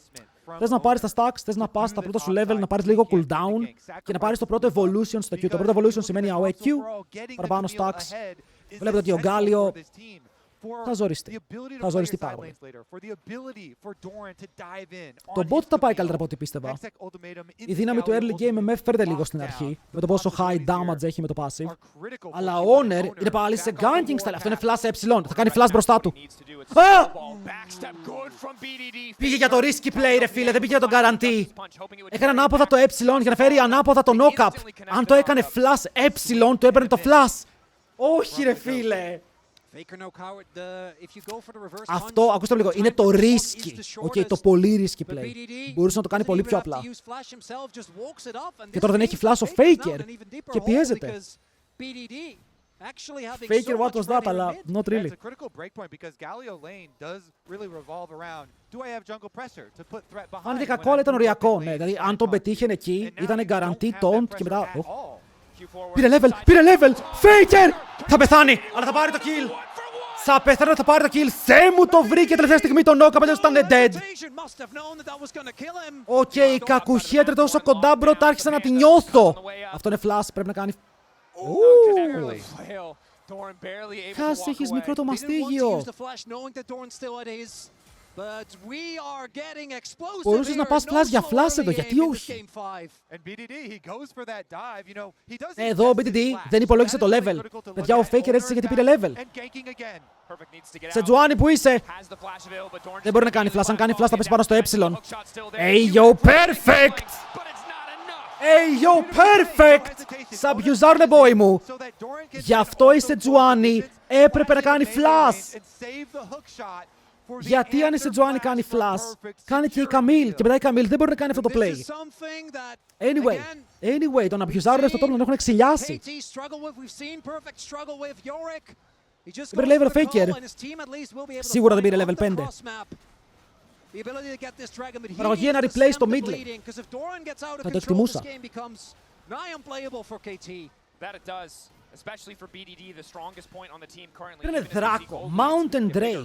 Speaker 1: Θες να πάρεις τα stacks, θες να πας στα πρώτα σου level, να πάρεις λίγο cooldown και να πάρεις το πρώτο evolution στο Q. Το πρώτο evolution σημαίνει AOE Q, παραπάνω stacks. Βλέπετε ότι ο Γκάλιο θα ζοριστεί. Θα ζοριστεί πάρα πολύ. Το bot τα πάει καλύτερα από ό,τι πίστευα. Η δύναμη του early game με φέρτε λίγο στην αρχή, με το πόσο high damage έχει με το passive. Αλλά ο Honor είναι πάλι σε ganking style. Αυτό είναι flash ε. Θα κάνει flash μπροστά του. Α! Πήγε για το risky play, ρε φίλε, δεν πήγε για τον guarantee. Έκανε ανάποδα το ε για να φέρει ανάποδα το knock-up. Αν το έκανε flash ε, του έπαιρνε το flash. Όχι, ρε φίλε. Αυτό, ακούστε λίγο, είναι το risky. Okay, το πολύ risky play. Μπορούσε να το κάνει πολύ πιο απλά. Και τώρα δεν έχει flash ο Faker και πιέζεται. Faker, what was that, αλλά not really. Αν είχε κακό, αλλά ήταν οριακό. Ναι, δηλαδή, αν τον πετύχαινε εκεί, ήταν guarantee taunt και μετά... Πήρε level! Faker! Θα πεθάνει, αλλά θα πάρει το kill. Θα πεθάνει, θα πάρει το kill. Θεέ μου, το βρήκε τελευταία στιγμή το knock-up, αλλιώς ήταν dead. Οκ, η κακουχία ήταν τόσο κοντά, μπρο, άρχισα να τη νιώθω. Αυτό είναι flash, πρέπει να κάνει... Κάς, έχεις μικρό το μαστίγιο. Μπορούσες να πας flash για flash εδώ, γιατί όχι. Εδώ ο BDD δεν υπολόγισε το level. Παιδιά, ο Faker έζησε γιατί πήρε level. Σε Τζουάνι που είσαι. Δεν μπορεί να κάνει flash, αν κάνει flash θα πέσει πάνω στο ε. Hey yo, perfect! Hey yo, perfect! Σαμπιουζάρουνε boy μου. Γι' αυτό είσαι Τζουάνι, έπρεπε να κάνει flash. Γιατί αν η Σετζουάνι κάνει flash, κάνει και η Καμίλ και μετά η Καμίλ δεν μπορεί να κάνει αυτό το play. Anyway, τον αμπιουζάρουνε στο top τον έχουν εξηλιάσει. Δεν πήρε level Faker. Σίγουρα δεν πήρε level 5. Παραγωγή ένα replay στο mid lane. Θα το εκτιμούσα. Είναι δράκο, Mountain Drake.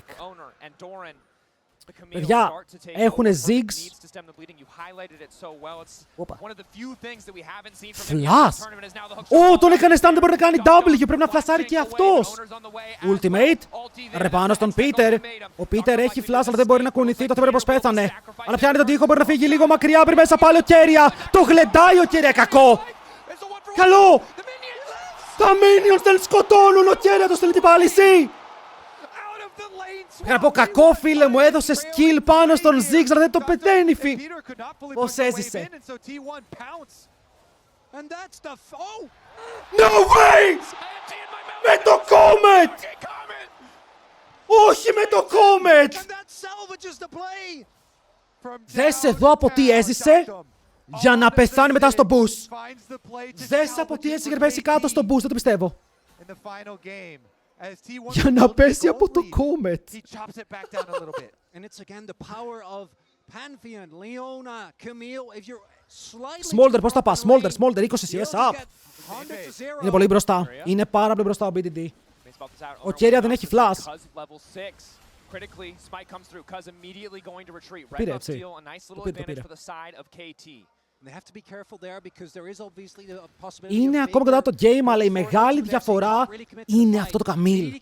Speaker 1: Παιδιά, έχουνε zigs. Flash! Ω, τον έκανε stun, δεν μπορεί να κάνει W, πρέπει να φλασάρει και αυτός. Ultimate, ρε πάνω στον Peter. Ο Peter έχει flash, αλλά δεν μπορεί να κουνηθεί, το θέμα πως πέθανε. Αλλά πιάνει τον τοίχο, μπορεί να φύγει λίγο μακριά, πριν μέσα πάλι ο Κέρια. Το γλεντάει ο Κέρια, κακό. Καλό! Τα minions δεν σκοτώνουν, ο Κέρια το στέλνει την πάληση. Να πω κακό, φίλε μου, έδωσε skill πάνω στον Ziggs, αλλά δεν το πεταίνει, Πώς έζησε. No way! Με το Comet! Όχι με το Comet! Δες εδώ από τι έζησε για να πεθάνει μετά στο boost. Δες από τι έζησε για να πέσει κάτω στο boost, δεν το πιστεύω. Για να πέσει από το Comet. Smolder, πώς θα πας, Smolder, 20 CS up. Είναι πολύ μπροστά, είναι πάρα πολύ μπροστά ο BDD. Ο Κέρια δεν έχει flash. Πήρε έτσι, το πήρε. Είναι ακόμα κοντά το game, αλλά η μεγάλη διαφορά είναι αυτό το Καμίλ.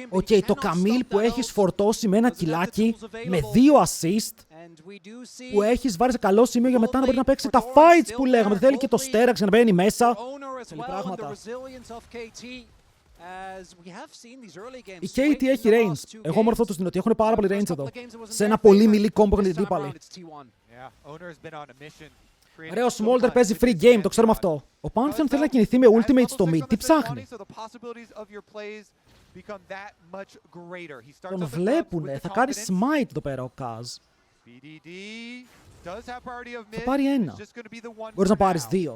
Speaker 1: Οκ, το Καμίλ που έχεις φορτώσει με ένα κιλάκι, με 2 assist, που έχεις βάλει σε καλό σημείο για μετά να μπορεί να παίξει τα fights που λέγαμε. Θέλει και το στέραξ για να μπαίνει μέσα. Θέλει πράγματα. Η KT έχει range. Εγώ μορφώ τους την ότι έχουν πάρα πολύ range εδώ. Σε ένα πολύ μιλή combo έχουν την αντίπαλη. Ρε, ο Smolder παίζει free game, το ξέρουμε αυτό. Ο Pantheon θέλει να κινηθεί με ultimate στο mid. Τι ψάχνει? Τον βλέπουνε, θα κάνει smite εδώ πέρα ο Kaz. Θα πάρει ένα. Μπορείς να πάρεις 2.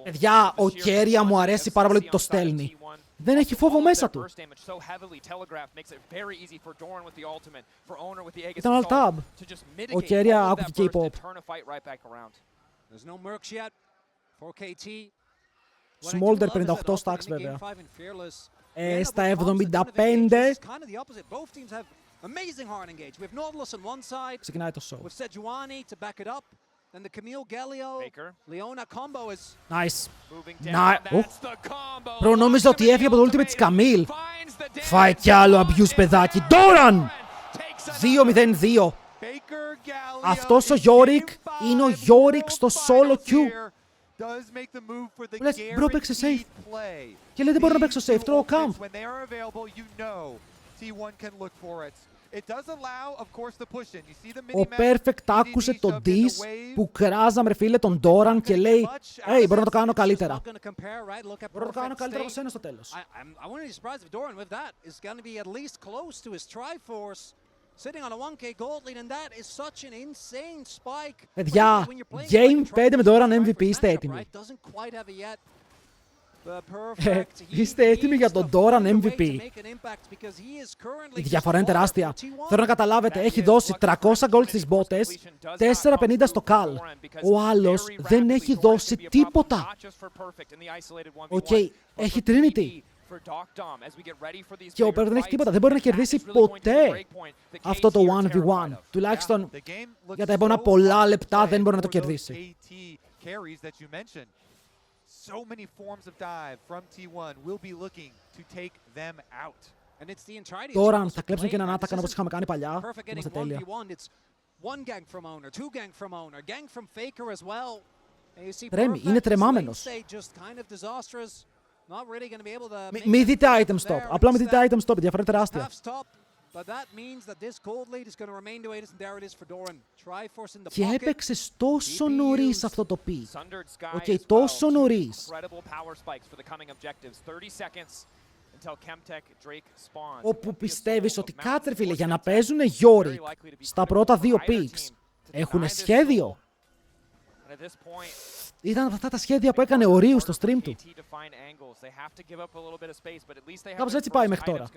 Speaker 1: Παιδιά, ο Κέρια μου αρέσει πάρα πολύ ότι το στέλνει. Δεν έχει φόβο μέσα του. Ήταν alt tab. Ο Κέρια άκουγε K-pop. Smolder 58 stacks βέβαια. Στα 75.
Speaker 2: Amazing hard engage. We have Nautilus on one side.
Speaker 1: Ξεκινάει το show.
Speaker 2: With Sejuani to back it up. Then the Camille Galio, Leona combo is
Speaker 1: Nice. Προνόμιζα ότι έφυγε από το ultimate της Καμίλ. Φάει κι άλλο abuse, παιδάκι. Doran! 2-0-2. Αυτός ο Yorick είναι ο Yorick στο solo queue. Λες, μπρο, παίξε safe. Και λέει, δεν μπορώ να παίξω safe, τρώω camp. Ο Perfect άκουσε τον diss που κράζαμε, ρε φίλε, τον Doran και λέει, hey, μπορώ να το κάνω καλύτερα. Μπορώ να το κάνω καλύτερα από σένα στο τέλος. Παιδιά, Game 5 με Doran MVP, είστε έτοιμοι. Είστε έτοιμοι για τον Doran MVP. Η διαφορά είναι τεράστια. Θέλω να καταλάβετε, έχει δώσει 300 gold στις μπότες, 450 στο Cal. Ο άλλος δεν έχει δώσει τίποτα. Οκ, έχει Trinity. Και ο Perfect δεν έχει τίποτα. Δεν μπορεί να κερδίσει ποτέ αυτό το 1v1. Τουλάχιστον για τα επόμενα πολλά λεπτά δεν μπορεί να το κερδίσει.
Speaker 3: So many forms of dive from T1 will be looking to take them out.
Speaker 1: Τώρα θα κλέψουν και έναν άτακαν όπως είχαμε κάνει παλιά. Είμαστε τέλεια. Τρέμει, είναι τρεμάμενος. Μη δείτε item stop. Απλά μη δείτε item stop, η διαφορά είναι τεράστια. Και έπαιξες τόσο νωρίς αυτό το pick. Οκ, τόσο νωρίς. Όπου πιστεύεις ότι κάτσε, φίλε, για να παίζουνε Yorick στα πρώτα δύο picks έχουνε σχέδιο. Ήταν αυτά τα σχέδια που έκανε ο Ρίου στο stream του. Κάπως έτσι πάει μέχρι τώρα.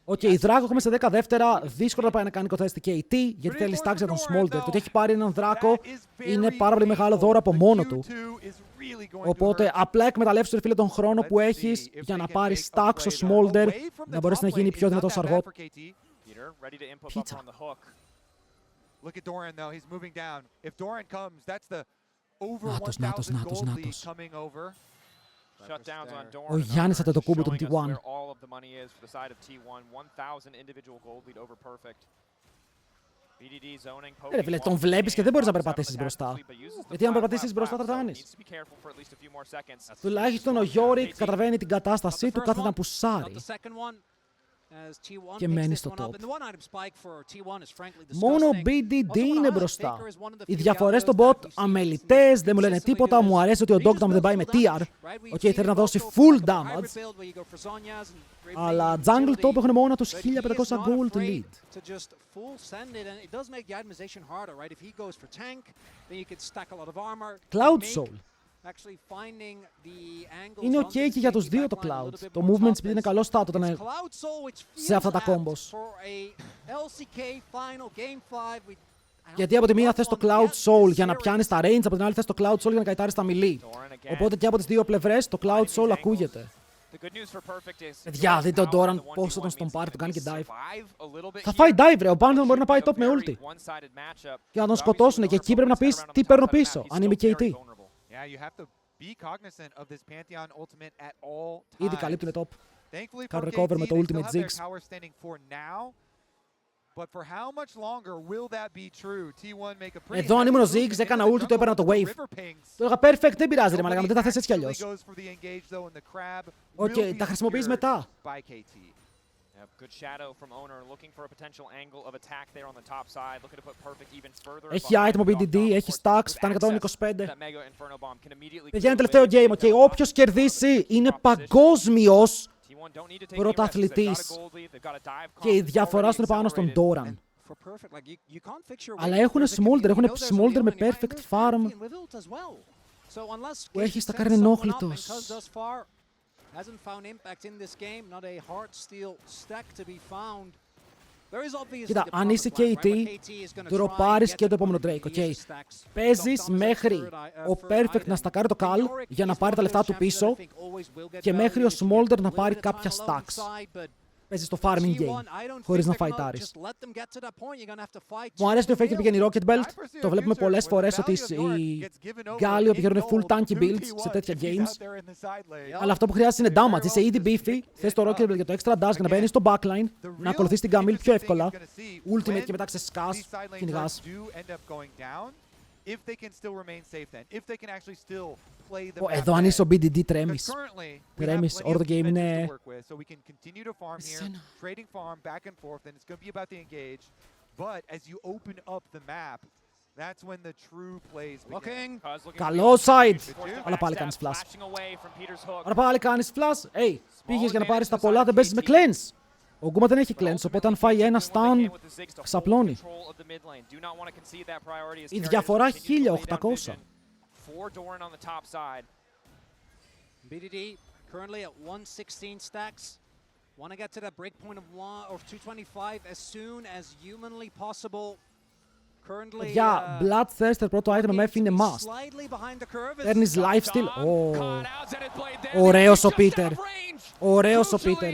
Speaker 1: Οκ, η Δράκο έχουμε σε 10 δεύτερα. Δύσκολο να πάει να κάνει κοθέστη KT, γιατί θέλει stacks για τον Smolder. Το ότι έχει πάρει έναν Δράκο είναι πάρα πολύ μεγάλο δώρο από μόνο του. Οπότε απλά εκμεταλλεύσου, φίλε, τον χρόνο που έχεις για να πάρει stacks στο Smolder, να μπορέσει να γίνει πιο δυνατός αργό. Πίτσα.
Speaker 3: Look at Doran though, he's moving down. If Doran comes, that's the over 1,000 gold lead coming over.
Speaker 1: Ο Γιάννης θα το κούμπο τον T1. Ρε φίλε, τον βλέπεις και δεν μπορείς να περπατήσεις μπροστά. Γιατί αν περπατήσεις μπροστά θα τράνεις. Τουλάχιστον ο Yorick καταλαβαίνει την κατάστασή του, κάθεται να πουσάρει. Και μένει στο top. Μόνο ο BDD είναι μπροστά. Οι διαφορές στο bot αμελητές, δεν μου λένε τίποτα. Μου αρέσει ότι ο Dogdom δεν πάει με TR. Οκ, θέλει να δώσει full damage. Αλλά jungle top έχουν μόνο τους 1500 gold lead. Cloud Soul. Είναι ok και για τους δύο το Cloud. Το movement speed είναι καλό stat όταν σε αυτά τα combos. Γιατί από τη μία θες το Cloud Soul για να πιάνεις τα range, από την άλλη θες το Cloud Soul για να καητάρεις τα melee. Οπότε και από τις δύο πλευρές το Cloud Soul ακούγεται. Παιδιά, δείτε τον Doran πόσο τον στον πάρει, τον κάνει και dive. Θα φάει dive, ρε, ο Pantheon μπορεί να πάει top με ulti. Και να τον σκοτώσουν και εκεί πρέπει να πεις τι παίρνω πίσω, αν είμαι KT. Ήδη καλύπτουνε top. Κάνω recover με το ultimate Ziggs. Εδώ αν ήμουν ο Ziggs έκανα ulti, το έπαιρνα το wave. Το έλεγα perfect, δεν πειράζει ρε μαλάκα, δεν θα θες έτσι κι αλλιώς. Οκ, τα χρησιμοποιείς μετά. Έχει item ο BDD, έχει stacks, φτάνει 125. Παιδιά, είναι τελευταίο game, okay. Όποιος κερδίσει είναι παγκόσμιος πρωταθλητής. Και η διαφορά στον πάνω στον Doran. Αλλά έχουν Smolder με perfect farm που έχει στα κάρνε ενόχλητος. Κοίτα, αν είσαι KT, ντροπάρεις και το επόμενο Drake, ok. Παίζεις μέχρι ο Perfect να στακάρει το Cal για να πάρει τα λεφτά του πίσω και μέχρι ο Smolder να πάρει κάποια stacks. παίζεις το farming game, χωρίς να φαϊτάρεις. Μου αρέσει το Faker πηγαίνει Rocket Belt. Το βλέπουμε πολλές φορές ότι οι Γκάλιο πηγαίνουν full tanky builds σε τέτοια games. Αλλά αυτό που χρειάζεται είναι damage. Είσαι ήδη beefy, θες το Rocket Belt για το extra dash για να μπαίνεις στο backline, να ακολουθείς την Camille πιο εύκολα. Ultimate και μετά ξεσκάς, κυνηγάς. Εδώ αν είσαι ο BDD τρέμεις. Τρέμεις, όλο το game είναι... Καλό side! Αλλά πάλι κάνεις flash. Αλλά πάλι κάνεις flash. Hey, πήγες για να πάρεις τα πολλά, δεν παίζεις με cleanse. Ο Γκούμα δεν έχει cleanse, οπότε αν φάει ένα stun, ξαπλώνει. Η διαφορά 1800.
Speaker 2: BDD currently at 116 stacks. Want to get to that break point of 225 as soon as humanly possible. Currently,
Speaker 1: για Bloodthirster πρώτο item με είναι must. Παίρνεις lifesteal. Ωραίος ο Πίτερ. Ωραίος ο Πίτερ.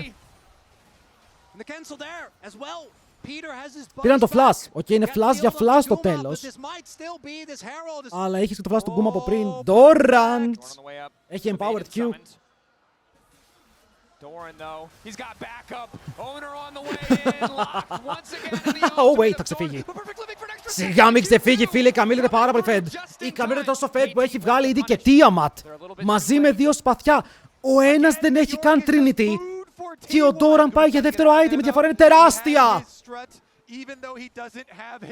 Speaker 1: Πήραν το flash. Οκ, είναι flash για flash στο τέλος. Αλλά έχεις και το flash του Γκούμα από πριν. Doran! Έχει empowered Q. Oh wait, θα ξεφύγει. Σιγά μην ξεφύγει, φίλε, η Καμίλ είναι πάρα πολύ fed. Η Καμίλ είναι τόσο fed που έχει βγάλει ήδη και Tiamat. Μαζί με δύο σπαθιά. Ο ένας δεν έχει καν Trinity. Και ο Doran πάει για δεύτερο item, η διαφορά είναι τεράστια.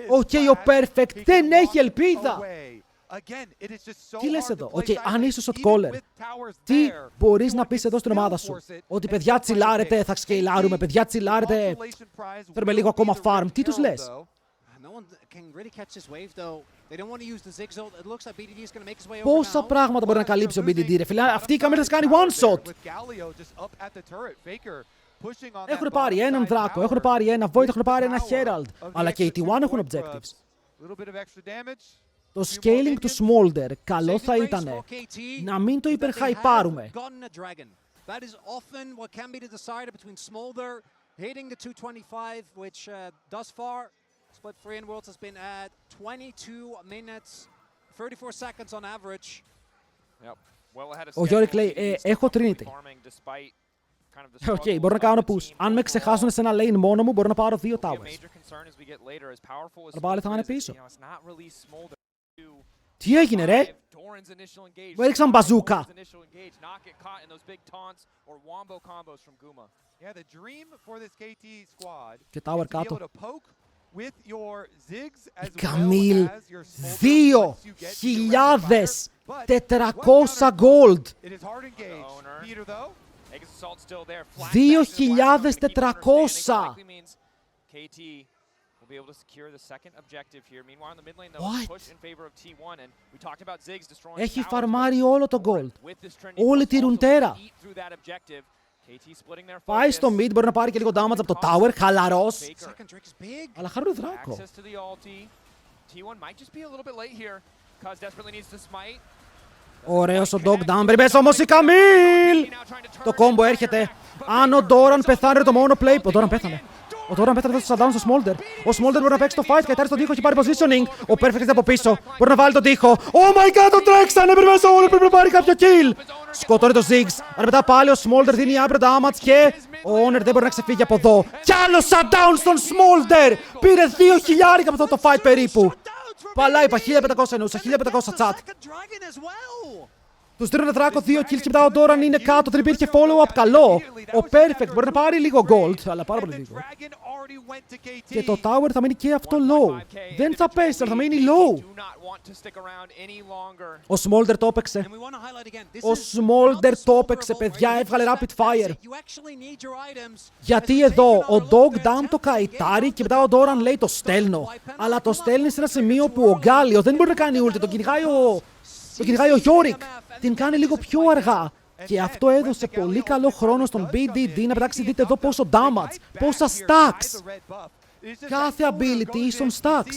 Speaker 1: Οκ, ο Perfect δεν έχει ελπίδα. Τι λες εδώ, αν είσαι shot caller, τι μπορείς να πεις εδώ στην ομάδα σου? Ότι παιδιά τσιλάρετε, θα σκεϊλάρουμε, παιδιά τσιλάρετε, θέλουμε λίγο ακόμα farm. Τι τους λες? Πόσα πράγματα μπορεί να καλύψει ο BDD, ρε φίλε. Αυτή η καμέρα θα κάνει one shot. Έχουν πάρει έναν Δράκο, έχουν πάρει ένα Void, έχουν πάρει ένα Herald. Αλλά και οι T1 έχουν objectives. Το scaling του Smolder, καλό θα ήταν να μην το υπερχαϊπάρουμε. Ο Γιώρικ λέει, έχω Trinity. Οκ, μπορώ να κάνω push. Αν με ξεχάσουν σε ένα lane μόνο μου, μπορώ να πάρω 2 towers. Αλλά πάλι θα είναι πίσω. Τι έγινε, ρε? Μου έριξαν μπαζούκα. Και tower κάτω. Η Καμίλ 2.400 gold. 2.400. Έχει φαρμάρει όλο το gold. Όλη τη ρουντέρα. Πάει στο mid, μπορεί να πάρει και λίγο damage από το tower, χαλαρός. Αλλά χαρούν Δράκο. Ωραίος ο Dog Down, περιμένεις όμως η Καμίλ! Το κόμπο έρχεται. Αν ο Doran πεθάνει το μόνο play... Ο Doran πέθανε. Ο Doran πέθανε στο shutdown στο Smolder. Ο Smolder μπορεί να παίξει το fight, κατάρει στον τοίχο, έχει πάρει positioning. Ο Perfect είναι από πίσω, μπορεί να βάλει τον τοίχο. Oh my god, το τρέξανε, πρέπει να πάρει κάποιο kill. Σκοτώνει το Ziggs, αλλά μετά πάλι ο Smolder δίνει άπειρο damage και ο Honor δεν μπορεί να ξεφύγει από εδώ. Κι άλλο shutdown στον Smolder! Πήρε 2.000 από αυτό το fight περίπου. Παλά είπα, 1500 εννοούσα, 1500 chat. Τους τρώνε Δράκο 2 kills και μετά ο Doran είναι κάτω, δεν υπήρχε follow-up, καλό. Ο Perfect μπορεί να πάρει λίγο gold, αλλά πάρα πολύ λίγο. Και το tower θα μείνει και αυτό low. Δεν θα πέσει, αλλά θα μείνει low. Ο Smolder το έπαιξε. Ο Smolder το έπαιξε, παιδιά, έβγαλε rapid fire. Γιατί εδώ ο Dog Dam το καητάρει και μετά ο Doran λέει το στέλνω. Αλλά το στέλνει σε ένα σημείο που ο Γκάλιο δεν μπορεί να κάνει ulti, τον κυνηγάει ο Γιώρικ. Την κάνει λίγο πιο αργά. Και αυτό έδωσε πολύ καλό χρόνο στον BDD να πετάξει. Δείτε εδώ πόσο damage, πόσα stacks. Κάθε ability στον stacks.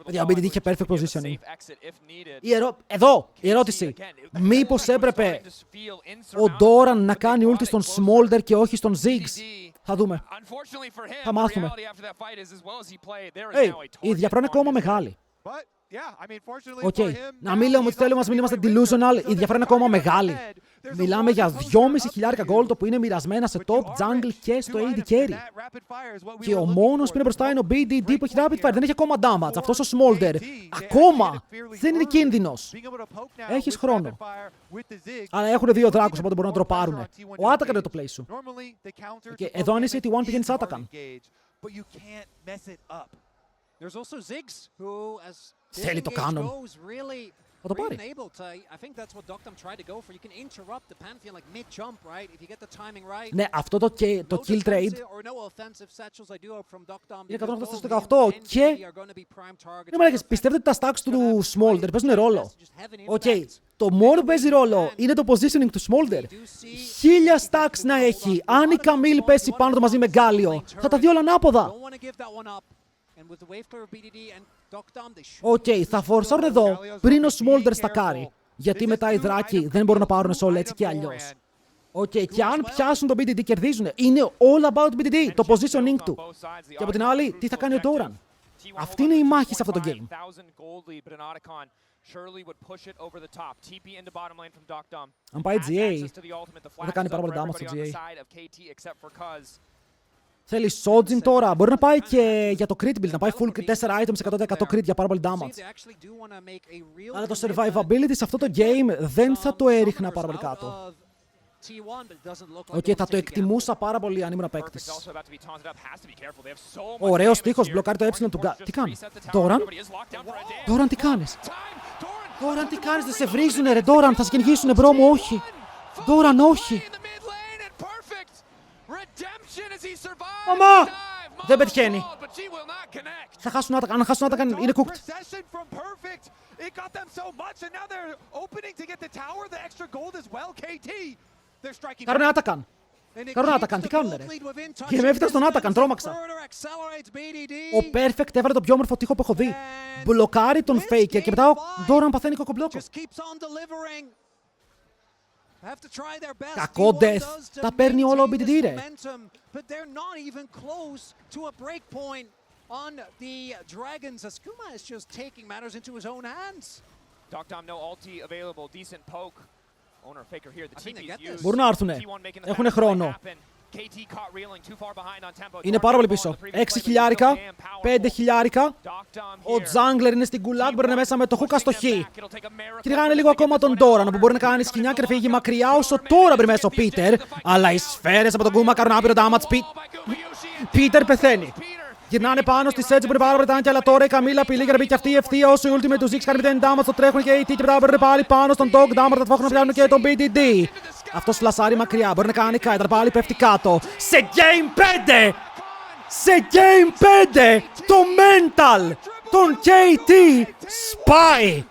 Speaker 1: Παιδιά, ο BDD είχε perfect positioning. Εδώ, η ερώτηση. Μήπως έπρεπε ο Doran να κάνει ulti στον Smolder και όχι στον Ziggs? Θα δούμε. Θα μάθουμε. Η διαφορά είναι ακόμα μεγάλη. Οκ. Να μην λέμε ότι θέλουμε να μην είμαστε delusional, η διαφορά είναι ακόμα μεγάλη. Μιλάμε για 2.500 gold που είναι μοιρασμένα σε top, jungle και στο AD carry. Και ο μόνος που είναι μπροστά είναι ο BDD που έχει rapid fire, δεν έχει ακόμα damage. Αυτός ο Smolder ακόμα δεν είναι κίνδυνος. Έχεις χρόνο. Αλλά έχουν 2 δράκους, οπότε μπορούν να τροπάρουν. Ο Atakan είναι το play σου. Και εδώ αν είσαι T1 πηγαίνεις Atakan. Θέλει το Canon. Θα το πάρει. Ναι, αυτό το kill trade είναι 184-18 και πιστεύετε ότι τα stacks του Smolder παίζουν ρόλο? Οκ, το μόνο που παίζει ρόλο είναι το positioning του Smolder. 1000 stacks να έχει. Αν η Camille πέσει πάνω του μαζί με Γκάλιο, θα τα δει όλα ανάποδα. Οκ, θα φορσάρουν εδώ πριν ο Smolder στακάρει. Γιατί μετά οι δράκοι δεν μπορούν να πάρουν σόλ έτσι και αλλιώς. Οκ, και αν πιάσουν τον BDD κερδίζουν. Είναι all about BDD, το positioning του. Και από την άλλη, τι θα κάνει ο Doran? Αυτή είναι η μάχη σε αυτό το game. Αν πάει GA, δεν θα κάνει πάρα πολύ damage στο GA. Θέλει Sojin τώρα. Μπορεί να πάει και για το crit build, να πάει full 4 items 100% crit για πάρα πολύ damage. Αλλά το survivability σε αυτό το game δεν θα το έριχνα πάρα πολύ κάτω. Οκ, θα το εκτιμούσα πάρα πολύ αν ήμουν παίκτης. Ωραίος τείχος, μπλοκάρει το έψιλον του Τι κάνει? Doran? Doran τι κάνεις? Doran τι κάνεις? Δεν σε βρίζουνε ρε Doran, θα σε κυνηγήσουνε μπρο μου, όχι. Doran όχι. Μαμά! Δεν πετυχαίνει. Θα χάσουν Atakan. Αν χάσουν Atakan είναι cooked. Κάρουνε Atakan. Κάρουνε Atakan. Τι κάνουνε ρε? Και με έφτασε στον Atakan. Τρόμαξα. Ο Perfect έβαλε το πιο όμορφο τείχο που έχω δει. Μπλοκάρει τον Faker και μετά ο Doran παθαίνει κοκομπλόκο. Κακό death. Τα παίρνει όλο ο BDD ρε. Μπορούν να έρθουνε. Έχουνε χρόνο. Είναι πάρα πολύ πίσω. 6 χιλιάρικα, 5 χιλιάρικα. Ο Jungler είναι στην Gulag, μπορεί να είναι μέσα με το hook στο χ. Κυνηγάνε λίγο ακόμα τον Doran που μπορεί να κάνει σκηνιά και να φύγει μακριά όσο τώρα πριν μέσα ο Peter. Αλλά οι σφαίρες από τον Kuma κάνουν άπειρο damage. Peter πεθαίνει. Γυρνάνε πάνω στη Sedge που είναι πάρα πολύ τάνκια, αλλά τώρα η Καμίλα απειλεί για να μπει και αυτή η ευθεία όσο η ultimate του Ziggs κάνει 0 damage. Το τρέχουν και οι T και μετά μπορεί πάλι πάνω στον Dog Damage, θα τφόχουν να πιάνουν και τον BDD. Αυτός φλασάρει μακριά, μπορεί να κάνει Kai'Tar, πάλι πέφτει κάτω. Σε Game 5! Σε Game 5! Το mental! Τον KT σπάει!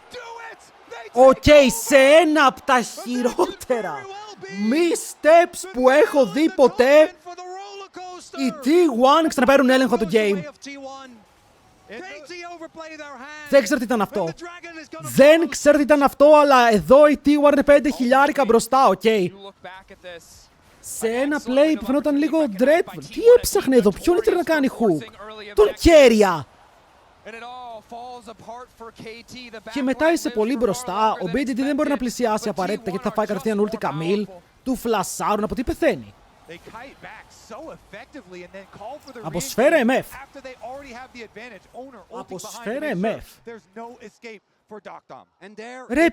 Speaker 1: Οκ, σε ένα από τα χειρότερα missteps που έχω δει ποτέ, οι T1 ξαναπαίρνουν έλεγχο του game. Δεν ξέρω τι ήταν αυτό. Δεν ξέρω τι ήταν αυτό, αλλά εδώ η T1 είναι 5 χιλιάρικα μπροστά, οκ. Σε ένα play που φαινόταν λίγο dreadful. Τι έψαχνε εδώ, ποιον ήθελε να κάνει hook? Τον Κέρια. Και μετά είσαι πολύ μπροστά, ο BDD δεν μπορεί να πλησιάσει απαραίτητα γιατί θα φάει κατευθείαν ulti Camille. Του φλασάρουν, από τι πεθαίνει? Από σφαίρα MF. Από σφαίρα MF. Ρε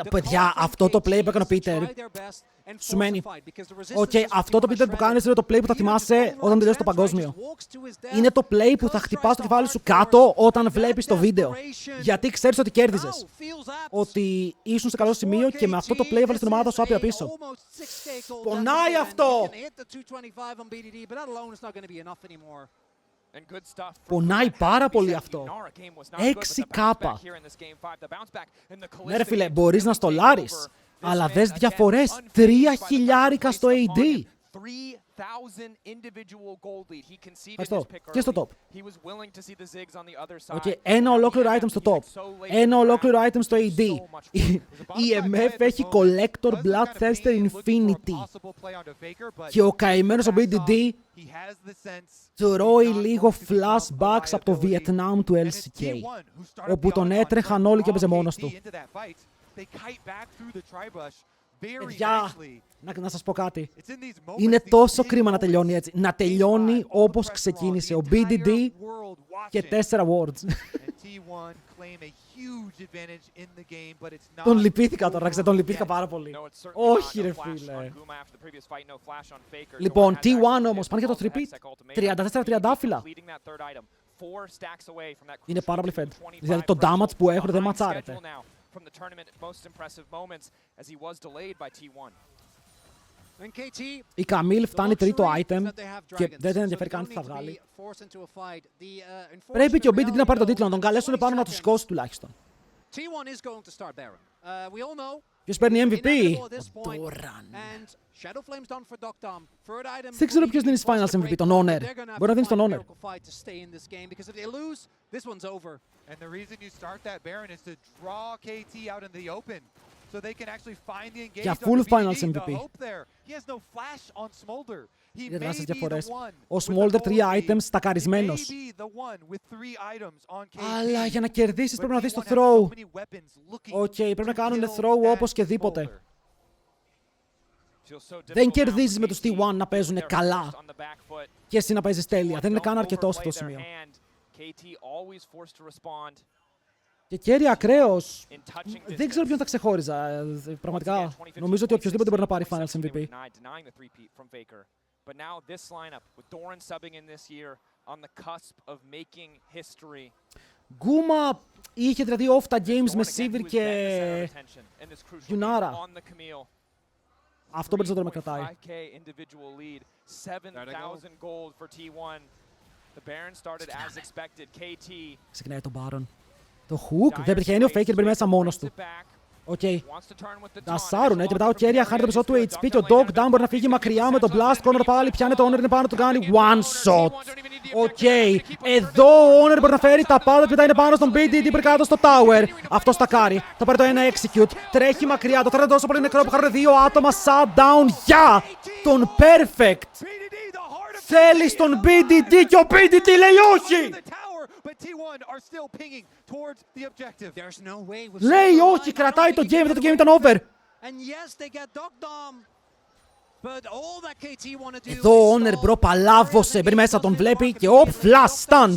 Speaker 1: παιδιά, αυτό το play που έκανε ο Peter σου μένει. Οκ, αυτό το Peter που κάνεις είναι το play που θα θυμάσαι όταν τελειώσει το παγκόσμιο. Είναι το play που θα χτυπάς το κεφάλι σου κάτω όταν βλέπεις το βίντεο. Γιατί ξέρεις ότι κέρδιζες. Ότι ήσουν σε καλό σημείο και με αυτό το play έβαλες την ομάδα σου άπειρα πίσω. Πονάει αυτό! Πονάει πάρα πολύ αυτό. 6K. Ναι ρε φίλε, μπορείς να στολάρεις. Αλλά δες διαφορές. 3 χιλιάρικα στο AD. Ευχαριστώ. Και στο top. Okay. Ένα ολόκληρο item στο top. Ένα ολόκληρο item στο AD. Η MF έχει Collector Bloodthirster Infinity. Και ο καημένος ο BDD τρώει λίγο flashbacks από το Βιετνάμ του LCK. Όπου τον έτρεχαν όλοι και έπαιζε μόνος του. Παιδιά, να σας πω κάτι. Είναι τόσο κρίμα να τελειώνει έτσι. Να τελειώνει όπως ξεκίνησε. Ο BDD και 4 wards. Τον λυπήθηκα τώρα, τον λυπήθηκα πάρα πολύ. Όχι ρε φίλε. Λοιπόν, T1 όμως, πάνε για το 3-peat. 34-30 άφυλλα. Είναι πάρα πολύ fed. Δηλαδή το damage που έχουν δεν ματσάρεται. Η Καμίλ φτάνει τρίτο item και δεν την ενδιαφέρει καν τι θα βγάλει. Πρέπει και ο BDD να πάρει τον τίτλο, να τον καλέσουν πάνω να του σηκώσει τουλάχιστον. Ποιος παίρνει MVP? Ο Doran. Δεν ξέρω ποιος δίνει Finals MVP, τον Honor. Μπορεί να δίνει τον Honor. Για full Finals MVP. Είναι τεράστιες διαφορές. Ο Smolder 3 items στακαρισμένος. Αλλά για να κερδίσεις πρέπει να δεις το throw. Οκ, πρέπει να κάνουν throw όπως και δίποτε. Δεν κερδίζεις με τους T1 να παίζουν καλά και εσύ να παίζεις τέλεια. Δεν είναι καν αρκετό σε αυτό το σημείο. Και Kerry ακραίος. Δεν ξέρω ποιον θα ξεχώριζα. Πραγματικά νομίζω ότι οποιοδήποτε μπορεί να πάρει Finals MVP. Γκούμα είχε δηλαδή off τα games με Sivir και Yunara. Αυτό περισσότερο με κρατάει. Ξεκινάει τον Baron. Το hook δεν πετυχαίνει, ο Faker μπαίνει μέσα μόνος του. Οκ. Δασάρουν, και μετά ο Kerry χάνει το πισό του HP και ο Dog Down μπορεί να φύγει μακριά με το Blast Corner πάλι, πιάνει το Honor, είναι πάνω, του κάνει one shot. Οκ. Εδώ ο Honor μπορεί να φέρει τα πάντα και μετά είναι πάνω στον BDD πριν κάτω στο Tower. Αυτό στακάρει, θα πάρει το ένα execute, τρέχει μακριά, το τρέχει τόσο πολύ νεκρό που χάρουν δύο άτομα shutdown για τον Perfect. Θέλεις τον BDD και ο BDD λέει όχι. Λέει όχι, κρατάει το game, το game ήταν over. Εδώ ο Honor μπρο παλάβωσε, μπαίνει μέσα, τον βλέπει και ο flash stun.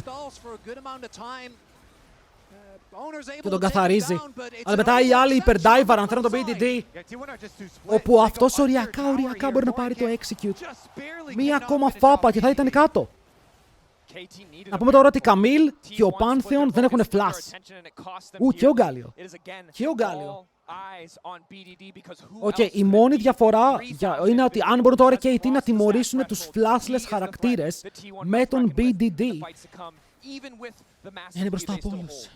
Speaker 1: Και τον καθαρίζει. Αλλά μετά οι άλλοι υπερντάιβαραν, θέλουν τον BDD. Όπου αυτός οριακά μπορεί να πάρει το execute. Μία ακόμα φάπα και θα ήταν κάτω. Να πούμε τώρα ότι η Καμίλ και ο Pantheon δεν έχουν flash. Και ο Γκάλιο. Και ο Γκάλιο. Οκ, η μόνη διαφορά είναι ότι αν μπορούν τώρα και οι KT να τιμωρήσουν τους flashless χαρακτήρες με τον BDD. Είναι μπροστά από όλους.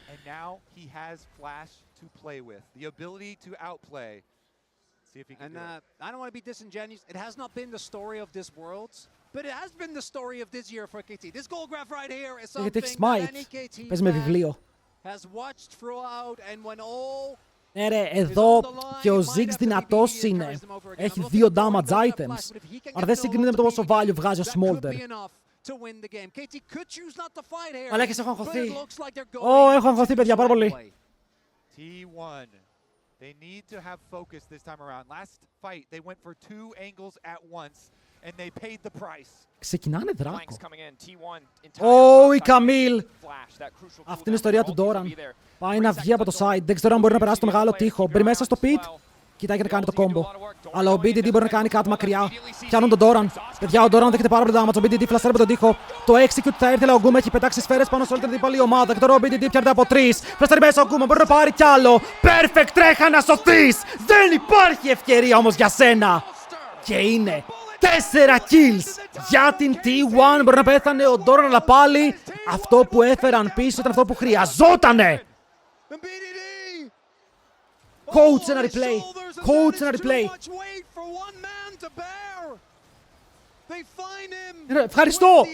Speaker 2: And I don't want to be disingenuous. It has not been the story of this Worlds, but it has been the story of this year for KT. This gold graph right here is something that any KT has watched throughout, and when all
Speaker 1: ναι ρε, εδώ και ο Ziggs δυνατός είναι. Έχει 2 damage items. Αλλά δεν συγκρίνεται με το πόσο value βγάζει ο Smolder. Αλλά έχεις, έχω αγχωθεί. Έχω αγχωθεί παιδιά πάρα πολύ.
Speaker 3: They need to have focus this time around. Last fight, they went for 2 angles at once, and they paid the price.
Speaker 1: Ξεκινάνε δράκο. Η Καμίλ. Αυτή είναι η ιστορία του Doran. Πάει να βγει από το side. Δεν ξέρω αν μπορεί να περάσει το μεγάλο τοίχο. Μπαίνει μέσα στο pit. Κοιτάει και να κάνει το combo. Αλλά ο BDD μπορεί να κάνει κάτι μακριά. Πιάνουν τον Doran. Παιδιά, ο Doran δέχεται πάρα πολύ damage. Ο BDD φλασσάρει με τον τοίχο. Το execute θα έρθει, αλλά ο Γκούμα έχει πετάξει σφαίρες πάνω σε όλη την αντίπαλη ομάδα. Και τώρα ο BDD πιάνεται από 3. Φλασσάρει μέσα ο Γκούμα. Μπορεί να πάρει κι άλλο. Perfect, τρέχα να σωθείς. Δεν υπάρχει ευκαιρία όμως για σένα. Και είναι 4 kills για την T1. Μπορεί να πέθανε ο Doran, αλλά πάλι αυτό που έφεραν πίσω ήταν αυτό που χρειαζότανε. Coach ένα replay. Coach ένα replay. Ευχαριστώ!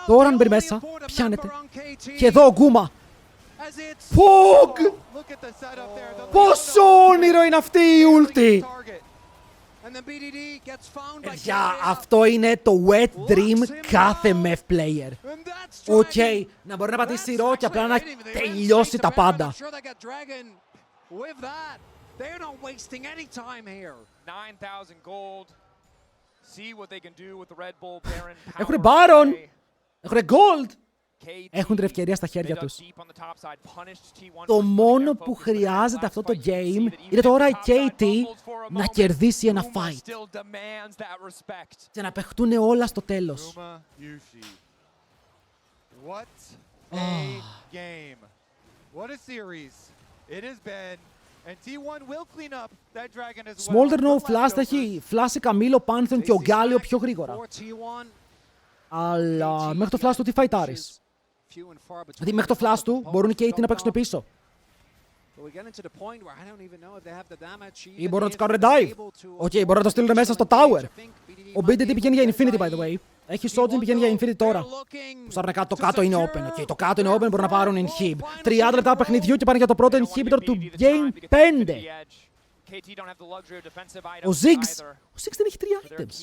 Speaker 1: Τώρα αν μπει μέσα, πιάνεται. Και εδώ ο Γκούμα. Φουγ! Πόσο όνειρο είναι αυτή η ούλτη! Παιδιά, αυτό είναι το wet dream κάθε MEF player. Οκ, να μπορεί να πατήσει ρο και απλά να τελειώσει τα πάντα. Έχουνε Baron! Έχουνε Gold! Έχουν την ευκαιρία στα χέρια τους. Το μόνο που χρειάζεται αυτό το game είναι τώρα η KT να κερδίσει ένα fight. Και να παιχτούν όλα στο τέλος. Smolder no flash θα έχει φλάσει Καμίλο, Πάνθεον και ο Γκάλιο πιο γρήγορα. Αλλά μέχρι το flash του τι φαϊτάρεις. Δηλαδή μέχρι το flash του μπορούν και οι KT να παίξουν πίσω. Ή μπορούν να τους κάνουν dive. Οκ, μπορούν να το στείλουν μέσα στο tower. Ο BDD πηγαίνει για Infinity by the way. Έχει Sojin, πηγαίνει για Infinity τώρα. Το κάτω είναι open. Okay, το κάτω είναι open, μπορούν να πάρουν inhib. 30 λεπτά παιχνιδιού και πάνε για το πρώτο inhibitor του Game 5. Ο Ziggs δεν έχει 3 items.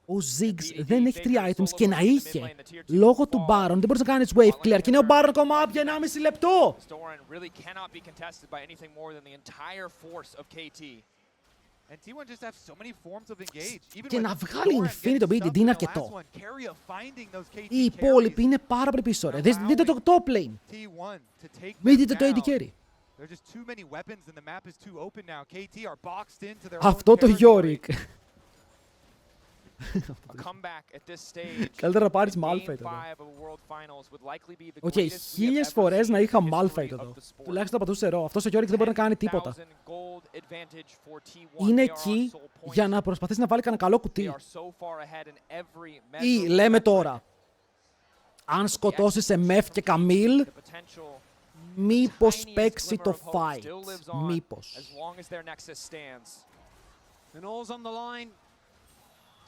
Speaker 1: Ο Ziggs δεν έχει 3 items και να είχε. Λόγω του Baron δεν μπορείς να κάνεις wave clear. Και είναι ο Baron ακόμα για 1,5 λεπτό. Και να βγάλει Infinity το BDD είναι αρκετό. Οι υπόλοιποι είναι πάρα πολύ πίσω. Δείτε το top lane. Μην δείτε το AD carry. Αυτό το Yorick. Καλύτερα να πάρεις Malphite εδώ. Οκ, 1000 φορές να είχα Malphite εδώ. Τουλάχιστον να πατούσε ρο. Αυτός ο Yorick δεν μπορεί να κάνει τίποτα. Είναι εκεί για να προσπαθήσει να βάλει κανένα καλό κουτί. Ή λέμε τώρα, αν σκοτώσει σε Μεφ και Καμίλ, μήπως παίξει το fight. Μήπως.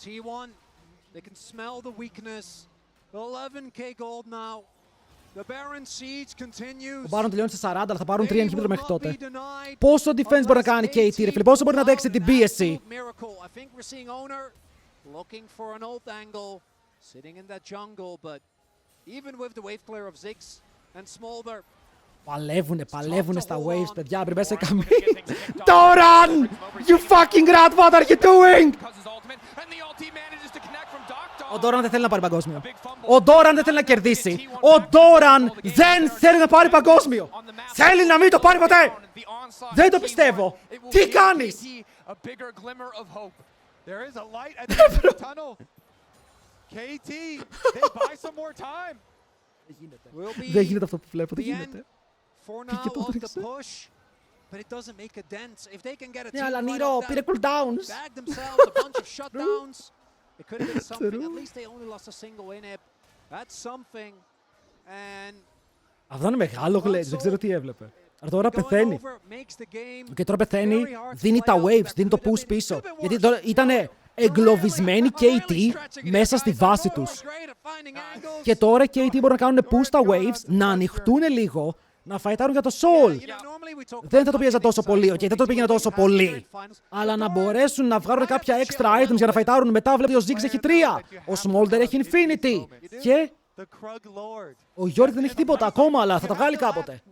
Speaker 2: T1, they can smell the weakness. 11k gold now. The Baron siege continues.
Speaker 1: Ο Baron τελειώνει σε 40, αλλά θα πάρουν 3 inhibitor μέχρι τότε. Πόσο defense μπορεί να κάνει KT, ρε φίλε, πόσο μπορεί να αντέξει την πίεση.
Speaker 2: I think we're seeing Owner looking for an ult angle, sitting in that jungle, but even with the wave clear of Ziggs and Smolder.
Speaker 1: Παλεύουνε στα waves, παιδιά, πριν μέσα καμία. Doran! You fucking rat, what are you doing? Ο Doran δεν θέλει να πάρει παγκόσμιο. Ο Doran δεν θέλει να κερδίσει. Ο Doran δεν θέλει να πάρει παγκόσμιο. Θέλει να μην το πάρει ποτέ. Δεν το πιστεύω. Τι κάνεις? Δεν γίνεται αυτό που βλέπω. Δεν γίνεται. Και το τρίξε. Ναι, αλλά Νίρο πήρε cooldowns. Αυτό είναι μεγάλο γλέτς, δεν ξέρω τι έβλεπε. Αλλά τώρα πεθαίνει. Και τώρα πεθαίνει, δίνει τα waves, δίνει το push πίσω. Γιατί τώρα ήτανε εγκλωβισμένοι KT μέσα στη βάση τους. Και τώρα KT μπορούν να κάνουν push τα waves, να ανοιχτούν λίγο, να φαϊτάρουν για το soul. Δεν θα το πήγαιζα τόσο πολύ, okay, δεν το πήγαινα τόσο πολύ. Αλλά να μπορέσουν να βγάλουν κάποια extra items για να φαϊτάρουν μετά. Βλέπει ο Ziggs έχει 3. Ο Smolder έχει Infinity. Και ο Yorick δεν έχει τίποτα ακόμα, αλλά θα τα βγάλει κάποτε.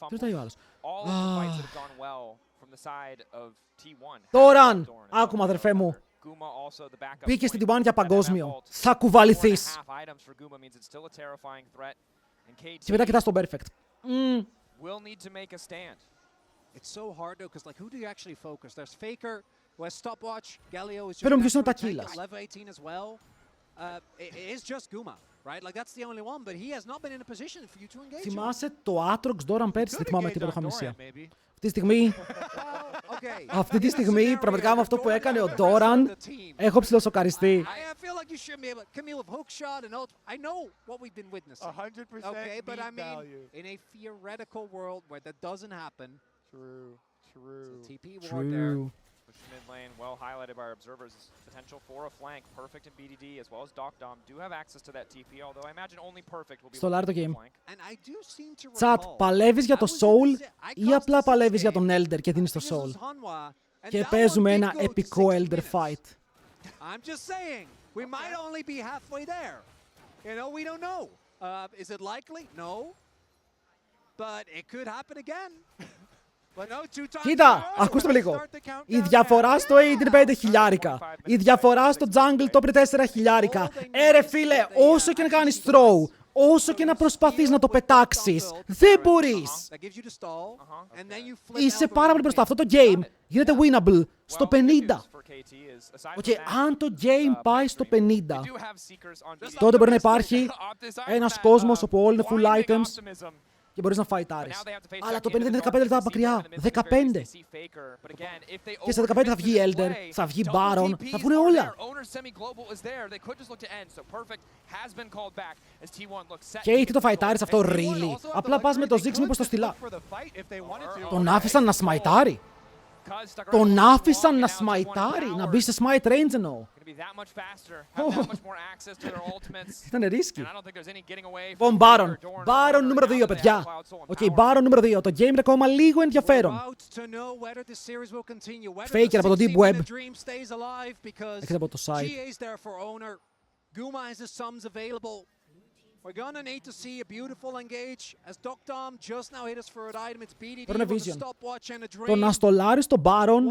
Speaker 1: Τι ρωτάει ο άλλος? Τώρα, άκουμα αδερφέ μου. Μπήκε στην T1 για παγκόσμιο. Θα κουβαληθείς. Και μετά κοιτάς τον Perfect. Πέρα μου ποιος είναι ο Τακίλας. Θυμάσαι το Aatrox Doran πέρσι, δεν θυμάμαι τίποτα χαμνησία. Αυτή τη στιγμή, πραγματικά με αυτό που έκανε ο Ντόραν, έχω ψιλοσοκαριστεί. True.
Speaker 4: Push mid lane, well highlighted by our observers. Potential for a flank. Perfect and BDD as well as Docdom do have access to that TP, although I imagine only Perfect will be
Speaker 1: Στο λάρι το game.
Speaker 2: flank.
Speaker 1: Τσάτ, παλεύεις για το Soul ή απλά παλεύεις για τον Elder και δίνεις το Soul? Και παίζουμε ένα επικό Elder fight.
Speaker 2: I'm just saying, we might only be halfway there. You know, we don't know. Is it likely? No. But it could happen again.
Speaker 1: Κοίτα, ακούστε με λίγο. Η διαφορά στο AD είναι 5 χιλιάρικα. Η διαφορά στο jungle top είναι 4 χιλιάρικα. Ρε φίλε, όσο και να κάνεις throw, όσο και να προσπαθείς να το πετάξεις, δεν μπορείς. Είσαι πάρα πολύ μπροστά. Αυτό το game γίνεται winnable στο 50. Okay, αν το game πάει στο 50, τότε μπορεί να υπάρχει ένας κόσμος όπου όλοι είναι full items και μπορείς να φαϊτάρεις. Αλλά το 50 είναι 15 λεπτά μακριά. 15. Και σε 15 θα βγει Elder, θα βγει Baron, θα βγουν όλα. Και τι το φαϊτάρεις αυτό, really? Απλά πας με το Ziggs μήπως το στυλά. Τον άφησαν να σμαϊτάρει. Τον άφησαν να σμαϊτάρει, να μπει σε smite range εννοώ. Ήταν ρίσκι. Λοιπόν, Baron. Baron νούμερο 2, παιδιά. Οκ, Baron νούμερο 2. Το game είναι ακόμα λίγο ενδιαφέρον. Faker από το Deep Web. Έχετε από το side.
Speaker 2: We're gonna need to see a beautiful engage as Docdom just now hit us for an item. It's BDD
Speaker 1: Παίρνε
Speaker 2: with a
Speaker 1: vision.
Speaker 2: stopwatch and a drain.
Speaker 1: Το να στολάρεις τον Baron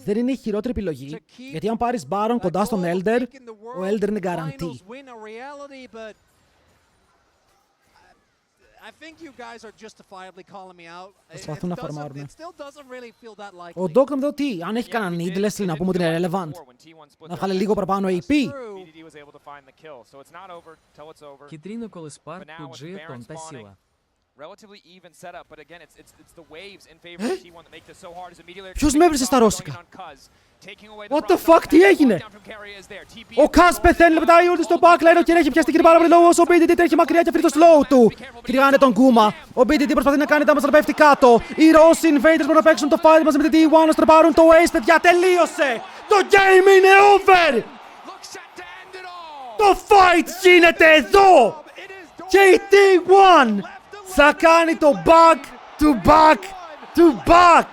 Speaker 1: δεν είναι η χειρότερη επιλογή. Γιατί αν πάρεις Baron κοντά στον Elder, ο Elder είναι guarantee. Προσπαθούν να φαρμάρουν. Ο Docdom εδώ τι, αν έχει κανένα needless να πούμε ότι είναι relevant. Να βγάλει λίγο παραπάνω AP.
Speaker 5: Кітріно коли спарк тут жив, тон та сіла.
Speaker 1: Ποιος με έβρισε στα ρώσικα? What the fuck, τι έγινε? Ο Kaz πεθαίνει, πετάει ούλτη στο backline, και έχει πιαστεί πάρα πολύ λόγο. Ο BDD τρέχει μακριά και αφήνει το slow του. Κυνηγάνε τον Kuma. Ο BDD προσπαθεί να κάνει damage να πέφτει κάτω. Οι Rossi Invaders μπορούν να παίξουν το fight μαζί με την T1 να στραπάρουν το Ace, παιδιά, τελείωσε! Το game είναι over! Το fight γίνεται εδώ! Και η T1 θα κάνει το back to back to back!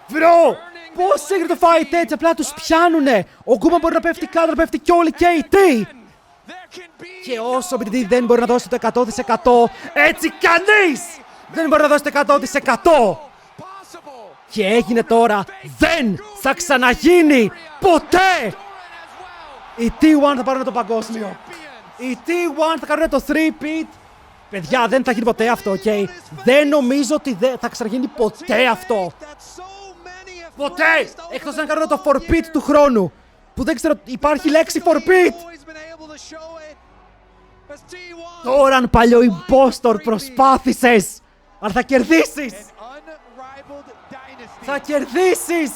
Speaker 1: Bro! Πώς έγινε το fight έτσι, απλά τους πιάνουνε. Ο Kuma μπορεί να πέφτει κάτω, να πέφτει κι όλοι και η T. Και όσο ο BDD δεν μπορεί να δώσει το 100%, έτσι κανείς δεν μπορεί να δώσει το 100%. Και έγινε τώρα, δεν θα ξαναγίνει ποτέ. Οι T1 θα πάρουν το παγκόσμιο. Οι T1 θα κάνουν το 3-peat. Παιδιά, δεν θα γίνει ποτέ αυτό, ok? Δεν νομίζω ότι θα ξαναγίνει ποτέ αυτό. Ποτέ! Εκτός να κάνουν το forfeit του χρόνου. Που δεν ξέρω, υπάρχει λέξη forfeit. Τώρα αν παλιό impostor προσπάθησες. Αλλά θα κερδίσεις. Θα κερδίσεις.